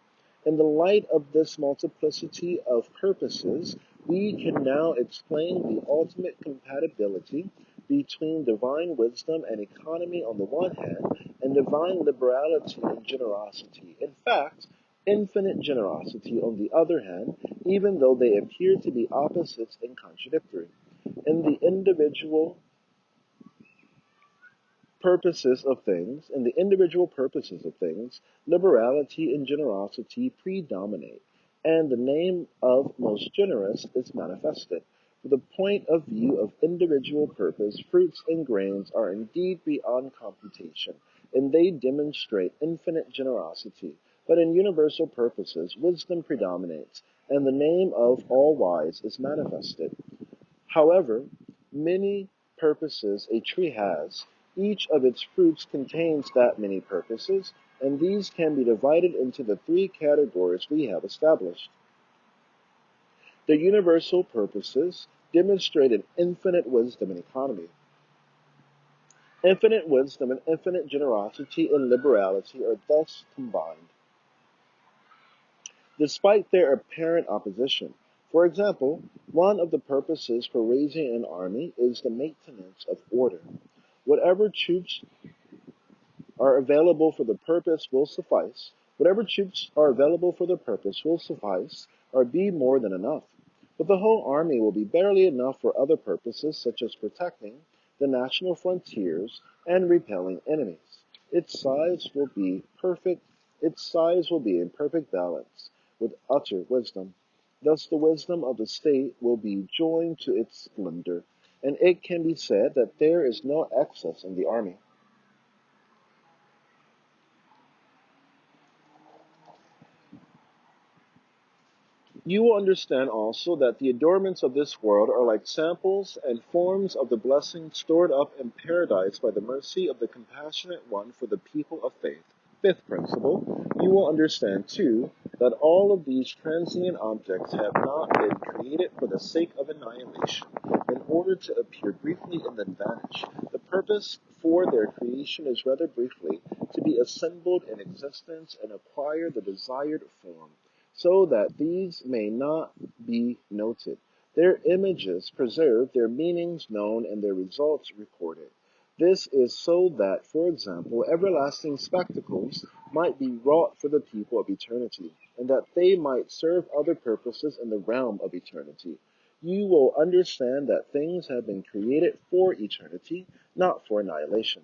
In the light of this multiplicity of purposes, we can now explain the ultimate compatibility between divine wisdom and economy on the one hand, and divine liberality and generosity. In fact, infinite generosity on the other hand, even though they appear to be opposites and contradictory. In the individual purposes of things, liberality and generosity predominate, and the name of most generous is manifested. For the point of view of individual purpose, fruits and grains are indeed beyond computation, and they demonstrate infinite generosity. But in universal purposes, wisdom predominates, and the name of all wise is manifested. However, many purposes a tree has, each of its fruits contains that many purposes, and these can be divided into the three categories we have established. The universal purposes demonstrate an infinite wisdom and economy. Infinite wisdom and infinite generosity and liberality are thus combined, despite their apparent opposition. For example, one of the purposes for raising an army is the maintenance of order. Whatever troops are available for the purpose will suffice. Or be more than enough. But the whole army will be barely enough for other purposes, such as protecting the national frontiers and repelling enemies. Its size will be in perfect balance with utter wisdom. Thus the wisdom of the state will be joined to its splendor, and it can be said that there is no excess in the army. You will understand also that the adornments of this world are like samples and forms of the blessings stored up in paradise by the mercy of the compassionate one for the people of faith. Fifth principle, you will understand too that all of these transient objects have not been created for the sake of annihilation, in order to appear briefly and then vanish. The purpose for their creation is rather briefly to be assembled in existence and acquire the desired form, so that these may not be noted, their images preserved, their meanings known, and their results recorded. This is so that, for example, everlasting spectacles might be wrought for the people of eternity, and that they might serve other purposes in the realm of eternity. You will understand that things have been created for eternity, not for annihilation.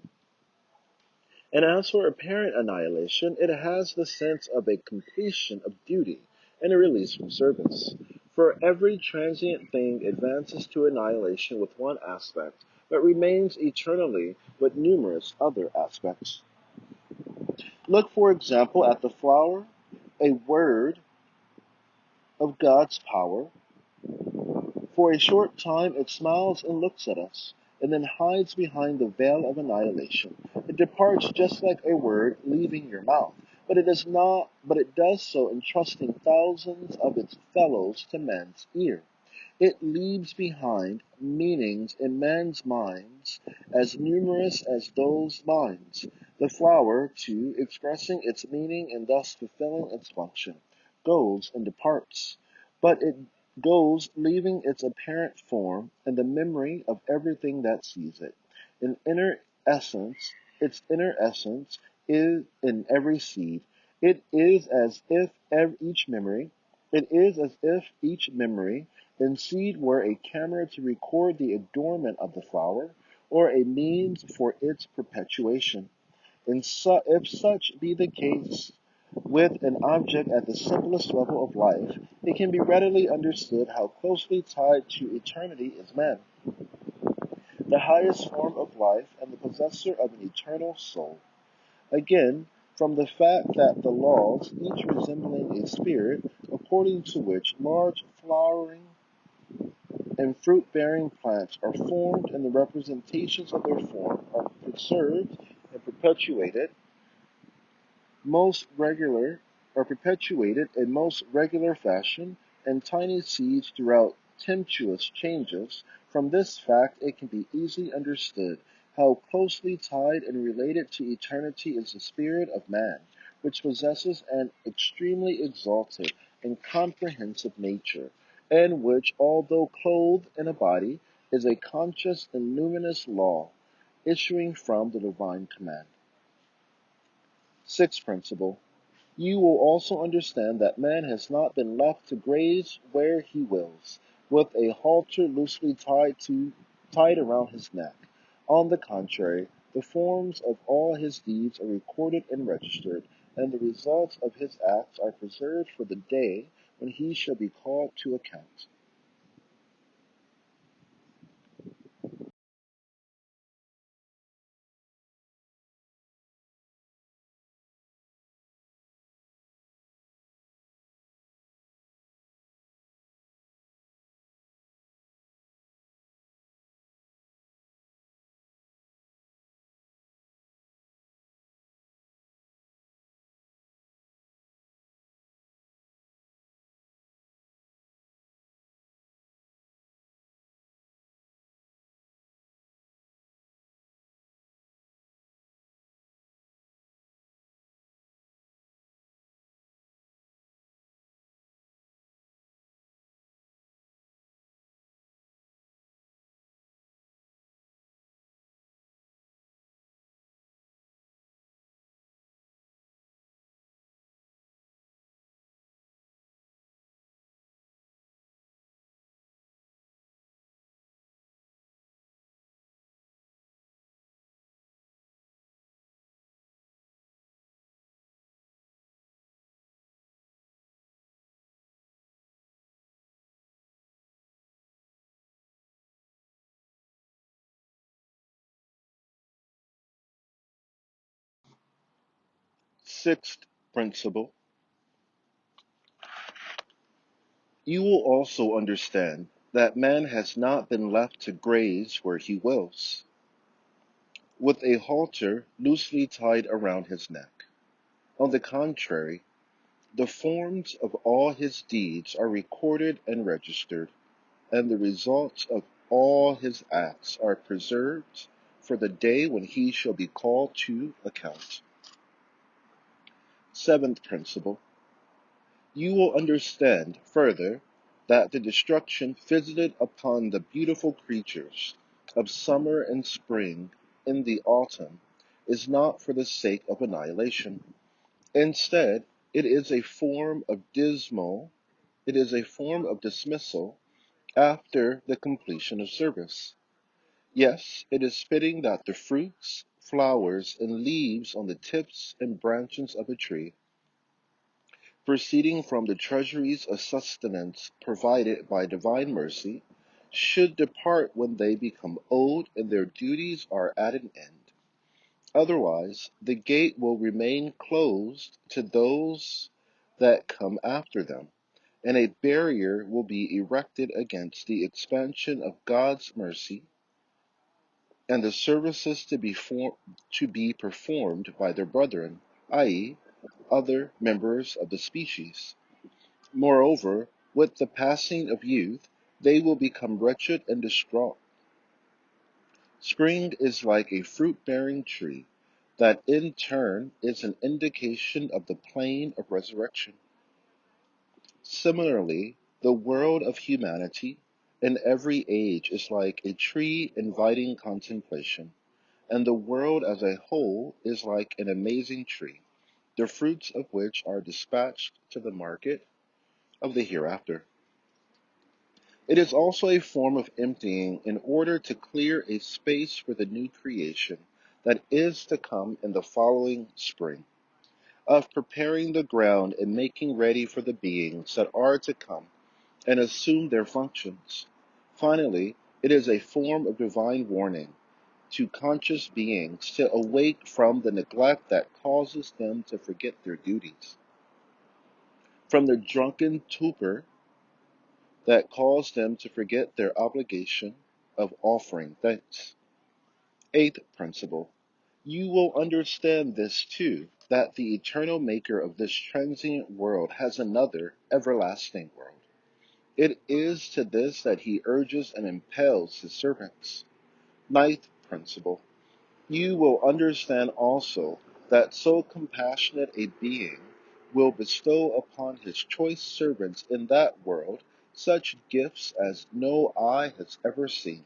And as for apparent annihilation, it has the sense of a completion of duty and a release from service. For every transient thing advances to annihilation with one aspect, but remains eternally with numerous other aspects. Look, for example, at the flower, a word of God's power. For a short time it smiles and looks at us, and then hides behind the veil of annihilation. It departs just like a word leaving your mouth, but it does so entrusting thousands of its fellows to man's ear. It leaves behind meanings in men's minds as numerous as those minds. The flower, too, expressing its meaning and thus fulfilling its function, goes and departs. But it goes leaving its apparent form in the memory of everything that sees it. Its inner essence is in every seed. It is as if each memory and seed were a camera to record the adornment of the flower, or a means for its perpetuation. And if such be the case with an object at the simplest level of life, it can be readily understood how closely tied to eternity is man, the highest form of life and the possessor of an eternal soul. Again, from the fact that the laws, each resembling a spirit, according to which large flowering and fruit-bearing plants are formed and the representations of their form are preserved and perpetuated in most regular fashion, and tiny seeds throughout tempestuous changes, from this fact it can be easily understood how closely tied and related to eternity is the spirit of man, which possesses an extremely exalted and comprehensive nature, and which, although clothed in a body, is a conscious and luminous law issuing from the divine command. Sixth principle. You will also understand that man has not been left to graze where he wills, with a halter loosely tied around his neck. On the contrary, the forms of all his deeds are recorded and registered, and the results of his acts are preserved for the day when he shall be called to account. Sixth principle. You will also understand that man has not been left to graze where he wills, with a halter loosely tied around his neck. On the contrary, the forms of all his deeds are recorded and registered, and the results of all his acts are preserved for the day when he shall be called to account. Seventh principle. You will understand further that the destruction visited upon the beautiful creatures of summer and spring in the autumn is not for the sake of annihilation. Instead, it is a form of dismissal after the completion of service. Yes, it is fitting that the fruits, flowers, and leaves on the tips and branches of a tree, proceeding from the treasuries of sustenance provided by divine mercy, should depart when they become old and their duties are at an end. Otherwise, the gate will remain closed to those that come after them, and a barrier will be erected against the expansion of God's mercy and the services to be performed by their brethren, i.e., other members of the species. Moreover, with the passing of youth, they will become wretched and distraught. Spring is like a fruit-bearing tree, that in turn is an indication of the plane of resurrection. Similarly, the world of humanity in every age is like a tree inviting contemplation, and the world as a whole is like an amazing tree, the fruits of which are dispatched to the market of the hereafter. It is also a form of emptying in order to clear a space for the new creation that is to come in the following spring, of preparing the ground and making ready for the beings that are to come and assume their functions. Finally, it is a form of divine warning to conscious beings to awake from the neglect that causes them to forget their duties, from the drunken torpor that caused them to forget their obligation of offering thanks. Eighth principle. You will understand this too, that the eternal maker of this transient world has another everlasting world. It is to this that he urges and impels his servants. Ninth principle. You will understand also that so compassionate a being will bestow upon his choice servants in that world such gifts as no eye has ever seen.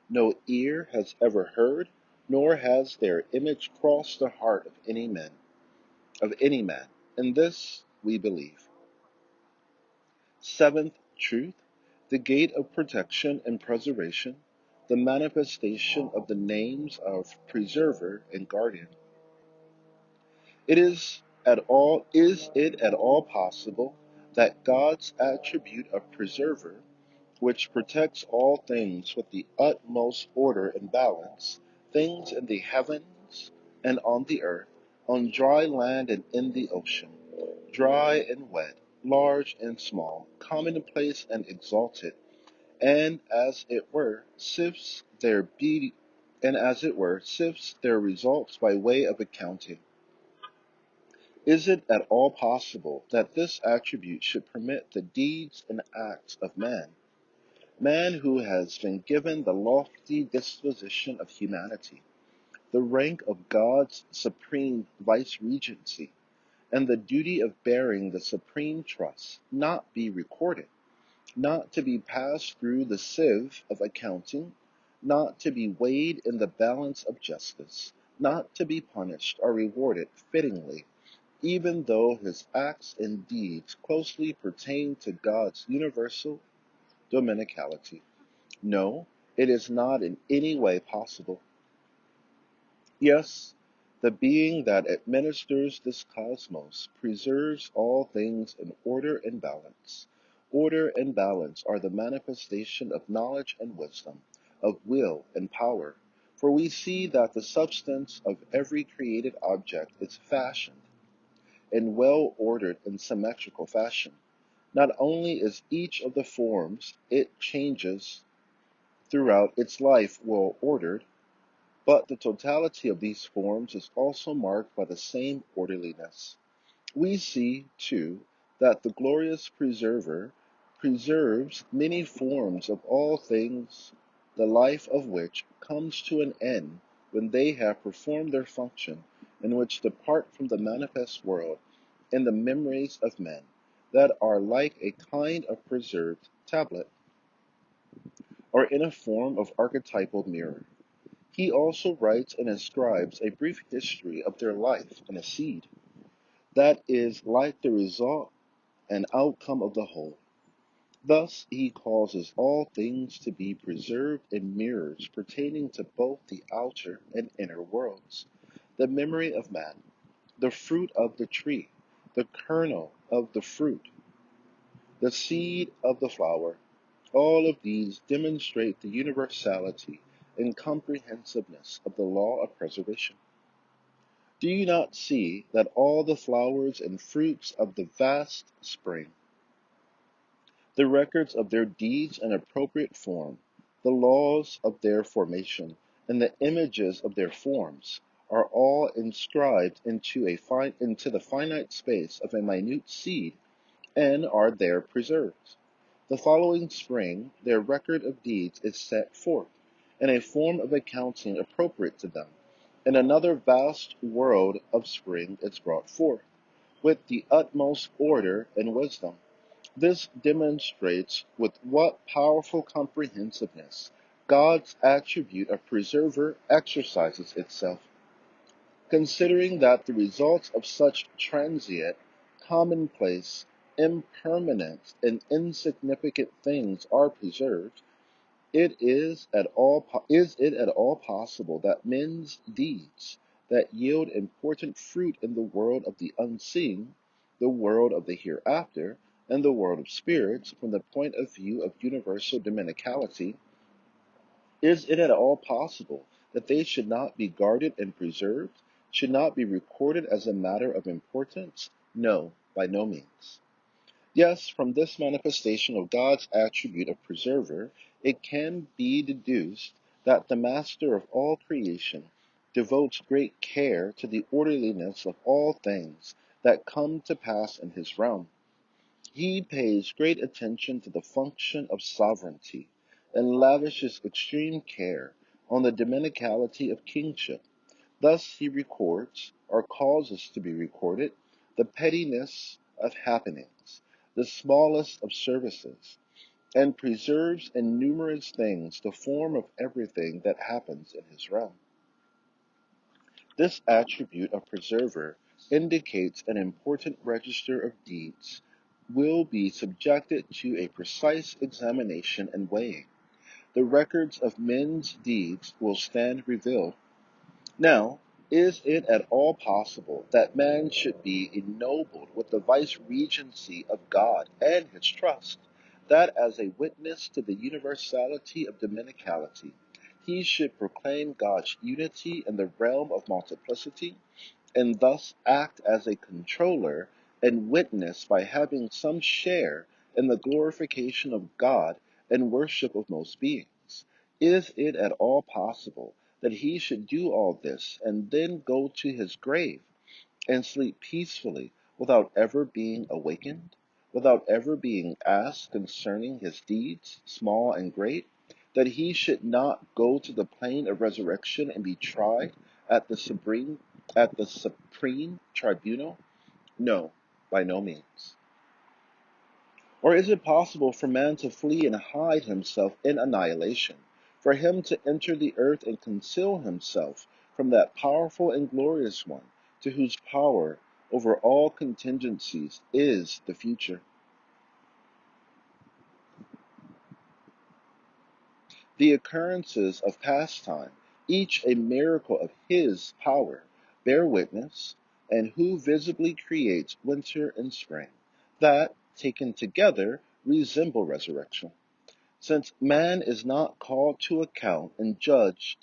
no ear has ever heard, nor has their image crossed the heart of any man. In this we believe. Seventh truth, the gate of protection and preservation, the manifestation of the names of preserver and guardian. Is it at all possible that God's attribute of preserver, which protects all things with the utmost order and balance, things in the heavens and on the earth, on dry land and in the ocean, dry and wet, large and small, commonplace and exalted, and as it were sifts their results by way of accounting. Is it at all possible that this attribute should permit the deeds and acts of man who has been given the lofty disposition of humanity, the rank of God's supreme vice-regency, and the duty of bearing the supreme trust, not be recorded, not to be passed through the sieve of accounting, not to be weighed in the balance of justice, not to be punished or rewarded fittingly, even though his acts and deeds closely pertain to God's universal dominicality? No, it is not in any way possible. Yes, the being that administers this cosmos preserves all things in order and balance. Order and balance are the manifestation of knowledge and wisdom, of will and power, for we see that the substance of every created object is fashioned in well-ordered and symmetrical fashion. Not only is each of the forms it changes throughout its life well-ordered, but the totality of these forms is also marked by the same orderliness. We see, too, that the glorious preserver preserves many forms of all things, the life of which comes to an end when they have performed their function, and which depart from the manifest world in the memories of men, that are like a kind of preserved tablet, or in a form of archetypal mirror. He also writes and inscribes a brief history of their life in a seed, that is like the result and outcome of the whole. Thus he causes all things to be preserved in mirrors pertaining to both the outer and inner worlds, the memory of man, the fruit of the tree, the kernel of the fruit, the seed of the flower. All of these demonstrate the universality and comprehensiveness of the law of preservation. Do you not see that all the flowers and fruits of the vast spring, the records of their deeds in appropriate form, the laws of their formation, and the images of their forms, are all inscribed into the finite space of a minute seed, and are there preserved? The following spring their record of deeds is set forth, in a form of accounting appropriate to them, and another vast world of spring is brought forth, with the utmost order and wisdom. This demonstrates with what powerful comprehensiveness God's attribute of preserver exercises itself. Considering that the results of such transient, commonplace, impermanent, and insignificant things are preserved, is it at all possible that men's deeds that yield important fruit in the world of the unseen, the world of the hereafter, and the world of spirits, from the point of view of universal dominicality, is it at all possible that they should not be guarded and preserved, should not be recorded as a matter of importance? No, by no means. Yes, from this manifestation of God's attribute of preserver, it can be deduced that the master of all creation devotes great care to the orderliness of all things that come to pass in his realm. He pays great attention to the function of sovereignty, and lavishes extreme care on the dominicality of kingship. Thus he records, or causes to be recorded, the pettiness of happenings, the smallest of services, and preserves in numerous things the form of everything that happens in his realm. This attribute of preserver indicates an important register of deeds will be subjected to a precise examination and weighing. The records of men's deeds will stand revealed. Now, is it at all possible that man should be ennobled with the vice-regency of God and his trust, that as a witness to the universality of dominicality, he should proclaim God's unity in the realm of multiplicity, and thus act as a controller and witness by having some share in the glorification of God and worship of most beings? Is it at all possible that he should do all this and then go to his grave and sleep peacefully without ever being awakened, without ever being asked concerning his deeds, small and great, that he should not go to the plane of resurrection and be tried at the supreme tribunal? No, by no means. Or is it possible for man to flee and hide himself in annihilation, for him to enter the earth and conceal himself from that powerful and glorious one, to whose power over all contingencies is the future? The occurrences of past time, each a miracle of his power, bear witness, and who visibly creates winter and spring, that, taken together, resemble resurrection. Since man is not called to account and judged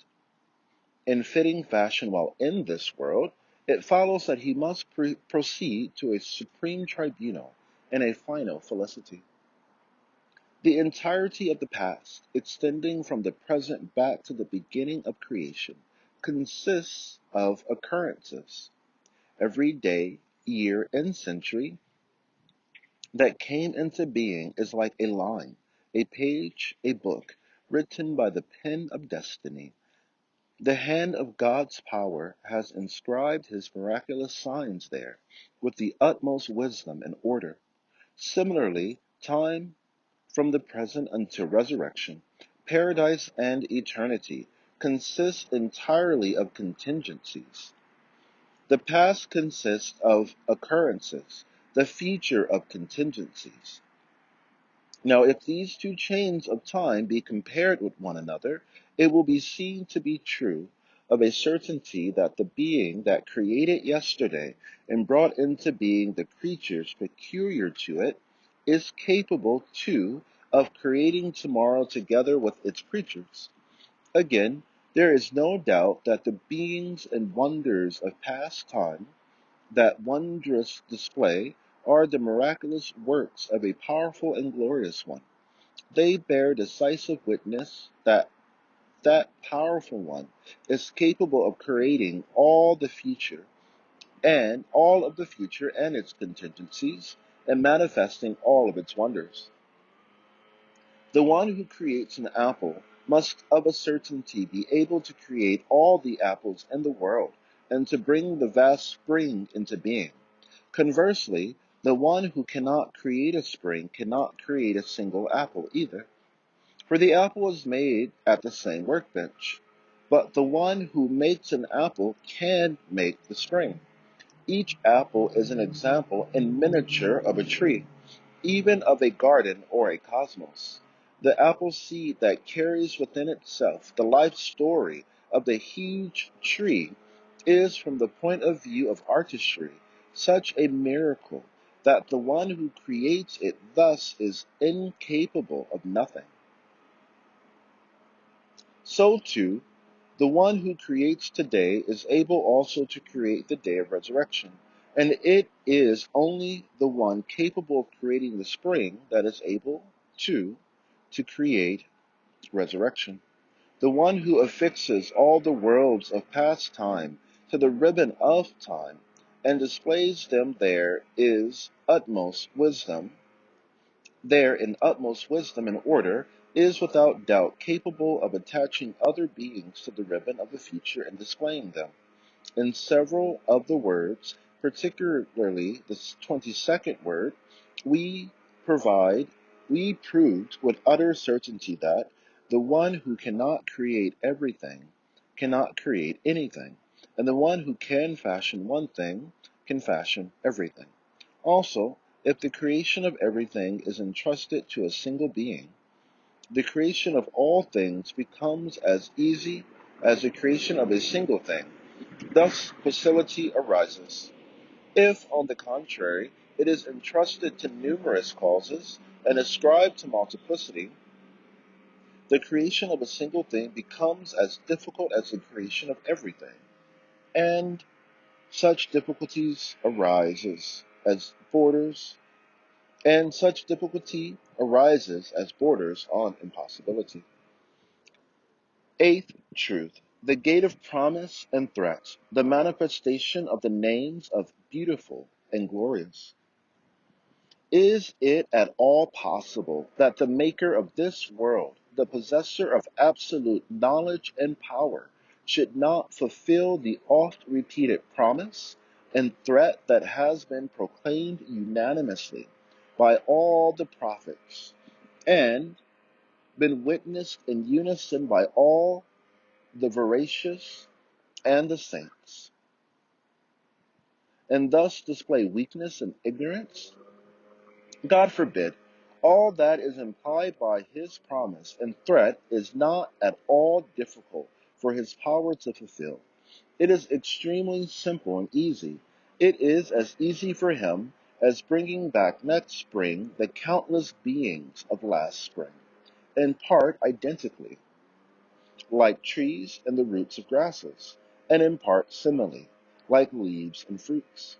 in fitting fashion while in this world, it follows that he must proceed to a supreme tribunal and a final felicity. The entirety of the past, extending from the present back to the beginning of creation, consists of occurrences. Every day, year, and century that came into being is like a line, a page, a book, written by the pen of destiny. The hand of God's power has inscribed his miraculous signs there with the utmost wisdom and order. Similarly, time from the present until resurrection, paradise and eternity consists entirely of contingencies. The past consists of occurrences, the future of contingencies. Now, if these two chains of time be compared with one another, it will be seen to be true of a certainty that the being that created yesterday and brought into being the creatures peculiar to it is capable, too, of creating tomorrow together with its creatures. Again, there is no doubt that the beings and wonders of past time, that wondrous display, are the miraculous works of a powerful and glorious one. They bear decisive witness that that powerful one is capable of creating all of the future and its contingencies, and manifesting all of its wonders. The one who creates an apple must of a certainty be able to create all the apples in the world, and to bring the vast spring into being. Conversely, the one who cannot create a spring cannot create a single apple either. For the apple is made at the same workbench. But the one who makes an apple can make the spring. Each apple is an example in miniature of a tree, even of a garden or a cosmos. The apple seed that carries within itself the life story of the huge tree is, from the point of view of artistry, such a miracle that the one who creates it thus is incapable of nothing. So too, the one who creates today is able also to create the day of resurrection, and it is only the one capable of creating the spring that is able to create resurrection. The one who affixes all the worlds of past time to the ribbon of time and displays them there in utmost wisdom and order, is without doubt capable of attaching other beings to the ribbon of the future and displaying them. In several of the words, particularly the 22nd word, we provide we proved with utter certainty that the one who cannot create everything cannot create anything, and the one who can fashion one thing can fashion everything. Also, if the creation of everything is entrusted to a single being, the creation of all things becomes as easy as the creation of a single thing. Thus, facility arises. If, on the contrary, it is entrusted to numerous causes and ascribed to multiplicity, the creation of a single thing becomes as difficult as the creation of everything. And such difficulties arises as borders, and such difficulty arises as borders on impossibility. Eighth truth, the gate of promise and threat, the manifestation of the names of beautiful and glorious. Is it at all possible that the maker of this world, the possessor of absolute knowledge and power, should not fulfill the oft-repeated promise and threat that has been proclaimed unanimously by all the prophets and been witnessed in unison by all the veracious and the saints, and thus display weakness and ignorance? God forbid. All that is implied by his promise and threat is not at all difficult for his power to fulfill. It is extremely simple and easy. It is as easy for him as bringing back next spring the countless beings of last spring, in part identically, like trees and the roots of grasses, and in part similarly, like leaves and fruits.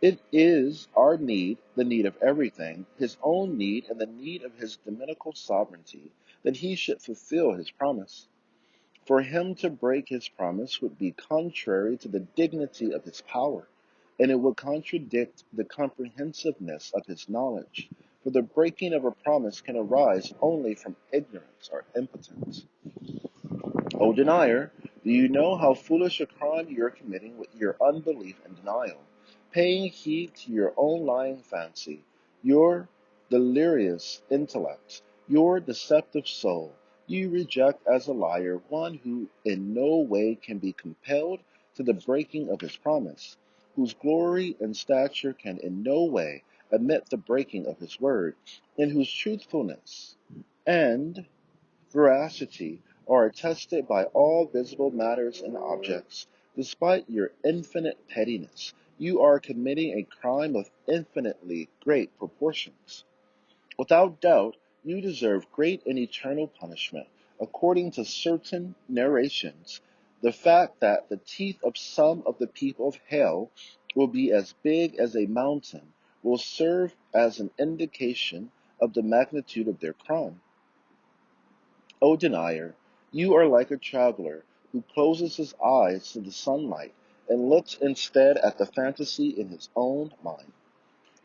It is our need, the need of everything, his own need and the need of his dominical sovereignty, that he should fulfill his promise. For him to break his promise would be contrary to the dignity of his power, and it would contradict the comprehensiveness of his knowledge. For the breaking of a promise can arise only from ignorance or impotence. O denier, do you know how foolish a crime you are committing with your unbelief and denial, paying heed to your own lying fancy, your delirious intellect, your deceptive soul? You reject as a liar one who in no way can be compelled to the breaking of his promise, whose glory and stature can in no way admit the breaking of his word, and whose truthfulness and veracity are attested by all visible matters and objects. Despite your infinite pettiness, you are committing a crime of infinitely great proportions. Without doubt, you deserve great and eternal punishment. According to certain narrations, the fact that the teeth of some of the people of hell will be as big as a mountain will serve as an indication of the magnitude of their crime. O denier, you are like a traveler who closes his eyes to the sunlight and looks instead at the fantasy in his own mind.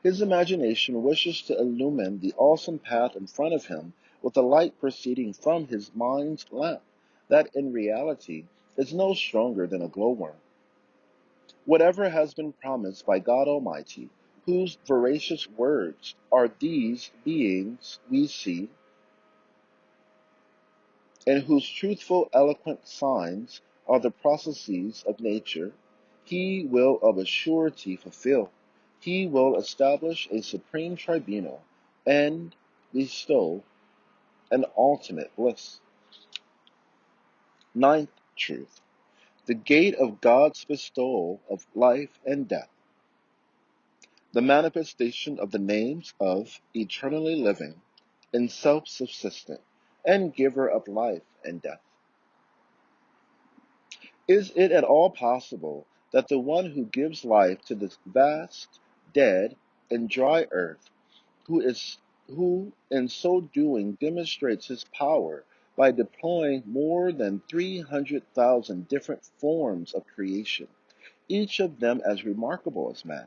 His imagination wishes to illumine the awesome path in front of him with a light proceeding from his mind's lamp, that in reality is no stronger than a glowworm. Whatever has been promised by God Almighty, whose veracious words are these beings we see, and whose truthful, eloquent signs are the processes of nature, he will of a surety fulfill. He will establish a supreme tribunal and bestow an ultimate bliss. Ninth truth, the gate of God's bestowal of life and death, the manifestation of the names of eternally living and self-subsistent and giver of life and death. Is it at all possible that the one who gives life to this vast, dead, and dry earth, who in so doing demonstrates his power by deploying more than 300,000 different forms of creation, each of them as remarkable as man,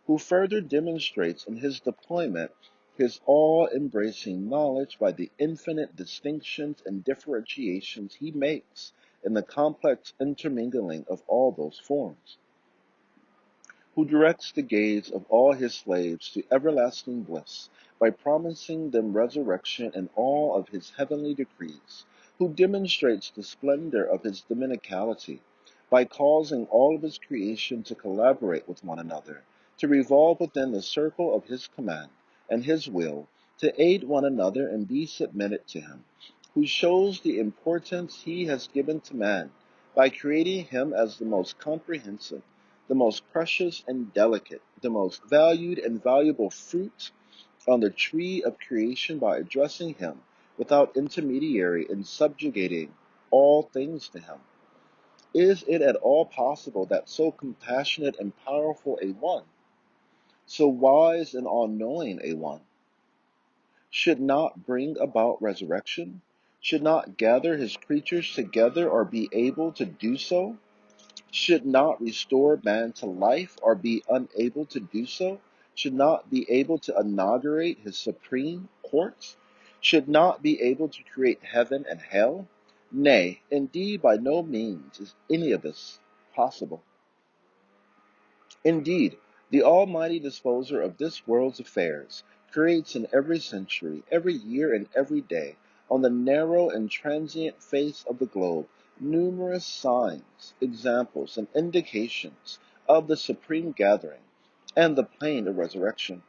who further demonstrates in his deployment his all-embracing knowledge by the infinite distinctions and differentiations he makes in the complex intermingling of all those forms, who directs the gaze of all his slaves to everlasting bliss by promising them resurrection and all of his heavenly decrees, who demonstrates the splendor of his dominicality by causing all of his creation to collaborate with one another, to revolve within the circle of his command and his will, to aid one another and be submitted to him, who shows the importance he has given to man by creating him as the most comprehensive, the most precious and delicate, the most valued and valuable fruit on the tree of creation by addressing him without intermediary and subjugating all things to him. Is it at all possible that so compassionate and powerful a one, so wise and all-knowing a one, should not bring about resurrection, should not gather his creatures together or be able to do so, should not restore man to life or be unable to do so, should not be able to inaugurate his supreme courts, should not be able to create heaven and hell? Nay, indeed, by no means is any of this possible. Indeed, the Almighty Disposer of this world's affairs creates in every century, every year, and every day, on the narrow and transient face of the globe, numerous signs, examples, and indications of the supreme gathering and the plane of resurrection.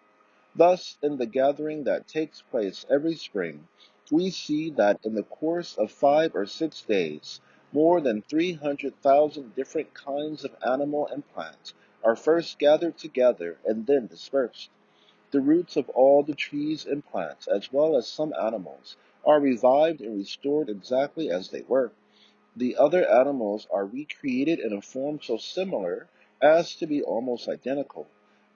Thus, in the gathering that takes place every spring, we see that in the course of 5 or 6 days, more than 300,000 different kinds of animal and plant are first gathered together and then dispersed. The roots of all the trees and plants, as well as some animals, are revived and restored exactly as they were. The other animals are recreated in a form so similar as to be almost identical.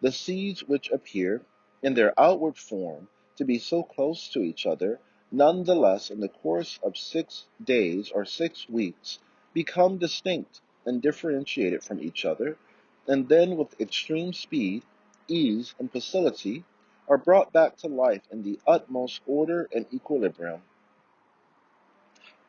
The seeds which appear in their outward form to be so close to each other, nonetheless in the course of 6 days or 6 weeks become distinct and differentiated from each other, and then with extreme speed, ease, and facility are brought back to life in the utmost order and equilibrium.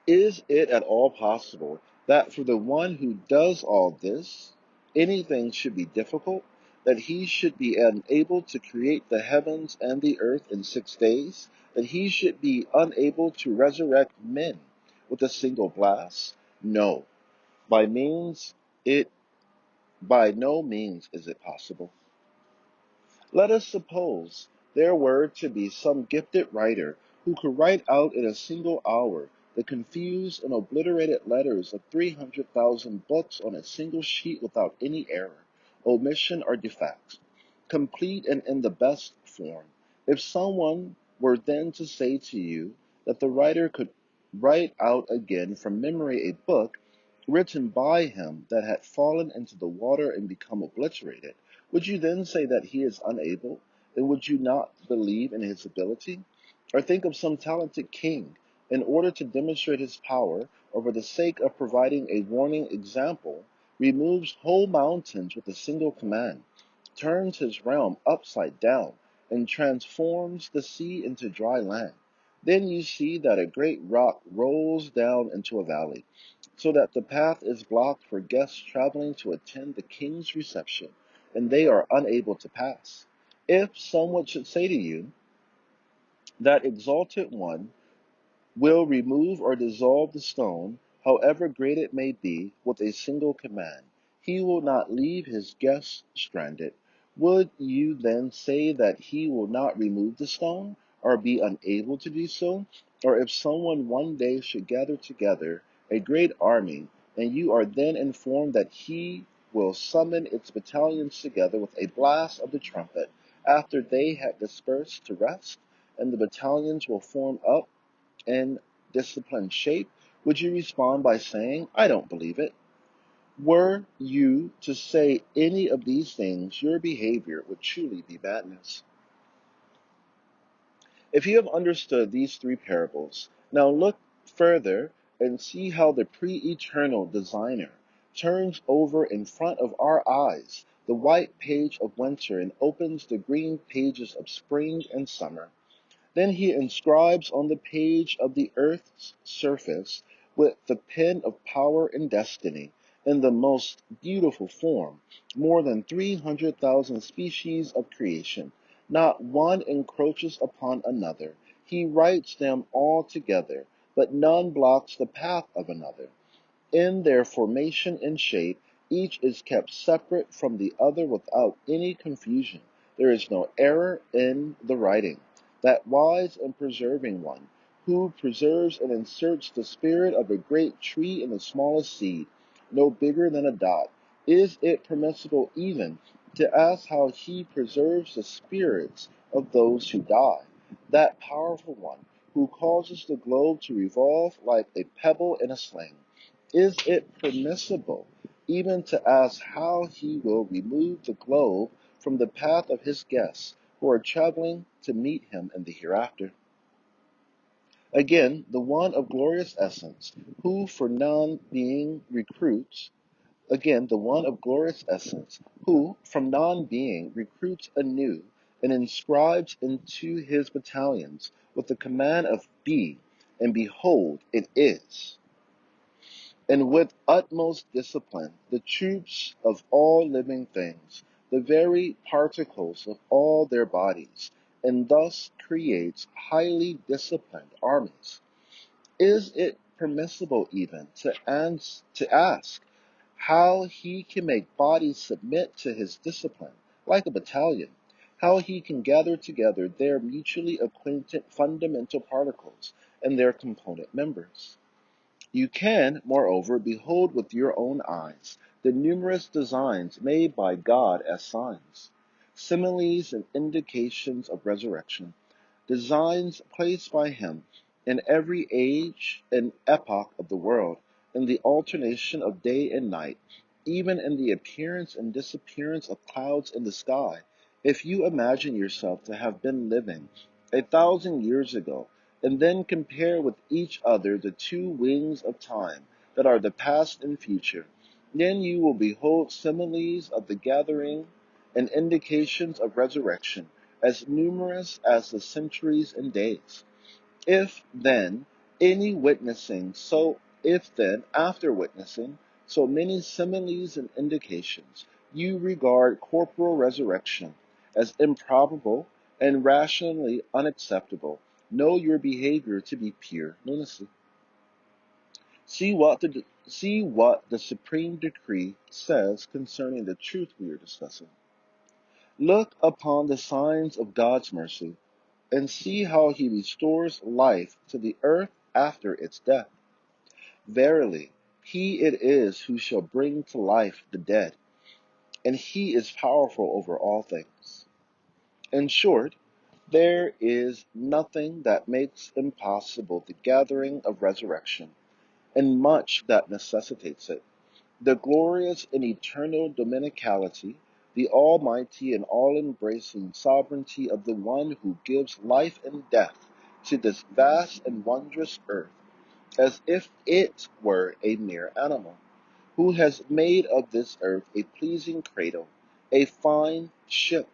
Is it at all possible that for the one who does all this, anything should be difficult, that he should be unable to create the heavens and the earth in 6 days, that he should be unable to resurrect men with a single blast? No, by means it by no means is it possible. Let us suppose there were to be some gifted writer who could write out in a single hour the confused and obliterated letters of 300,000 books on a single sheet without any error, omission, or defect, complete and in the best form. If someone were then to say to you that the writer could write out again from memory a book written by him that had fallen into the water and become obliterated, would you then say that he is unable? And would you not believe in his ability? Or think of some talented king, in order to demonstrate his power, or for the sake of providing a warning example, removes whole mountains with a single command, turns his realm upside down, and transforms the sea into dry land. Then you see that a great rock rolls down into a valley, so that the path is blocked for guests traveling to attend the king's reception, and they are unable to pass. If someone should say to you, that exalted one will remove or dissolve the stone, however great it may be, with a single command, he will not leave his guests stranded, would you then say that he will not remove the stone, or be unable to do so? Or if someone one day should gather together a great army, and you are then informed that he will summon its battalions together with a blast of the trumpet, after they had dispersed to rest, and the battalions will form up in disciplined shape, would you respond by saying, I don't believe it? Were you to say any of these things, your behavior would truly be madness. If you have understood these 3 parables, now look further and see how the pre-eternal designer turns over in front of our eyes the white page of winter and opens the green pages of spring and summer. Then he inscribes on the page of the earth's surface with the pen of power and destiny, in the most beautiful form, more than 300,000 species of creation, Not one encroaches upon another. He writes them all together, but none blocks the path of another. In their formation and shape, each is kept separate from the other without any confusion. There is no error in the writing. That wise and preserving one, who preserves and inserts the spirit of a great tree in the smallest seed, no bigger than a dot, is it permissible even to ask how he preserves the spirits of those who die? That powerful one, who causes the globe to revolve like a pebble in a sling, is it permissible even to ask how he will remove the globe from the path of his guests who are traveling to meet him in the hereafter? Again, the one of glorious essence, who for non-being recruits, again, the one of glorious essence, who from non-being recruits anew and inscribes into his battalions with the command of be, and behold, it is. And with utmost discipline, the troops of all living things, the very particles of all their bodies, and thus creates highly disciplined armies. Is it permissible even to ask how he can make bodies submit to his discipline, like a battalion, how he can gather together their mutually acquainted fundamental particles and their component members? You can, moreover, behold with your own eyes the numerous designs made by God as signs, similes and indications of resurrection, designs placed by him in every age and epoch of the world, in the alternation of day and night, even in the appearance and disappearance of clouds in the sky. If you imagine yourself to have been living 1,000 years ago, and then compare with each other the two wings of time that are the past and future, then you will behold similes of the gathering and indications of resurrection as numerous as the centuries and days. If then after witnessing so many similes and indications, you regard corporal resurrection as improbable and rationally unacceptable, know your behavior to be pure lunacy. See what the supreme decree says concerning the truth we are discussing. Look upon the signs of God's mercy, and see how he restores life to the earth after its death. Verily, he it is who shall bring to life the dead, and he is powerful over all things. In short, there is nothing that makes impossible the gathering of resurrection, and much that necessitates it. The glorious and eternal dominicality, the almighty and all-embracing sovereignty of the one who gives life and death to this vast and wondrous earth, as if it were a mere animal, who has made of this earth a pleasing cradle, a fine ship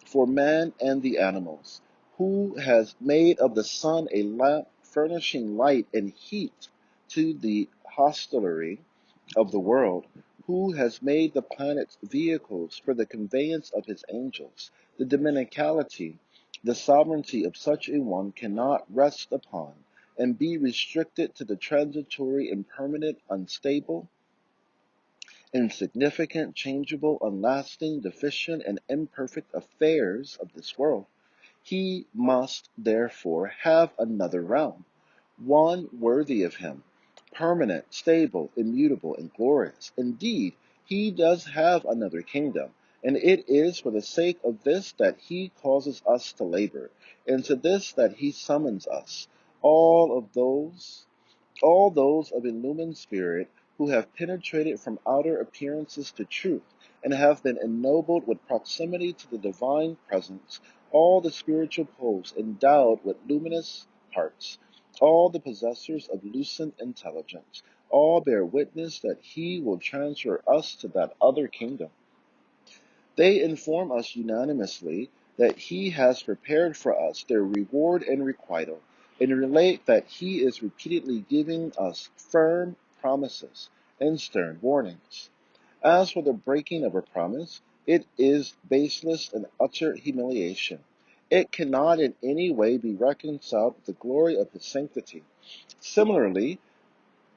for man and the animals, who has made of the sun a lamp furnishing light and heat to the hostelry of the world, who has made the planets vehicles for the conveyance of his angels. The dominicality, the sovereignty of such a one cannot rest upon and be restricted to the transitory, impermanent, unstable, insignificant, changeable, unlasting, deficient, and imperfect affairs of this world. He must therefore have another realm, one worthy of him, permanent, stable, immutable, and glorious. Indeed, he does have another kingdom, and it is for the sake of this that he causes us to labor, and to this that he summons us, all those of illumined spirit who have penetrated from outer appearances to truth, and have been ennobled with proximity to the divine presence, all the spiritual poles endowed with luminous hearts, all the possessors of lucent intelligence, all bear witness that he will transfer us to that other kingdom. They inform us unanimously that he has prepared for us their reward and requital, and relate that he is repeatedly giving us firm promises and stern warnings. As for the breaking of a promise, it is baseless and utter humiliation. It cannot in any way be reconciled with the glory of his sanctity. Similarly,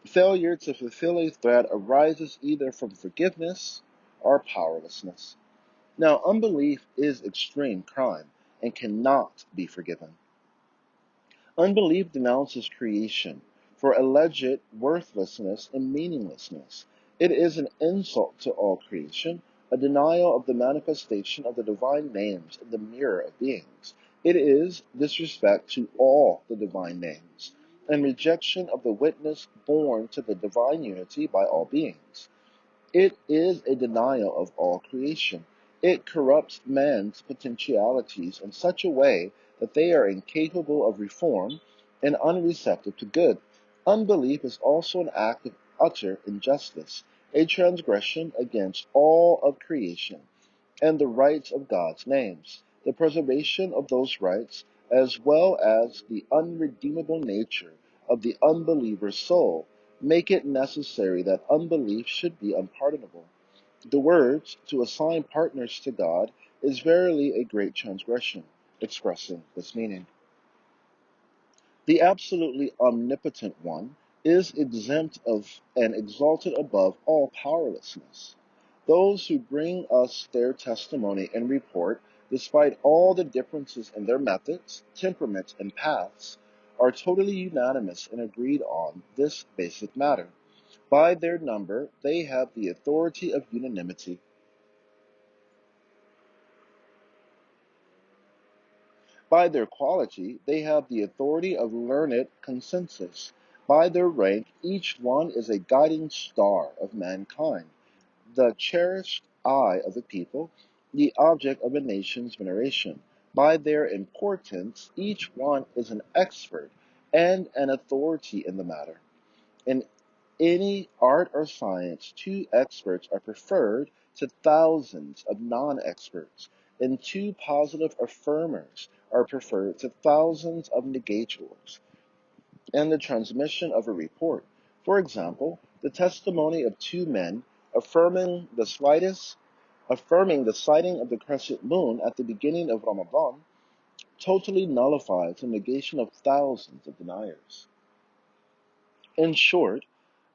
failure to fulfill a threat arises either from forgiveness or powerlessness. Now, unbelief is extreme crime and cannot be forgiven. Unbelief denounces creation for alleged worthlessness and meaninglessness. It is an insult to all creation, a denial of the manifestation of the divine names in the mirror of beings. It is disrespect to all the divine names, and rejection of the witness borne to the divine unity by all beings. It is a denial of all creation. It corrupts man's potentialities in such a way that they are incapable of reform and unreceptive to good. Unbelief is also an act of utter injustice, a transgression against all of creation and the rights of God's names. The preservation of those rights, as well as the unredeemable nature of the unbeliever's soul, make it necessary that unbelief should be unpardonable. The words, to assign partners to God, is verily a great transgression, expressing this meaning. The absolutely omnipotent one is exempt of and exalted above all powerlessness. Those who bring us their testimony and report, despite all the differences in their methods, temperaments, and paths, are totally unanimous and agreed on this basic matter. By their number, they have the authority of unanimity. By their quality, they have the authority of learned consensus. By their rank, each one is a guiding star of mankind, the cherished eye of the people, the object of a nation's veneration. By their importance, each one is an expert and an authority in the matter. In any art or science, two experts are preferred to thousands of non-experts, and two positive affirmers are preferred to thousands of negators. And the transmission of a report. For example, the testimony of two men affirming the sighting of the crescent moon at the beginning of Ramadan totally nullifies the negation of thousands of deniers. In short,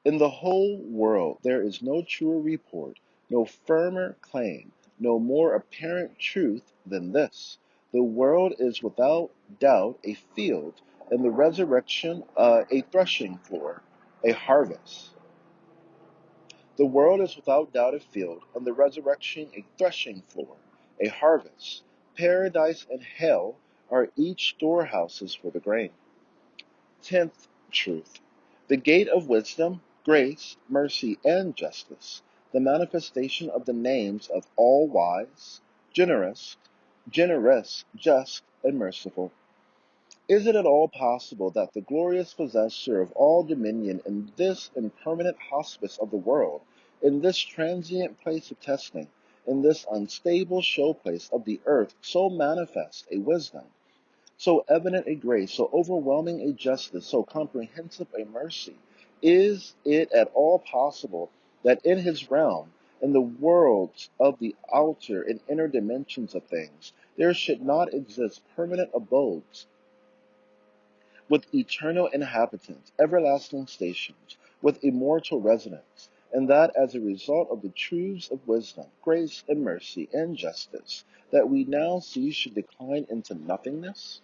in the whole world there is no truer report, no firmer claim, no more apparent truth than this. The world is without doubt a field, and the resurrection a threshing floor, a harvest. The world is without doubt a field, and the resurrection a threshing floor, a harvest. Paradise and hell are each storehouses for the grain. 10th truth. The gate of wisdom, grace, mercy, and justice, the manifestation of the names of all wise, generous, just, and merciful. Is it at all possible that the glorious possessor of all dominion in this impermanent hospice of the world, in this transient place of testing, in this unstable showplace of the earth, so manifest a wisdom, so evident a grace, so overwhelming a justice, so comprehensive a mercy, is it at all possible that in his realm, in the worlds of the outer and inner dimensions of things, there should not exist permanent abodes with eternal inhabitants, everlasting stations, with immortal residence, and that as a result of the truths of wisdom, grace, and mercy, and justice, that we now see should decline into nothingness?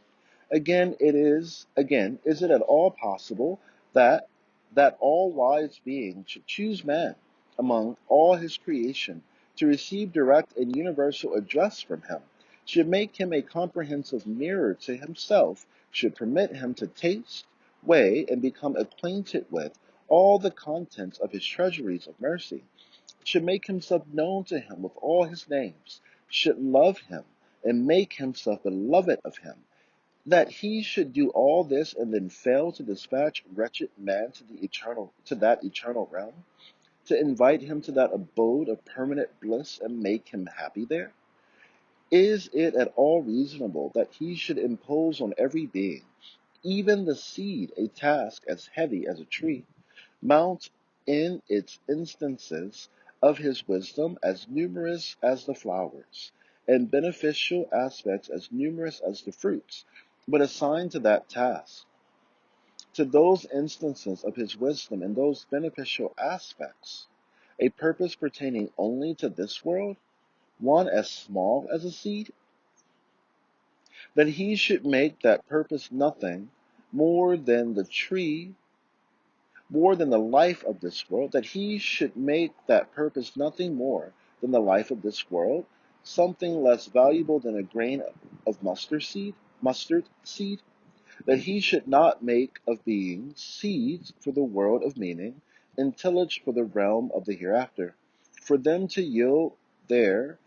Again, is it at all possible that all wise being should choose man among all his creation to receive direct and universal address from him, should make him a comprehensive mirror to himself, should permit him to taste, weigh, and become acquainted with all the contents of his treasuries of mercy, should make himself known to him with all his names, should love him and make himself beloved of him, that he should do all this and then fail to dispatch wretched man to that eternal realm, to invite him to that abode of permanent bliss and make him happy there? Is it at all reasonable that he should impose on every being, even the seed, a task as heavy as a tree, mount in its instances of his wisdom as numerous as the flowers, and beneficial aspects as numerous as the fruits, but assigned to that task, to those instances of his wisdom and those beneficial aspects, a purpose pertaining only to this world, one as small as a seed, that he should make that purpose nothing more than the tree, more than the life of this world, that he should make that purpose nothing more than the life of this world, something less valuable than a grain of mustard seed, that he should not make of beings seeds for the world of meaning, intellect for the realm of the hereafter, for them to yield their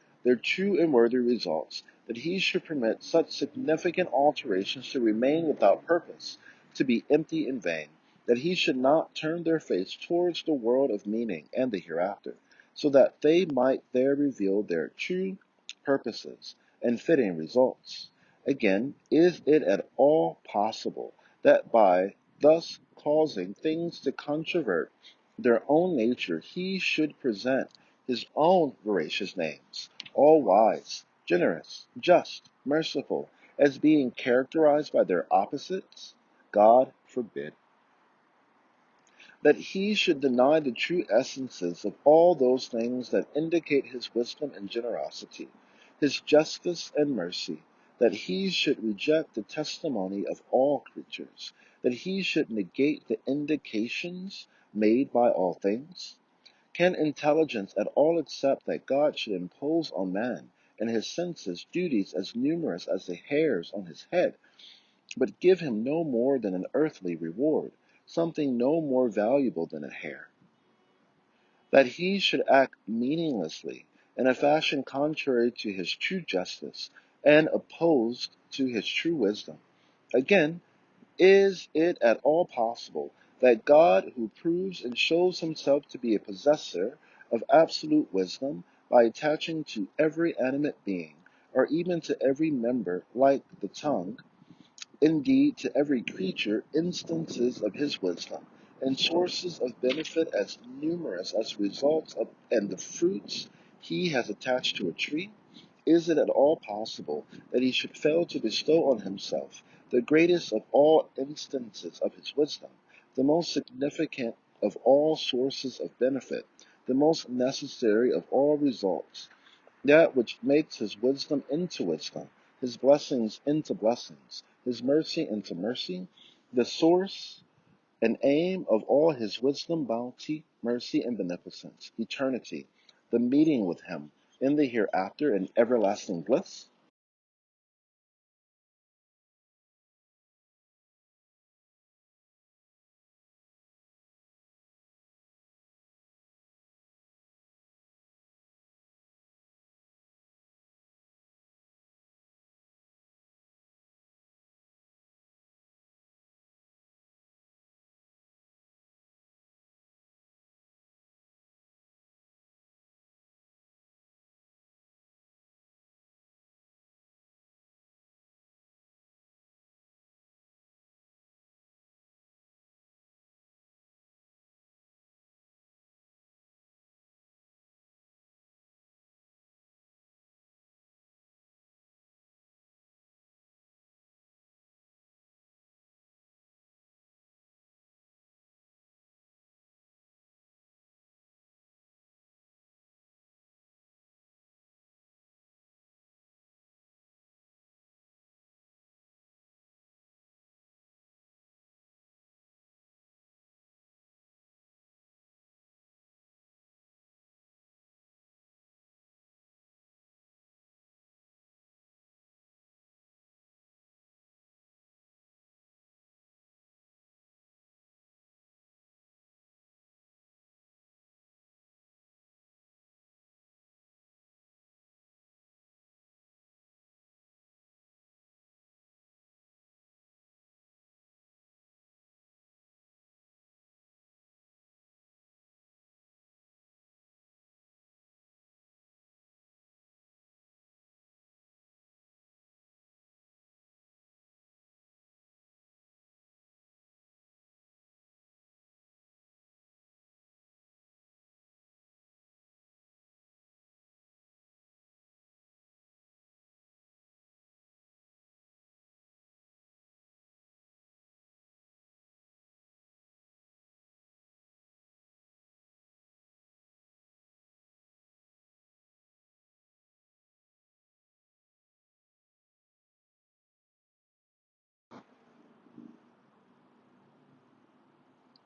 true and worthy results, that he should permit such significant alterations to remain without purpose, to be empty and vain, that he should not turn their face towards the world of meaning and the hereafter, so that they might there reveal their true purposes and fitting results. Again, is it at all possible that by thus causing things to controvert their own nature, he should present his own veracious names, all wise, generous, just, merciful, as being characterized by their opposites? God forbid. That he should deny the true essences of all those things that indicate his wisdom and generosity, his justice and mercy, that he should reject the testimony of all creatures, that he should negate the indications made by all things? Can intelligence at all accept that God should impose on man and his senses duties as numerous as the hairs on his head, but give him no more than an earthly reward, something no more valuable than a hair? That he should act meaninglessly in a fashion contrary to his true justice and opposed to his true wisdom? Again, is it at all possible that God, who proves and shows himself to be a possessor of absolute wisdom by attaching to every animate being, or even to every member like the tongue, indeed to every creature, instances of his wisdom, and sources of benefit as numerous as results of and the fruits he has attached to a tree? Is it at all possible that he should fail to bestow on himself the greatest of all instances of his wisdom, the most significant of all sources of benefit, the most necessary of all results, that which makes his wisdom into wisdom, his blessings into blessings, his mercy into mercy, the source and aim of all his wisdom, bounty, mercy, and beneficence, eternity, the meeting with him in the hereafter and everlasting bliss?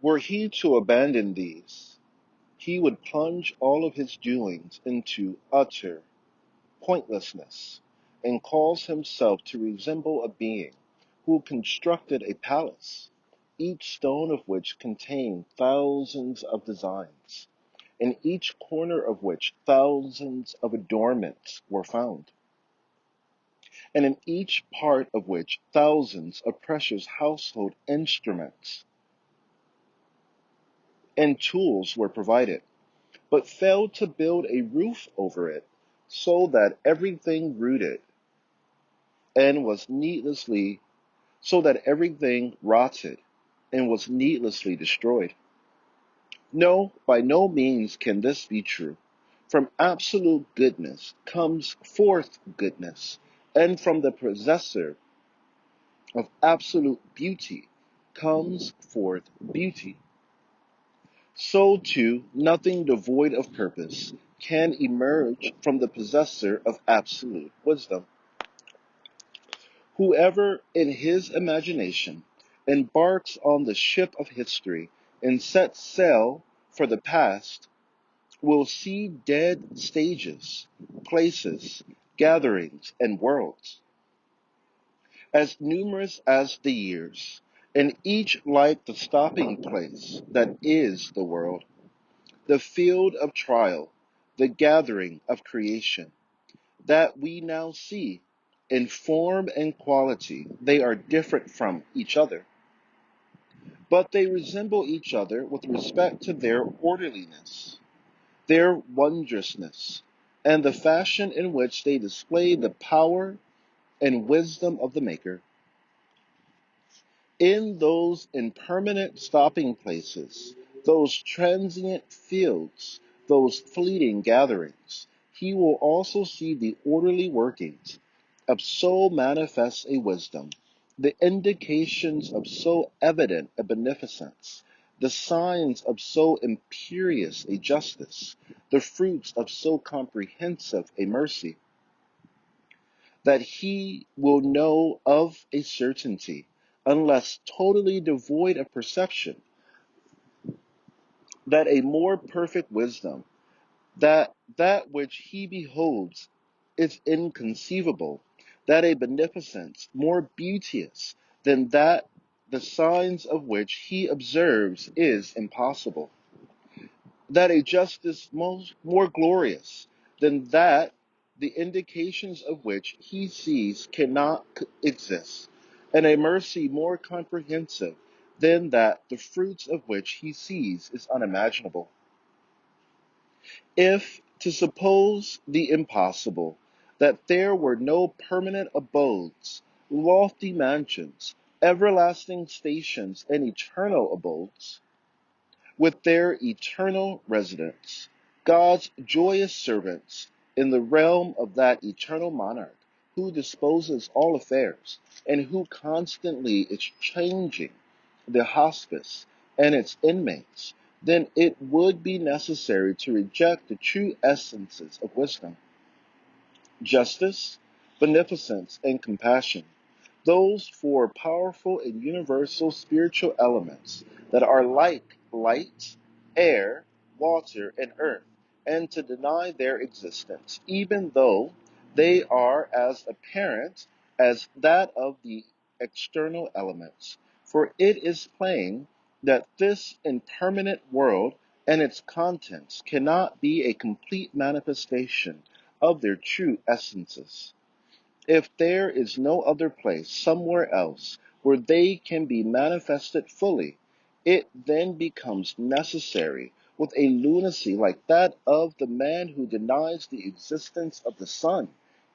Were he to abandon these, he would plunge all of his doings into utter pointlessness, and cause himself to resemble a being who constructed a palace, each stone of which contained thousands of designs, in each corner of which thousands of adornments were found, and in each part of which thousands of precious household instruments and tools were provided, but failed to build a roof over it, so that everything rooted and was needlessly so that everything rotted and was needlessly destroyed. No, by no means can this be true. From absolute goodness comes forth goodness, and from the possessor of absolute beauty comes forth beauty. So too, nothing devoid of purpose can emerge from the possessor of absolute wisdom. Whoever in his imagination embarks on the ship of history and sets sail for the past will see dead stages, places, gatherings, and worlds, as numerous as the years, and each like the stopping place that is the world, the field of trial, the gathering of creation, that we now see. In form and quality, they are different from each other, but they resemble each other with respect to their orderliness, their wondrousness, and the fashion in which they display the power and wisdom of the Maker. In those impermanent stopping places, those transient fields, those fleeting gatherings, he will also see the orderly workings of so manifest a wisdom, the indications of so evident a beneficence, the signs of so imperious a justice, the fruits of so comprehensive a mercy, that he will know of a certainty, unless totally devoid of perception, that a more perfect wisdom, that which he beholds is inconceivable, that a beneficence more beauteous than that the signs of which he observes is impossible, that a justice more glorious than that the indications of which he sees cannot exist, and a mercy more comprehensive than that the fruits of which he sees is unimaginable. If to suppose the impossible, that there were no permanent abodes, lofty mansions, everlasting stations, and eternal abodes, with their eternal residence, God's joyous servants in the realm of that eternal monarch who disposes all affairs and who constantly is changing the hospice and its inmates, then it would be necessary to reject the true essences of wisdom, justice, beneficence, and compassion, those four powerful and universal spiritual elements that are like light, air, water, and earth, and to deny their existence, even though they are as apparent as that of the external elements. For it is plain that this impermanent world and its contents cannot be a complete manifestation of their true essences. If there is no other place somewhere else where they can be manifested fully, it then becomes necessary with a lunacy like that of the man who denies the existence of the sun,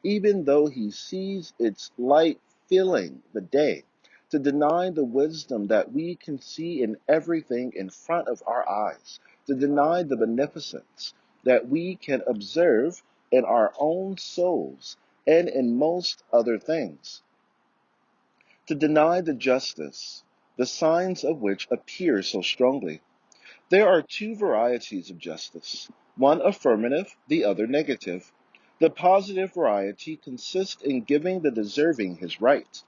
even though he sees its light filling the day, to deny the wisdom that we can see in everything in front of our eyes, to deny the beneficence that we can observe in our own souls and in most other things, to deny the justice, the signs of which appear so strongly. There are two varieties of justice, one affirmative, the other negative. The positive variety consists in giving the deserving his right.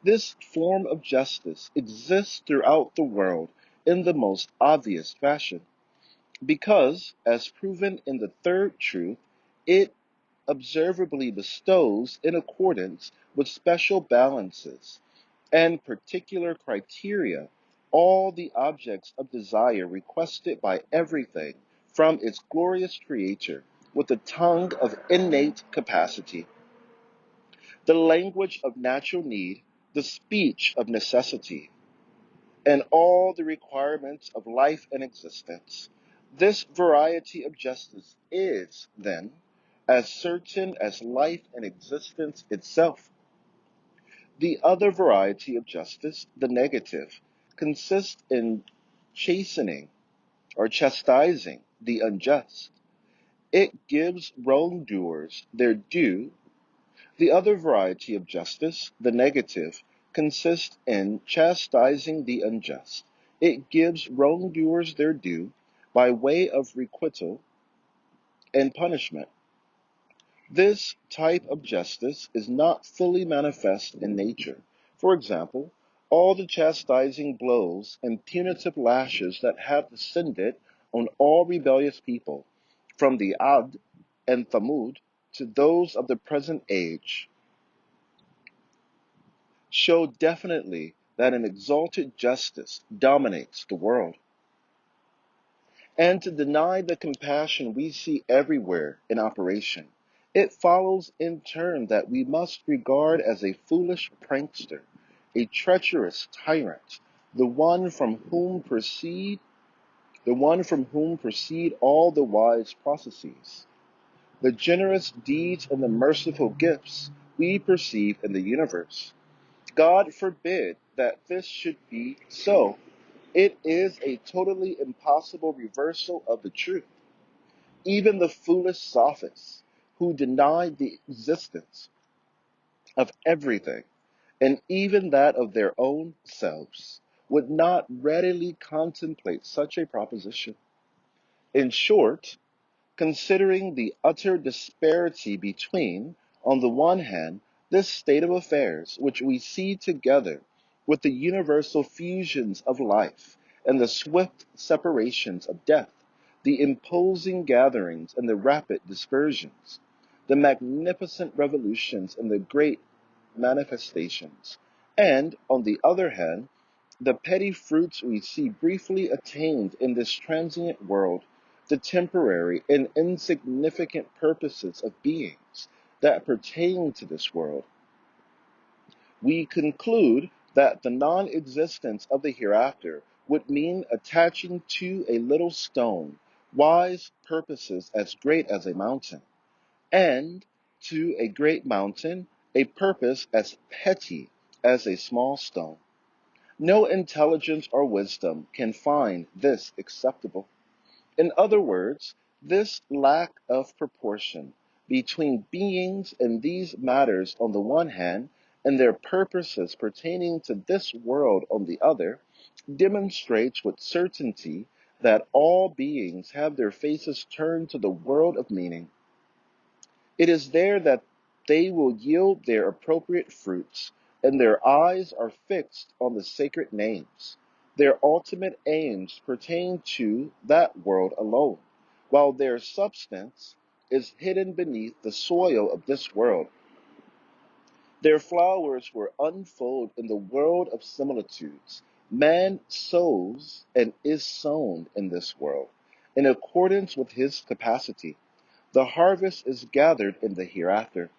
This form of justice exists throughout the world in the most obvious fashion, because, as proven in the third truth, it observably bestows in accordance with special balances and particular criteria all the objects of desire requested by everything from its glorious creator with the tongue of innate capacity, the language of natural need, the speech of necessity, and all the requirements of life and existence. This variety of justice is, then, as certain as life and existence itself. The other variety of justice, the negative, consists in chastening or chastising the unjust. It gives wrongdoers their due. The other variety of justice, the negative, consists in chastising the unjust. It gives wrongdoers their due by way of requital and punishment. This type of justice is not fully manifest in nature. For example, all the chastising blows and punitive lashes that have descended on all rebellious people, from the Ad and Thamud to those of the present age, show definitely that an exalted justice dominates the world. And to deny the compassion we see everywhere in operation, it follows in turn that we must regard as a foolish prankster, a treacherous tyrant, the one from whom proceed all the wise processes, the generous deeds and the merciful gifts we perceive in the universe. God forbid that this should be so. It is a totally impossible reversal of the truth. Even the foolish sophists who deny the existence of everything, and even that of their own selves, would not readily contemplate such a proposition. In short, considering the utter disparity between, on the one hand, this state of affairs which we see together with the universal fusions of life and the swift separations of death, the imposing gatherings and the rapid dispersions, the magnificent revolutions and the great manifestations, and, on the other hand, the petty fruits we see briefly attained in this transient world, the temporary and insignificant purposes of beings that pertain to this world, we conclude that the non-existence of the hereafter would mean attaching to a little stone wise purposes as great as a mountain, and to a great mountain a purpose as petty as a small stone. No intelligence or wisdom can find this acceptable. In other words, this lack of proportion between beings in these matters on the one hand, and their purposes pertaining to this world on the other, demonstrates with certainty that all beings have their faces turned to the world of meaning. It is there that they will yield their appropriate fruits, and their eyes are fixed on the sacred names. Their ultimate aims pertain to that world alone, while their substance is hidden beneath the soil of this world. Their flowers will unfold in the world of similitudes. Man sows and is sown in this world, in accordance with his capacity. The harvest is gathered in the hereafter.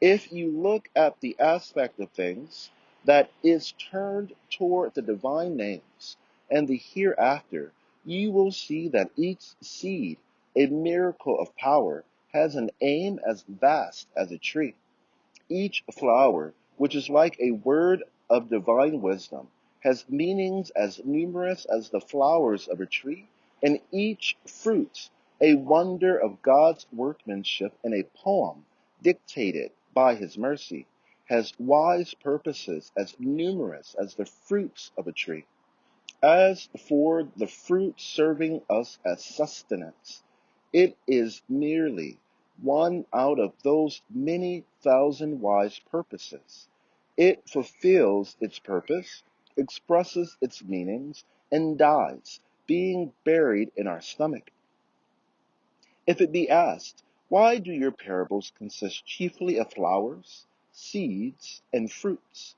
If you look at the aspect of things that is turned toward the divine names and the hereafter, you will see that each seed, a miracle of power, has an aim as vast as a tree. Each flower, which is like a word of divine wisdom, has meanings as numerous as the flowers of a tree, and each fruit, a wonder of God's workmanship and a poem dictated by his mercy, has wise purposes as numerous as the fruits of a tree. As for the fruit serving us as sustenance, it is merely one out of those many thousand wise purposes. It fulfills its purpose, expresses its meanings, and dies, being buried in our stomach. If it be asked, why do your parables consist chiefly of flowers, seeds, and fruits?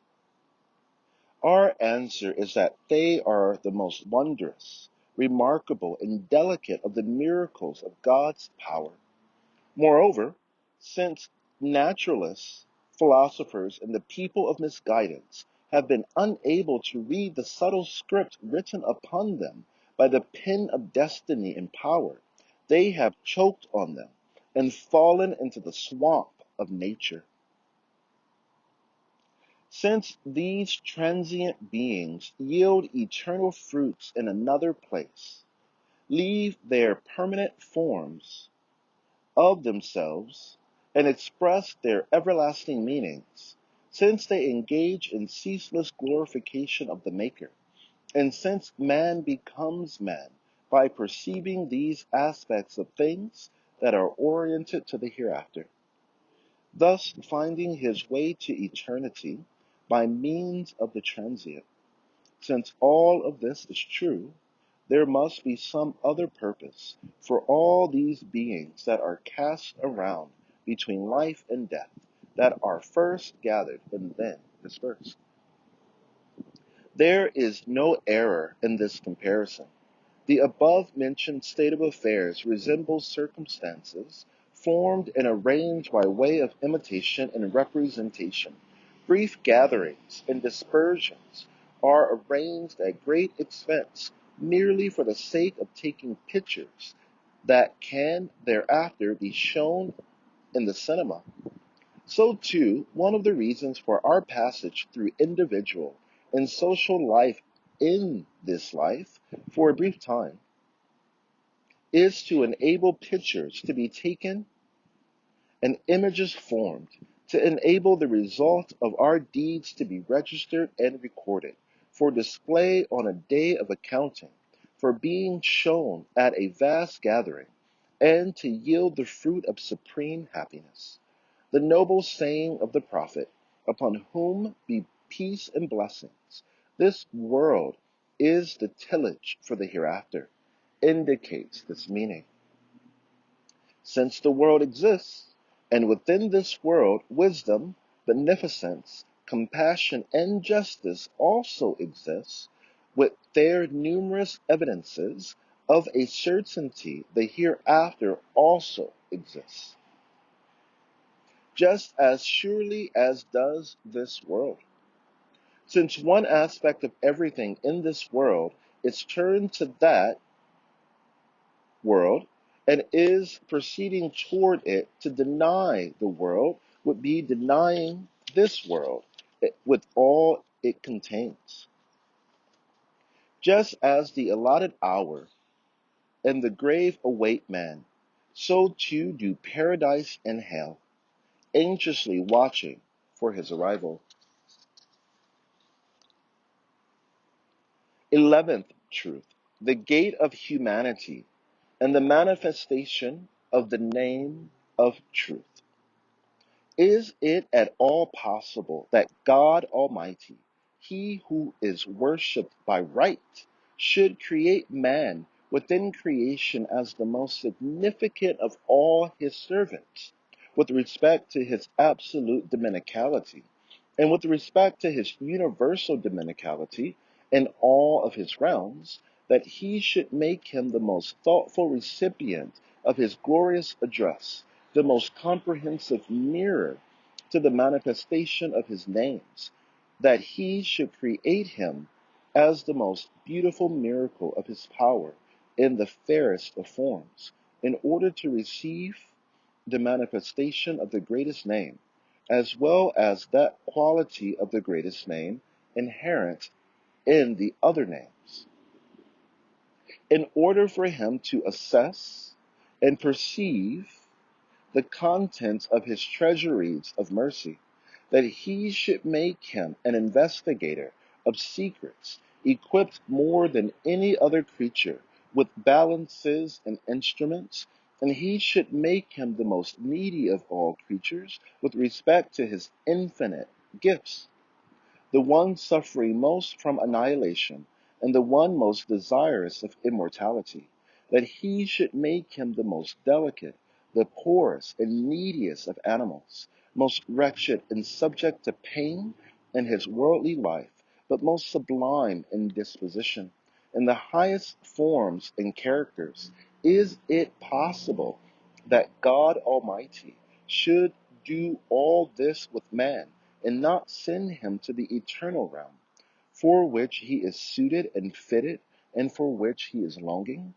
Our answer is that they are the most wondrous, remarkable, and delicate of the miracles of God's power. Moreover, since naturalists, philosophers, and the people of misguidance have been unable to read the subtle script written upon them by the pen of destiny and power, they have choked on them and fallen into the swamp of nature. Since these transient beings yield eternal fruits in another place, leave their permanent forms of themselves, and express their everlasting meanings, since they engage in ceaseless glorification of the Maker, and since man becomes man by perceiving these aspects of things that are oriented to the hereafter, thus finding his way to eternity by means of the transient. Since all of this is true, there must be some other purpose for all these beings that are cast around between life and death, that are first gathered and then dispersed. There is no error in this comparison. The above-mentioned state of affairs resembles circumstances formed and arranged by way of imitation and representation. Brief gatherings and dispersions are arranged at great expense merely for the sake of taking pictures that can thereafter be shown in the cinema. So too, one of the reasons for our passage through individual and social life in this life for a brief time is to enable pictures to be taken and images formed, to enable the result of our deeds to be registered and recorded, for display on a day of accounting, for being shown at a vast gathering, and to yield the fruit of supreme happiness. The noble saying of the prophet, upon whom be peace and blessings, this world is the tillage for the hereafter, indicates this meaning. Since the world exists, and within this world wisdom, beneficence, compassion, and justice also exist, with their numerous evidences of a certainty the hereafter also exists, just as surely as does this world. Since one aspect of everything in this world is turned to that world and is proceeding toward it, to deny the world would be denying this world with all it contains. Just as the allotted hour and the grave await man, so too do paradise and hell, anxiously watching for his arrival. 11th truth, the gate of humanity and the manifestation of the name of truth. Is it at all possible that God Almighty, He who is worshipped by right, should create man within creation as the most significant of all His servants, with respect to His absolute dominicality, and with respect to His universal dominicality in all of His realms, that He should make him the most thoughtful recipient of His glorious address, the most comprehensive mirror to the manifestation of His names, that He should create him as the most beautiful miracle of His power in the fairest of forms, in order to receive the manifestation of the greatest name, as well as that quality of the greatest name inherent in the other names, in order for him to assess and perceive the contents of His treasuries of mercy, that He should make him an investigator of secrets, equipped more than any other creature with balances and instruments, and He should make him the most needy of all creatures with respect to His infinite gifts, the one suffering most from annihilation, and the one most desirous of immortality, that he should make him the most delicate, the poorest and neediest of animals, most wretched and subject to pain in his worldly life, but most sublime in disposition, in the highest forms and characters. Is it possible that God Almighty should do all this with man and not send him to the eternal realm, for which he is suited and fitted, and for which he is longing?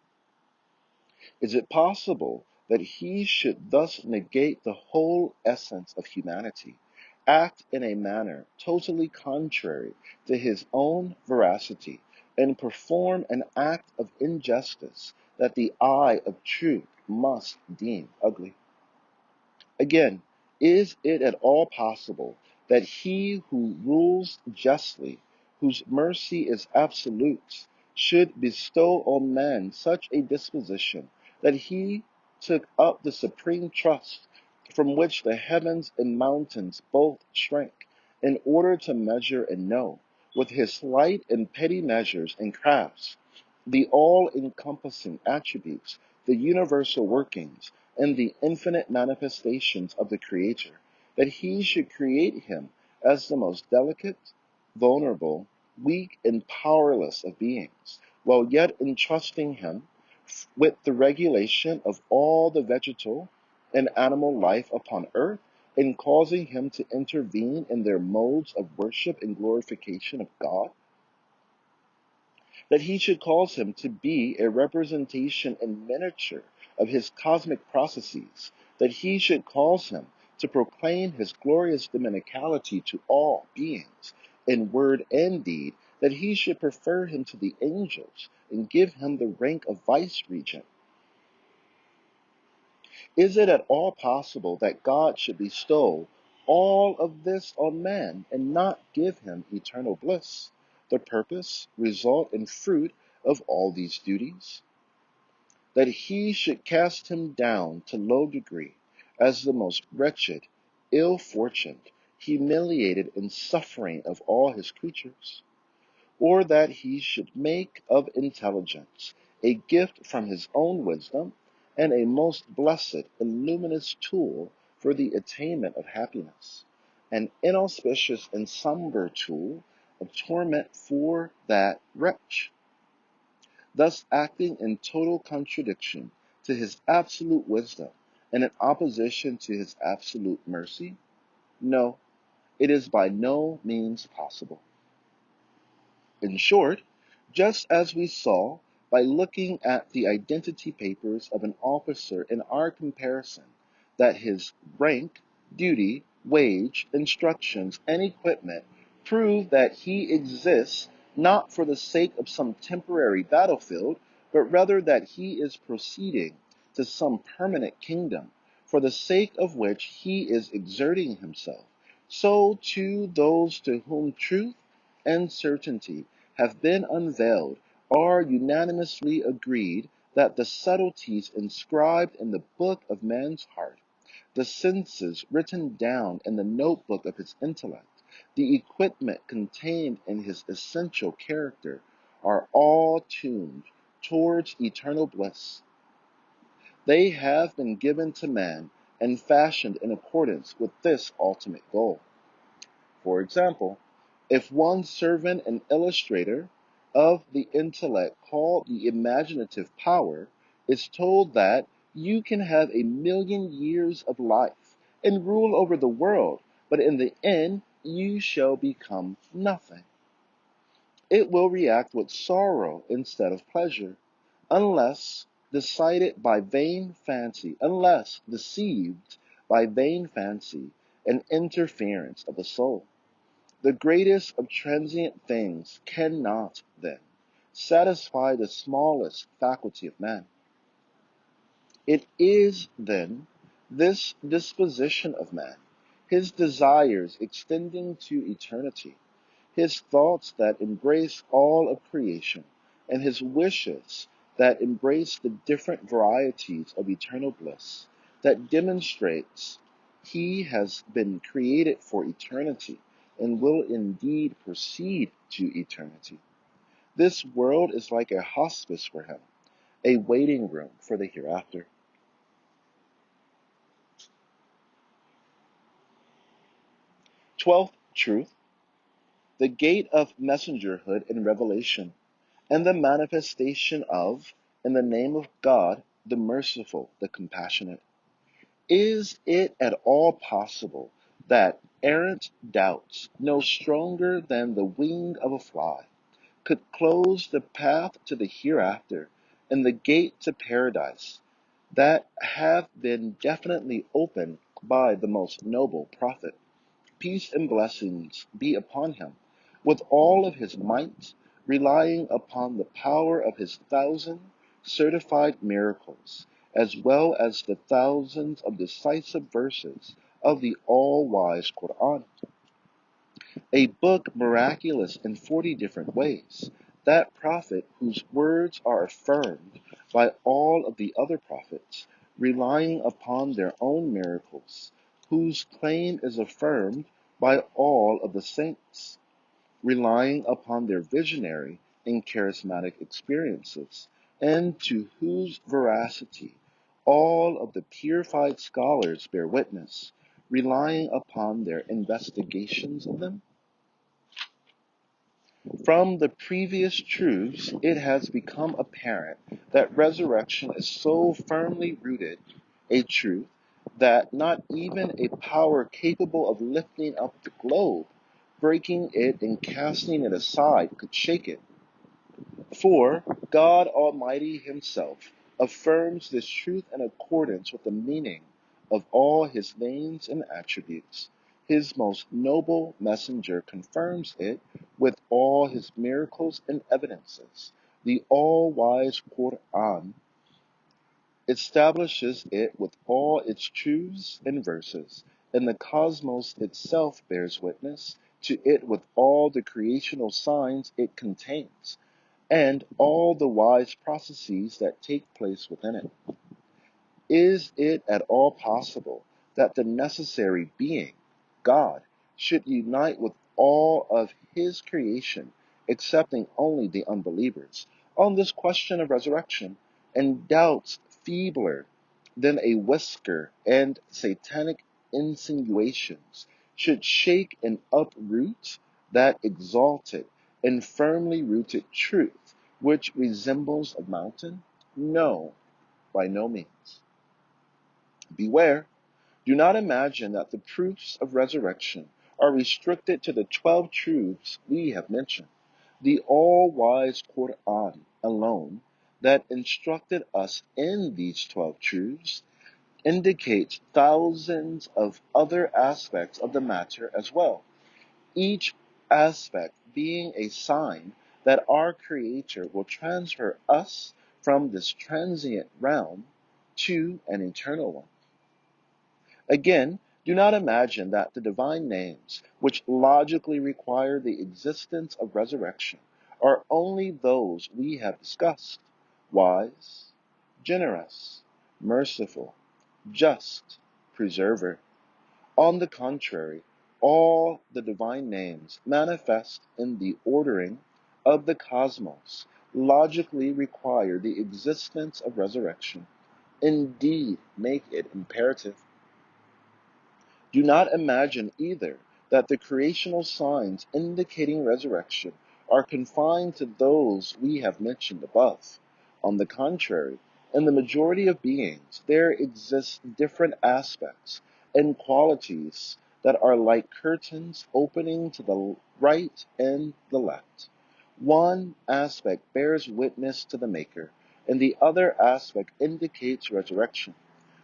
Is it possible that he should thus negate the whole essence of humanity, act in a manner totally contrary to his own veracity, and perform an act of injustice that the eye of truth must deem ugly? Again, is it at all possible that he who rules justly, whose mercy is absolute, should bestow on man such a disposition that he took up the supreme trust from which the heavens and mountains both shrink, in order to measure and know, with his slight and petty measures and crafts, the all-encompassing attributes, the universal workings, and the infinite manifestations of the Creator, that he should create him as the most delicate, vulnerable, weak, and powerless of beings, while yet entrusting him with the regulation of all the vegetal and animal life upon earth, and causing him to intervene in their modes of worship and glorification of God? That he should cause him to be a representation in miniature of his cosmic processes, that he should cause him to proclaim his glorious dominicality to all beings, in word and deed, that he should prefer him to the angels, and give him the rank of vice-regent. Is it at all possible that God should bestow all of this on man and not give him eternal bliss, the purpose, result, and fruit of all these duties? That he should cast him down to low degree as the most wretched, ill-fortuned, humiliated, and suffering of all his creatures? Or that he should make of intelligence a gift from his own wisdom, and a most blessed and luminous tool for the attainment of happiness, an inauspicious and somber tool of torment for that wretch, thus acting in total contradiction to his absolute wisdom and in opposition to his absolute mercy? No, it is by no means possible. In short, just as we saw by looking at the identity papers of an officer in our comparison, that his rank, duty, wage, instructions, and equipment prove that he exists not for the sake of some temporary battlefield, but rather that he is proceeding to some permanent kingdom, for the sake of which he is exerting himself, so too those to whom truth and certainty have been unveiled are unanimously agreed that the subtleties inscribed in the book of man's heart, the senses written down in the notebook of his intellect, the equipment contained in his essential character, are all tuned towards eternal bliss. They have been given to man and fashioned in accordance with this ultimate goal. For example, if one servant and illustrator of the intellect called the imaginative power is told that you can have 1,000,000 years of life and rule over the world, but in the end you shall become nothing, it will react with sorrow instead of pleasure, unless decided by vain fancy, unless deceived by vain fancy and interference of the soul. The greatest of transient things cannot, then, satisfy the smallest faculty of man. It is, then, this disposition of man, his desires extending to eternity, his thoughts that embrace all of creation, and his wishes that embrace the different varieties of eternal bliss, that demonstrates he has been created for eternity and will indeed proceed to eternity. This world is like a hospice for him, a waiting room for the hereafter. 12th truth, the gate of messengerhood and revelation, and the manifestation of, in the name of God, the merciful, the compassionate. Is it at all possible that errant doubts, no stronger than the wing of a fly, could close the path to the hereafter and the gate to paradise that have been definitely opened by the most noble prophet? Peace and blessings be upon him, with all of his might, relying upon the power of his 1,000 certified miracles, as well as the thousands of decisive verses of the all-wise Qur'an, a book miraculous in 40 different ways, that prophet whose words are affirmed by all of the other prophets, relying upon their own miracles, whose claim is affirmed by all of the saints, relying upon their visionary and charismatic experiences, and to whose veracity all of the purified scholars bear witness, relying upon their investigations of them? From the previous truths, it has become apparent that resurrection is so firmly rooted a truth that not even a power capable of lifting up the globe, breaking it and casting it aside could shake it. For God Almighty himself affirms this truth in accordance with the meaning of all his names and attributes. His most noble messenger confirms it with all his miracles and evidences. The all-wise Qur'an establishes it with all its truths and verses, and the cosmos itself bears witness to it with all the creational signs it contains, and all the wise processes that take place within it. Is it at all possible that the necessary being, God, should unite with all of his creation, excepting only the unbelievers, on this question of resurrection, and doubts feebler than a whisker and satanic insinuations should shake and uproot that exalted and firmly rooted truth which resembles a mountain? No, by no means. Beware, do not imagine that the proofs of resurrection are restricted to the 12 truths we have mentioned. The all-wise Qur'an alone, that instructed us in these 12 truths, indicates thousands of other aspects of the matter as well, each aspect being a sign that our Creator will transfer us from this transient realm to an eternal one. Again, do not imagine that the divine names, which logically require the existence of resurrection, are only those we have discussed: wise, generous, merciful, just, preserver. On the contrary, all the divine names manifest in the ordering of the cosmos logically require the existence of resurrection, indeed make it imperative. Do not imagine either that the creational signs indicating resurrection are confined to those we have mentioned above. On the contrary, in the majority of beings, there exist different aspects and qualities that are like curtains opening to the right and the left. One aspect bears witness to the Maker, and the other aspect indicates resurrection.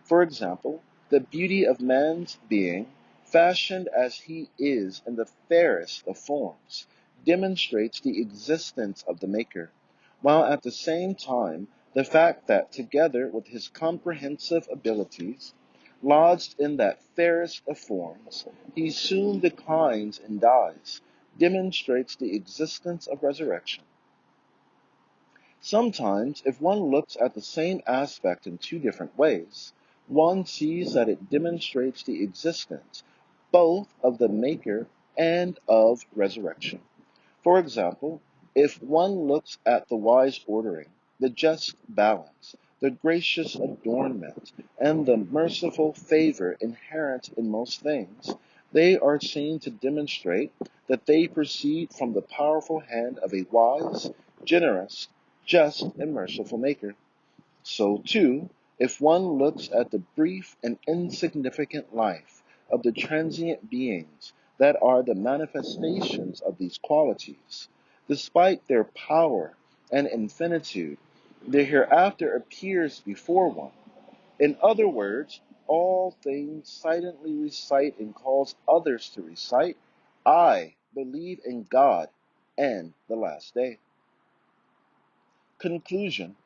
For example, the beauty of man's being, fashioned as he is in the fairest of forms, demonstrates the existence of the Maker, while at the same time the fact that, together with his comprehensive abilities, lodged in that fairest of forms, he soon declines and dies, demonstrates the existence of resurrection. Sometimes, if one looks at the same aspect in two different ways, one sees that it demonstrates the existence both of the Maker and of resurrection. For example, If one looks at the wise ordering, the just balance, the gracious adornment, and the merciful favor inherent in most things, they are seen to demonstrate that they proceed from the powerful hand of a wise, generous, just, and merciful Maker. So, too, if one looks at the brief and insignificant life of the transient beings that are the manifestations of these qualities, despite their power and infinitude, the hereafter appears before one. In other words, all things silently recite and cause others to recite, I believe in God and the last day. Conclusion.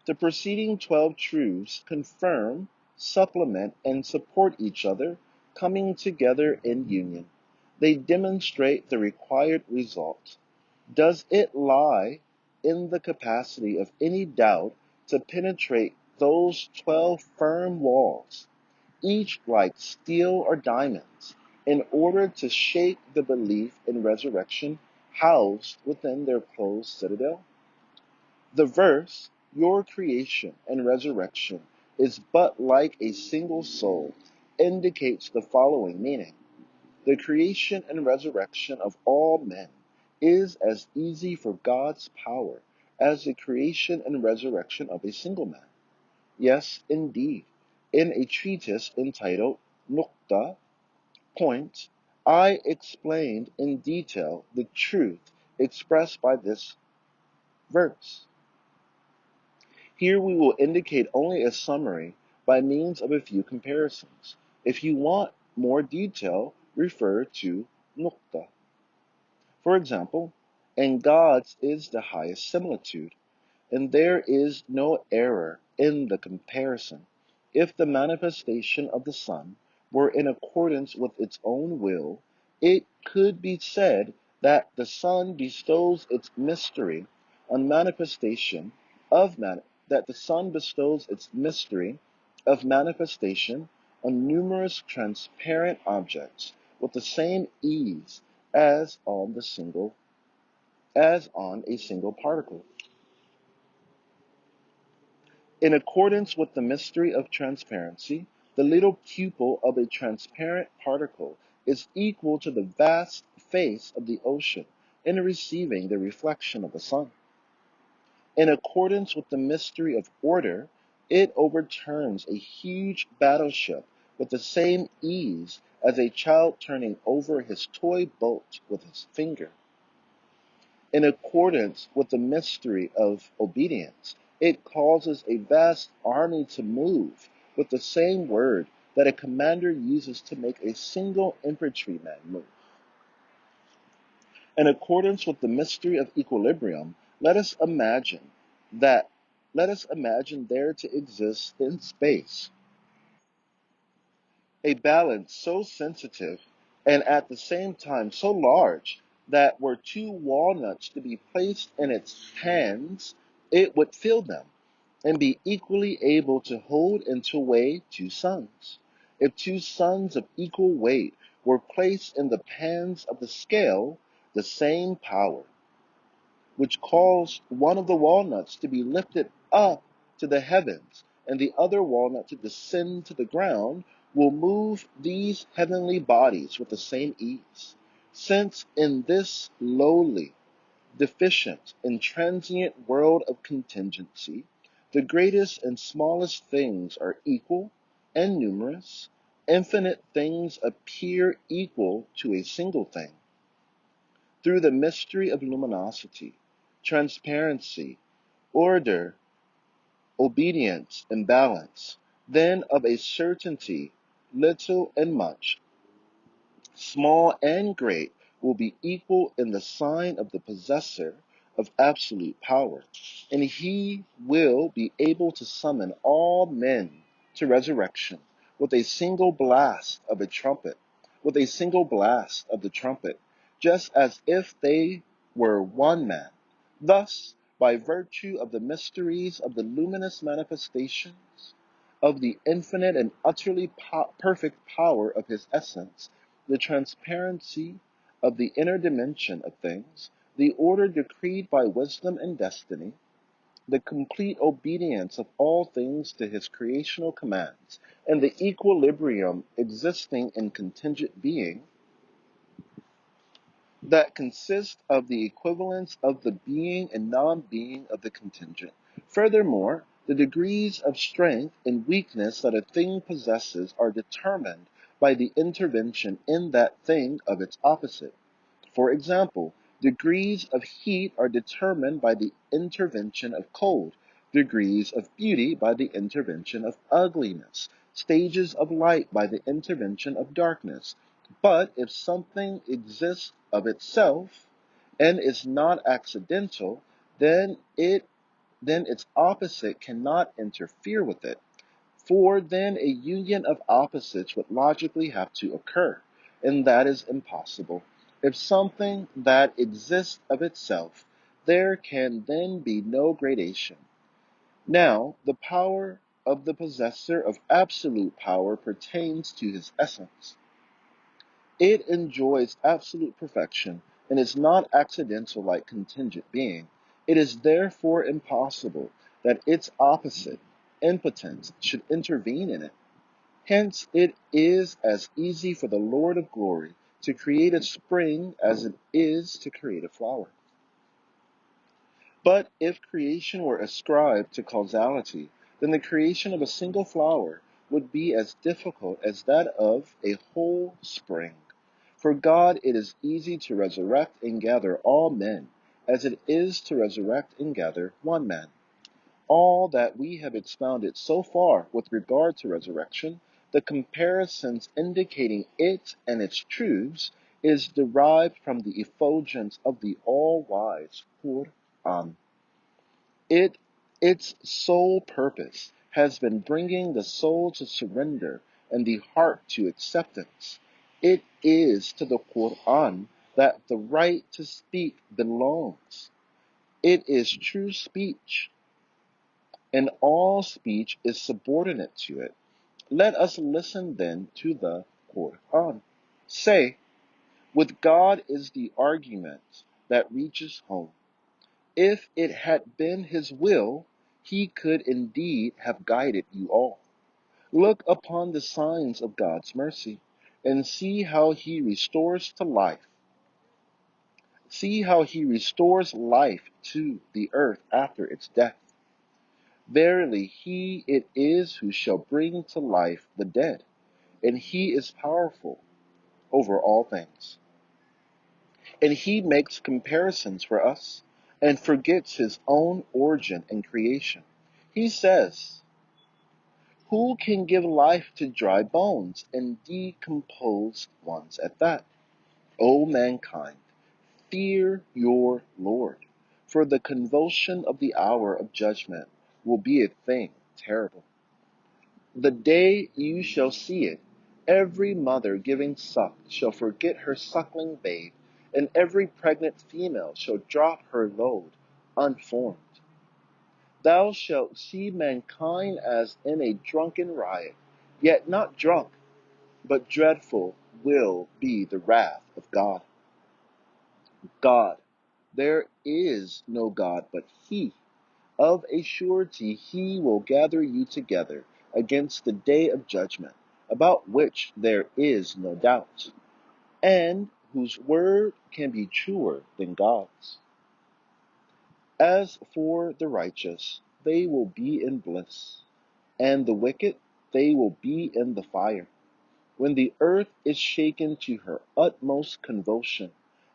The preceding 12 truths confirm, supplement, and support each other, coming together in union. They demonstrate the required result. Does it lie in the capacity of any doubt to penetrate those 12 firm walls, each like steel or diamonds, in order to shake the belief in resurrection housed within their closed citadel? The verse, your creation and resurrection is but like a single soul, indicates the following meaning. The creation and resurrection of all men is as easy for God's power as the creation and resurrection of a single man. Yes, indeed, in a treatise entitled Nuqta, Point, I explained in detail the truth expressed by this verse. Here we will indicate only a summary by means of a few comparisons. If you want more detail, refer to Nuqta. For example, and God's is the highest similitude, and there is no error in the comparison. If the manifestation of the sun were in accordance with its own will, it could be said that the sun bestows its mystery on manifestation that the sun bestows its mystery of manifestation on numerous transparent objects with the same ease as on a single particle. In accordance with the mystery of transparency, the little pupil of a transparent particle is equal to the vast face of the ocean in receiving the reflection of the sun. In accordance with the mystery of order, it overturns a huge battleship with the same ease as a child turning over his toy boat with his finger. In accordance with the mystery of obedience, it causes a vast army to move with the same word that a commander uses to make a single infantryman move. In accordance with the mystery of equilibrium, let us imagine there to exist in space a balance so sensitive and at the same time so large that were two walnuts to be placed in its hands, it would fill them and be equally able to hold and to weigh two suns. If two suns of equal weight were placed in the pans of the scale, the same power, which caused one of the walnuts to be lifted up to the heavens and the other walnut to descend to the ground, will move these heavenly bodies with the same ease. Since in this lowly, deficient, and transient world of contingency, the greatest and smallest things are equal and numerous, infinite things appear equal to a single thing. Through the mystery of luminosity, transparency, order, obedience, and balance, then of a certainty, little and much, small and great, will be equal in the sign of the possessor of absolute power, and he will be able to summon all men to resurrection with a single blast of a trumpet, just as if they were one man. Thus, by virtue of the mysteries of the luminous manifestations of the infinite and utterly perfect power of his essence, the transparency of the inner dimension of things, the order decreed by wisdom and destiny, the complete obedience of all things to his creational commands, and the equilibrium existing in contingent being that consists of the equivalence of the being and non-being of the contingent. Furthermore, the degrees of strength and weakness that a thing possesses are determined by the intervention in that thing of its opposite. For example, degrees of heat are determined by the intervention of cold, degrees of beauty by the intervention of ugliness, stages of light by the intervention of darkness. But if something exists of itself and is not accidental, then its opposite cannot interfere with it. For then a union of opposites would logically have to occur, and that is impossible. If something that exists of itself, there can then be no gradation. Now, the power of the possessor of absolute power pertains to his essence. It enjoys absolute perfection and is not accidental like contingent being. It is therefore impossible that its opposite, impotence, should intervene in it. Hence it is as easy for the Lord of glory to create a spring as it is to create a flower. But if creation were ascribed to causality, then the creation of a single flower would be as difficult as that of a whole spring. For God it is easy to resurrect and gather all men, as it is to resurrect and gather one man. All that we have expounded so far with regard to resurrection, the comparisons indicating it and its truths, is derived from the effulgence of the all-wise Qur'an. Its sole purpose has been bringing the soul to surrender and the heart to acceptance. It is to the Qur'an that the right to speak belongs. It is true speech, and all speech is subordinate to it. Let us listen then to the Qur'an. Say, with God is the argument that reaches home. If it had been his will, he could indeed have guided you all. Look upon the signs of God's mercy, and see how he restores to life. See how he restores life to the earth after its death. Verily, he it is who shall bring to life the dead, and he is powerful over all things. And he makes comparisons for us, and forgets his own origin and creation. He says, who can give life to dry bones, and decomposed ones at that? O mankind, fear your Lord, for the convulsion of the hour of judgment will be a thing terrible. The day you shall see it, every mother giving suck shall forget her suckling babe, and every pregnant female shall drop her load unformed. Thou shalt see mankind as in a drunken riot, yet not drunk, but dreadful will be the wrath of God. God, there is no God but he. Of a surety he will gather you together against the day of judgment, about which there is no doubt, and whose word can be truer than God's. As for the righteous, they will be in bliss, and the wicked, they will be in the fire. When the earth is shaken to her utmost convulsion,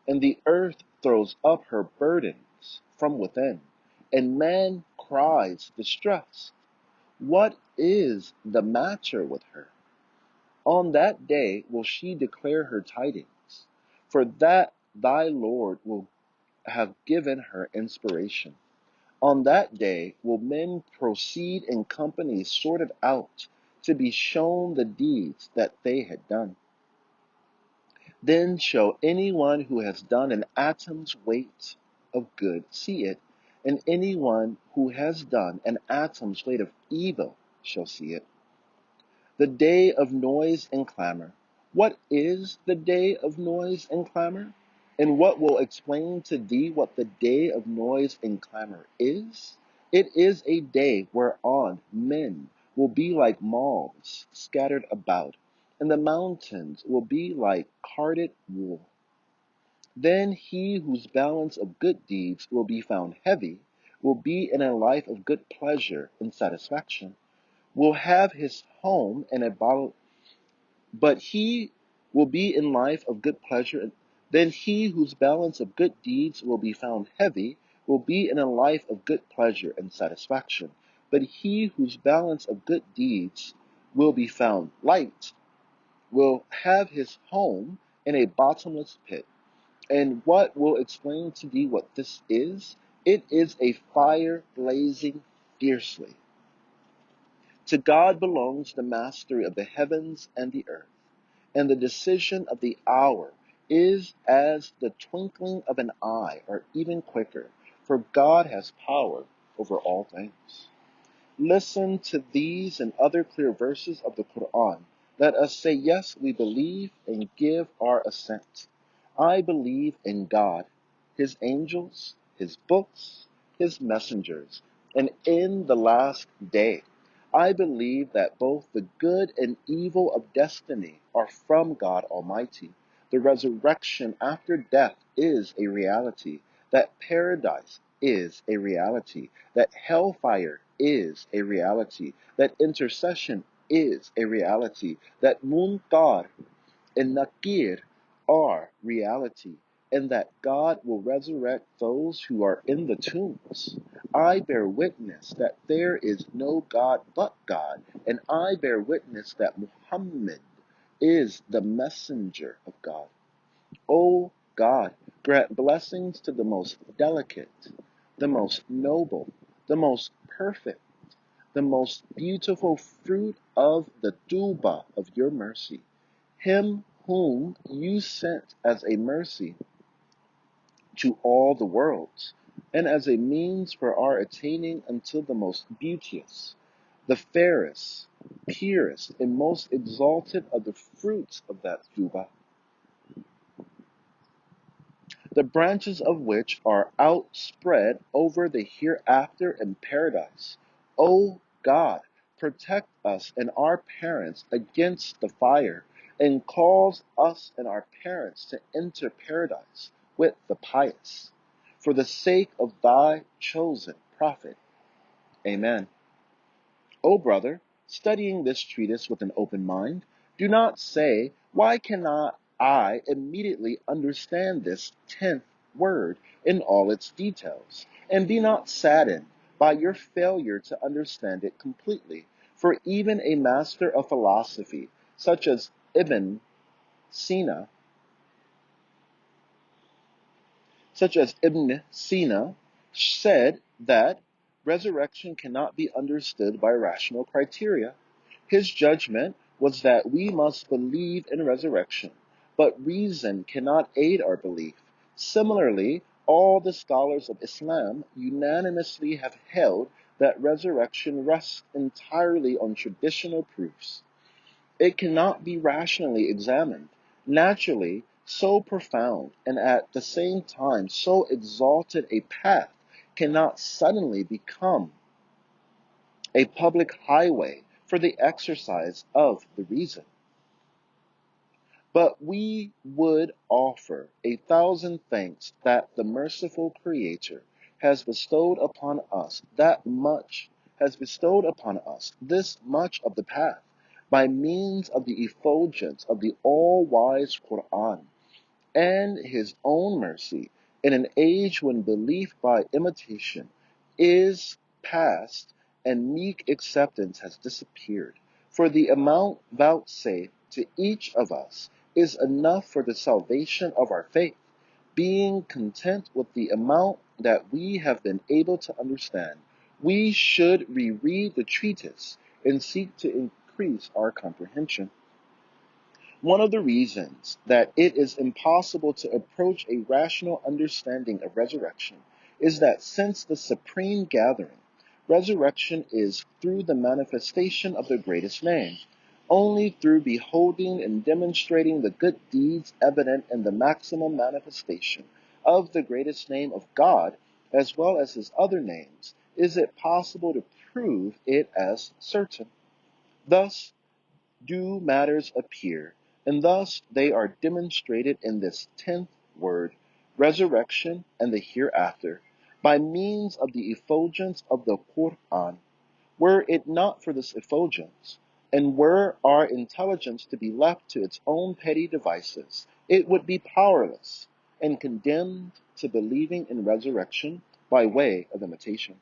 and the earth throws up her burdens from within, and man cries distress, what is the matter with her? On that day will she declare her tidings, for that thy Lord will have given her inspiration. On that day will men proceed in companies sorted out, to be shown the deeds that they had done. Then shall anyone who has done an atom's weight of good see it, and anyone who has done an atom's weight of evil shall see it. The day of noise and clamor. What is the day of noise and clamor? And what will explain to thee what the day of noise and clamor is? It is a day whereon men will be like moths scattered about, and the mountains will be like carded wool. Then he whose balance of good deeds will be found heavy will be in a life of good pleasure and satisfaction, will have his home in a bottle, but he will be in life of good pleasure. Then he whose balance of good deeds will be found heavy will be in a life of good pleasure and satisfaction. But he whose balance of good deeds will be found light will have his home in a bottomless pit. And what will explain to thee what this is? It is a fire blazing fiercely. To God belongs the mastery of the heavens and the earth, and the decision of the hour is as the twinkling of an eye, or even quicker, for God has power over all things. Listen to these and other clear verses of the Quran. Let us say, yes, we believe, and give our assent. I believe in God, His angels, His books, His messengers, and in the last day. I believe that both the good and evil of destiny are from God Almighty. The resurrection after death is a reality, that paradise is a reality, that hellfire is a reality, that intercession is a reality, that Munkar and Nakir are reality, and that God will resurrect those who are in the tombs. I bear witness that there is no God but God, and I bear witness that Muhammad is the messenger of God. O God, grant blessings to the most delicate, the most noble, the most perfect, the most beautiful fruit of the tuba of your mercy, him whom you sent as a mercy to all the worlds, and as a means for our attaining unto the most beauteous, the fairest, purest, and most exalted of the fruits of that tuba, the branches of which are outspread over the hereafter in paradise. O God, protect us and our parents against the fire, and cause us and our parents to enter paradise with the pious, for the sake of thy chosen prophet. Amen. O brother, studying this treatise with an open mind, do not say, why cannot I immediately understand this 10th word in all its details? And be not saddened by your failure to understand it completely, for even a master of philosophy, such as Sina, Ibn Sina, said that resurrection cannot be understood by rational criteria. His judgment was that we must believe in resurrection, but reason cannot aid our belief. Similarly, all the scholars of Islam unanimously have held that resurrection rests entirely on traditional proofs. It cannot be rationally examined. Naturally, so profound and at the same time so exalted a path cannot suddenly become a public highway for the exercise of the reason. But we would offer 1,000 thanks that the merciful Creator has bestowed upon us this much of the path, by means of the effulgence of the all-wise Qur'an, and His own mercy, in an age when belief by imitation is past and meek acceptance has disappeared. For the amount vouchsafed to each of us is enough for the salvation of our faith. Being content with the amount that we have been able to understand, we should reread the treatise and seek to increase our comprehension. One of the reasons that it is impossible to approach a rational understanding of resurrection is that since the supreme gathering, resurrection is through the manifestation of the greatest name. only through beholding and demonstrating the good deeds evident in the maximum manifestation of the greatest name of God, as well as his other names, is it possible to prove it as certain. Thus do matters appear, and thus they are demonstrated in this 10th word, resurrection and the hereafter, by means of the effulgence of the Qur'an. Were it not for this effulgence, and were our intelligence to be left to its own petty devices, it would be powerless and condemned to believing in resurrection by way of imitation.